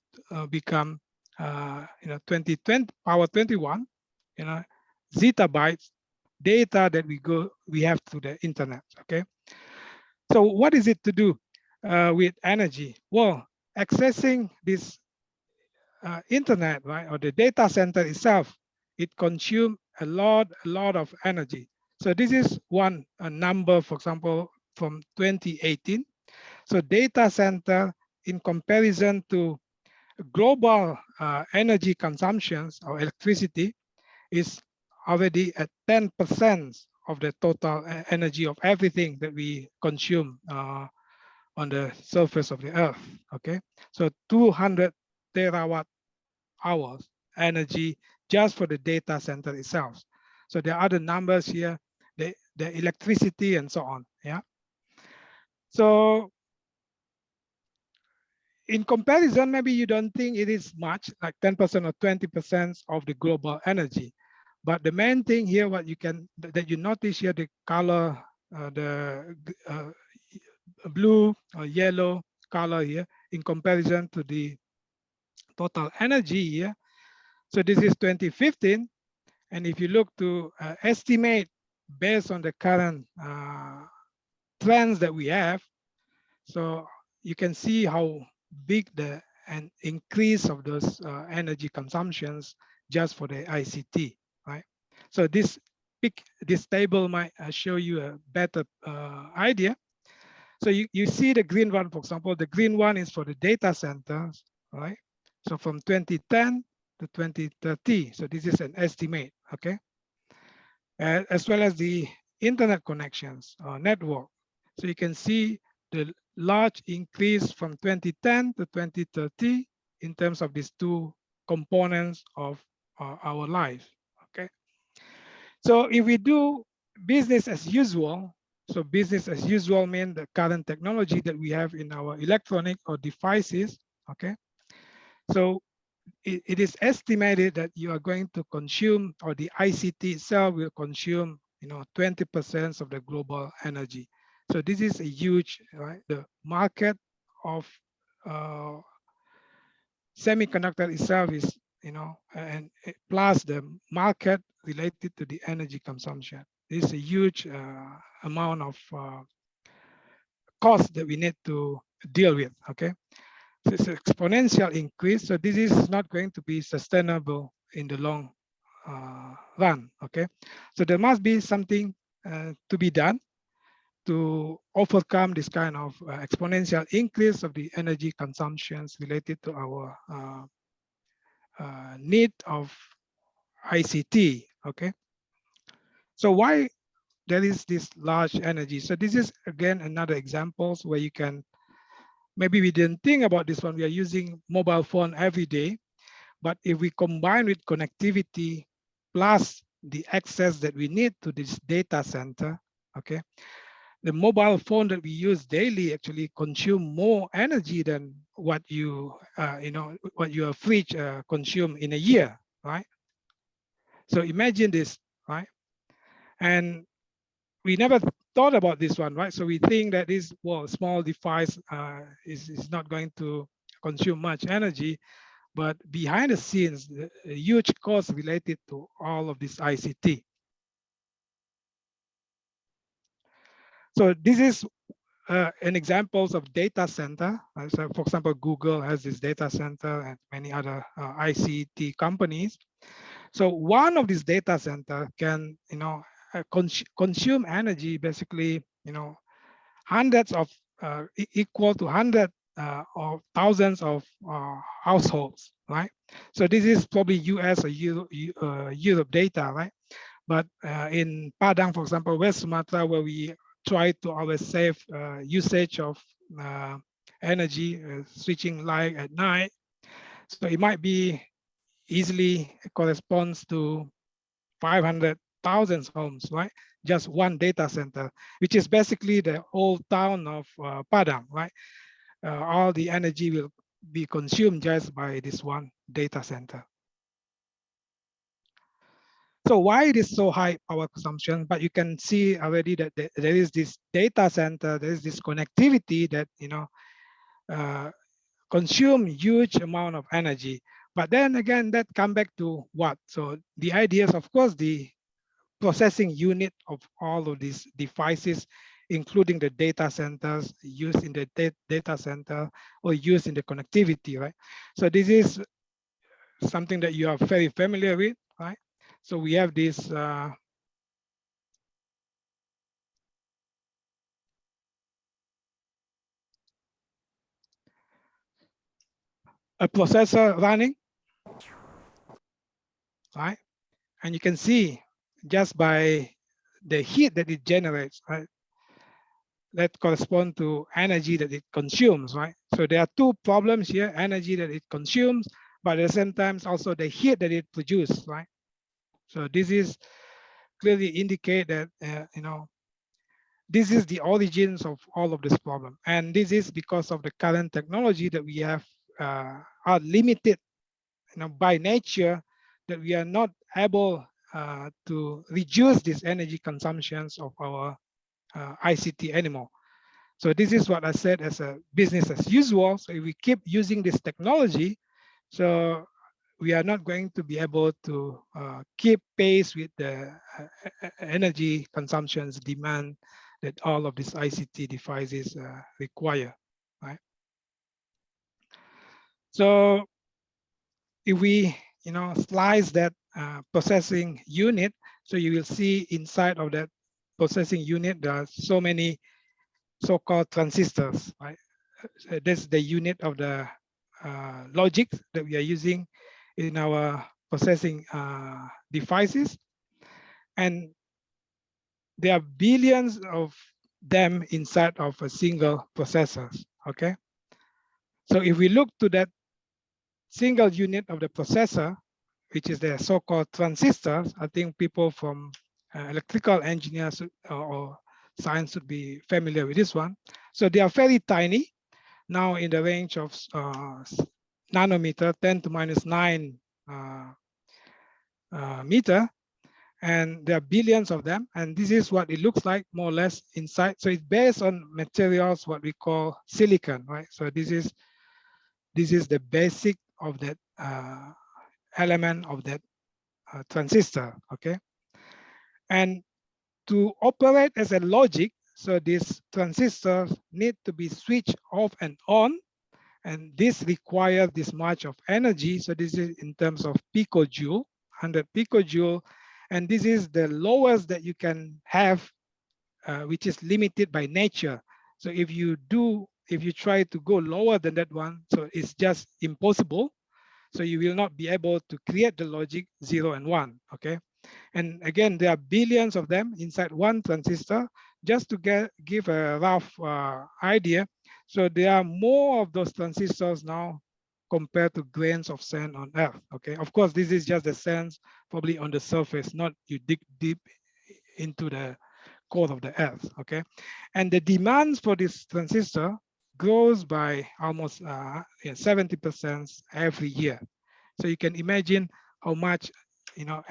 become 2020 power 21, zettabytes data that we have through the internet. Okay, so what is it to do with energy? Well, accessing this internet, right, or the data center itself, it consumes a lot of energy. So this is one number, for example, from 2018. So data center in comparison to global energy consumptions or electricity is already at 10% of the total energy of everything that we consume on the surface of the earth, okay? So 200 terawatt hours energy just for the data center itself. So there are other numbers here, the electricity and so on, yeah? So in comparison, maybe you don't think it is much, like 10% or 20% of the global energy. But the main thing here, what you can, that you notice here, the color, the blue or yellow color here in comparison to the total energy here. So this is 2015. And if you look to estimate based on the current trends that we have, so you can see how big the an increase of those energy consumptions just for the ICT, right? So this table might show you a better idea. So you see the green one, for example, the green one is for the data centers, right? So from 2010 to 2030, so this is an estimate, okay? As well as the internet connections or network. So you can see the large increase from 2010 to 2030 in terms of these two components of our life, okay? So if we do business as usual, so business as usual means the current technology that we have in our electronic or devices, okay? So it is estimated that you are going to consume, or the ICT itself will consume, 20% of the global energy. So this is a huge, right? The market of semiconductor itself is, and plus the market related to the energy consumption. This is a huge amount of cost that we need to deal with, okay? So it's an exponential increase. So this is not going to be sustainable in the long run, okay? So there must be something to be done to overcome this kind of exponential increase of the energy consumptions related to our need of ICT, okay? So why there is this large energy? So this is again another examples where you can, maybe we didn't think about this one, we are using mobile phone every day, but if we combine with connectivity plus the access that we need to this data center, okay, the mobile phone that we use daily actually consume more energy than what you, what your fridge consume in a year, right? So imagine this, right? And we never thought about this one, right? So we think that this, well, small device is not going to consume much energy, but behind the scenes, a huge cost related to all of this ICT. So this is an examples of data center. So for example, Google has this data center and many other ICT companies. So one of these data center can, consume energy basically, hundreds of equal to hundred or thousands of households, right? So this is probably US or Europe data, right? But in Padang, for example, West Sumatra, where we try to always save usage of energy, switching light at night. So it might be easily corresponds to 500,000 homes, right? Just one data center, which is basically the whole town of Padang, right? All the energy will be consumed just by this one data center. So why it is so high power consumption? But you can see already that there is this data center, there is this connectivity that, consume huge amount of energy. But then again, that come back to what? So the idea is, of course, the processing unit of all of these devices, including the data centers used in the data center or used in the connectivity, right? So this is something that you are very familiar with, right? So we have this a processor running, right? And you can see just by the heat that it generates, right? That correspond to energy that it consumes, right? So there are two problems here: energy that it consumes, but at the same time also the heat that it produces, right? So this is clearly indicate that this is the origins of all of this problem, and this is because of the current technology that we have are limited, by nature, that we are not able to reduce these energy consumptions of our ICT anymore. So this is what I said as a business as usual. So if we keep using this technology, so we are not going to be able to keep pace with the energy consumptions demand that all of these ICT devices require, right? So if we, slice that processing unit, so you will see inside of that processing unit, there are so many so-called transistors, right? So that's the unit of the logic that we are using in our processing devices. And there are billions of them inside of a single processor, okay? So if we look to that single unit of the processor, which is the so-called transistors, I think people from electrical engineers or science should be familiar with this one. So they are very tiny, now in the range of nanometer, 10 to minus 9 meter. And there are billions of them. And this is what it looks like more or less inside. So it's based on materials, what we call silicon, right? So this is the basic of that element of that transistor, okay? And to operate as a logic, so these transistors need to be switched off and on, and this requires this much of energy. So this is in terms of picojoule, 100 picojoule, and this is the lowest that you can have, which is limited by nature. So if you try to go lower than that one, so it's just impossible. So you will not be able to create the logic 0 and 1, okay? And again, there are billions of them inside one transistor. Just to give a rough idea, so there are more of those transistors now compared to grains of sand on Earth, okay? Of course, this is just the sand probably on the surface, not you dig deep into the core of the Earth, okay? And the demands for this transistor grows by almost 70% every year. So you can imagine how much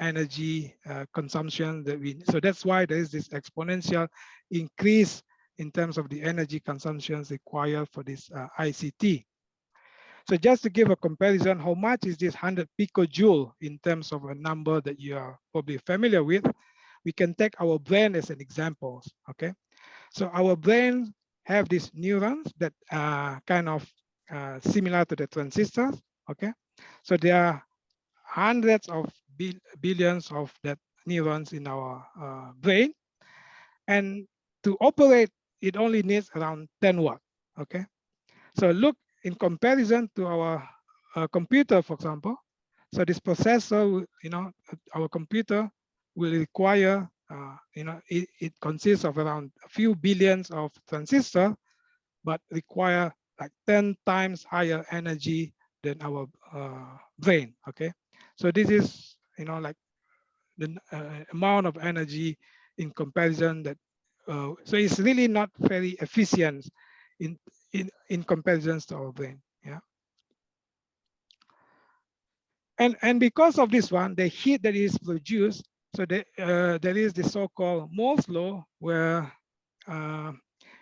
energy consumption that we, so that's why there is this exponential increase in terms of the energy consumptions required for this ICT. So just to give a comparison, how much is this 100 picojoule in terms of a number that you are probably familiar with? We can take our brain as an example, okay? So our brain have these neurons that are kind of similar to the transistors, okay? So there are hundreds of billions of that neurons in our brain. And to operate, it only needs around 10 watts, okay? So look, in comparison to our computer, for example, so this processor, our computer will require, it consists of around a few billions of transistors, but require like 10 times higher energy than our brain, okay? So this is, like the amount of energy in comparison that, so it's really not very efficient in comparisons to our brain, yeah. And because of this one, the heat that is produced, so there is the so-called Moore's law, where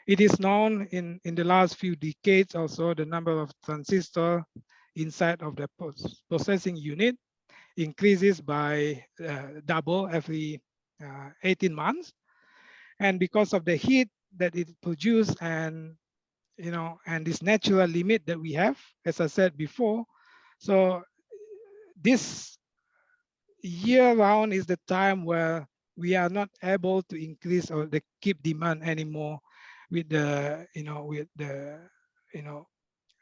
it is known in the last few decades also, the number of transistors inside of the processing unit increases by double every 18 months. And because of the heat that it produces and, and this natural limit that we have, as I said before, so this year round is the time where we are not able to increase or the keep demand anymore with the,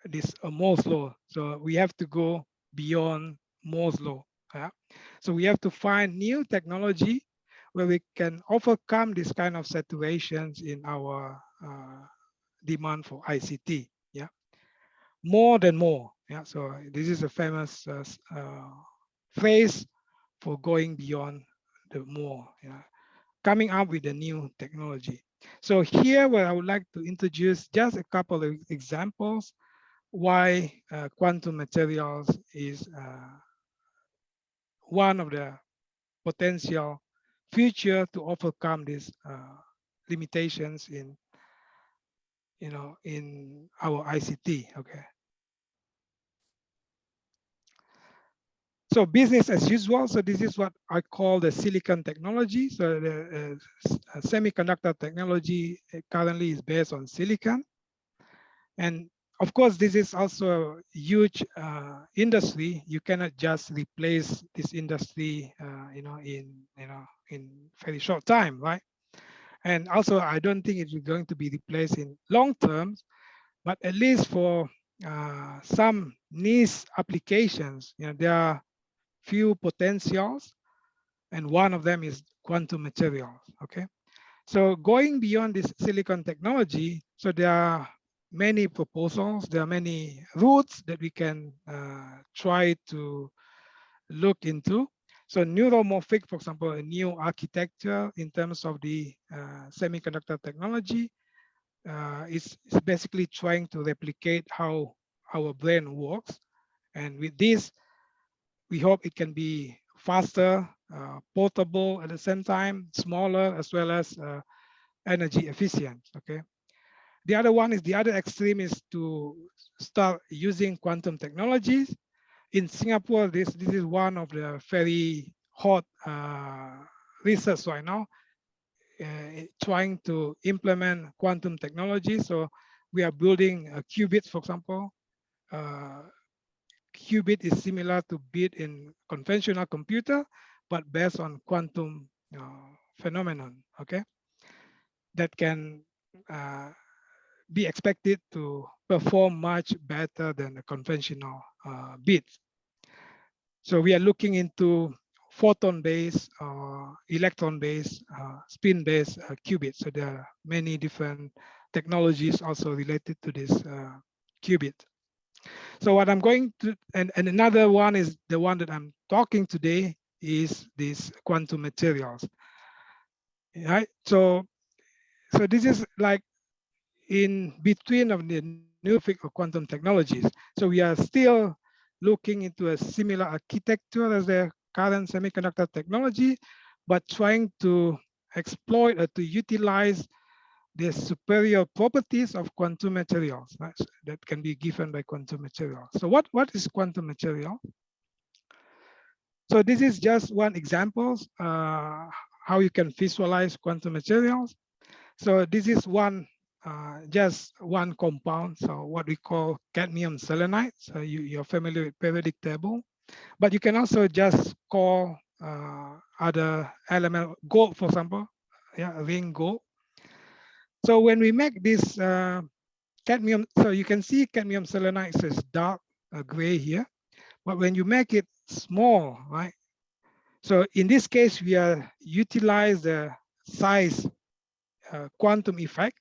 this Moore's law. So we have to go beyond Moore's law. Yeah? So we have to find new technology where we can overcome this kind of situations in our demand for ICT. Yeah, more than more. Yeah, so this is a famous phrase for going beyond the more. Yeah, coming up with a new technology. So here, where I would like to introduce just a couple of examples why quantum materials is one of the potential future to overcome these limitations in in our ICT. Okay. So business as usual. So this is what I call the silicon technology. So the semiconductor technology currently is based on silicon. And of course, this is also a huge industry. You cannot just replace this industry, in very short time, right? And also, I don't think it's going to be replaced in long term, but at least for some niche applications, there are few potentials, and one of them is quantum materials. Okay, so going beyond this silicon technology, so there are many proposals, there are many routes that we can try to look into. So neuromorphic, for example, a new architecture in terms of the semiconductor technology is basically trying to replicate how our brain works. And with this, we hope it can be faster, portable at the same time, smaller, as well as energy efficient. Okay. The other one is, the other extreme is to start using quantum technologies. In Singapore, this is one of the very hot research right now, trying to implement quantum technology. So we are building a qubit, for example. Qubit is similar to bit in conventional computer, but based on quantum phenomenon. Okay, that can be expected to perform much better than the conventional bits. So we are looking into photon-based, electron-based, spin-based qubits. So there are many different technologies also related to this qubit. So what I'm going to, and another one is the one that I'm talking today, is these quantum materials. Right? So this is like in between of the new field of quantum technologies. So we are still looking into a similar architecture as the current semiconductor technology, but trying to exploit or to utilize the superior properties of quantum materials, right, that can be given by quantum materials. So what is quantum material? So this is just one example how you can visualize quantum materials. So this is one, just one compound, so what we call cadmium selenide. So you're familiar with periodic table, but you can also just call other element, gold, for example, ring gold. So when we make this cadmium, so you can see cadmium selenide is dark gray here, but when you make it small, right? So in this case, we are utilize the size quantum effect.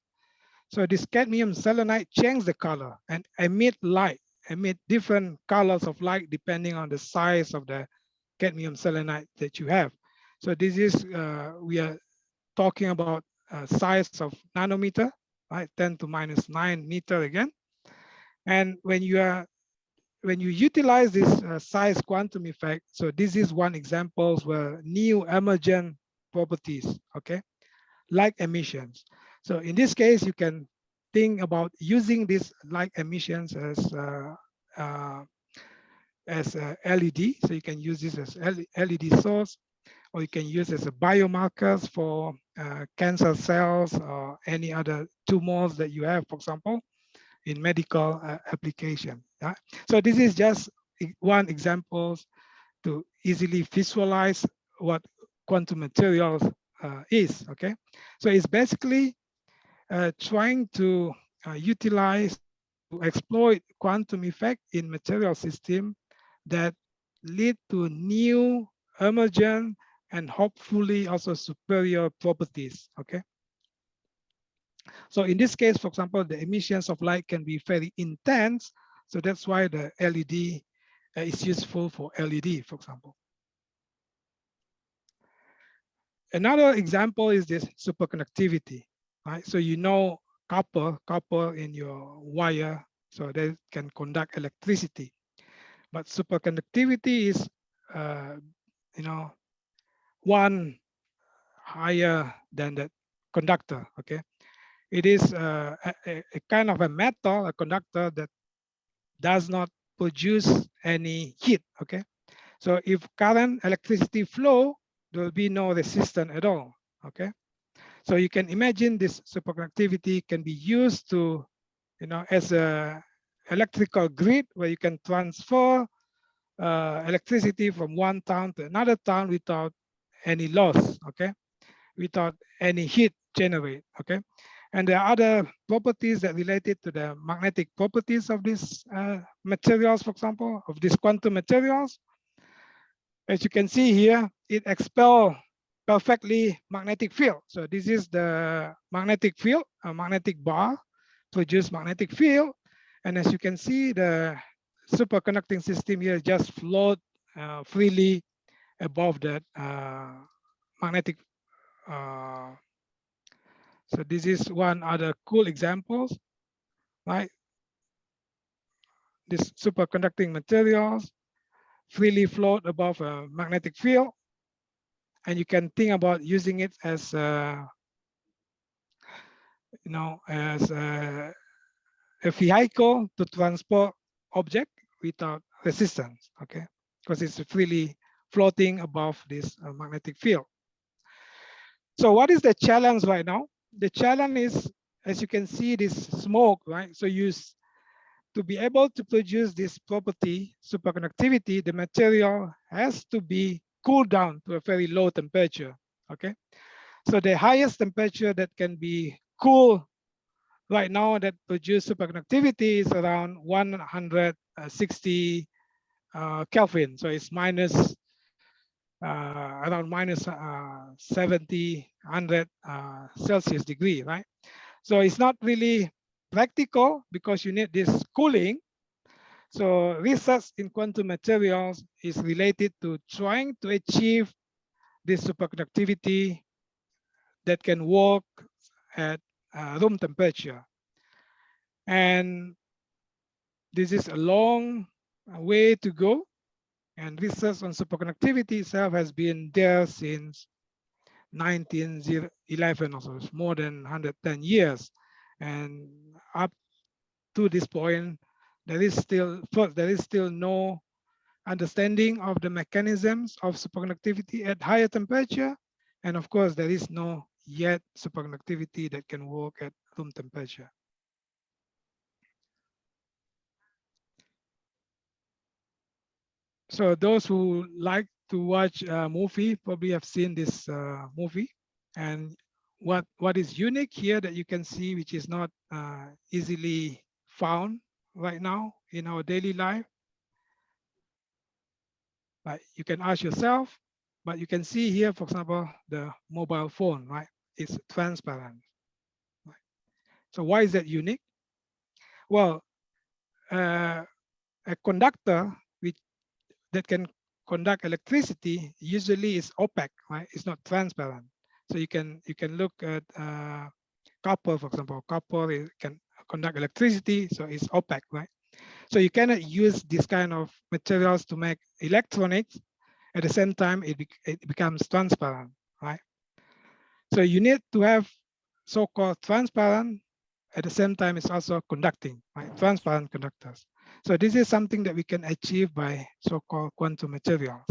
So this cadmium selenide change the color and emit light, emit different colors of light depending on the size of the cadmium selenide that you have. So this is, we are talking about size of nanometer, right? 10 to minus 9 meter again. And when you utilize this size quantum effect, so this is one example where new emergent properties, okay, light emissions. So in this case, you can think about using this light emissions as LED. So you can use this as LED source, or you can use as a biomarkers for cancer cells or any other tumors that you have, for example, in medical application. Yeah? So this is just one example to easily visualize what quantum materials is, okay? So it's basically trying to utilize, to exploit quantum effect in material system that lead to new emergent and hopefully also superior properties, okay? So in this case, for example, the emissions of light can be very intense. So that's why the LED is useful for LED, for example. Another example is this superconductivity, right? So you know copper in your wire, so they can conduct electricity. But superconductivity is, one higher than the conductor, okay? It is a kind of a metal, a conductor that does not produce any heat, okay? So if current electricity flow, there will be no resistance at all, okay? So you can imagine this superconductivity can be used to, as a electrical grid where you can transfer electricity from one town to another town without any loss, okay? Without any heat generate, okay? And there are other properties that related to the magnetic properties of these materials, for example, of these quantum materials. As you can see here, it expels perfectly magnetic field. So this is the magnetic field, a magnetic bar produce magnetic field. And as you can see, the superconducting system here just float freely above that magnetic. So this is one other cool examples, right? This superconducting materials freely float above a magnetic field. And you can think about using it as, as a vehicle to transport object without resistance, okay? Because it's freely floating above this magnetic field. So what is the challenge right now? The challenge is, as you can see, this smoke, right? So to be able to produce this property, superconductivity, the material has to be cooled down to a very low temperature, okay? So the highest temperature that can be cool right now that produce superconductivity is around 160 Kelvin. So it's around minus 70, 100 Celsius degree, right? So it's not really practical because you need this cooling. So research in quantum materials is related to trying to achieve this superconductivity that can work at room temperature. And this is a long way to go. And research on superconductivity itself has been there since 1911 or so, it's more than 110 years. And up to this point, there is still no understanding of the mechanisms of superconductivity at higher temperature. And of course, there is no yet superconductivity that can work at room temperature. So those who like to watch a movie probably have seen this movie. And what is unique here that you can see, which is not easily found right now in our daily life. Like you can ask yourself, but you can see here, for example, the mobile phone, right? It's transparent. Right? So why is that unique? Well, a conductor that can conduct electricity usually is opaque, right? It's not transparent. So you can look at copper, for example. Copper can conduct electricity, so it's opaque, right? So you cannot use this kind of materials to make electronics. At the same time, it becomes transparent, right? So you need to have so-called transparent. At the same time, it's also conducting, right? Transparent conductors. So this is something that we can achieve by so-called quantum materials,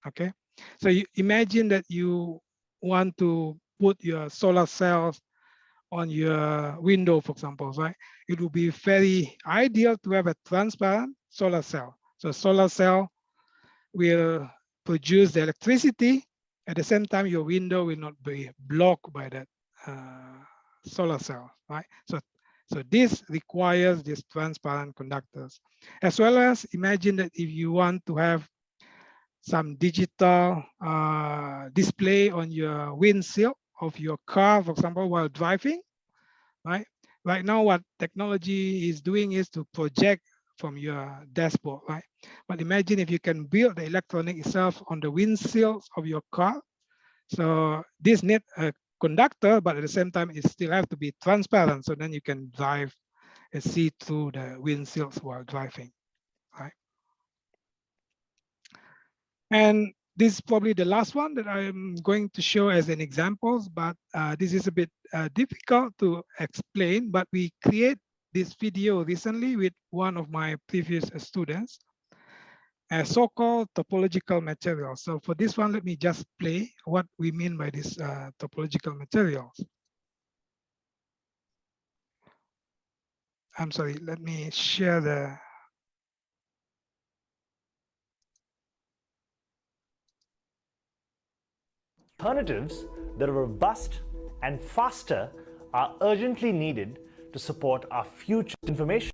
okay? So you imagine that you want to put your solar cells on your window, for example, right? It would be very ideal to have a transparent solar cell. So solar cell will produce the electricity. At the same time, your window will not be blocked by that solar cell, right? So this requires these transparent conductors. As well as imagine that if you want to have some digital display on your windshield of your car, for example, while driving, right? Right now, what technology is doing is to project from your dashboard, right? But imagine if you can build the electronic itself on the windshields of your car. So this needs a conductor, but at the same time, it still have to be transparent. So then you can drive and see through the windshields while driving, right? And This is probably the last one that I'm going to show as an examples, but this is a bit difficult to explain, but we create this video recently with one of my previous students, a so-called topological material. So for this one, let me just play what we mean by this topological materials. I'm sorry, let me share the. Alternatives that are robust and faster are urgently needed to support our future information.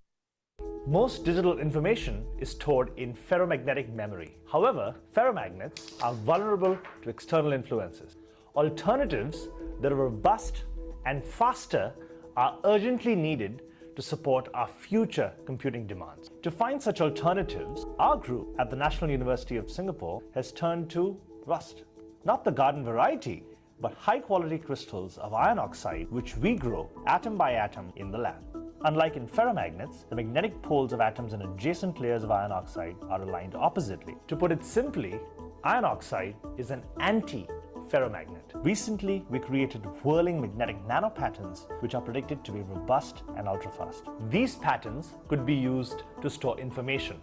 Most digital information is stored in ferromagnetic memory. However, ferromagnets are vulnerable to external influences. Alternatives that are robust and faster are urgently needed to support our future computing demands. To find such alternatives, our group at the National University of Singapore has turned to rust. Not the garden variety, but high-quality crystals of iron oxide, which we grow atom by atom in the lab. Unlike in ferromagnets, the magnetic poles of atoms in adjacent layers of iron oxide are aligned oppositely. To put it simply, iron oxide is an anti-ferromagnet. Recently, we created whirling magnetic nanopatterns, which are predicted to be robust and ultra-fast. These patterns could be used to store information,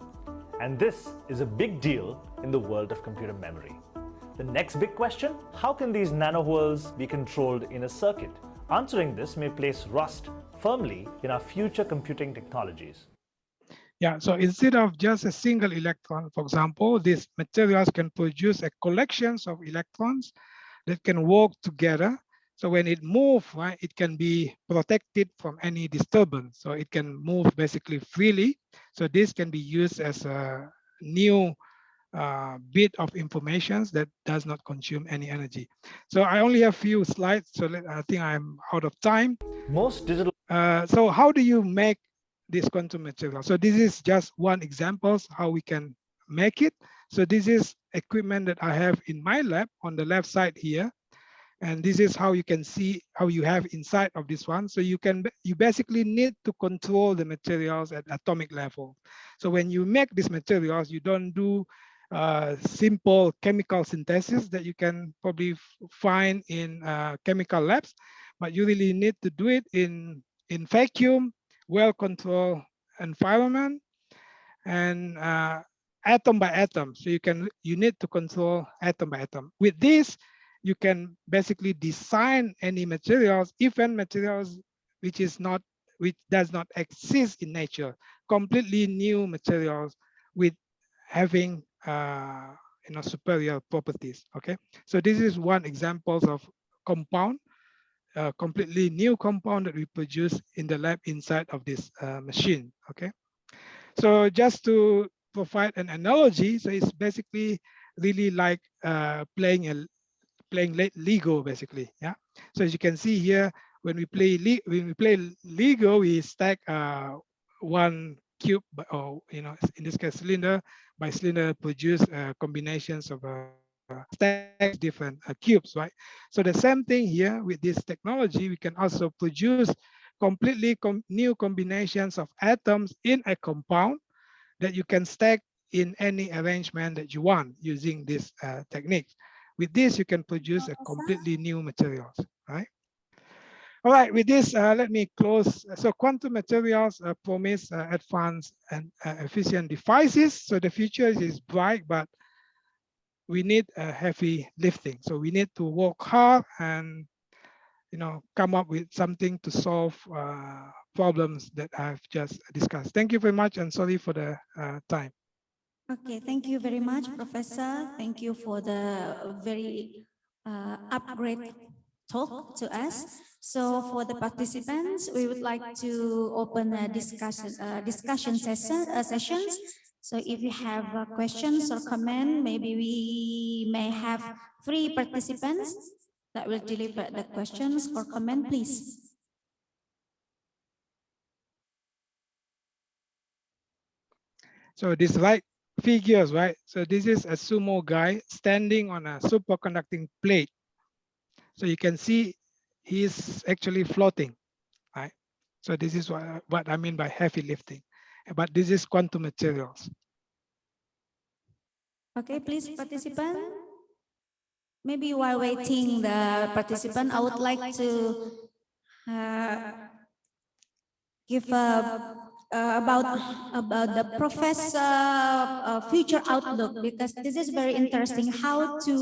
and this is a big deal in the world of computer memory. The next big question, how can these nanowhirls be controlled in a circuit? Answering this may place rust firmly in our future computing technologies. Yeah, so instead of just a single electron, for example, these materials can produce a collection of electrons that can work together. So when it moves, right, it can be protected from any disturbance. So it can move basically freely. So this can be used as a new bit of information that does not consume any energy. So I only have few slides, so I think I'm out of time. Most digital. So how do you make this quantum material? So this is just one example how we can make it. So this is equipment that I have in my lab on the left side here. And this is how you can see how you have inside of this one. So you basically need to control the materials at atomic level. So when you make these materials, you don't do simple chemical synthesis that you can probably find in chemical labs, but you really need to do it in vacuum, well-controlled environment, and atom by atom. So you need to control atom by atom. With this, you can basically design any materials, even materials which does not exist in nature, completely new materials with having superior properties. Okay, so this is one example of compound, completely new compound that we produce in the lab inside of this machine. Okay, so just to provide an analogy, so it's basically really like playing Lego, basically. Yeah. So as you can see here, when we play Lego, we stack one cube, or in this case cylinder by cylinder, produce combinations of stacks different cubes, right? So the same thing here with this technology, we can also produce completely new combinations of atoms in a compound that you can stack in any arrangement that you want using this technique. With this, you can produce a completely new materials, right? All right, with this, let me close. So quantum materials promise advanced and efficient devices. So the future is bright, but we need a heavy lifting. So we need to work hard and come up with something to solve problems that I've just discussed. Thank you very much, and sorry for the time. Okay, thank you very much, Professor. Thank you for the very upgrade talk to us. So for the participants, we would like to open a discussion sessions. So if you have questions or comment, maybe we may have 3 participants that will deliver the questions or comment, please. So this right figures, right? So this is a sumo guy standing on a superconducting plate. So you can see he's actually floating, right? So this is what I mean by heavy lifting. But this is quantum materials. Okay, please, participant. maybe while waiting the participant, I would like to give about the professor future outlook, because this is very interesting, how to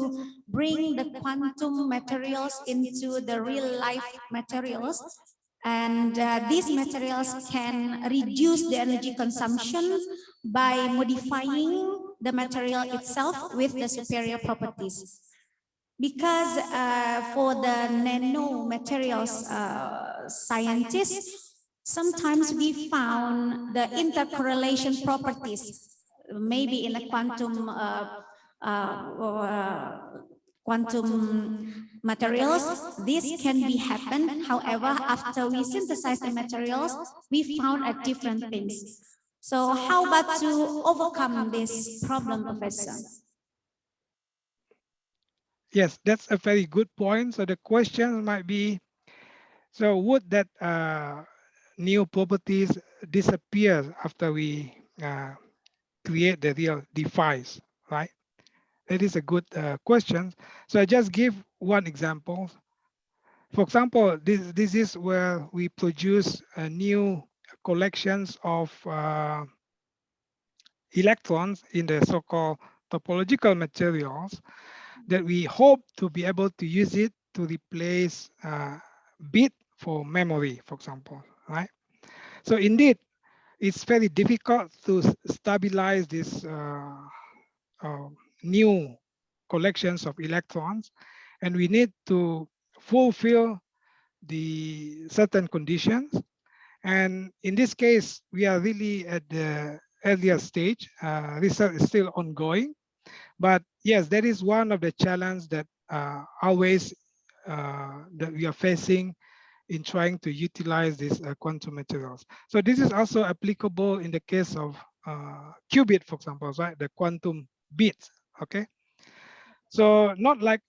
bring the quantum materials into the real life materials, and these materials can reduce the energy consumption by modifying the material itself with the superior properties. Because for the nano materials scientists, sometimes we found the intercorrelation properties, maybe in the quantum materials, this can be happen. However, after we synthesize the materials, we found a different things. So how about to overcome this problem, Professor? Yes, that's a very good point. So the question might be, so would that new properties disappear after we create the real device, right? That is a good question. So I just give one example. For example, this is where we produce new collections of electrons in the so-called topological materials, that we hope to be able to use it to replace bit for memory, for example, right? So indeed, it's very difficult to stabilize this new collections of electrons, and we need to fulfill the certain conditions. And in this case, we are really at the earlier stage. Research is still ongoing. But yes, that is one of the challenges that always that we are facing in trying to utilize these quantum materials. So this is also applicable in the case of qubit, for example, right? The quantum bits, okay? So not like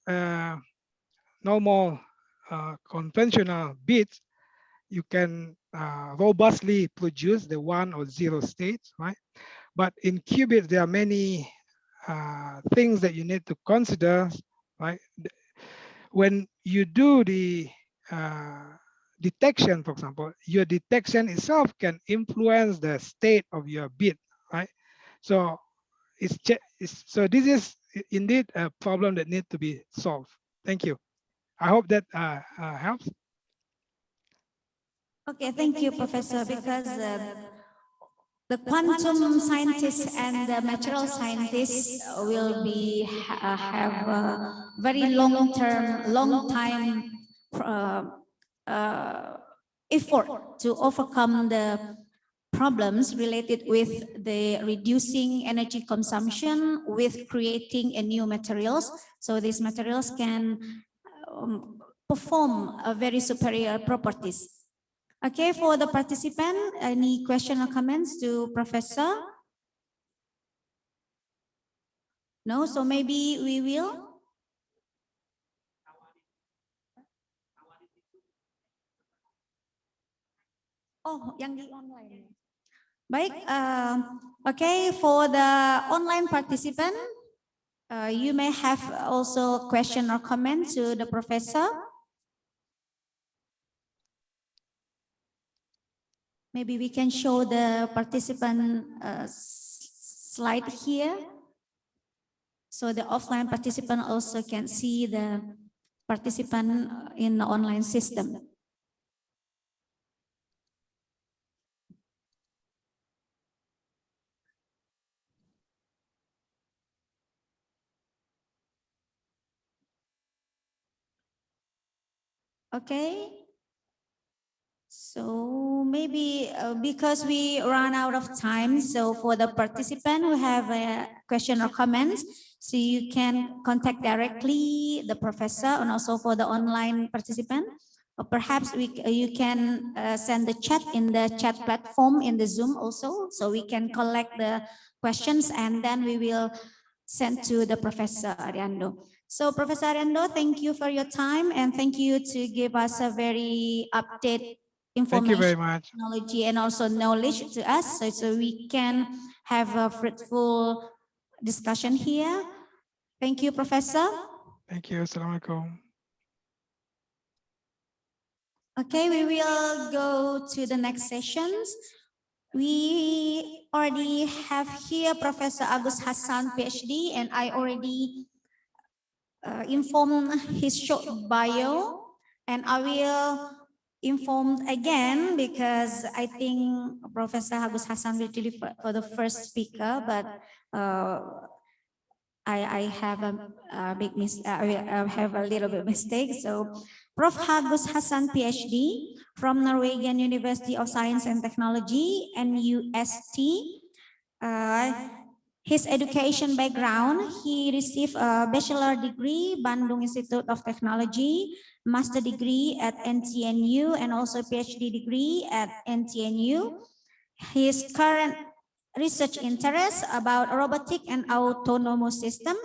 normal conventional bits, you can robustly produce the 1 or 0 states, right? But in qubits, there are many things that you need to consider, right? When you do the detection, for example, your detection itself can influence the state of your bit, right? So so this is indeed a problem that needs to be solved. Thank you. I hope that helps. Okay, thank you, Professor, because the quantum scientists and the material scientists will be have a very long time effort to overcome the problems related with the reducing energy consumption with creating a new materials. So these materials can perform a very superior properties. Okay, for the participant, any question or comments to Professor? No, so maybe we will. Oh, yang di online. Baik, okay, for the online participant, you may have also question or comment to the professor. Maybe we can show the participant slide here. So the offline participant also can see the participant in the online system. Okay. So maybe because we run out of time, so for the participant who have a question or comments, so you can contact directly the professor, and also for the online participant, or perhaps you can send the chat in the chat platform in the Zoom also, so we can collect the questions and then we will send to the Professor Ariando. So Professor Ariando, thank you for your time and thank you to give us a very update information, thank you very much, technology, and also knowledge to us, so we can have a fruitful discussion here. Thank you, Professor. Thank you. Assalamualaikum. Okay, we will go to the next sessions. We already have here Professor Agus Hasan, PhD, and I already informed his short bio, and I will inform again because I think Professor Agus Hasan will deliver for the first speaker, but I have a big I have a little bit mistake. So, Prof. Agus Hasan, PhD from Norwegian University of Science and Technology, M.Eng.Sc. His education background, he received a bachelor degree, Bandung Institute of Technology, master degree at NTNU, and also PhD degree at NTNU. His current research interests about robotic and autonomous system,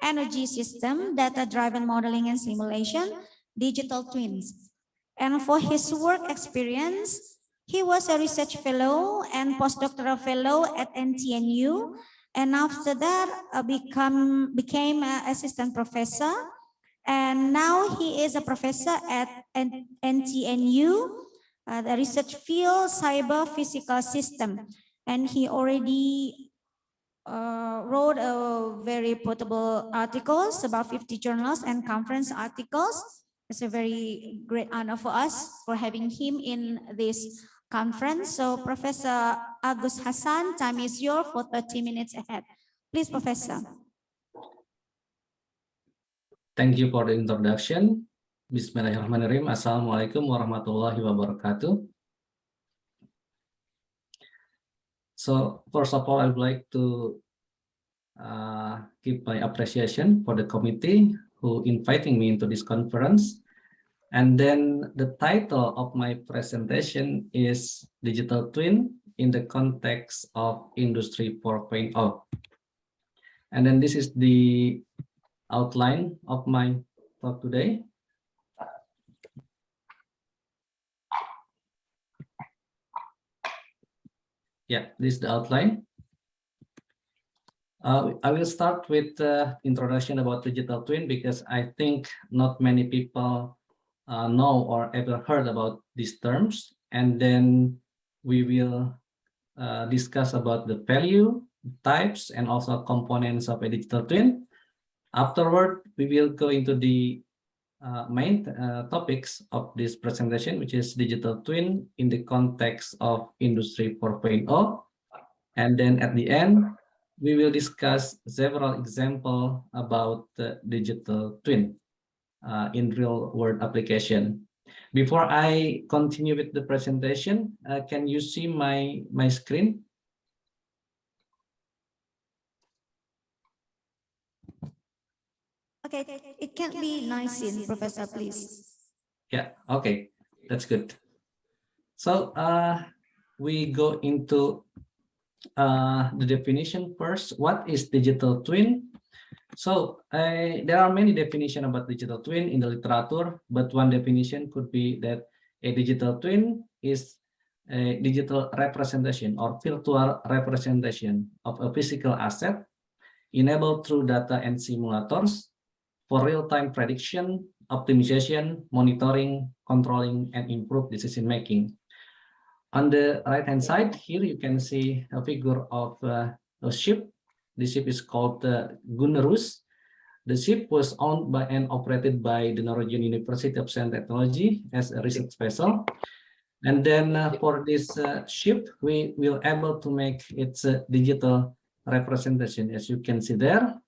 energy system, data-driven modeling and simulation, digital twins. And for his work experience, he was a research fellow and postdoctoral fellow at NTNU. And after that, became an assistant professor. And now he is a professor at NTNU, the research field, cyber physical system. And he already wrote a very portable articles, about 50 journals and conference articles. It's a very great honor for us for having him in this conference. So Professor Agus Hasan, time is yours for 30 minutes ahead. Please, Professor. Thank you for the introduction. Bismillahirrahmanirrahim. Assalamualaikum warahmatullahi wabarakatuh. So first of all, I would like to give my appreciation for the committee who inviting me into this conference. And then the title of my presentation is Digital Twin in the Context of Industry 4.0. And then this is the outline of my talk today. Yeah, this is the outline. I will start with the introduction about digital twin because I think not many people know or ever heard about these terms. And then we will discuss about the value, types, and also components of a digital twin. Afterward, we will go into the main topics of this presentation, which is digital twin in the context of Industry 4.0. And then at the end, we will discuss several examples about the digital twin in real-world application. Before I continue with the presentation, can you see my screen? Okay, it can't be nice in, Professor, please. Yeah, okay, that's good. So we go into the definition first. What is digital twin? So there are many definitions about digital twin in the literature, but one definition could be that a digital twin is a digital representation or virtual representation of a physical asset enabled through data and simulators for real-time prediction, optimization, monitoring, controlling, and improved decision-making. On the right-hand side, here you can see a figure of a ship. The ship is called Gunnerus. The ship was owned by and operated by the Norwegian University of Science and Technology as a research vessel. And then for this ship, we will able to make its digital representation. As you can see there,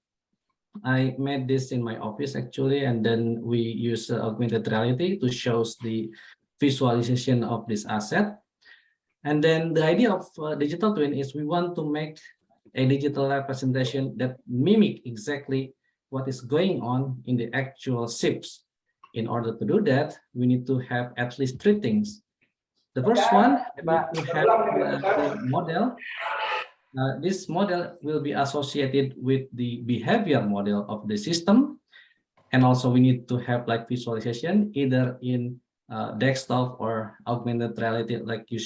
I made this in my office actually, and then we use augmented reality to show the visualization of this asset. And then the idea of digital twin is we want to make a digital representation that mimic exactly what is going on in the actual ships. In order to do that, we need to have at least three things. The first one, we need to have the model. This model will be associated with the behavior model of the system. And also we need to have like visualization either in desktop or augmented reality, like you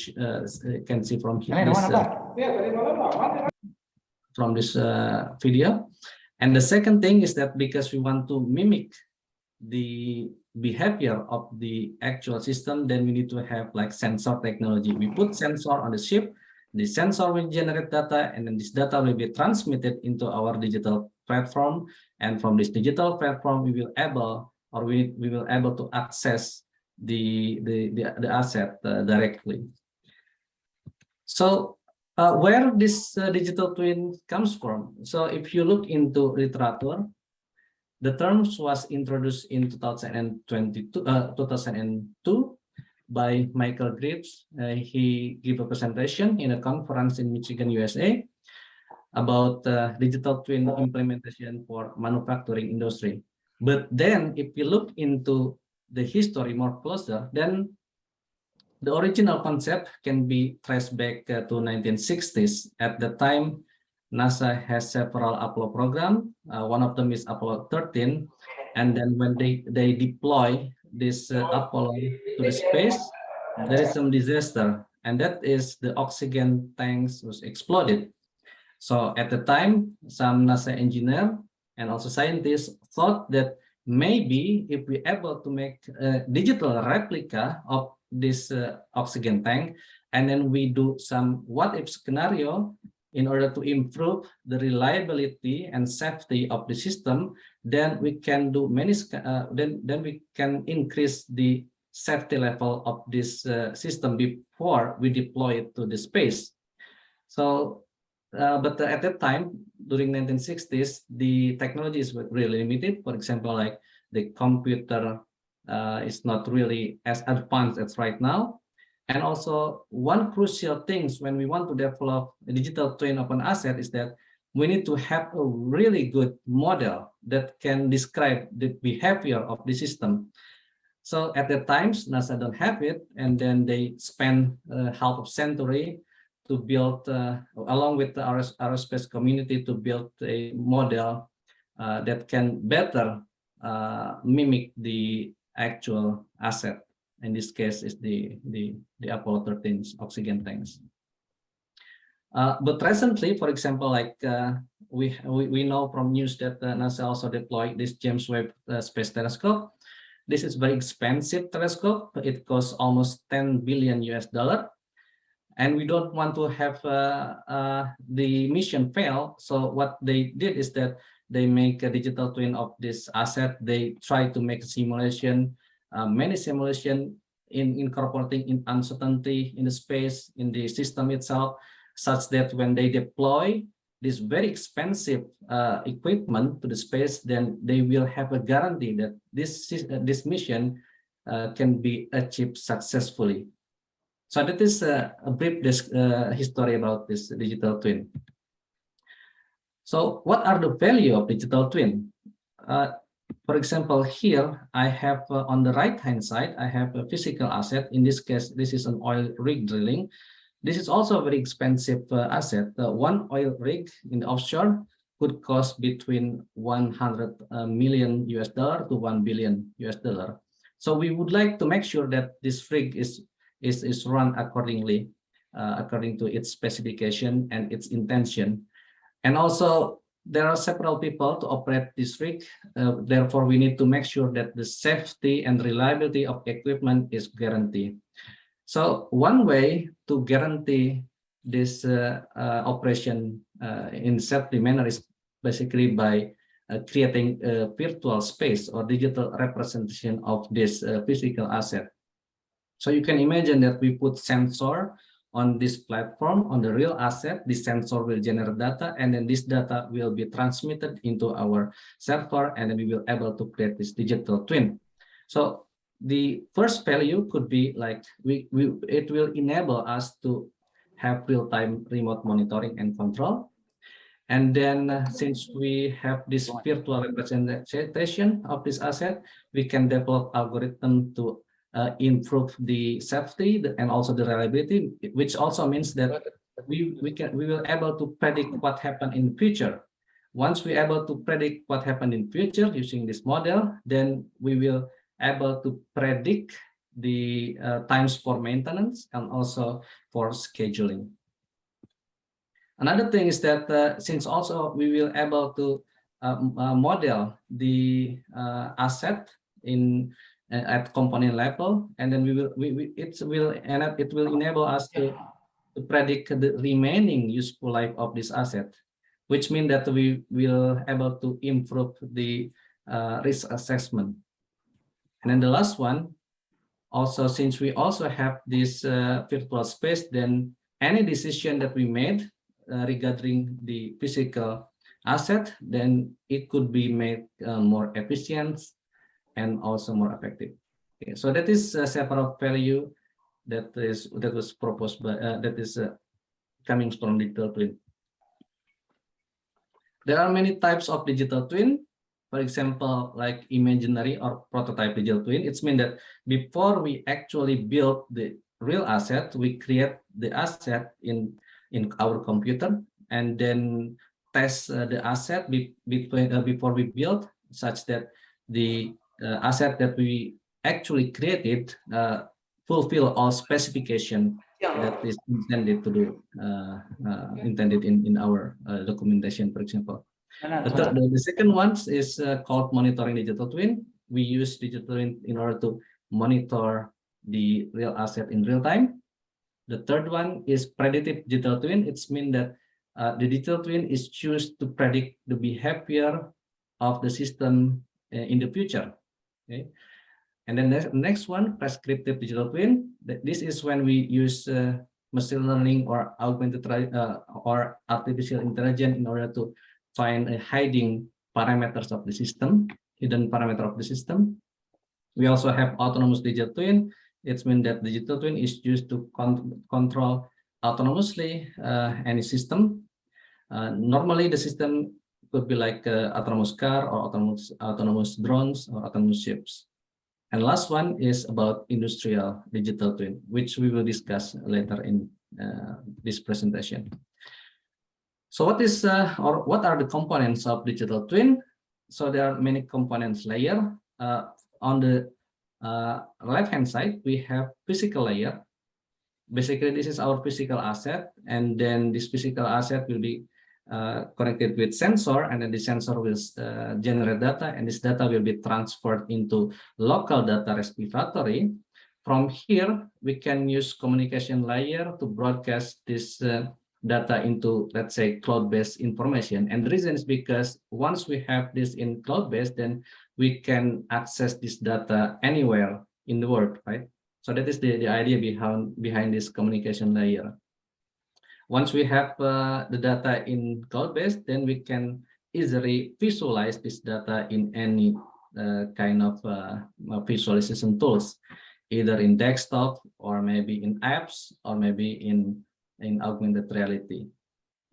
can see from here, from this video. And the second thing is that because we want to mimic the behavior of the actual system, then we need to have like sensor technology. We put sensor on the ship, the sensor will generate data, and then this data will be transmitted into our digital platform. And from this digital platform, we will able to access the asset directly. So where this digital twin comes from? So if you look into literature, the terms was introduced in 2002 by Michael Graves. He gave a presentation in a conference in Michigan, USA, about digital twin implementation for manufacturing industry. But then if you look into the history more closer, then the original concept can be traced back to 1960s. At the time, NASA has several Apollo programs. One of them is Apollo 13. And then when they deploy this Apollo to the space, there is some disaster. And that is the oxygen tanks was exploded. So at the time, some NASA engineer and also scientists thought that maybe if we're able to make a digital replica of this oxygen tank, and then we do some what-if scenario in order to improve the reliability and safety of the system, then we can do many. Then we can increase the safety level of this system before we deploy it to the space. So, but at that time, during 1960s, the technologies were really limited. For example, like the computer is not really as advanced as right now. And also one crucial thing when we want to develop a digital twin of an asset is that we need to have a really good model that can describe the behavior of the system. So at the times, NASA don't have it, and then they spend half a century to build, along with the aerospace community, to build a model that can better mimic the actual asset. In this case, is the Apollo 13's oxygen tanks. But recently, for example, like we know from news that NASA also deployed this James Webb Space Telescope. This is very expensive telescope. It costs almost $10 billion US. And we don't want to have the mission fail. So what they did is that they make a digital twin of this asset. They try to make a simulation, many simulation in incorporating uncertainty in the space, in the system itself, such that when they deploy this very expensive equipment to the space, then they will have a guarantee that this mission can be achieved successfully. So that is a brief history about this digital twin. So what are the value of digital twin? For example, here I have on the right-hand side, I have a physical asset. In this case, this is an oil rig drilling. This is also a very expensive asset. One oil rig in the offshore could cost between $100 million US to $1 billion US. So we would like to make sure that this rig is run accordingly, according to its specification and its intention. And also, there are several people to operate this rig. Therefore, we need to make sure that the safety and reliability of equipment is guaranteed. So one way to guarantee this operation in safety manner is basically by creating a virtual space or digital representation of this physical asset. So you can imagine that we put sensor on this platform, on the real asset. This sensor will generate data, and then this data will be transmitted into our server, and then we will able to create this digital twin. So the first value could be like it will enable us to have real-time remote monitoring and control. And then since we have this virtual representation of this asset, we can develop algorithm to improve the safety and also the reliability, which also means that we will able to predict what happened in the future. Once we're able to predict what happened in future using this model, then we will able to predict the times for maintenance and also for scheduling. Another thing is that since also we will able to model the asset in at component level, and then it will enable us to predict the remaining useful life of this asset, which means that we will able to improve the risk assessment. And then the last one, also since we also have this virtual space, then any decision that we made regarding the physical asset, then it could be made more efficient and also more effective. Okay, so that is several value that was proposed by that is coming from digital twin. There are many types of digital twin. For example, like imaginary or prototype digital twin. It's mean that before we actually build the real asset, we create the asset in our computer and then test the asset before we build, such that the asset that we actually created fulfill all specification that is intended to do intended in our documentation, for example. The second one is called monitoring digital twin. We use digital twin in order to monitor the real asset in real time. The third one is predictive digital twin. It's mean that the digital twin is used to predict the behavior of the system in the future. Okay. And then the next one, prescriptive digital twin. This is when we use machine learning or augmented or artificial intelligence in order to find hiding parameters of the system, hidden parameter of the system. We also have autonomous digital twin. It means that digital twin is used to control autonomously any system. Normally, the system could be like autonomous car or autonomous drones or autonomous ships. And last one is about industrial digital twin, which we will discuss later in this presentation. So what is or what are the components of digital twin? So there are many components layer. On the left-hand side, we have physical layer. Basically, this is our physical asset, and then this physical asset will be connected with sensor, and then the sensor will generate data, and this data will be transferred into local data repository. From here, we can use communication layer to broadcast this data into, let's say, cloud-based information. And the reason is because once we have this in cloud-based, then we can access this data anywhere in the world, right? So that is the idea behind this communication layer. Once we have the data in cloud-based, then we can easily visualize this data in any kind of visualization tools, either in desktop or maybe in apps or maybe in augmented reality.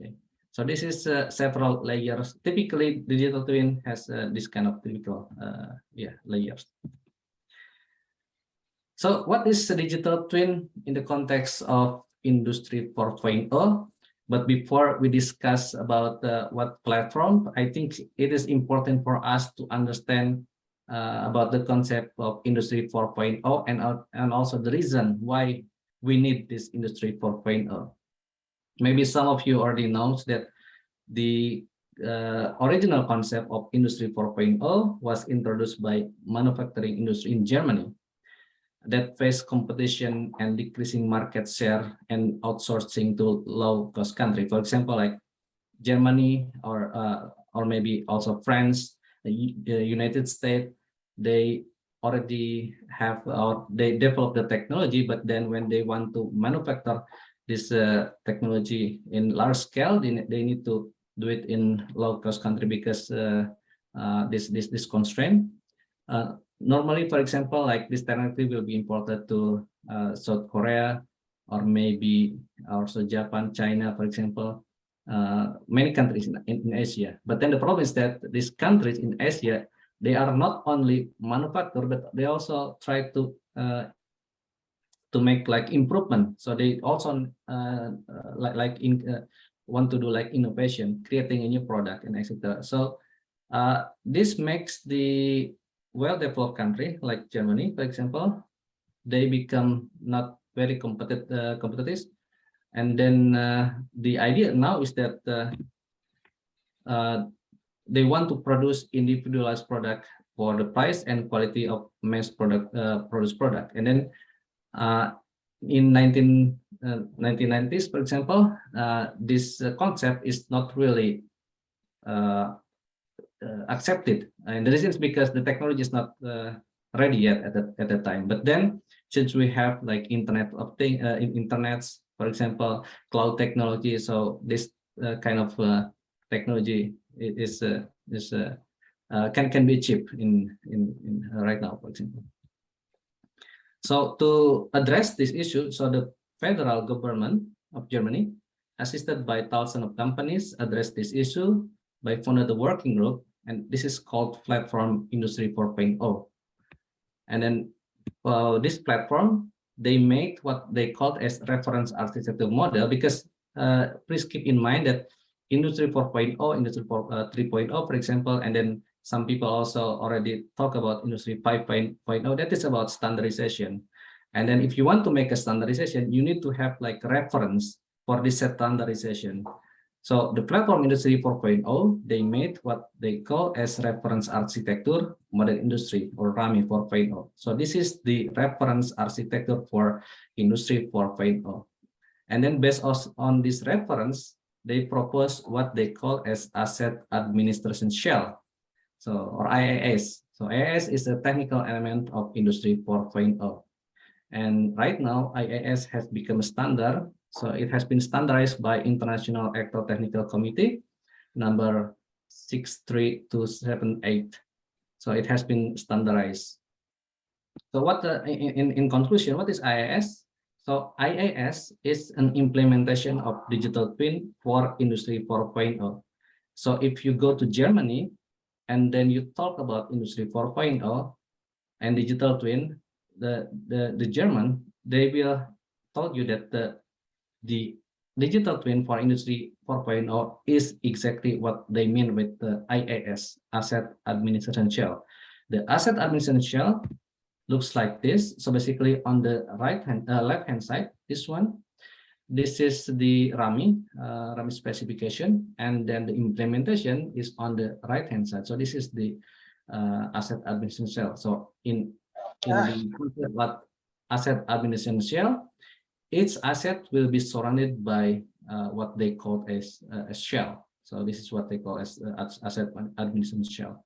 Okay. So this is several layers. Typically, digital twin has this kind of typical layers. So what is the digital twin in the context of Industry 4.0? But before we discuss about what platform, I think it is important for us to understand about the concept of Industry 4.0 and also the reason why we need this Industry 4.0. Maybe some of you already know that the original concept of Industry 4.0 was introduced by manufacturing industry in Germany that face competition and decreasing market share and outsourcing to low-cost country. For example, like Germany or maybe also France, the United States, they already have or they develop the technology, but then when they want to manufacture this technology in large scale, they need to do it in low-cost country because this constraint. Normally, for example, like this technology will be imported to South Korea or maybe also Japan, China, for example, many countries in Asia. But then the problem is that these countries in Asia, they are not only manufacture, but they also try to make like improvement. So they also want to do like innovation, creating a new product and etc. So this makes the well-developed country like Germany, for example, they become not very competitive. And then the idea now is that they want to produce individualized product for the price and quality of mass produced product. And then in 1990s, for example, this concept is not really accepted, and the reason is because the technology is not ready yet at that time. But then, since we have like Internet of Things, internets, for example, cloud technology, so this kind of technology can be achieved in right now, for example. So to address this issue, so the federal government of Germany, assisted by thousands of companies, addressed this issue by founded a working group, and this is called Platform Industry 4.0. And then this platform, they made what they called as reference architecture model, because please keep in mind that Industry 4.0, Industry 3.0, for example, and then some people also already talk about Industry 5.0, that is about standardization. And then if you want to make a standardization, you need to have like reference for this standardization. So the platform Industry 4.0, they made what they call as reference architecture model industry, or RAMI 4.0. So this is the reference architecture for Industry 4.0. And then based on this reference, they propose what they call as asset administration shell, so or IAS. So IAS is a technical element of Industry 4.0. And right now, IAS has become a standard. So it has been standardized by International Electrotechnical Committee, number 63278. So it has been standardized. So what in conclusion, what is IAS? So IAS is an implementation of digital twin for Industry 4.0. So if you go to Germany and then you talk about Industry 4.0 and digital twin, the German, they will tell you that the digital twin for Industry 4.0 is exactly what they mean with the IAS, Asset Administration Shell. The Asset Administration Shell looks like this. So basically on the left-hand side, this one, this is the RAMI specification, and then the implementation is on the right-hand side. So this is the Asset Administration Shell. So in the Asset Administration Shell, each asset will be surrounded by what they call as a shell. So this is what they call as Asset Administration Shell.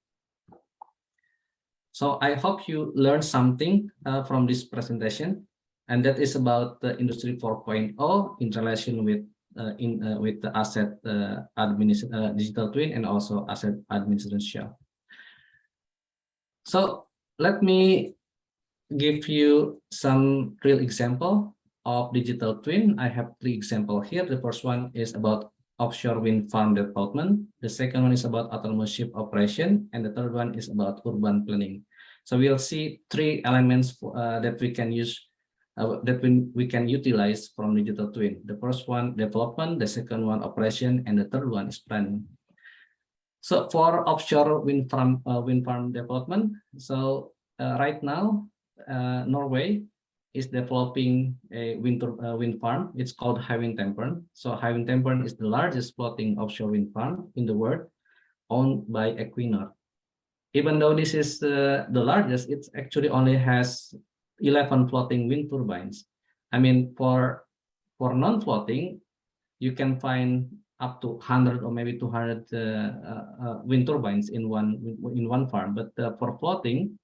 So I hope you learned something from this presentation, and that is about the Industry 4.0 in relation with the asset digital twin and also asset administration shell. So let me give you some real example of digital twin. I have 3 examples here. The first one is about offshore wind farm development. The second one is about autonomous ship operation, and the third one is about urban planning. So we'll see 3 elements that we can use, that we can utilize from digital twin. The first one, development; the second one, operation; and the third one is planning. So for offshore wind farm development, so right now Norway is developing a wind farm. It's called Hywind Tampen. So Hywind Tampen is the largest floating offshore wind farm in the world, owned by Equinor. Even though this is the largest, it actually only has 11 floating wind turbines. I mean, for non-floating, you can find up to 100 or maybe 200 wind turbines in one farm. But for floating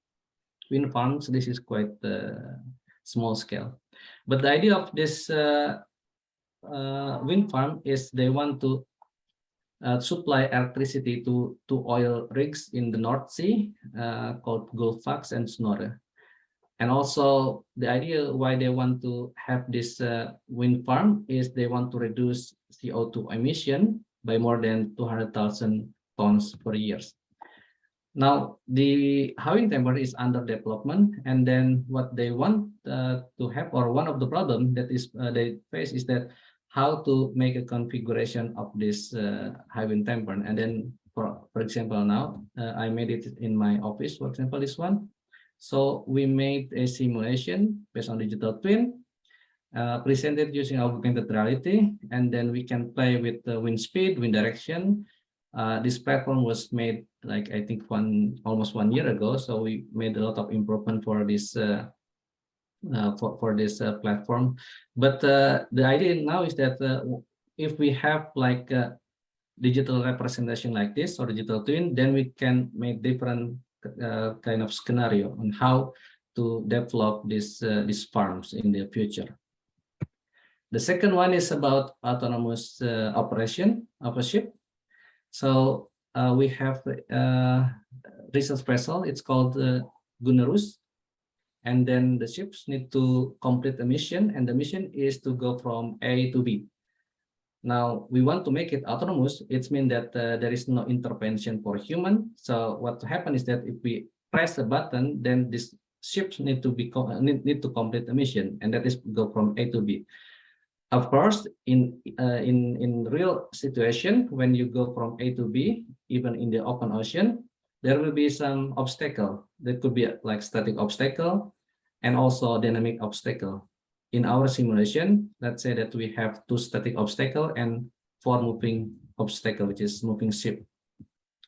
wind farms, this is quite small scale. But the idea of this wind farm is they want to supply electricity to oil rigs in the North Sea called Gullfaks and Snorre. And also the idea why they want to have this wind farm is they want to reduce CO2 emission by more than 200,000 tons per year. Now the Hywind Tampen is under development, and then what they want to have, or one of the problems that is they face, is that how to make a configuration of this Hywind Tampen. And then for example, now I made it in my office, for example, this one. So we made a simulation based on digital twin, presented using augmented reality, and then we can play with the wind speed, wind direction, This platform was made like I think almost 1 year ago. So we made a lot of improvement for this platform. But the idea now is that if we have like a digital representation like this or digital twin, then we can make different kind of scenario on how to develop these farms in the future. The second one is about autonomous operation of a ship. So we have research vessel. It's called Gunnerus. And then the ships need to complete a mission, and the mission is to go from A to B. Now we want to make it autonomous. It means that there is no intervention for human. So what happens is that if we press a button, then these ships need to complete the mission, and that is go from A to B. Of course, in real situation, when you go from A to B, even in the open ocean, there will be some obstacle. That could be like static obstacle and also dynamic obstacle. In our simulation, let's say that we have 2 static obstacle and 4 moving obstacle, which is moving ship.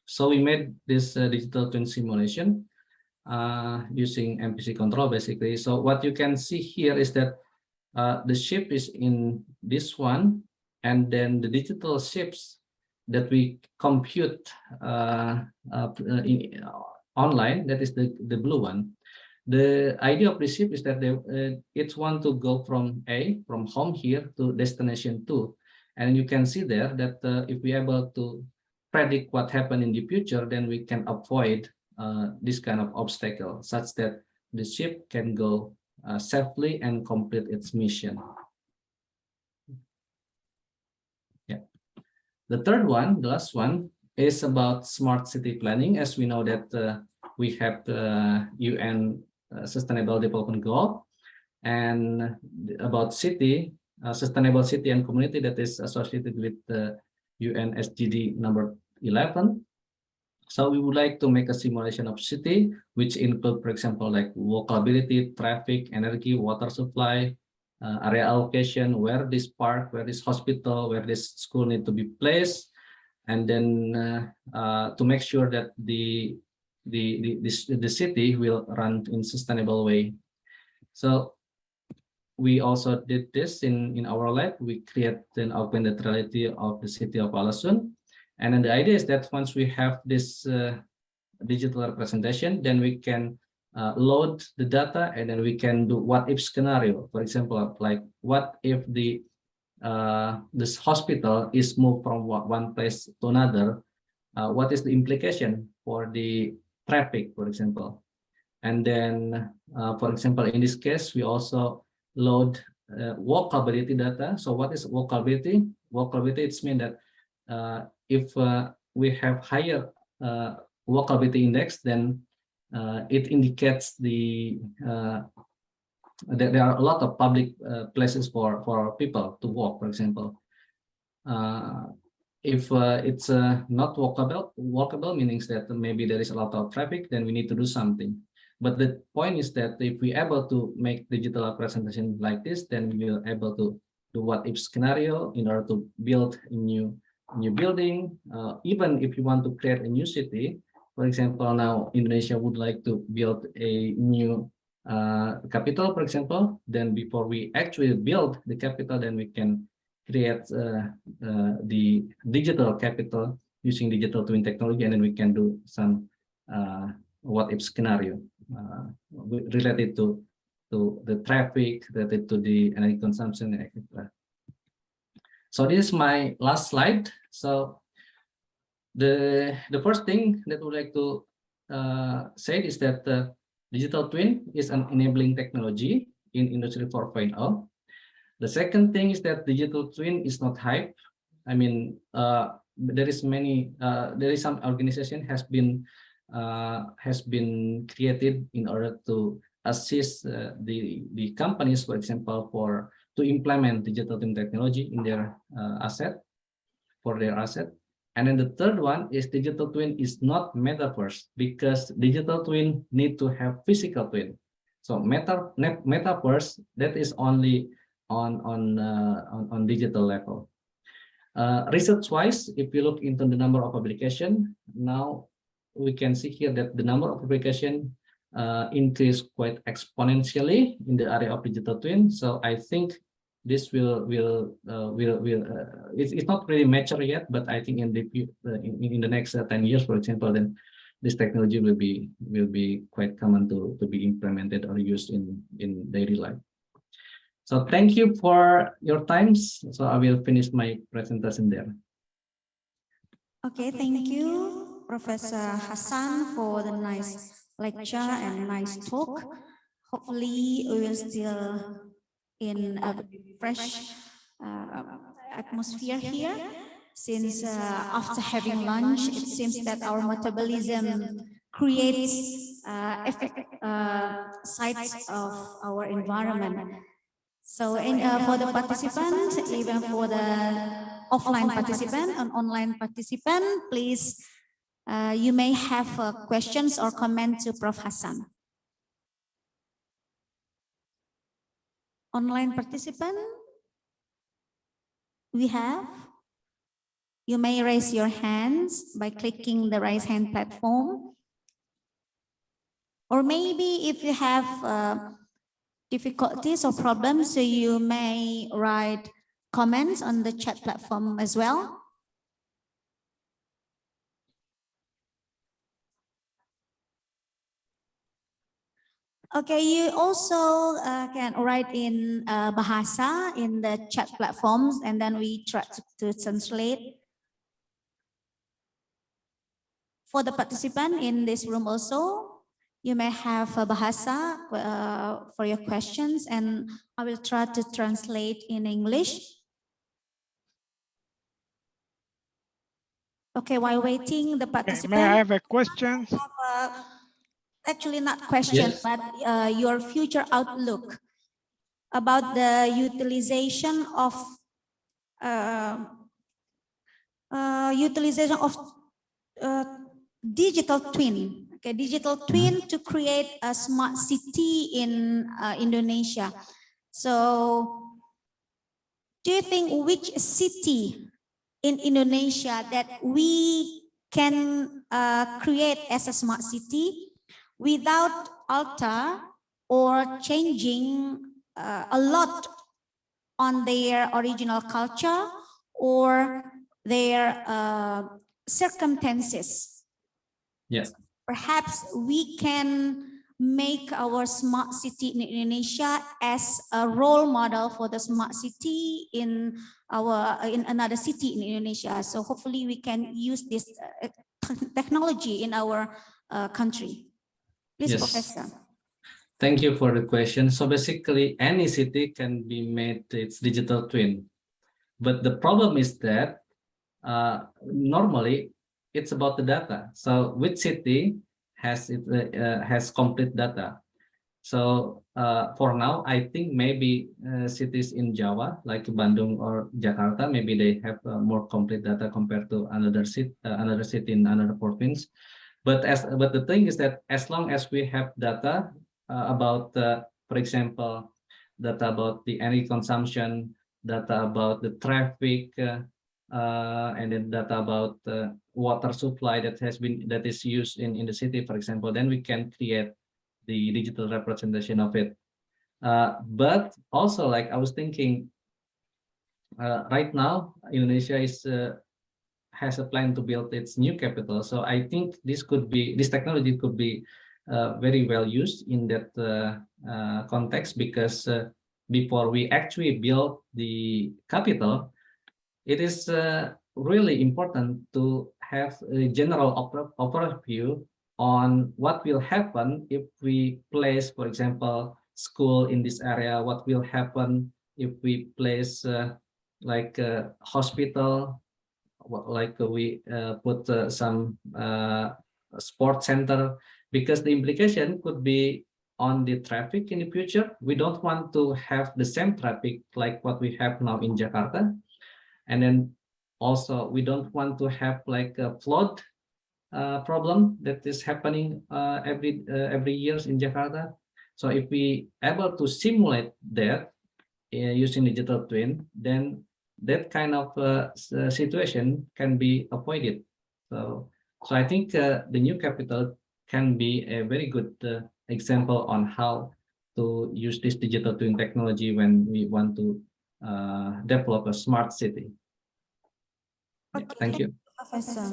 So we made this digital twin simulation using MPC control basically. So what you can see here is that the ship is in this one, and then the digital ships that we compute online, that is the blue one. The idea of the ship is that it's want to go from A, from home here, to destination 2. And you can see there that if we are able to predict what happened in the future, then we can avoid this kind of obstacle, such that the ship can go safely and complete its mission. Yeah. The third one, the last one, is about smart city planning. As we know that we have the UN Sustainable Development Goal, and about city, sustainable city and community that is associated with the UN SDG number 11. So we would like to make a simulation of city, which include, for example, like walkability, traffic, energy, water supply, area allocation, where this park, where this hospital, where this school need to be placed, and then to make sure that the city will run in sustainable way. So we also did this in our lab. We create an augmented reality of the city of Alasun. And then the idea is that once we have this digital representation, then we can load the data, and then we can do what if scenario. For example, like what if this hospital is moved from one place to another? What is the implication for the traffic, for example? And then, for example, in this case, we also load walkability data. So what is walkability? Walkability, it's mean that if we have higher walkability index, then it indicates that there are a lot of public places for people to walk, for example. If it's not walkable, meaning that maybe there is a lot of traffic, then we need to do something. But the point is that if we are able to make digital representation like this, then we will able to do what if scenario in order to build a new building. Even if you want to create a new city, for example, now Indonesia would like to build a new capital, for example, then before we actually build the capital, then we can create the digital capital using digital twin technology, and then we can do some what if scenario related to the traffic, related to the energy consumption, etc. So this is my last slide. So the first thing that I would like to say is that digital twin is an enabling technology in Industry 4.0. The second thing is that digital twin is not hype. I mean, there is some organization has been created in order to assist the companies, for example, to implement digital twin technology in their asset. And then the third one is digital twin is not metaverse, because digital twin need to have physical twin. So metaverse, that is only on digital level. Research-wise, if you look into the number of publication, now we can see here that the number of publication increased quite exponentially in the area of digital twin. So I think this it's not really mature yet, but I think in the next 10 years, for example, then this technology will be quite common to be implemented or used in daily life. So thank you for your times. So I will finish my presentation there. Okay, thank you, Professor Hasan, for the nice lecture and nice talk. Hopefully, we will still in a fresh atmosphere here, since after having lunch, it seems that our metabolism creates sides of our environment. So for the participants, even for the offline participant and online participant, please, you may have questions or comment to Prof. Hasan. Online participant, we have. You may raise your hands by clicking the raise hand platform. Or maybe if you have difficulties or problems, so you may write comments on the chat platform as well. Okay, you also can write in Bahasa in the chat platforms, and then we try to translate. For the participant in this room also, you may have a Bahasa for your questions, and I will try to translate in English. Okay, while waiting, the participant. May I have a question? Actually, not question, yes, but your future outlook about the utilization of digital twin. Okay, digital twin to create a smart city in Indonesia. So, do you think which city in Indonesia that we can create as a smart city without alter or changing a lot on their original culture or their circumstances? Yes. Perhaps we can make our smart city in Indonesia as a role model for the smart city in another city in Indonesia. So hopefully we can use this technology in our country. Please, yes, Professor. Thank you for the question. So basically, any city can be made its digital twin, but the problem is that normally it's about the data. So which city has complete data? So for now, I think maybe cities in Jawa, like Bandung or Jakarta, maybe they have more complete data compared to another city in another province. But the thing is that as long as we have data about, for example, data about the energy consumption, data about the traffic, and then data about water supply that is used in the city, for example, then we can create the digital representation of it. But also, like I was thinking, right now Indonesia has a plan to build its new capital. So I think this technology could be very well used in that context, because before we actually build the capital, it is really important to have a general overview on what will happen if we place, for example, school in this area, what will happen if we place like a hospital, like we put some sports center, because the implication could be on the traffic in the future. We don't want to have the same traffic like what we have now in Jakarta. And then also we don't want to have like a flood problem that is happening every year in Jakarta. So if we able to simulate that using digital twin, then that kind of situation can be avoided. So I think the new capital can be a very good example on how to use this digital twin technology when we want to develop a smart city. Okay, thank you. Professor.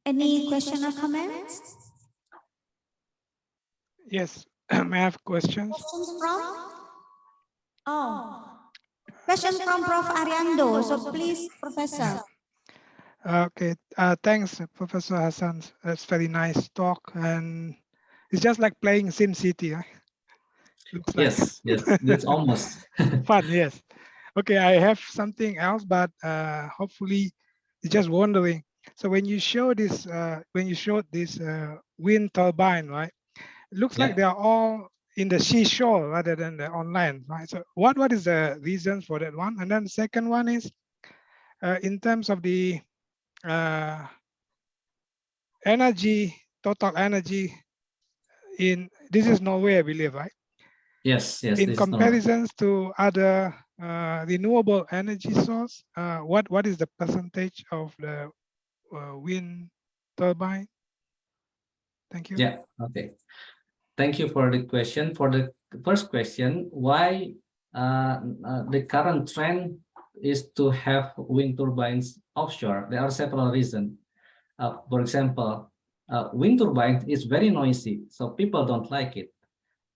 Any question or comments? Yes, may I have questions? Questions from? Oh, question from Prof. Ariando. So please, Professor. Okay, thanks, Professor Hasan. That's very nice talk, and it's just like playing Sim City. Huh? Looks like. Yes, it's almost fun. Yes. Okay, I have something else, but hopefully, it's just wondering. So when you show this, wind turbine, right? It looks like they are all in the seashore rather than the online, right? So what is the reason for that one? And then the second one is in terms of the energy, total energy in, this is Norway, I believe, right? Yes. In comparisons to other renewable energy source, what is the percentage of the wind turbine? Thank you. Yeah, okay. Thank you for the question. For the first question, why the current trend is to have wind turbines offshore? There are several reasons. For example, wind turbine is very noisy, so people don't like it.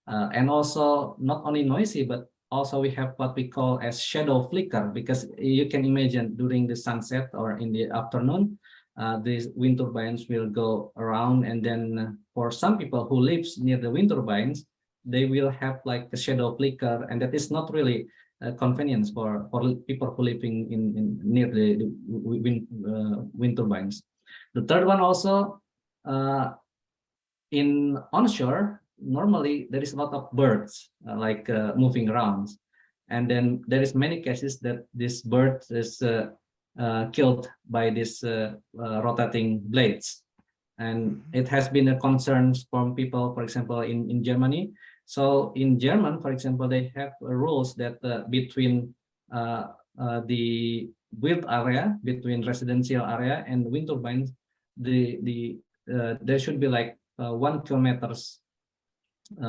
And also not only noisy, but also we have what we call as shadow flicker, because you can imagine during the sunset or in the afternoon, these wind turbines will go around, and then for some people who lives near the wind turbines, they will have like a shadow flicker, and that is not really a convenience for people who living in near the wind turbines. The third one also, in onshore, normally there is a lot of birds moving around, and then there is many cases that this bird is killed by these rotating blades, and it has been a concern from people, for example, in Germany. So in German, for example, they have rules that between the wind area, between residential area and wind turbines, there should be like 1 kilometers, they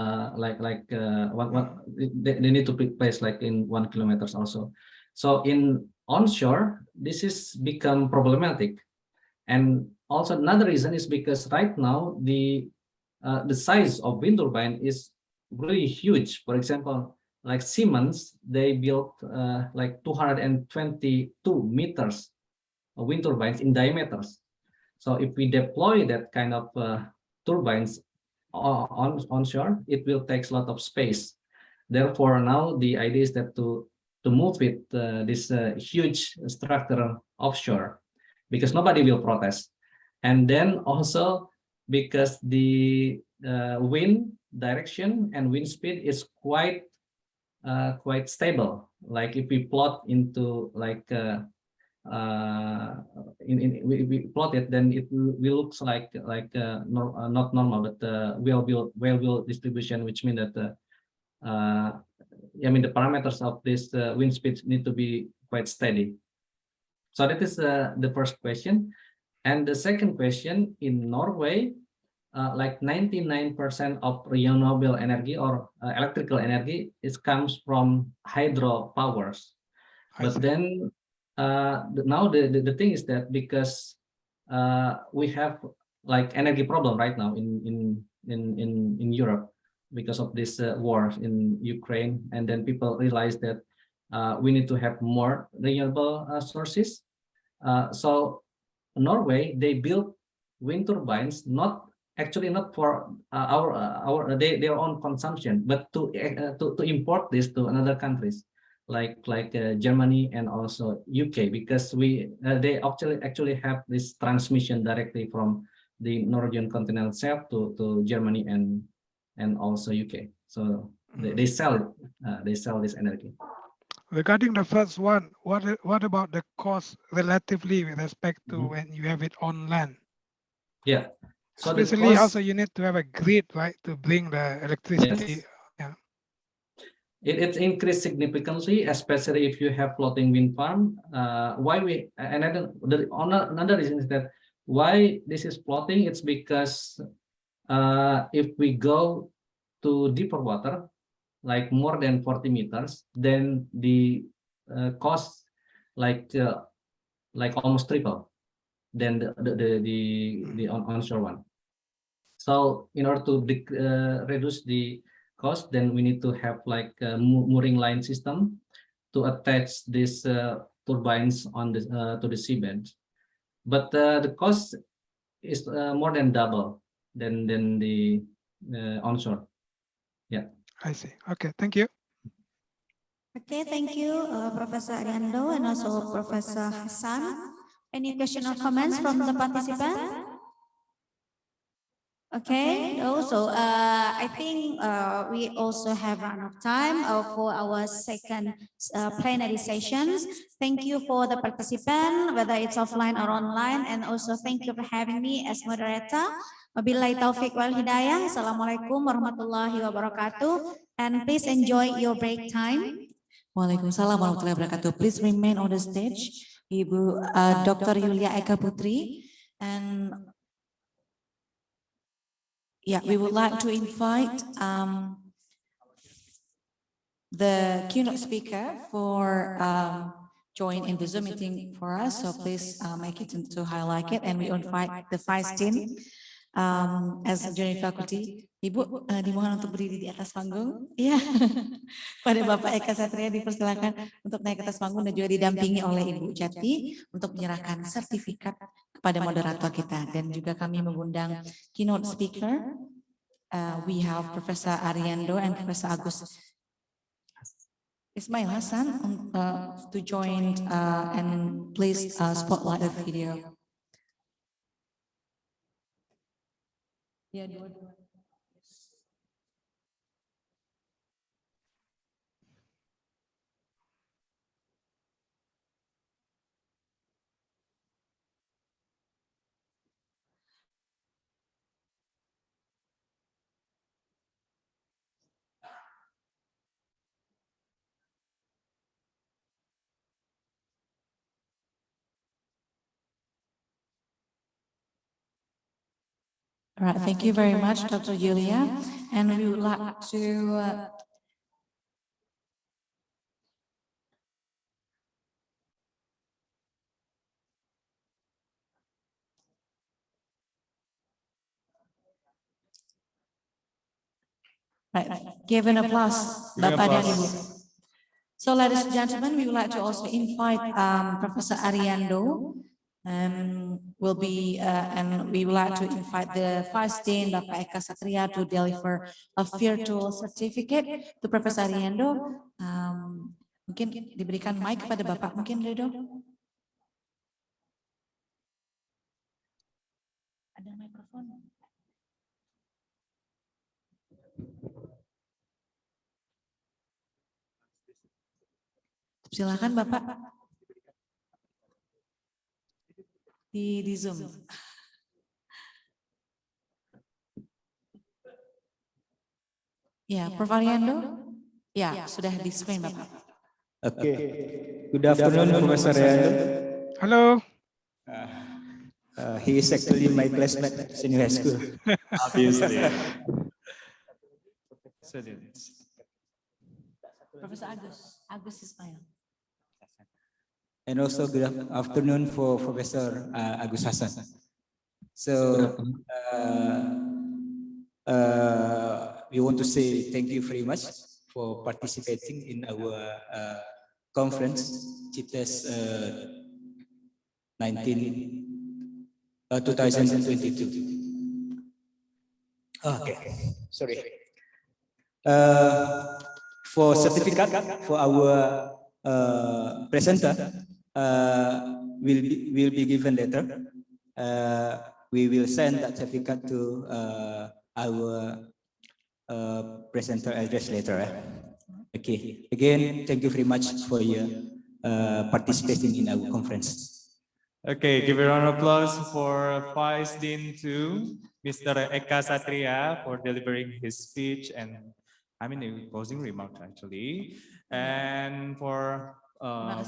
need to be placed like in 1 kilometers also. So in onshore, this is become problematic. And also another reason is because right now the size of wind turbine is really huge. For example, like Siemens, they built like 222 meters of wind turbines in diameters. So if we deploy that kind of turbines onshore, it will take a lot of space. Therefore, now the idea is that to move with this huge structure offshore, because nobody will protest. And then also because the wind direction and wind speed is quite stable. Like if we plot into like we plot it, then it will looks like not normal, but well-built distribution, which means that the parameters of this wind speed need to be quite steady. So that is the first question. And the second question, in Norway, like 99% of renewable energy or electrical energy comes from hydro powers. But then now the thing is that because we have like energy problem right now in Europe because of this war in Ukraine, and then people realize that we need to have more renewable sources. So Norway, they built wind turbines not for their own consumption, but to import this to another countries like Germany and also UK, because they actually have this transmission directly from the Norwegian continental shelf to Germany and also UK. So they sell it. They sell this energy. Regarding the first one, what about the cost relatively with respect to when you have it on land? Yeah. So especially also you need to have a grid, right, to bring the electricity. Yes. Yeah. It's increased significantly, especially if you have floating wind farm. Another reason is that why this is floating. It's because if we go to deeper water, like more than 40 meters, then the cost like almost triple than the onshore one. So in order to reduce the cost, then we need to have like a mooring line system to attach these turbines on the to the seabed. But the cost is more than double than the onshore. Yeah. I see. Okay, thank you. Okay, thank you, Professor Ariando and also Professor Hasan. Any question or comments from the participant? Okay, also, I think we also have run out of time for our second plenary sessions. Thank you for the participant, whether it's offline or online, and also thank you for having me as moderator. Wabillahi taufiq wal hidayah. Assalamualaikum warahmatullahi wabarakatuh. And please enjoy your break time. Waalaikumsalam warahmatullahi wabarakatuh. Please remain on the stage, Ibu Dr. Yulia Eka Putri, and yeah, we would like to invite the keynote speaker for join in the Zoom meeting for us. So please make it into highlight it, and we invite the Vice Dean as junior faculty. Ibu dimohon untuk berdiri di atas panggung. Iya, pada Bapak Eka Satria dipersilakan untuk naik ke atas panggung dan juga didampingi oleh Ibu Jati untuk menyerahkan sertifikat kepada moderator kita, dan juga kami mengundang keynote speaker. We have Professor Ariando and Professor Agus Ismail Hasan to join and please spotlight the video. Ya, dua-dua. All right, thank you very much, Dr. Yulia. And we would like to give an applause, Bapak dan Ibu. So, ladies and gentlemen, we would like to also invite Professor Ariando. Will be and we would like to invite the Vice Dean Bapak Eka Satria to deliver a virtual certificate to Professor Ariando. Mungkin diberikan mic kepada Bapak, mungkin Rido. Ada mikrofon. Silakan Bapak. Di Zoom. Ya, Prof. Ariando? Ya, sudah di screen Bapak. Okay. Good afternoon, Professor Ariando. Hello. He is actually my classmate in high school. Obviously. Professor Agus Ismail. And also good afternoon for Professor Agus Hasan. So we want to say thank you very much for participating in our conference, CITES 2022. Okay, sorry. For certificate for our presenter will be given later. We will send that certificate to our presenter address later. Okay. Again, thank you very much for your participating in our conference. Okay, give a round of applause for Vice Dean 2, Mr. Eka Satria, for delivering his speech, and I mean, a closing remark actually. And for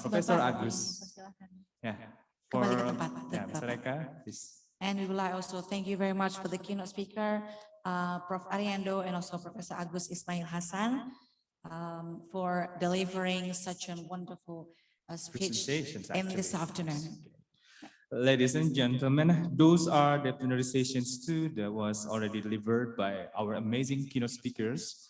Professor Agus. Yeah. For, Kembali ke tempat. yeah, Mr. Eka, please. And we would like also thank you very much for the keynote speaker, Prof. Ariando, and also Professor Agus Ismail Hasan, for delivering such a wonderful speech Presentations, in this actually. afternoon. Ladies and gentlemen, those are the plenary sessions too that was already delivered by our amazing keynote speakers.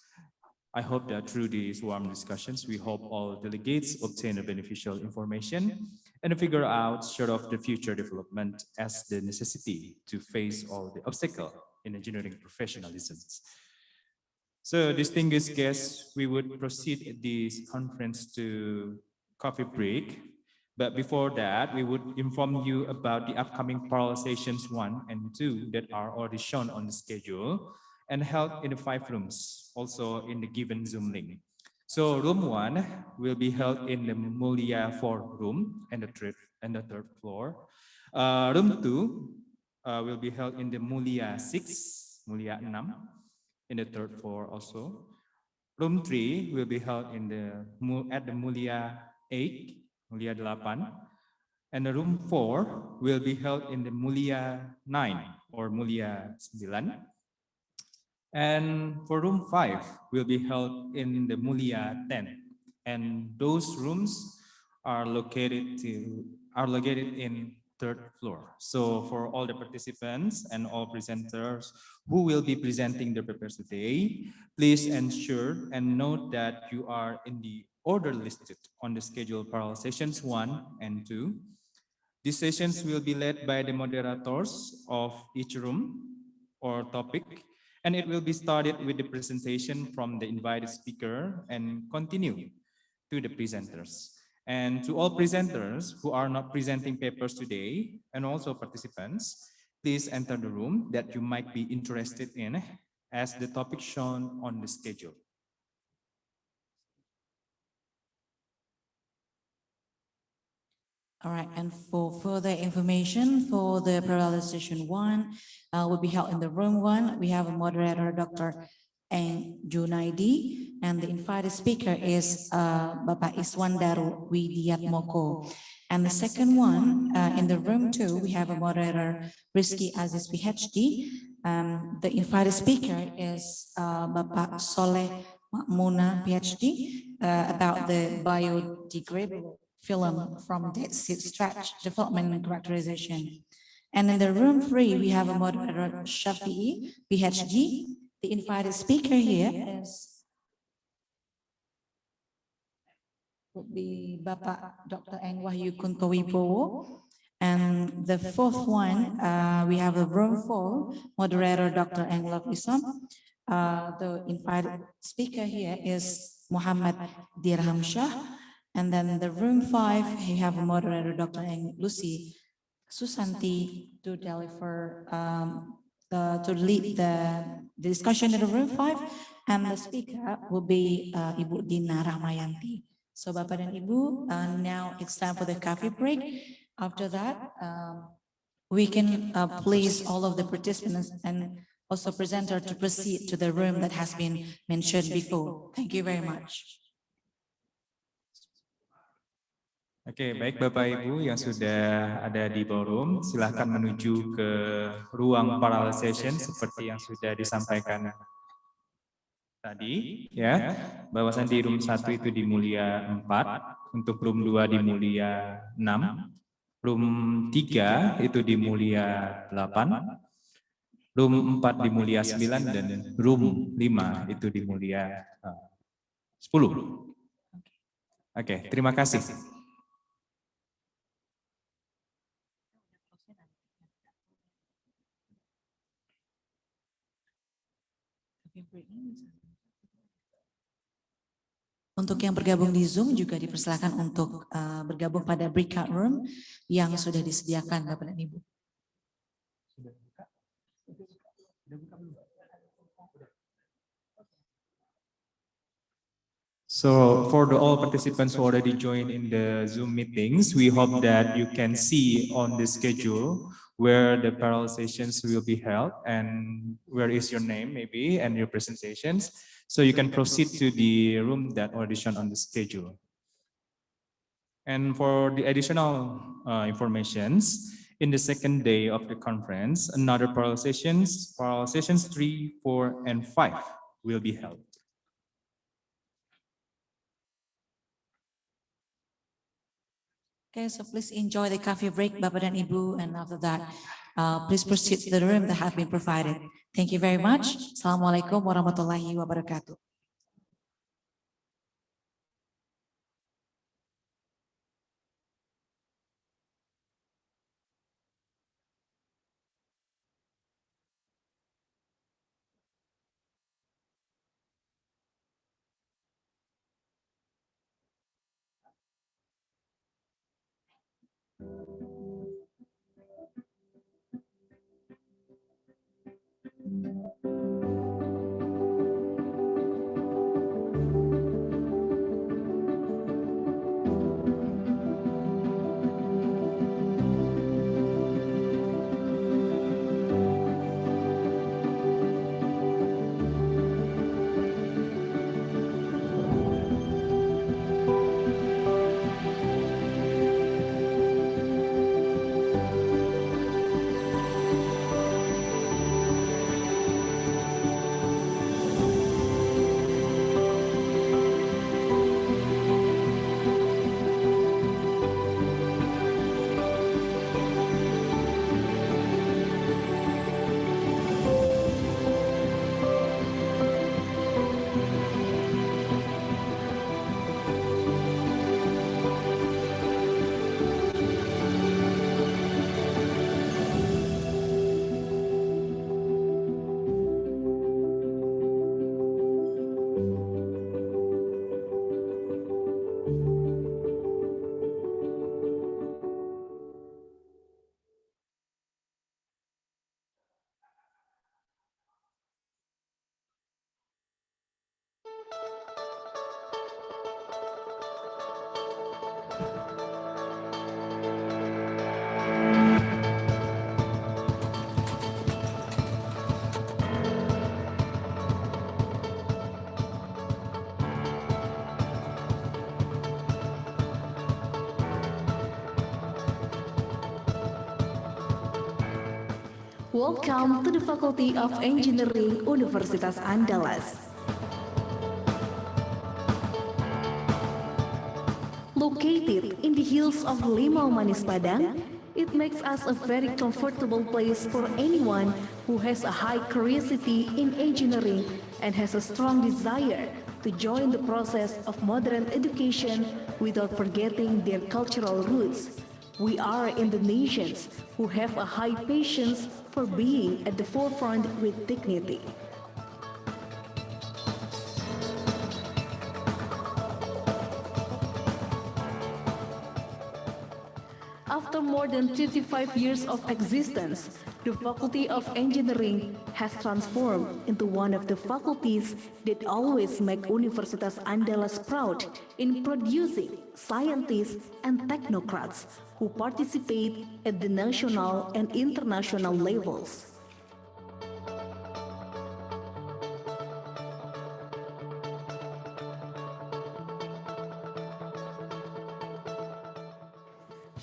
I hope that through these warm discussions, we hope all delegates obtain a beneficial information and figure out sort of the future development as the necessity to face all the obstacles in engineering professionalism. So distinguished guests, we would proceed at this conference to coffee break. But before that, we would inform you about the upcoming parallel sessions 1 and 2 that are already shown on the schedule and held in the 5 rooms, also in the given Zoom link. So room 1 will be held in the Mulia 4 room and the third floor. Room 2 will be held in the Mulia 6, Mulia 6, in the third floor also. Room 3 will be held in at the Mulia 8, Mulia 8, and the room 4 will be held in the Mulia 9 or Mulia 9. And for room 5 will be held in the Mulia 10. And those rooms are located in third floor. So for all the participants and all presenters who will be presenting their papers today, please ensure and note that you are in the order listed on the schedule parallel sessions 1 and 2. These sessions will be led by the moderators of each room or topic, and it will be started with the presentation from the invited speaker and continue to the presenters. And to all presenters who are not presenting papers today, and also participants, please enter the room that you might be interested in as the topic shown on the schedule. All right, and for further information for the parallel session 1 will be held in the room 1. We have a moderator, Dr. Junaidi, and the invited speaker is Bapak Iswandaru Widiatmoko. And the second one, in the room 2, we have a moderator, Rizky Aziz, Ph.D. The invited speaker is Bapak Soleh Makmuna, Ph.D., about the biodegradable film from Dead Sea Stretch Development and Characterization. And in the room 3, we have a moderator, Shafi'i, Ph.D. The invited speaker here would be Bapak Dr. Wahyu Kuntowibowo. And the fourth one, we have a room 4, moderator Dr. Lovison. The invited speaker here is Muhammad Dirhamsyah. And then the room 5, we have a moderator, Dr. Lucy Susanti, to deliver, to lead the discussion in the room 5. And the speaker will be Ibu Dina Rahmayanti. So Bapak dan Ibu, now it's time for the coffee break. After that, we can please all of the participants and also presenter to proceed to the room that has been mentioned before. Thank you very much. Oke, baik Bapak Ibu yang sudah ada di ballroom, silahkan menuju ke ruang parallel session seperti yang sudah disampaikan tadi, ya. Bahwasan di room 1 itu di Mulia 4, untuk room 2 di Mulia 6, room 3 itu di Mulia 8, room 4 di Mulia 9, dan room 5 itu di Mulia 10. Oke, terima kasih. Untuk yang bergabung di Zoom juga dipersilakan untuk bergabung pada breakout room yang sudah disediakan Bapak dan Ibu. So for all participants who already joined in the Zoom meetings, we hope that you can see on the schedule where the parallel sessions will be held and where is your name maybe and your presentations. So you can proceed to the room that already shown on the schedule. And for the additional informations, in the second day of the conference, another parallel sessions 3, 4, and 5 will be held. Okay, so please enjoy the coffee break, Bapak dan Ibu, and after that, please proceed to the room that have been provided. Thank you very much. Assalamualaikum warahmatullahi wabarakatuh. Welcome to the Faculty of Engineering Universitas Andalas. Located in the hills of Limau Manis Padang, it makes us a very comfortable place for anyone who has a high curiosity in engineering and has a strong desire to join the process of modern education without forgetting their cultural roots. We are in the nations who have a high patience for being at the forefront with dignity. After more than 35 years of existence, the Faculty of Engineering has transformed into one of the faculties that always make Universitas Andalas proud in producing scientists and technocrats who participate at the national and international levels.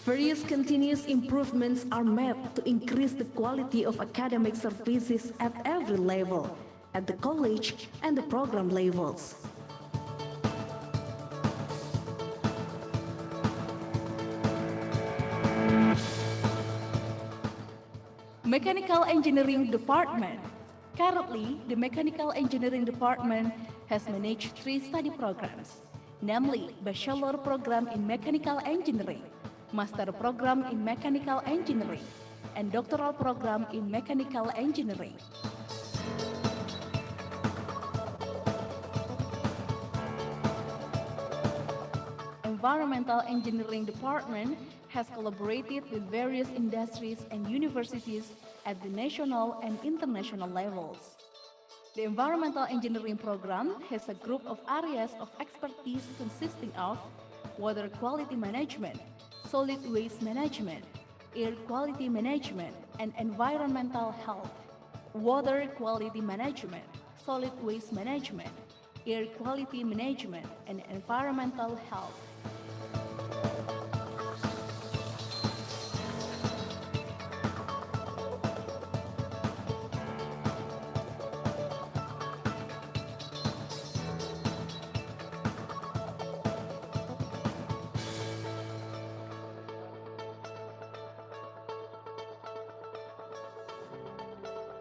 Various continuous improvements are made to increase the quality of academic services at every level, at the college and the program levels. Mechanical Engineering Department. Currently, the Mechanical Engineering Department has managed 3 study programs, namely Bachelor Program in Mechanical Engineering, Master Program in Mechanical Engineering, and Doctoral Program in Mechanical Engineering. Environmental Engineering Department has collaborated with various industries and universities at the national and international levels. The Environmental Engineering Program has a group of areas of expertise consisting of water quality management, solid waste management, air quality management and environmental health, water quality management, solid waste management, air quality management, and environmental health.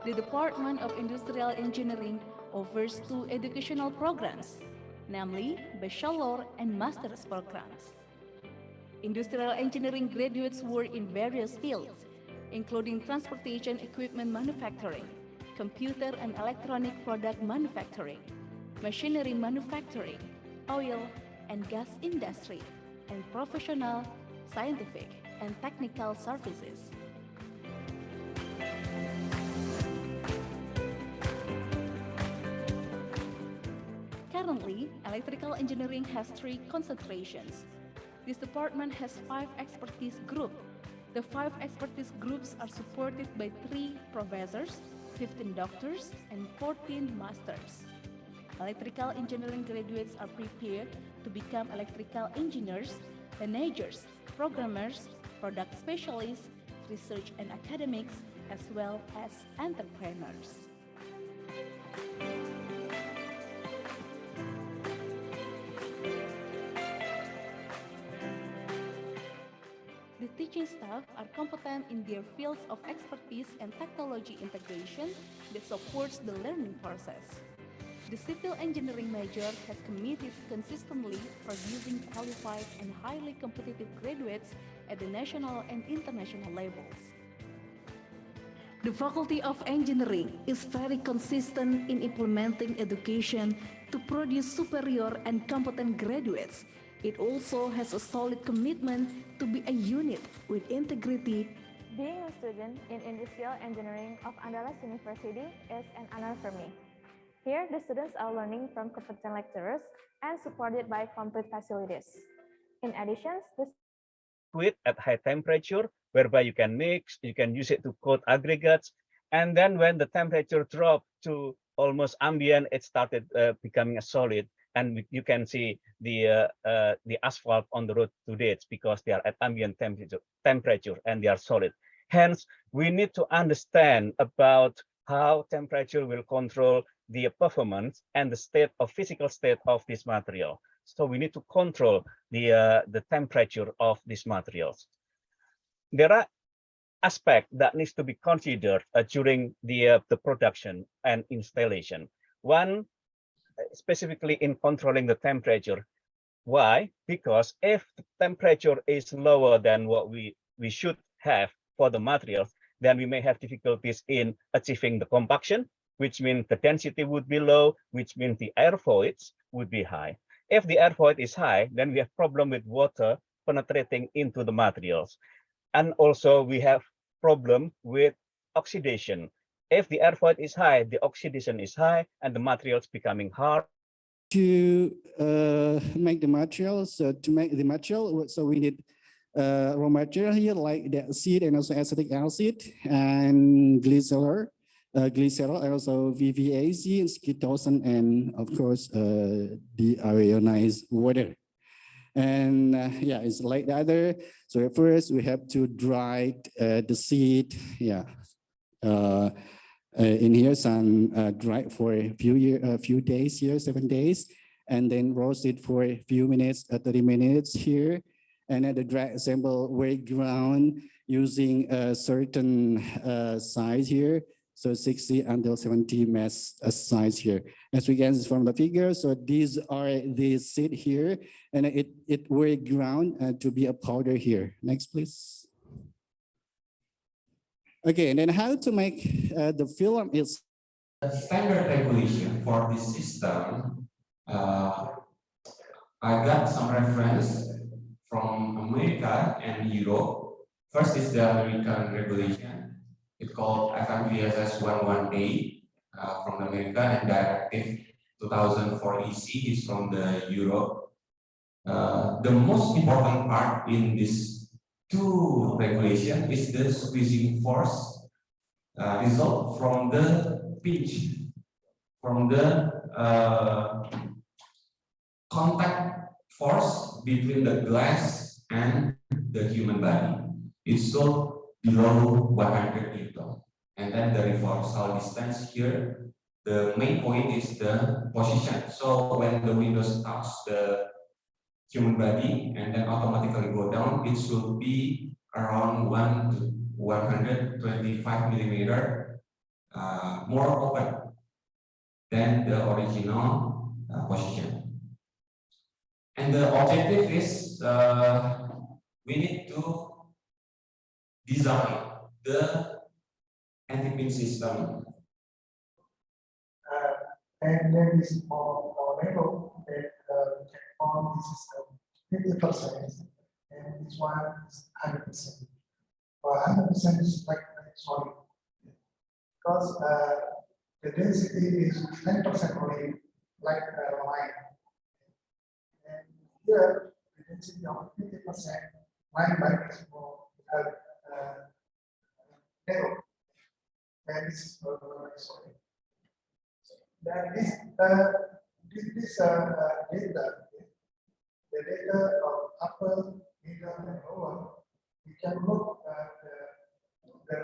The Department of Industrial Engineering offers two educational programs, namely Bachelor and Master's programs. Industrial engineering graduates work in various fields, including transportation equipment manufacturing, computer and electronic product manufacturing, machinery manufacturing, oil and gas industry, and professional, scientific, and technical services. Currently, electrical engineering has 3 concentrations. This department has 5 expertise groups. The 5 expertise groups are supported by 3 professors, 15 doctors, and 14 masters. Electrical engineering graduates are prepared to become electrical engineers, managers, programmers, product specialists, research and academics, as well as entrepreneurs. The teaching staff are competent in their fields of expertise and technology integration that supports the learning process. The civil engineering major has committed consistently producing qualified and highly competitive graduates at the national and international levels. The Faculty of Engineering is very consistent in implementing education to produce superior and competent graduates. It also has a solid commitment to be a unit with integrity. Being a student in Industrial Engineering of Andalas University is an honor for me. Here, the students are learning from competent lecturers and supported by complete facilities. In addition, the liquid at high temperature, whereby you can mix, you can use it to coat aggregates, and then when the temperature dropped to almost ambient, it started becoming a solid, and you can see the asphalt on the road today. It's because they are at ambient temperature and they are solid. Hence, we need to understand about how temperature will control the performance and the state of physical state of this material. So we need to control the temperature of these materials. There are aspects that needs to be considered during the production and installation. One, specifically in controlling the temperature. Why? Because if the temperature is lower than what we should have for the materials, then we may have difficulties in achieving the compaction, which means the density would be low, which means the air voids would be high. If the air void is high, then we have problem with water penetrating into the materials. And also we have problem with oxidation. If the air void is high, the oxidation is high and the materials becoming hard. To make the materials, to make the material, so we need raw material here like the acid and also acetic acid and glycerol, and also VVAC, skitosan, and of course deionized water. And yeah, it's like the other. So first we have to dry the seed. Yeah, in here some dry for a few days here, 7 days, and then roast it for a few minutes, 30 minutes here, and then the dry assemble weight ground using a certain size here. So 60 until 70 mass size here. As we can see from the figure, so these are the seed here, and it were ground to be a powder here. Next, please. Okay, and then how to make the film is standard regulation for this system. I got some reference from America and Europe. First is the American regulation. It's called FMVSS 11A from America, and Directive 2004 EC is from the Europe. The most important part in this two regulation is the squeezing force result from the pitch, from the contact force between the glass and the human body. It's so below 100 Newton. And then the reversal distance here, the main point is the position. So when the windows touch the human body and then automatically go down, it should be around 1 to 125 millimeter more open than the original position. And the objective is we need to design the anti-pin system. And then this more level that we can form this is 50%, and this one is 100%. Well, 100% is like solid because the density is 10% only, like line. And here, the density of 50%, line by is more narrow. And this is very solid. Then this data, the data of upper, middle, and lower, we can look at the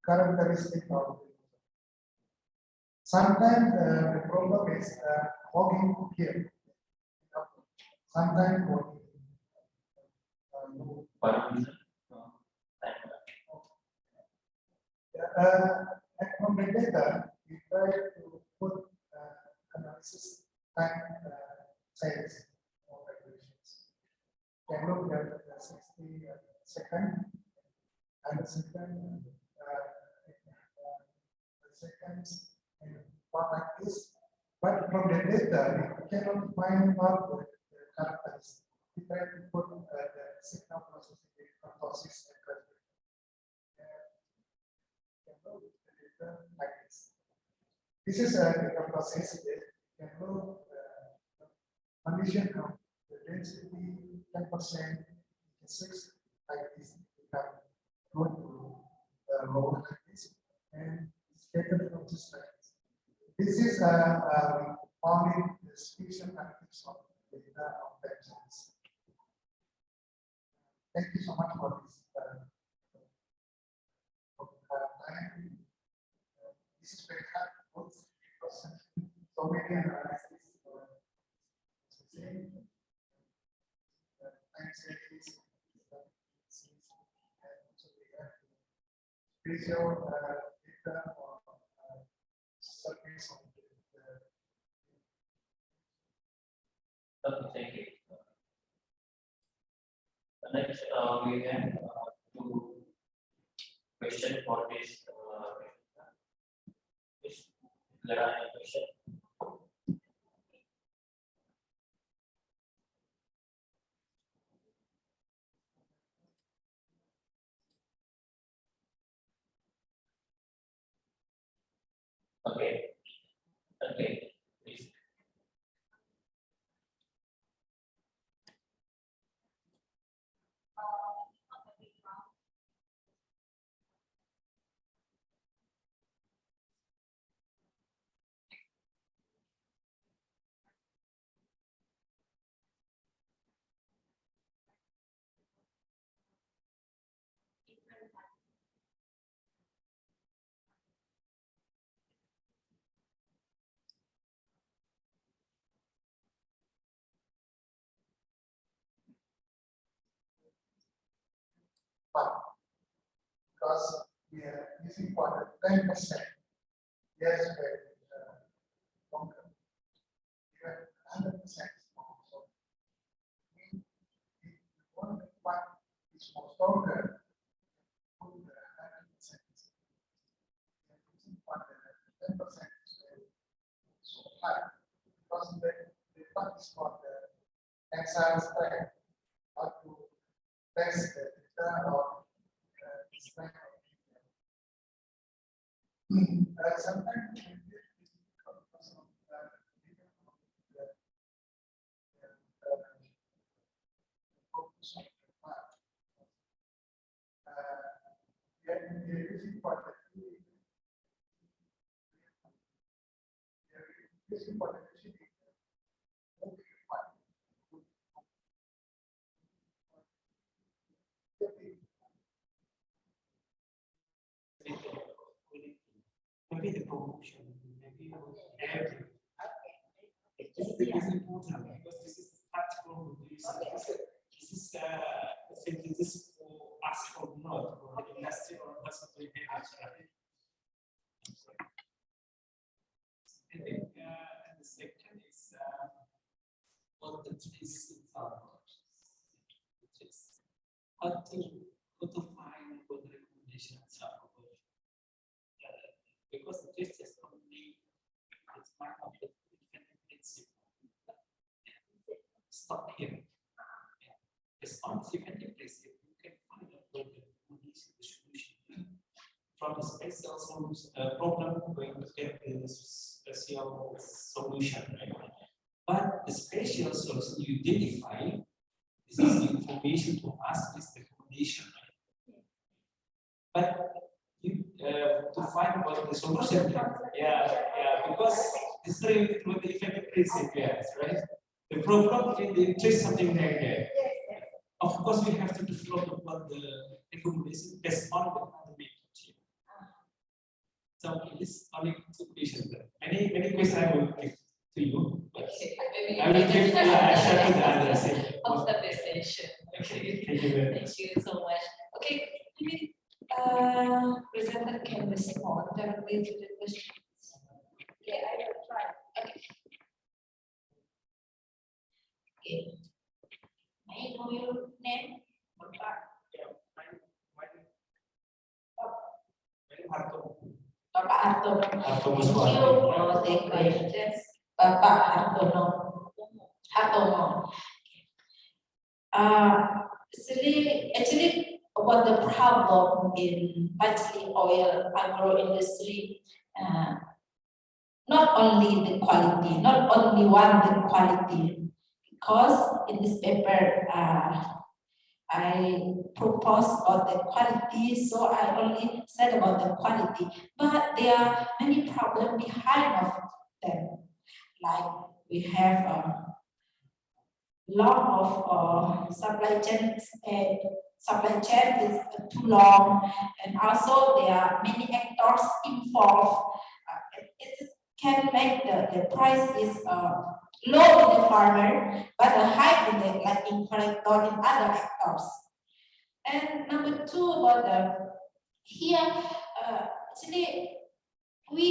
characteristic of the user. Sometimes the problem is hogging here. Sometimes hogging. And from the data, we try to put analysis time sales or regulations. Can look at 60 seconds and seconds and what like this. But from the data, we cannot find out the characteristics. We try to put the signal processing process and like this. This is a process that can look condition of the density 10%, 6 like this, go to lower like this, and taken from this like this. This is only the speech analytics of data of pensions. Thank you so much for this time. This is very hard because so many analysis visual data or surface of Okay, thank you. Next, we have two questions for this. Is there any question? Okay. Okay. Please. because we are using for the 10%. Yes, longer. Even 100% small. So we want one is more stronger. Put the 100%. Using for the 10% so high because the part is for the tensile strength. How to test the data or strength. Sometimes It's important. Maybe the promotion, maybe everything. This is important because this is practical. This is simply this for us or not for the industry or person to have. And the second is what the trees are. How to find what the recommendations are. Because the test is only it's part of the principle. Stop here. As long as you can replace it, you can find out what the solution from the spatial problem. Going to get the spatial solution, right? But the spatial solution you identify, this is the information to us, this recommendation, right? But you to find what the solution. Yeah, because it's related with the effective principle, yes, right? The problem is the interest something like that. Of course, we have to develop what the recommendation based on the method. So it's only two questions. Many questions I will give to you, but I will give share to the others. Observation. Okay, thank you very much. Thank you so much. Okay, presenter can respond directly to the questions. Okay, I will try. Okay. Okay. May I know your name? Bapak Hartono. Thank you for the questions. Bapak Hartono. Actually, what the problem in particularly oil agro industry, not only the quality, not only the quality, because in this paper I proposed about the quality, so I only said about the quality, but there are many problems behind of them. Like we have a lot of supply chain is too long, and also there are many actors involved. It can make the price is low in the farmer, but high in the like in collector in other actors. And number two, about the here actually we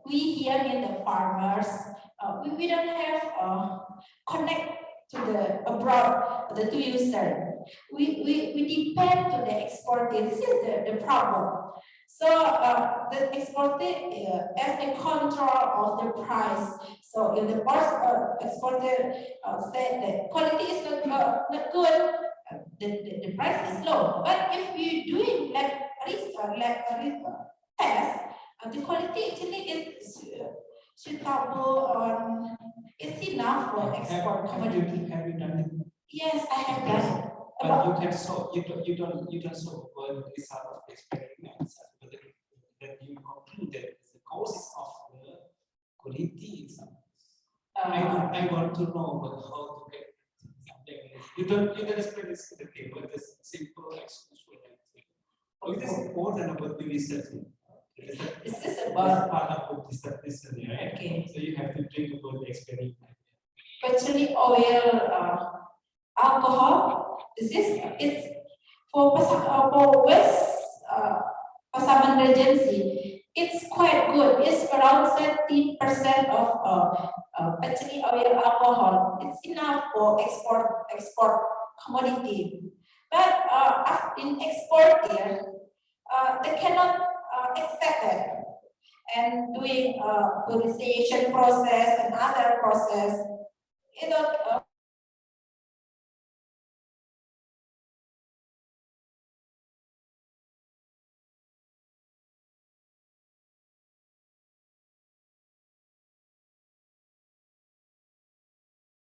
here in the farmers we don't have connect to the abroad the to user. We depend to the exporter. This is the problem. So the exporter as a control of the price. So if the exporter said that quality is not good, the price is low. But if you doing like test, the quality actually is suitable on it's enough for export commodity. Have you done it? Yes, I have done it. But you can show you don't show what result of the experiments, but that you conclude that the causes of the quality. I want to know how to get something. You don't explain this to the table, just simple exclusion. It is important about the research. This is about part of the research, right? Okay. So you have to think about the experiment. Especially oil, alcohol. It's for West Pasaman Regency. It's quite good. It's around 30% of actually oil alcohol. It's enough for export commodity. But in export here, they cannot accept it. And doing purification process and other process,